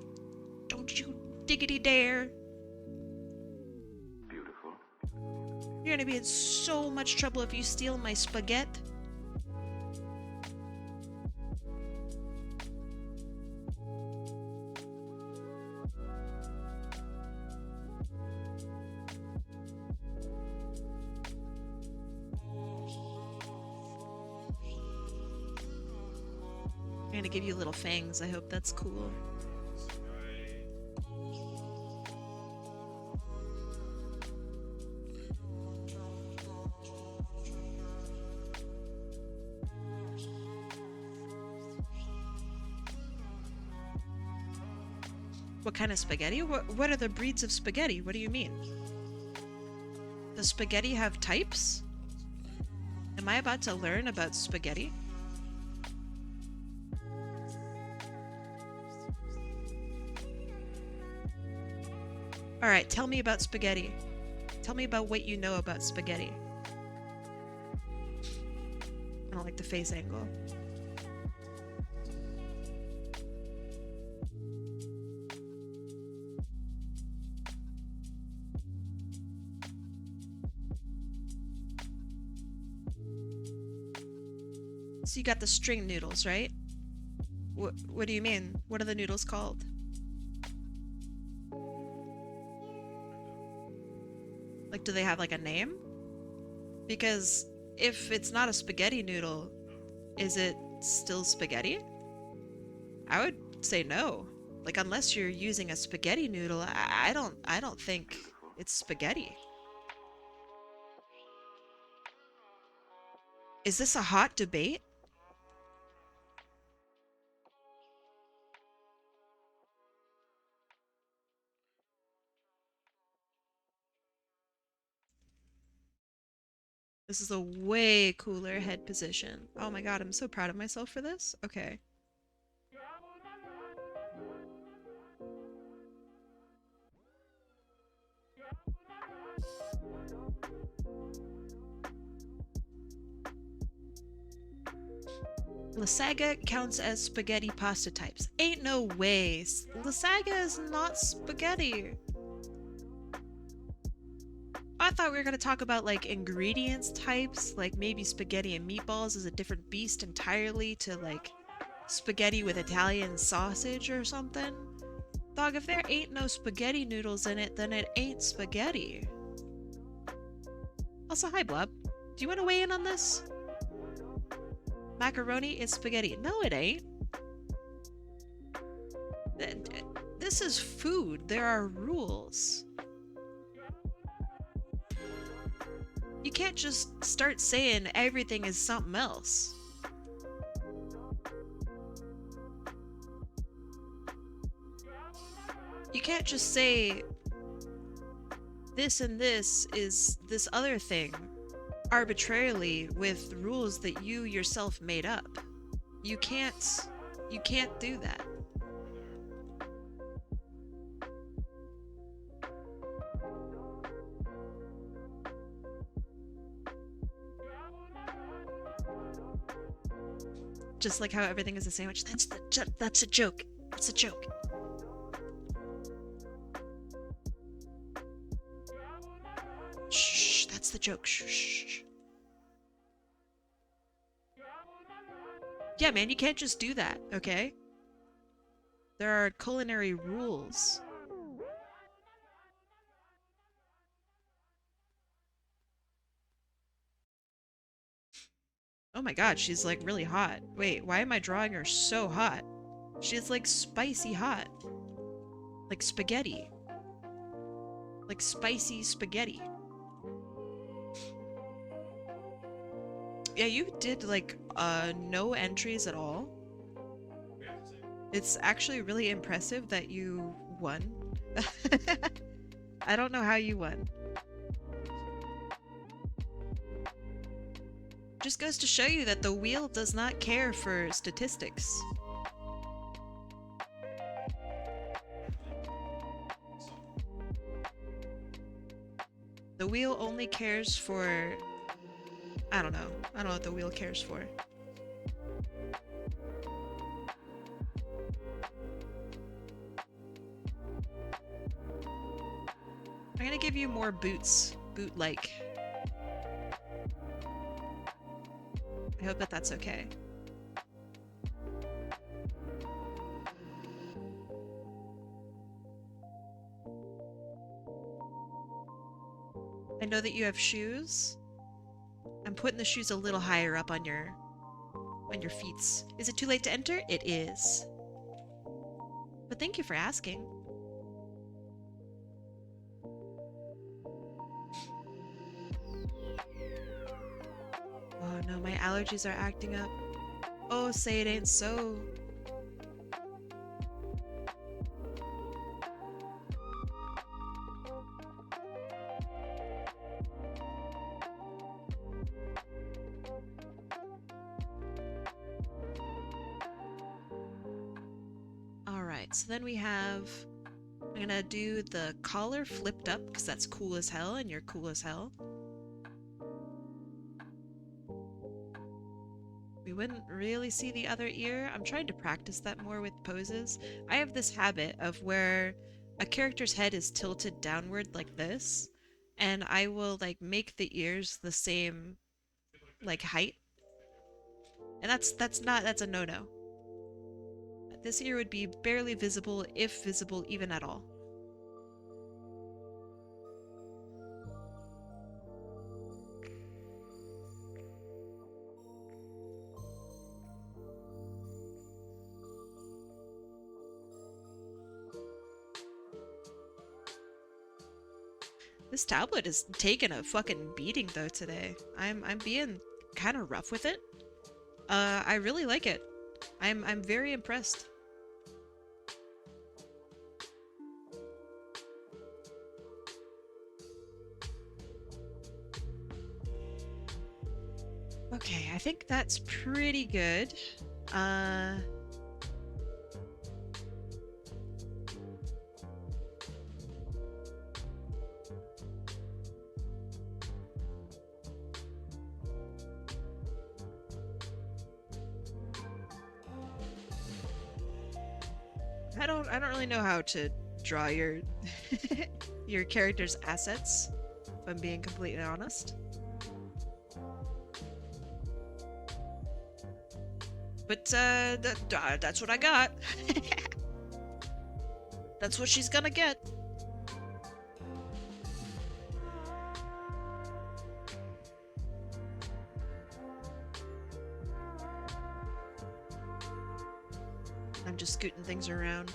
you diggity dare. Beautiful. You're gonna be in so much trouble if you steal my spaghetti. I'm gonna give you little fangs. I hope that's cool. What kind of spaghetti? What are the breeds of spaghetti? What do you mean? Does spaghetti have types? Am I about to learn about spaghetti? Alright, tell me about spaghetti. Tell me about what you know about spaghetti. I don't like the face angle. So you got the string noodles, right? What do you mean? What are the noodles called? Like, do they have like a name? Because if it's not a spaghetti noodle, is it still spaghetti? I would say no. Like, unless you're using a spaghetti noodle, I don't think it's spaghetti. Is this a hot debate? This is a way cooler head position. Oh my god, I'm so proud of myself for this. Okay. Lasagna counts as spaghetti pasta types. Ain't no way. Lasagna is not spaghetti. I thought we were going to talk about like ingredients types, like maybe spaghetti and meatballs is a different beast entirely to like spaghetti with Italian sausage or something. Dog, if there ain't no spaghetti noodles in it, then it ain't spaghetti. Also, hi Blob. Do you want to weigh in on this? Macaroni is spaghetti. No, it ain't. This is food. There are rules. You can't just start saying everything is something else. can't just say this and this is this other thing arbitrarily with rules that you yourself made up. You can't do that. Just like how everything is a sandwich. That's a joke. That's a joke. Shh, that's the joke. Shh, shh, shh. Yeah, man, you can't just do that, okay? There are culinary rules. Oh my god, she's like really hot. Wait, why am I drawing her so hot? She's like spicy hot. Like spaghetti. Like spicy spaghetti. Yeah, you did like no entries at all. It's actually really impressive that you won. I don't know how you won. Just goes to show you that the wheel does not care for statistics. The wheel only cares for... I don't know. I don't know what the wheel cares for. I'm gonna give you more boots. Boot-like. I hope that that's okay. I know that you have shoes. I'm putting the shoes a little higher up on your feet. Is it too late to enter? It is. But thank you for asking. Oh no, my allergies are acting up. Oh, say it ain't so. Alright, so then we have... I'm gonna do the collar flipped up because that's cool as hell and you're cool as hell. We wouldn't really see the other ear. I'm trying to practice that more with poses. I have this habit of where a character's head is tilted downward like this, and I will like make the ears the same like height. And that's a no-no. This ear would be barely visible, if visible even at all. This tablet is taking a fucking beating though today. I'm being kind of rough with it. I really like it. I'm very impressed. Okay, I think that's pretty good. I don't really know how to draw your your character's assets, if I'm being completely honest. But that's what I got. That's what she's gonna get. I'm just scooting things around.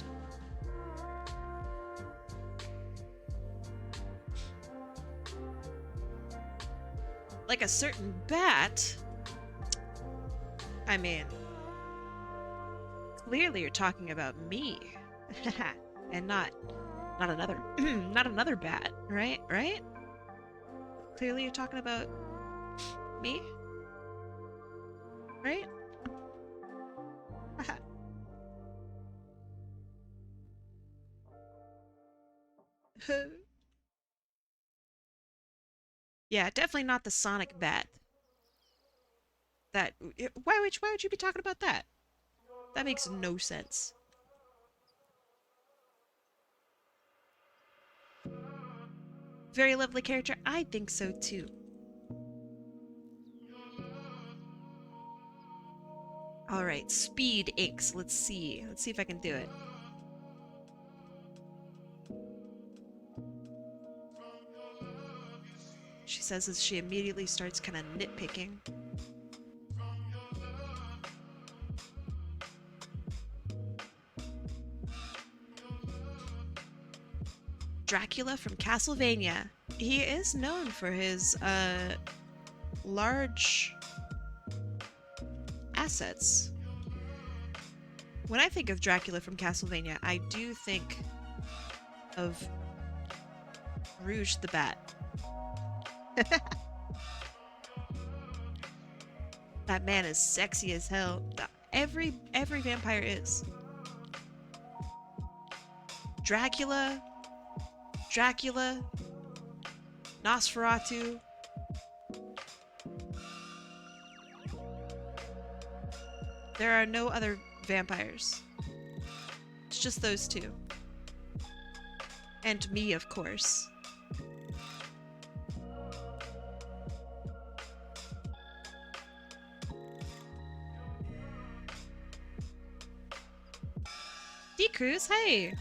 Like a certain bat? I mean, clearly you're talking about me. And not Not another. Not another bat, right? Right? Clearly you're talking about me? Right? Yeah, definitely not the Sonic bat. That why would you be talking about that? That makes no sense. Very lovely character. I think so too. All right, speed inks. Let's see. Let's see if I can do it. She says as she immediately starts kind of nitpicking. Dracula from Castlevania. He is known for his large assets. When I think of Dracula from Castlevania, I do think of Rouge the Bat. That man is sexy as hell. Every vampire is. Dracula, Nosferatu. There are no other vampires. It's just those two. And me, of course. D-Cruz, hey!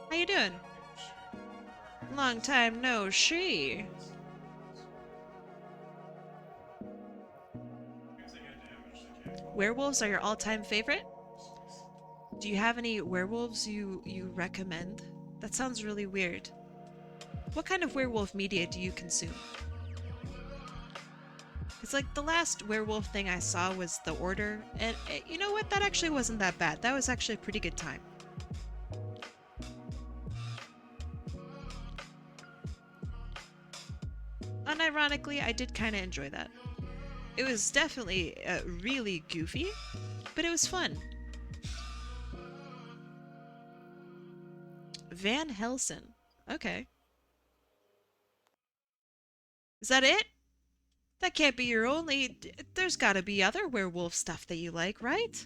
How you doing? Long time no see. Werewolves are your all-time favorite? Do you have any werewolves you recommend? That sounds really weird. What kind of werewolf media do you consume? It's like the last werewolf thing I saw was The Order, and you know what? That actually wasn't that bad. That was actually a pretty good time. Unironically, I did kind of enjoy that. It was definitely really goofy, but it was fun. Van Helsing. Okay. Is that it? That can't be your only... There's gotta be other werewolf stuff that you like, right?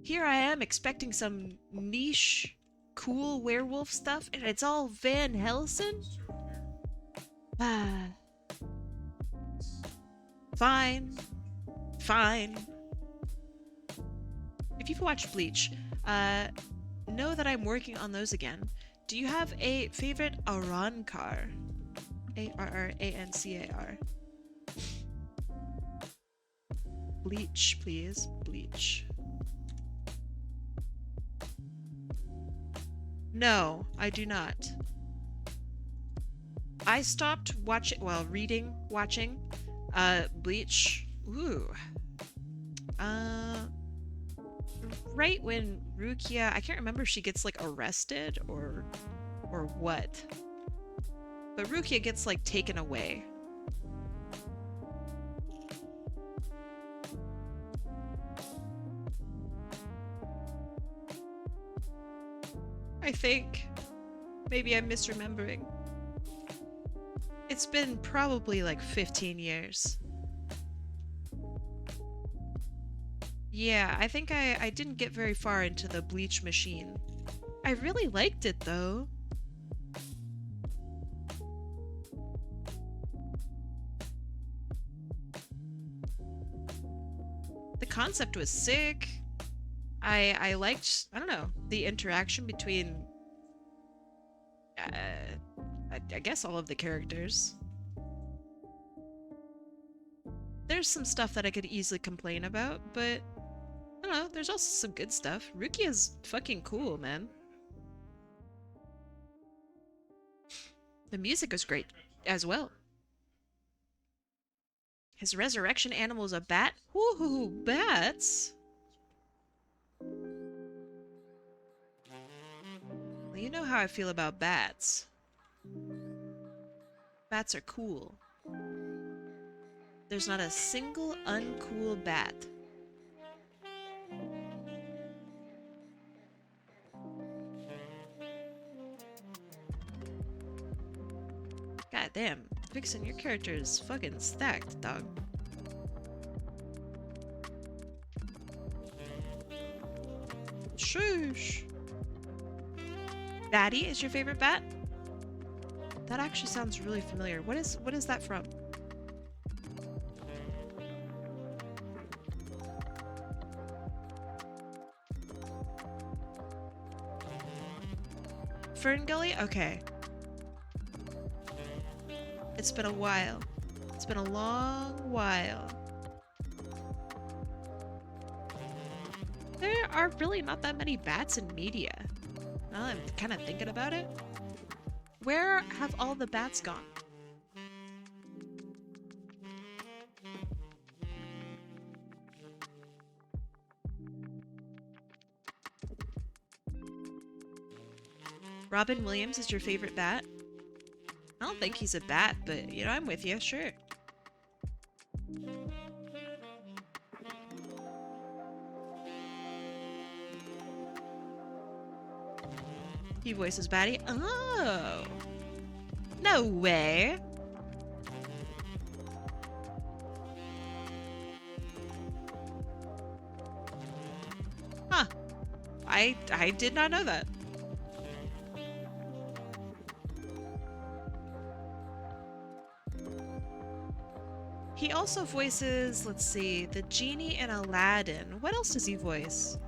Here I am expecting some niche, cool werewolf stuff, and it's all Van Helsing? Ah. Fine. Fine. If you've watched Bleach, know that I'm working on those again. Do you have a favorite Arrancar? A-R-R-A-N-C-A-R. Bleach, please. Bleach. No, I do not. I stopped watching, well, watching, Bleach. Ooh. Right when Rukia, I can't remember if she gets, like, arrested or what. But Rukia gets, like, taken away. I think. Maybe I'm misremembering. It's been probably like 15 years. Yeah, I think I didn't get very far into the Bleach machine. I really liked it though. The concept was sick. I liked, I don't know, the interaction between I guess all of the characters. There's some stuff that I could easily complain about, but I don't know, there's also some good stuff. Rukia is fucking cool, man. The music was great as well. His resurrection animal is a bat? Woohoo, bats! You know how I feel about bats. Bats are cool. There's not a single uncool bat. God damn, Vixen, your character is fucking stacked, dog. Shush. Batty is your favorite bat? That actually sounds really familiar. What is that from? Fern Gully? Okay. It's been a while. It's been a long while. There are really not that many bats in media. Now I'm kind of thinking about it. Where have all the bats gone? Robin Williams is your favorite bat? I don't think he's a bat, but you know, I'm with you, sure. He voices Batty. Oh! No way! Huh. I did not know that. He also voices, let's see, the genie in Aladdin. What else does he voice?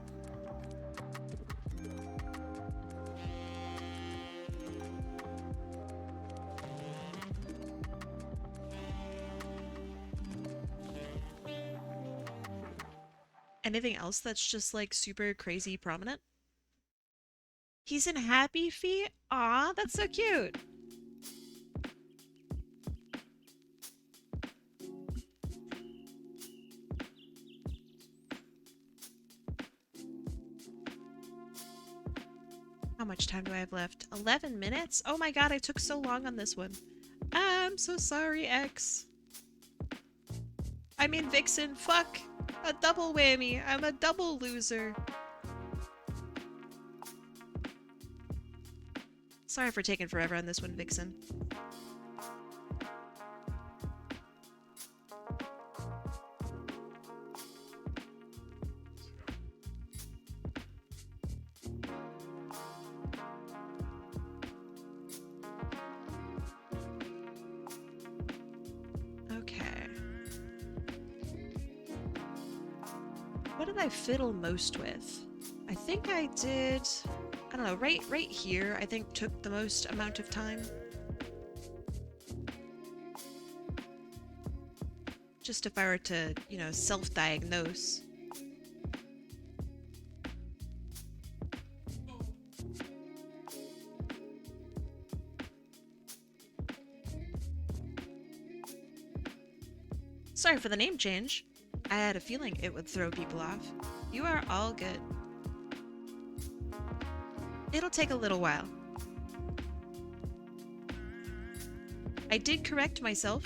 Anything else that's just like super crazy prominent? He's in Happy Feet? Aw, that's so cute. How much time do I have left? 11 minutes? Oh my god, I took so long on this one. I'm so sorry, X. I mean, Vixen, fuck. A double whammy. I'm a double loser. Sorry for taking forever on this one, Vixen. What did I fiddle most with? I think I did, I don't know, right here I think took the most amount of time. Just if I were to, you know, self-diagnose. Sorry for the name change. I had a feeling it would throw people off. You are all good. It'll take a little while. I did correct myself.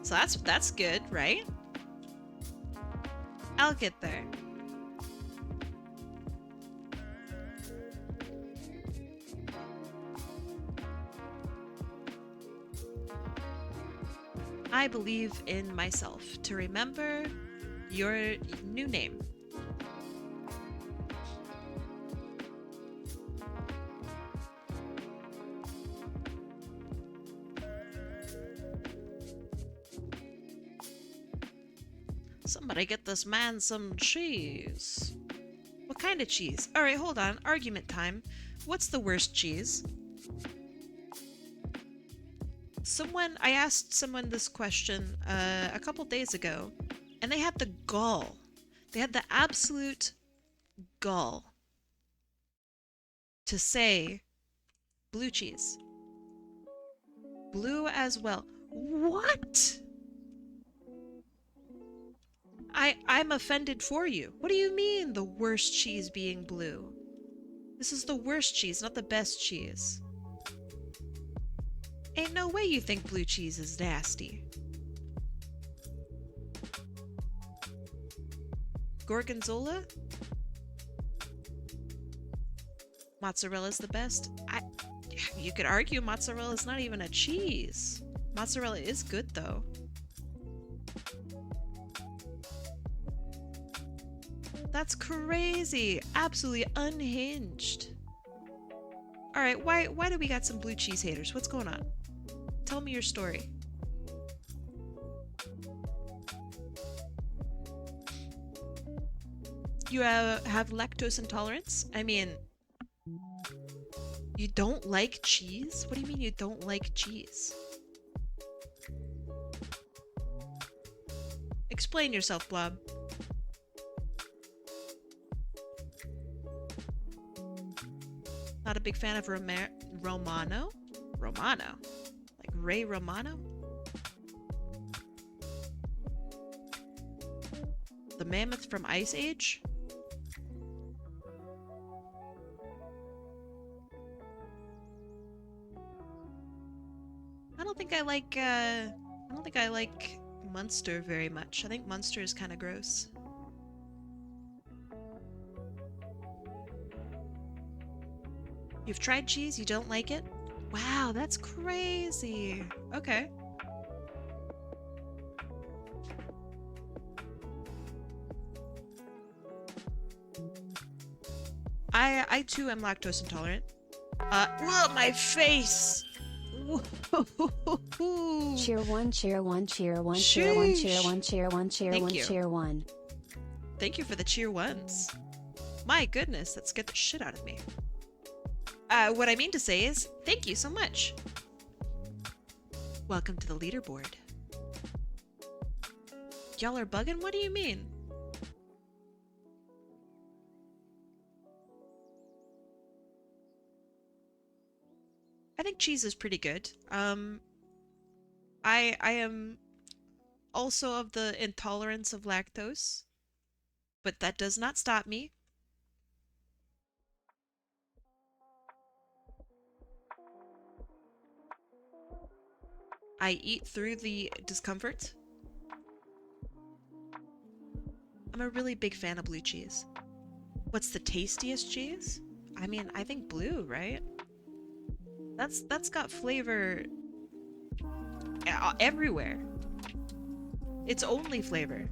So that's good, right? I'll get there. I believe in myself to remember your new name. Somebody get this man some cheese. What kind of cheese? Alright, hold on. Argument time. What's the worst cheese? I asked someone this question a couple days ago, and they had the gall. They had the absolute gall to say blue cheese. Blue as well. What? I'm offended for you. What do you mean the worst cheese being blue? This is the worst cheese, not the best cheese. Ain't no way you think blue cheese is nasty. Gorgonzola? Mozzarella's the best. You could argue mozzarella's not even a cheese. Mozzarella is good though. That's crazy. Absolutely unhinged. Alright, why do we got some blue cheese haters? What's going on? Tell me your story. You have lactose intolerance? I mean, you don't like cheese? What do you mean you don't like cheese? Explain yourself, Blob. Not a big fan of Romano? Romano? Like Ray Romano? The mammoth from Ice Age? I don't think I like Munster very much. I think Munster is kind of gross. You've tried cheese, you don't like it? Wow, that's crazy. Okay. I too am lactose intolerant. Whoa, my face! Whoa. Cheer one, cheer one, cheer one, cheer one, cheer one, cheer one, cheer Thank one, you. cheer one. Thank you for the cheer ones. My goodness, that scared the shit out of me. What I mean to say is, thank you so much. Welcome to the leaderboard. Y'all are bugging? What do you mean? I think cheese is pretty good. I am also of the intolerance of lactose, but that does not stop me. I eat through the discomfort. I'm a really big fan of blue cheese. What's the tastiest cheese? I mean, I think blue, right? That's got flavor everywhere. It's only flavor.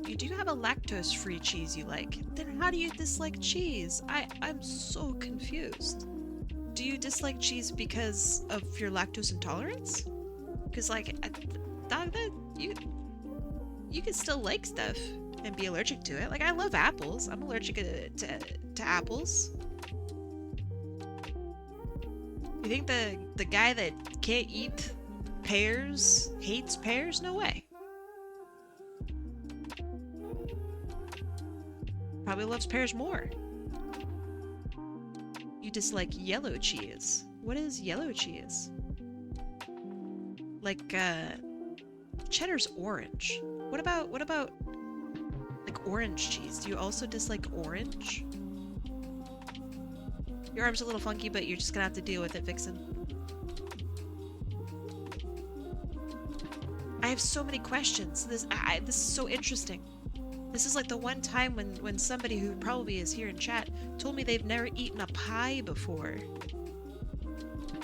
You do have a lactose-free cheese you like. Then how do you dislike cheese? I'm so confused. Do you dislike cheese because of your lactose intolerance? Because like, you can still like stuff and be allergic to it. Like, I love apples. I'm allergic to apples. You think the guy that can't eat pears hates pears? No way. Probably loves pears more. You dislike yellow cheese. What is yellow cheese? Like, cheddar's orange. What about like orange cheese? Do you also dislike orange? Your arm's a little funky, but you're just gonna have to deal with it, Vixen. I have so many questions. This is so interesting. This is like the one time when somebody who probably is here in chat told me they've never eaten a pie before.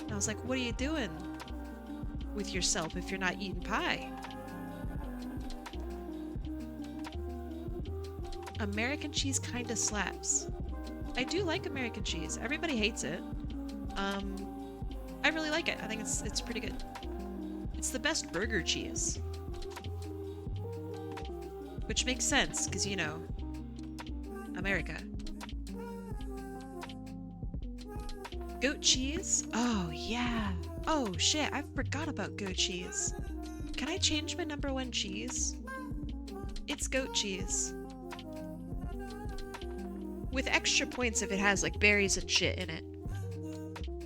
And I was like, what are you doing with yourself if you're not eating pie? American cheese kinda slaps. I do like American cheese. Everybody hates it. I really like it. I think it's pretty good. It's the best burger cheese. Which makes sense, because, you know, America. Goat cheese? Oh, yeah. Oh, shit, I forgot about goat cheese. Can I change my #1 cheese? It's goat cheese. With extra points if it has, like, berries and shit in it.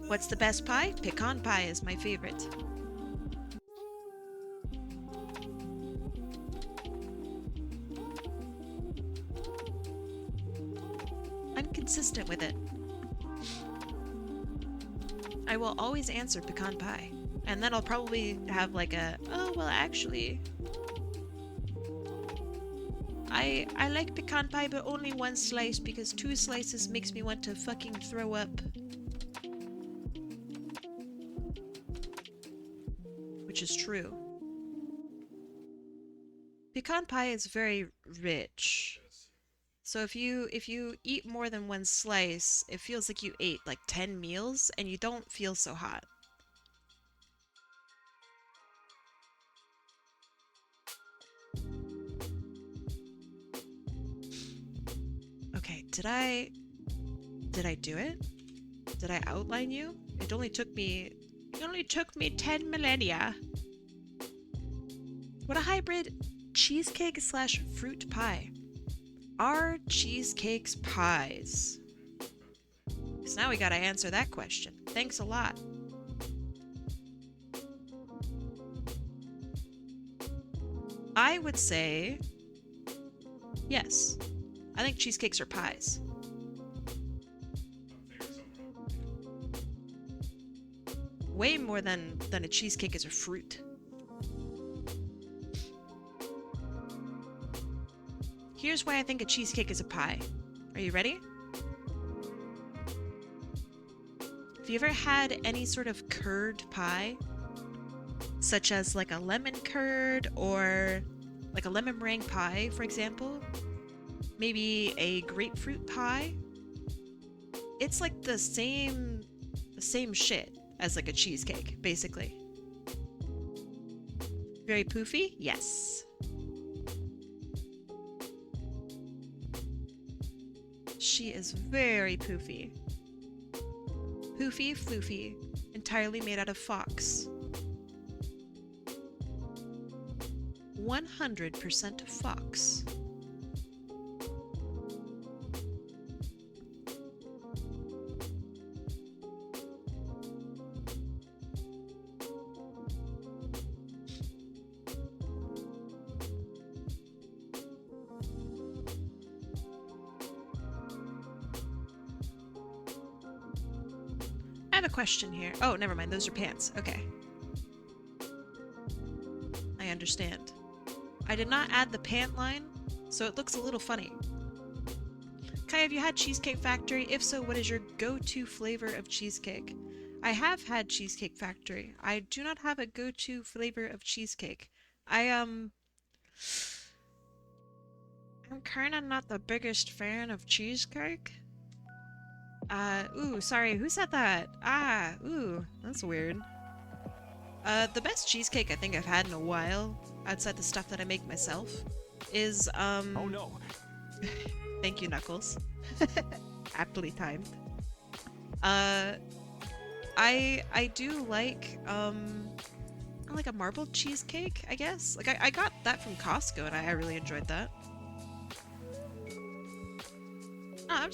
What's the best pie? Pecan pie is my favorite. I'm consistent with it. I will always answer pecan pie. And then I'll probably have like a, oh, well, actually, I like pecan pie, but only one slice because 2 slices makes me want to fucking throw up. Which is true. Pecan pie is very rich. So if you eat more than 1 slice, it feels like you ate like 10 meals and you don't feel so hot. Okay, did I do it? Did I outline you? It only took me 10 millennia. What a hybrid cheesecake slash fruit pie. Are cheesecakes pies? Because now we gotta answer that question. Thanks a lot. I would say yes. I think cheesecakes are pies. Way more than a cheesecake is a fruit. Here's why I think a cheesecake is a pie. Are you ready? Have you ever had any sort of curd pie? Such as like a lemon curd or like a lemon meringue pie, for example? Maybe a grapefruit pie? It's like the same shit as like a cheesecake, basically. Very poofy? Yes. She is very poofy. Poofy, floofy, entirely made out of fox. 100% fox. I have a question here. Oh, never mind. Those are pants. Okay. I understand. I did not add the pant line, so it looks a little funny. Kai, have you had Cheesecake Factory? If so, what is your go-to flavor of cheesecake? I have had Cheesecake Factory. I do not have a go-to flavor of cheesecake. I'm kinda not the biggest fan of cheesecake. Ooh, sorry, who said that? Ah, ooh, that's weird. The best cheesecake I think I've had in a while, outside the stuff that I make myself, is, Oh no. Thank you, Knuckles. Aptly timed. I do like, like a marbled cheesecake, I guess? Like, I got that from Costco, and I really enjoyed that. No, I'm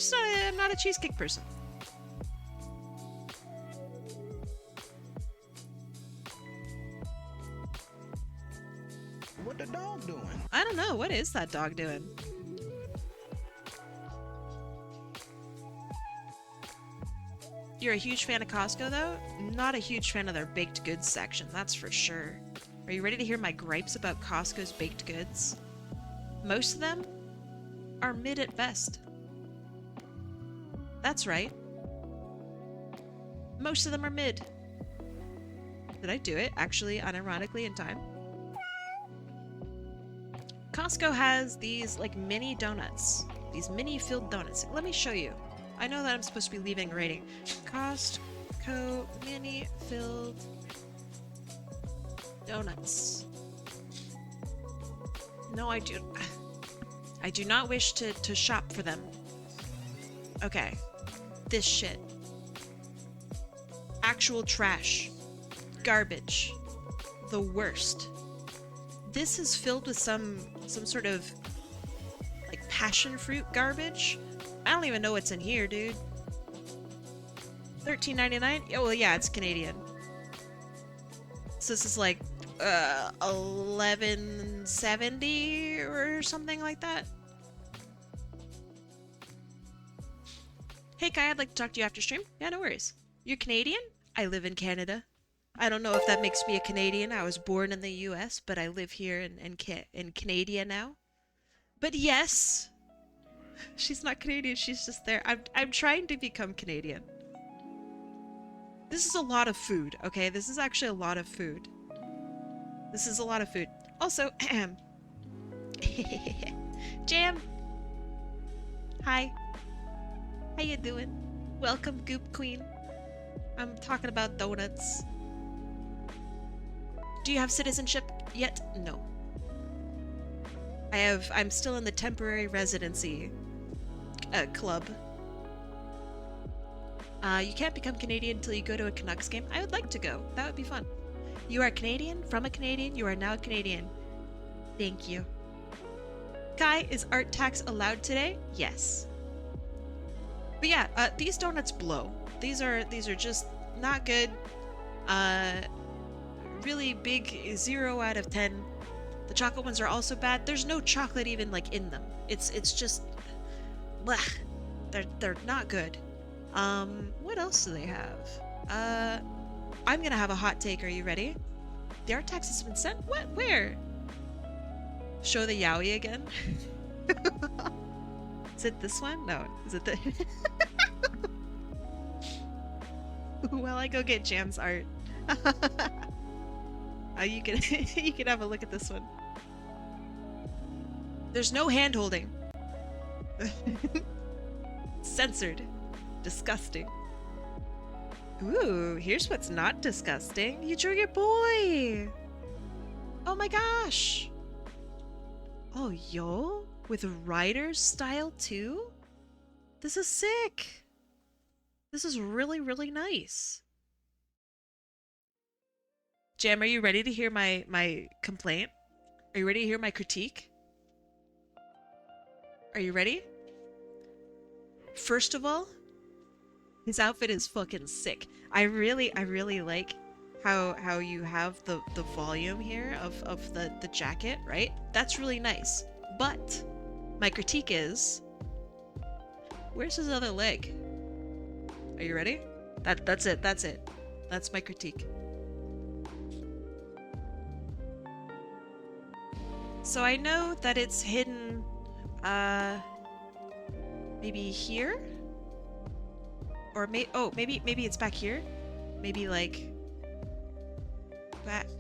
not a cheesecake person. What the dog doing? I don't know, what is that dog doing? You're a huge fan of Costco, though? Not a huge fan of their baked goods section, that's for sure. Are you ready to hear my gripes about Costco's baked goods? Most of them are mid at best. That's right. Most of them are mid. Did I do it, actually, unironically, in time? Costco has these, like, mini donuts. These mini filled donuts. Let me show you. I know that I'm supposed to be leaving a rating. Costco mini filled donuts. No, I do not wish to shop for them. Okay. This shit. Actual trash. Garbage. The worst. This is filled with some sort of like passion fruit garbage. I don't even know what's in here, dude. $13.99? Oh, well, yeah, it's Canadian. So this is like $11.70 or something like that. Hey Kai, I'd like to talk to you after stream. Yeah, no worries. You're Canadian? I live in Canada. I don't know if that makes me a Canadian. I was born in the US, but I live here in Canada now. But yes, she's not Canadian, she's just there. I'm trying to become Canadian. This is a lot of food, okay? This is actually a lot of food. This is a lot of food. Also, Jam. Hi. How you doing? Welcome, Goop Queen. I'm talking about donuts. Do you have citizenship yet? No. I'm still in the temporary residency club. You can't become Canadian until you go to a Canucks game. I would like to go. That would be fun. You are Canadian, from a Canadian, you are now a Canadian. Thank you. Kai, is art tax allowed today? Yes. But yeah, these donuts blow. These are just not good. Really big 0 out of 10. The chocolate ones are also bad. There's no chocolate even like in them. It's just blech. They're not good. What else do they have? I'm gonna have a hot take. Are you ready? The art tax has been sent? What? Where? Show the yaoi again? Is it this one? No. Is it the... Well, I go get Jam's art. You can you can have a look at this one. There's no hand holding. Censored. Disgusting. Ooh, here's what's not disgusting. You drew your boy! Oh my gosh! Oh, yo? With Rider's style too? This is sick! This is really, really nice. Jam, are you ready to hear my complaint? Are you ready to hear my critique? Are you ready? First of all, his outfit is fucking sick. I really like how you have the volume here of the jacket, right? That's really nice. But my critique is, where's his other leg? Are you ready? That's it. That's my critique. So I know that it's hidden maybe here? Or maybe it's back here? Maybe like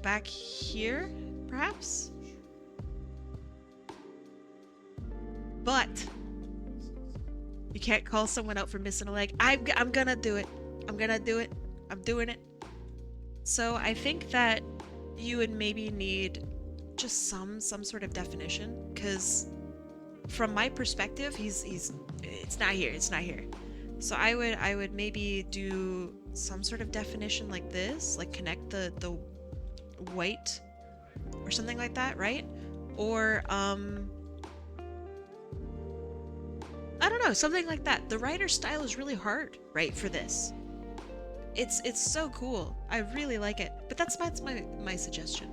back here, perhaps? But you can't call someone out for missing a leg. I'm gonna do it. I'm gonna do it. I'm doing it. So I think that you would maybe need just some sort of definition, because from my perspective, it's not here. So I would maybe do some sort of definition like this, like connect the white or something like that, right? Or I don't know, something like that. The writer style is really hard, right, for this. It's so cool. I really like it. But that's my suggestion.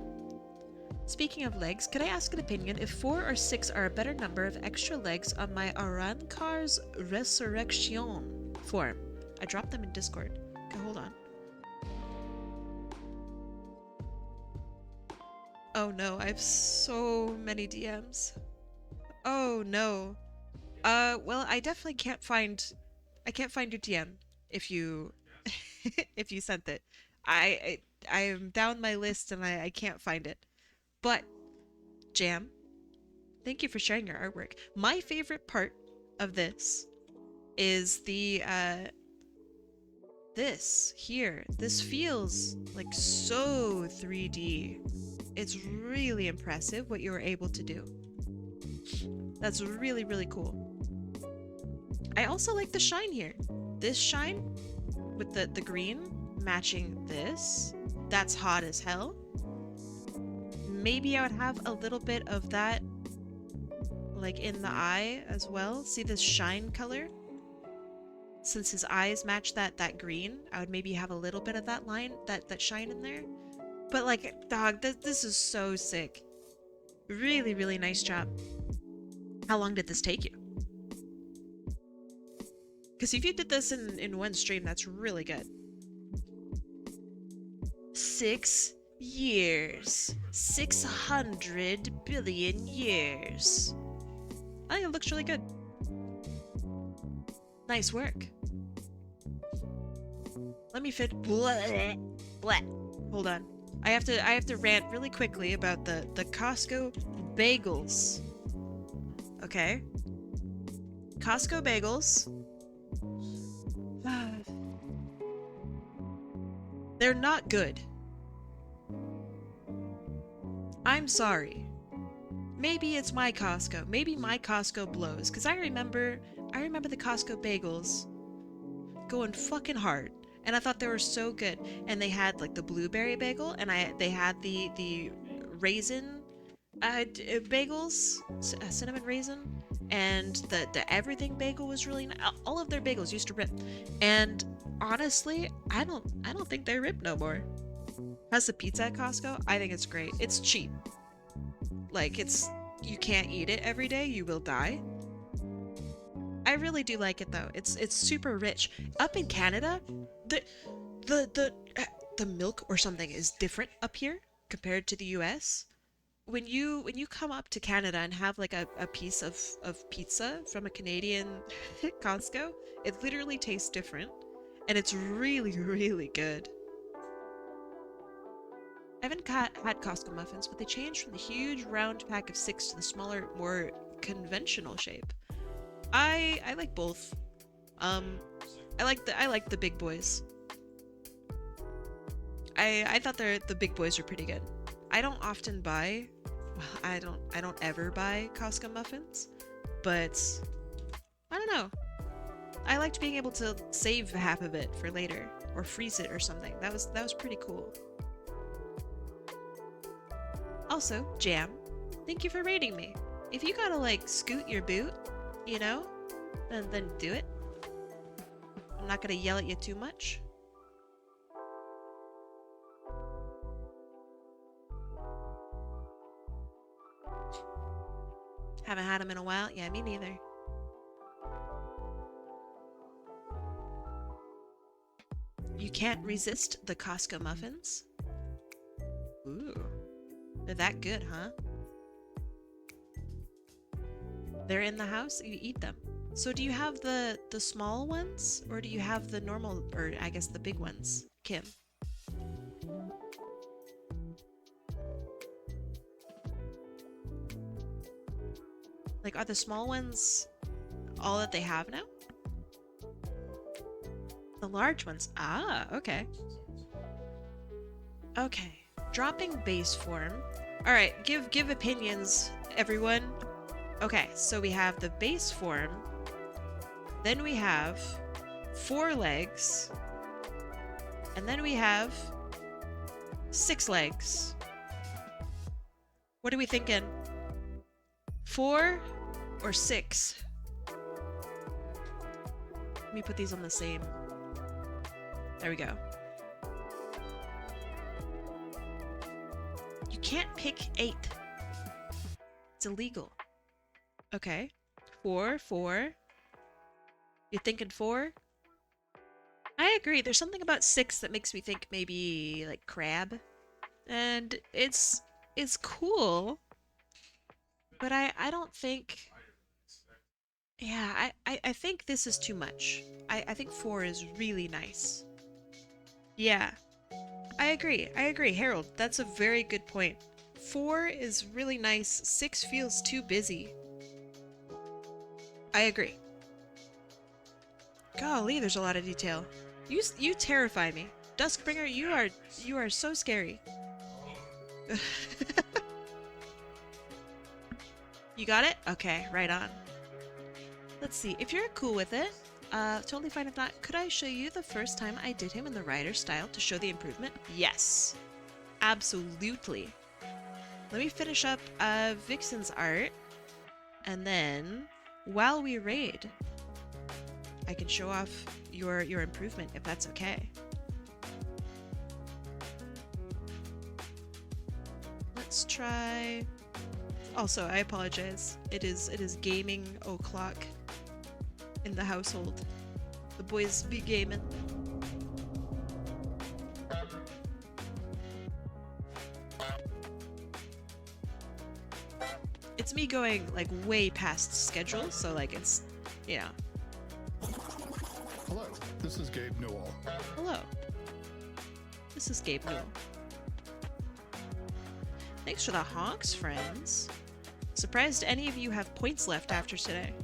Speaking of legs, could I ask an opinion if 4 or 6 are a better number of extra legs on my Arancar's Resurrection form? I dropped them in Discord. Okay, hold on. Oh no, I have so many DMs. Oh no. Well, I definitely can't find your DM if you if you sent it. I am down my list and I can't find it. But Jam, thank you for sharing your artwork. My favorite part of this is the this here. This feels like so 3D. It's really impressive what you were able to do. That's really, really cool. I also like the shine here. This shine with the green matching this. That's hot as hell. Maybe I would have a little bit of that like in the eye as well. See this shine color? Since his eyes match that green, I would maybe have a little bit of that line, that shine in there. But like, dog, this is so sick. Really, really nice job. How long did this take you? Because if you did this in one stream, that's really good. 6 years. 600 billion years. I think it looks really good. Nice work. Let me fit. Blah, blah. Hold on. I have to rant really quickly about the Costco bagels. Okay. Costco bagels. They're not good. I'm sorry. Maybe it's my Costco. Maybe my Costco blows. Cause I remember the Costco bagels going fucking hard. And I thought they were so good. And they had like the blueberry bagel, and they had the raisin bagels, cinnamon raisin, and the everything bagel was really nice. All of their bagels used to rip. And honestly, I don't think they rip no more. How's the pizza at Costco? I think it's great. It's cheap. Like, you can't eat it every day, you will die. I really do like it though. It's super rich. Up in Canada, the milk or something is different up here compared to the US. When you come up to Canada and have like a piece of pizza from a Canadian Costco, it literally tastes different. And it's really, really good. I haven't had Costco muffins, but they changed from the huge round pack of 6 to the smaller, more conventional shape. I like both. I like the big boys. I thought the big boys were pretty good. I don't often buy, I don't ever buy Costco muffins, but I don't know. I liked being able to save half of it for later, or freeze it or something. That was pretty cool. Also, Jam, thank you for rating me. If you gotta like scoot your boot, you know, then do it. I'm not gonna yell at you too much. Haven't had them in a while. Yeah, me neither. You can't resist the Costco muffins? Ooh. They're that good, huh? They're in the house, you eat them. So do you have the small ones, or do you have the normal, or I guess the big ones, Kim? Like, are the small ones all that they have now? The large ones. Ah, okay. Okay. Dropping base form. Alright, give opinions, everyone. Okay, so we have the base form. Then we have 4 legs. And then we have 6 legs. What are we thinking? 4 or 6? Let me put these on the same. There we go. You can't pick 8. It's illegal. Okay. 4, 4. You're thinking 4? I agree. There's something about 6 that makes me think maybe like crab. And it's cool. But I don't think... Yeah, I think this is too much. I think 4 is really nice. Yeah. I agree. Harold, that's a very good point. 4 is really nice. 6 feels too busy. I agree. Golly, there's a lot of detail. You terrify me. Duskbringer, you are so scary. You got it? Okay, right on. Let's see. If you're cool with it, totally fine if not. Could I show you the first time I did him in the rider style to show the improvement? Yes. Absolutely. Let me finish up Vixen's art, and then while we raid, I can show off your improvement if that's okay. Let's try... Also, I apologize. It is gaming o'clock in the household. The boys be gaming. It's me going like way past schedule, so like it's, you know. Hello, this is Gabe Newell. Hello. This is Gabe Newell. Thanks for the honks, friends. Surprised any of you have points left after today.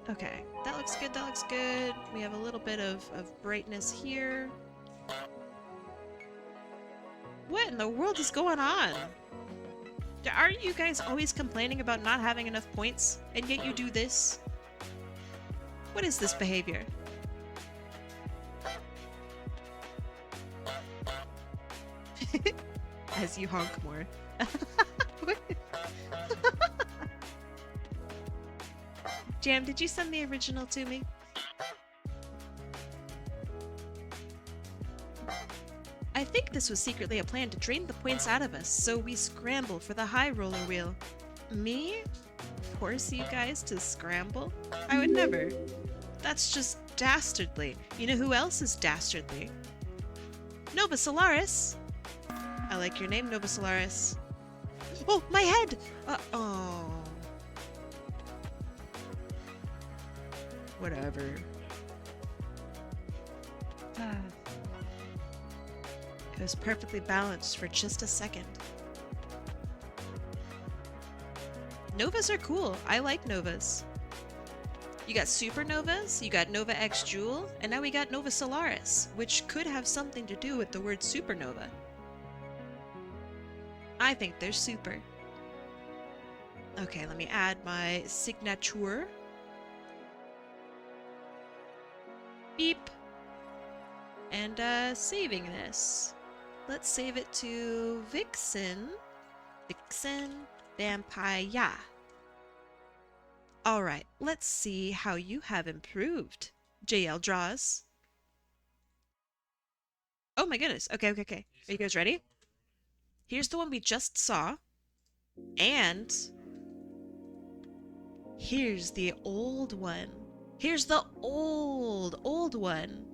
Okay, that looks good, that looks good. We have a little bit of brightness here. What in the world is going on? Aren't you guys always complaining about not having enough points, and yet you do this? What is this behavior? As you honk more. Jam, did you send the original to me? I think this was secretly a plan to drain the points out of us, so we scramble for the high roller wheel. Me? Force you guys to scramble? I would never. That's just dastardly. You know who else is dastardly? Nova Solaris! I like your name, Nova Solaris. Oh, my head! Oh. Whatever. It was perfectly balanced for just a second. Novas are cool. I like Novas. You got Supernovas, you got Nova X Jewel, and now we got Nova Solaris, which could have something to do with the word supernova. I think they're super. Okay, let me add my signature. Beep. And saving this. Let's save it to vixenvampiya. Alright, let's see how you have improved, JL Draws. Oh my goodness. Okay. Are you guys ready? Here's the one we just saw. And here's the old one. Here's the old one.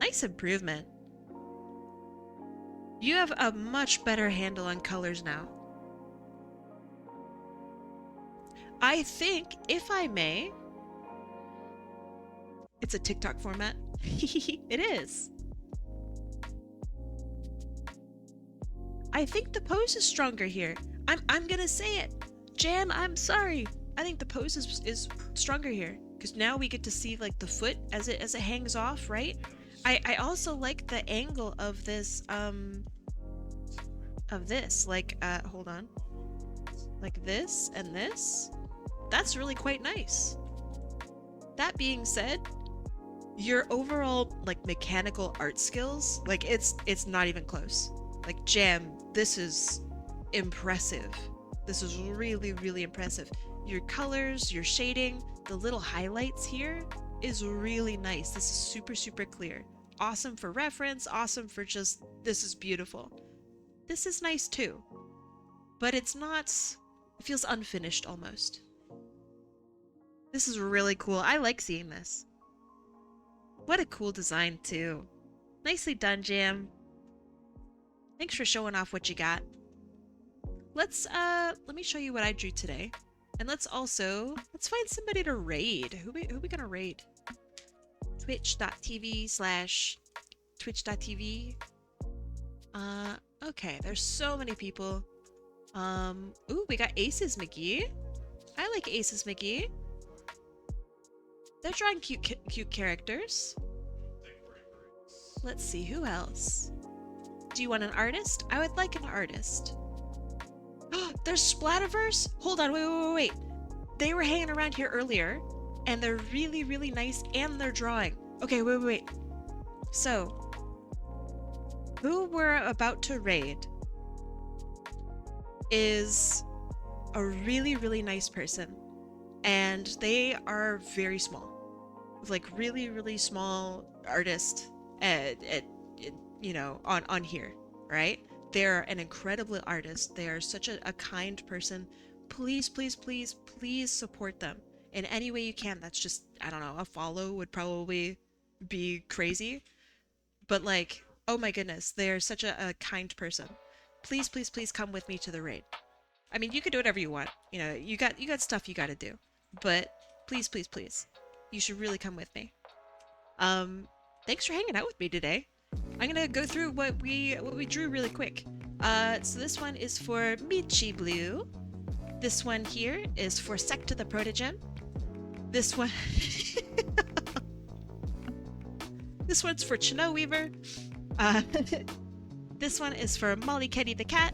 Nice improvement. You have a much better handle on colors now. I think, if I may... It's a TikTok format. It is. I think the pose is stronger here. I'm gonna say it. Jam, I'm sorry. I think the pose is stronger here. Because now we get to see like the foot as it hangs off, right? I also like the angle of this, like, hold on. Like this and this. That's really quite nice. That being said, your overall, like, mechanical art skills, like, it's not even close. Like, Jam, this is impressive. This is really, really impressive. Your colors, your shading, the little highlights here is really nice. This is super, super clear. Awesome for reference, awesome for just, this is beautiful. This is nice too. But it's not, it feels unfinished almost. This is really cool. I like seeing this. What a cool design too. Nicely done, Jam. Thanks for showing off what you got. Let me show you what I drew today. And let's find somebody to raid. Who we gonna raid? Twitch.tv/twitch.tv. Okay, there's so many people. Ooh, we got Aces McGee. I like Aces McGee. They're drawing cute characters. Let's see, who else? Do you want an artist? I would like an artist. There's Splatterverse? Hold on, wait. They were hanging around here earlier, and they're really, really nice, and they're drawing. Okay, wait. So, who we're about to raid is a really, really nice person, and they are very small. Like, really, really small artist, you know, on here, right? They're an incredible artist. They are such a kind person. Please, please, please, please support them in any way you can. That's just, I don't know, a follow would probably be crazy. But like, oh my goodness, they're such a kind person. Please, please, please come with me to the raid. I mean, you can do whatever you want. You know, you got stuff you got to do. But please, please, please, you should really come with me. Thanks for hanging out with me today. I'm gonna go through what we drew really quick. So this one is for Michi Blue. This one here is for sektatheprotogen. This one this one's for tineweaver. This one is for mollykettythecat.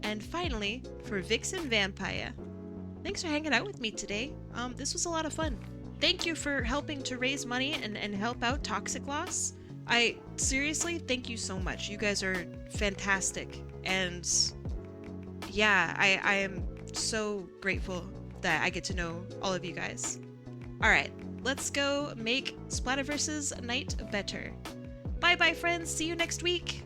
And finally, for vixenvampiya. Thanks for hanging out with me today. This was a lot of fun. Thank you for helping to raise money and help out Toxic Loss. I seriously, thank you so much. You guys are fantastic. And yeah, I am so grateful that I get to know all of you guys. Alright, let's go make Splatterverse's night better. Bye bye friends, see you next week!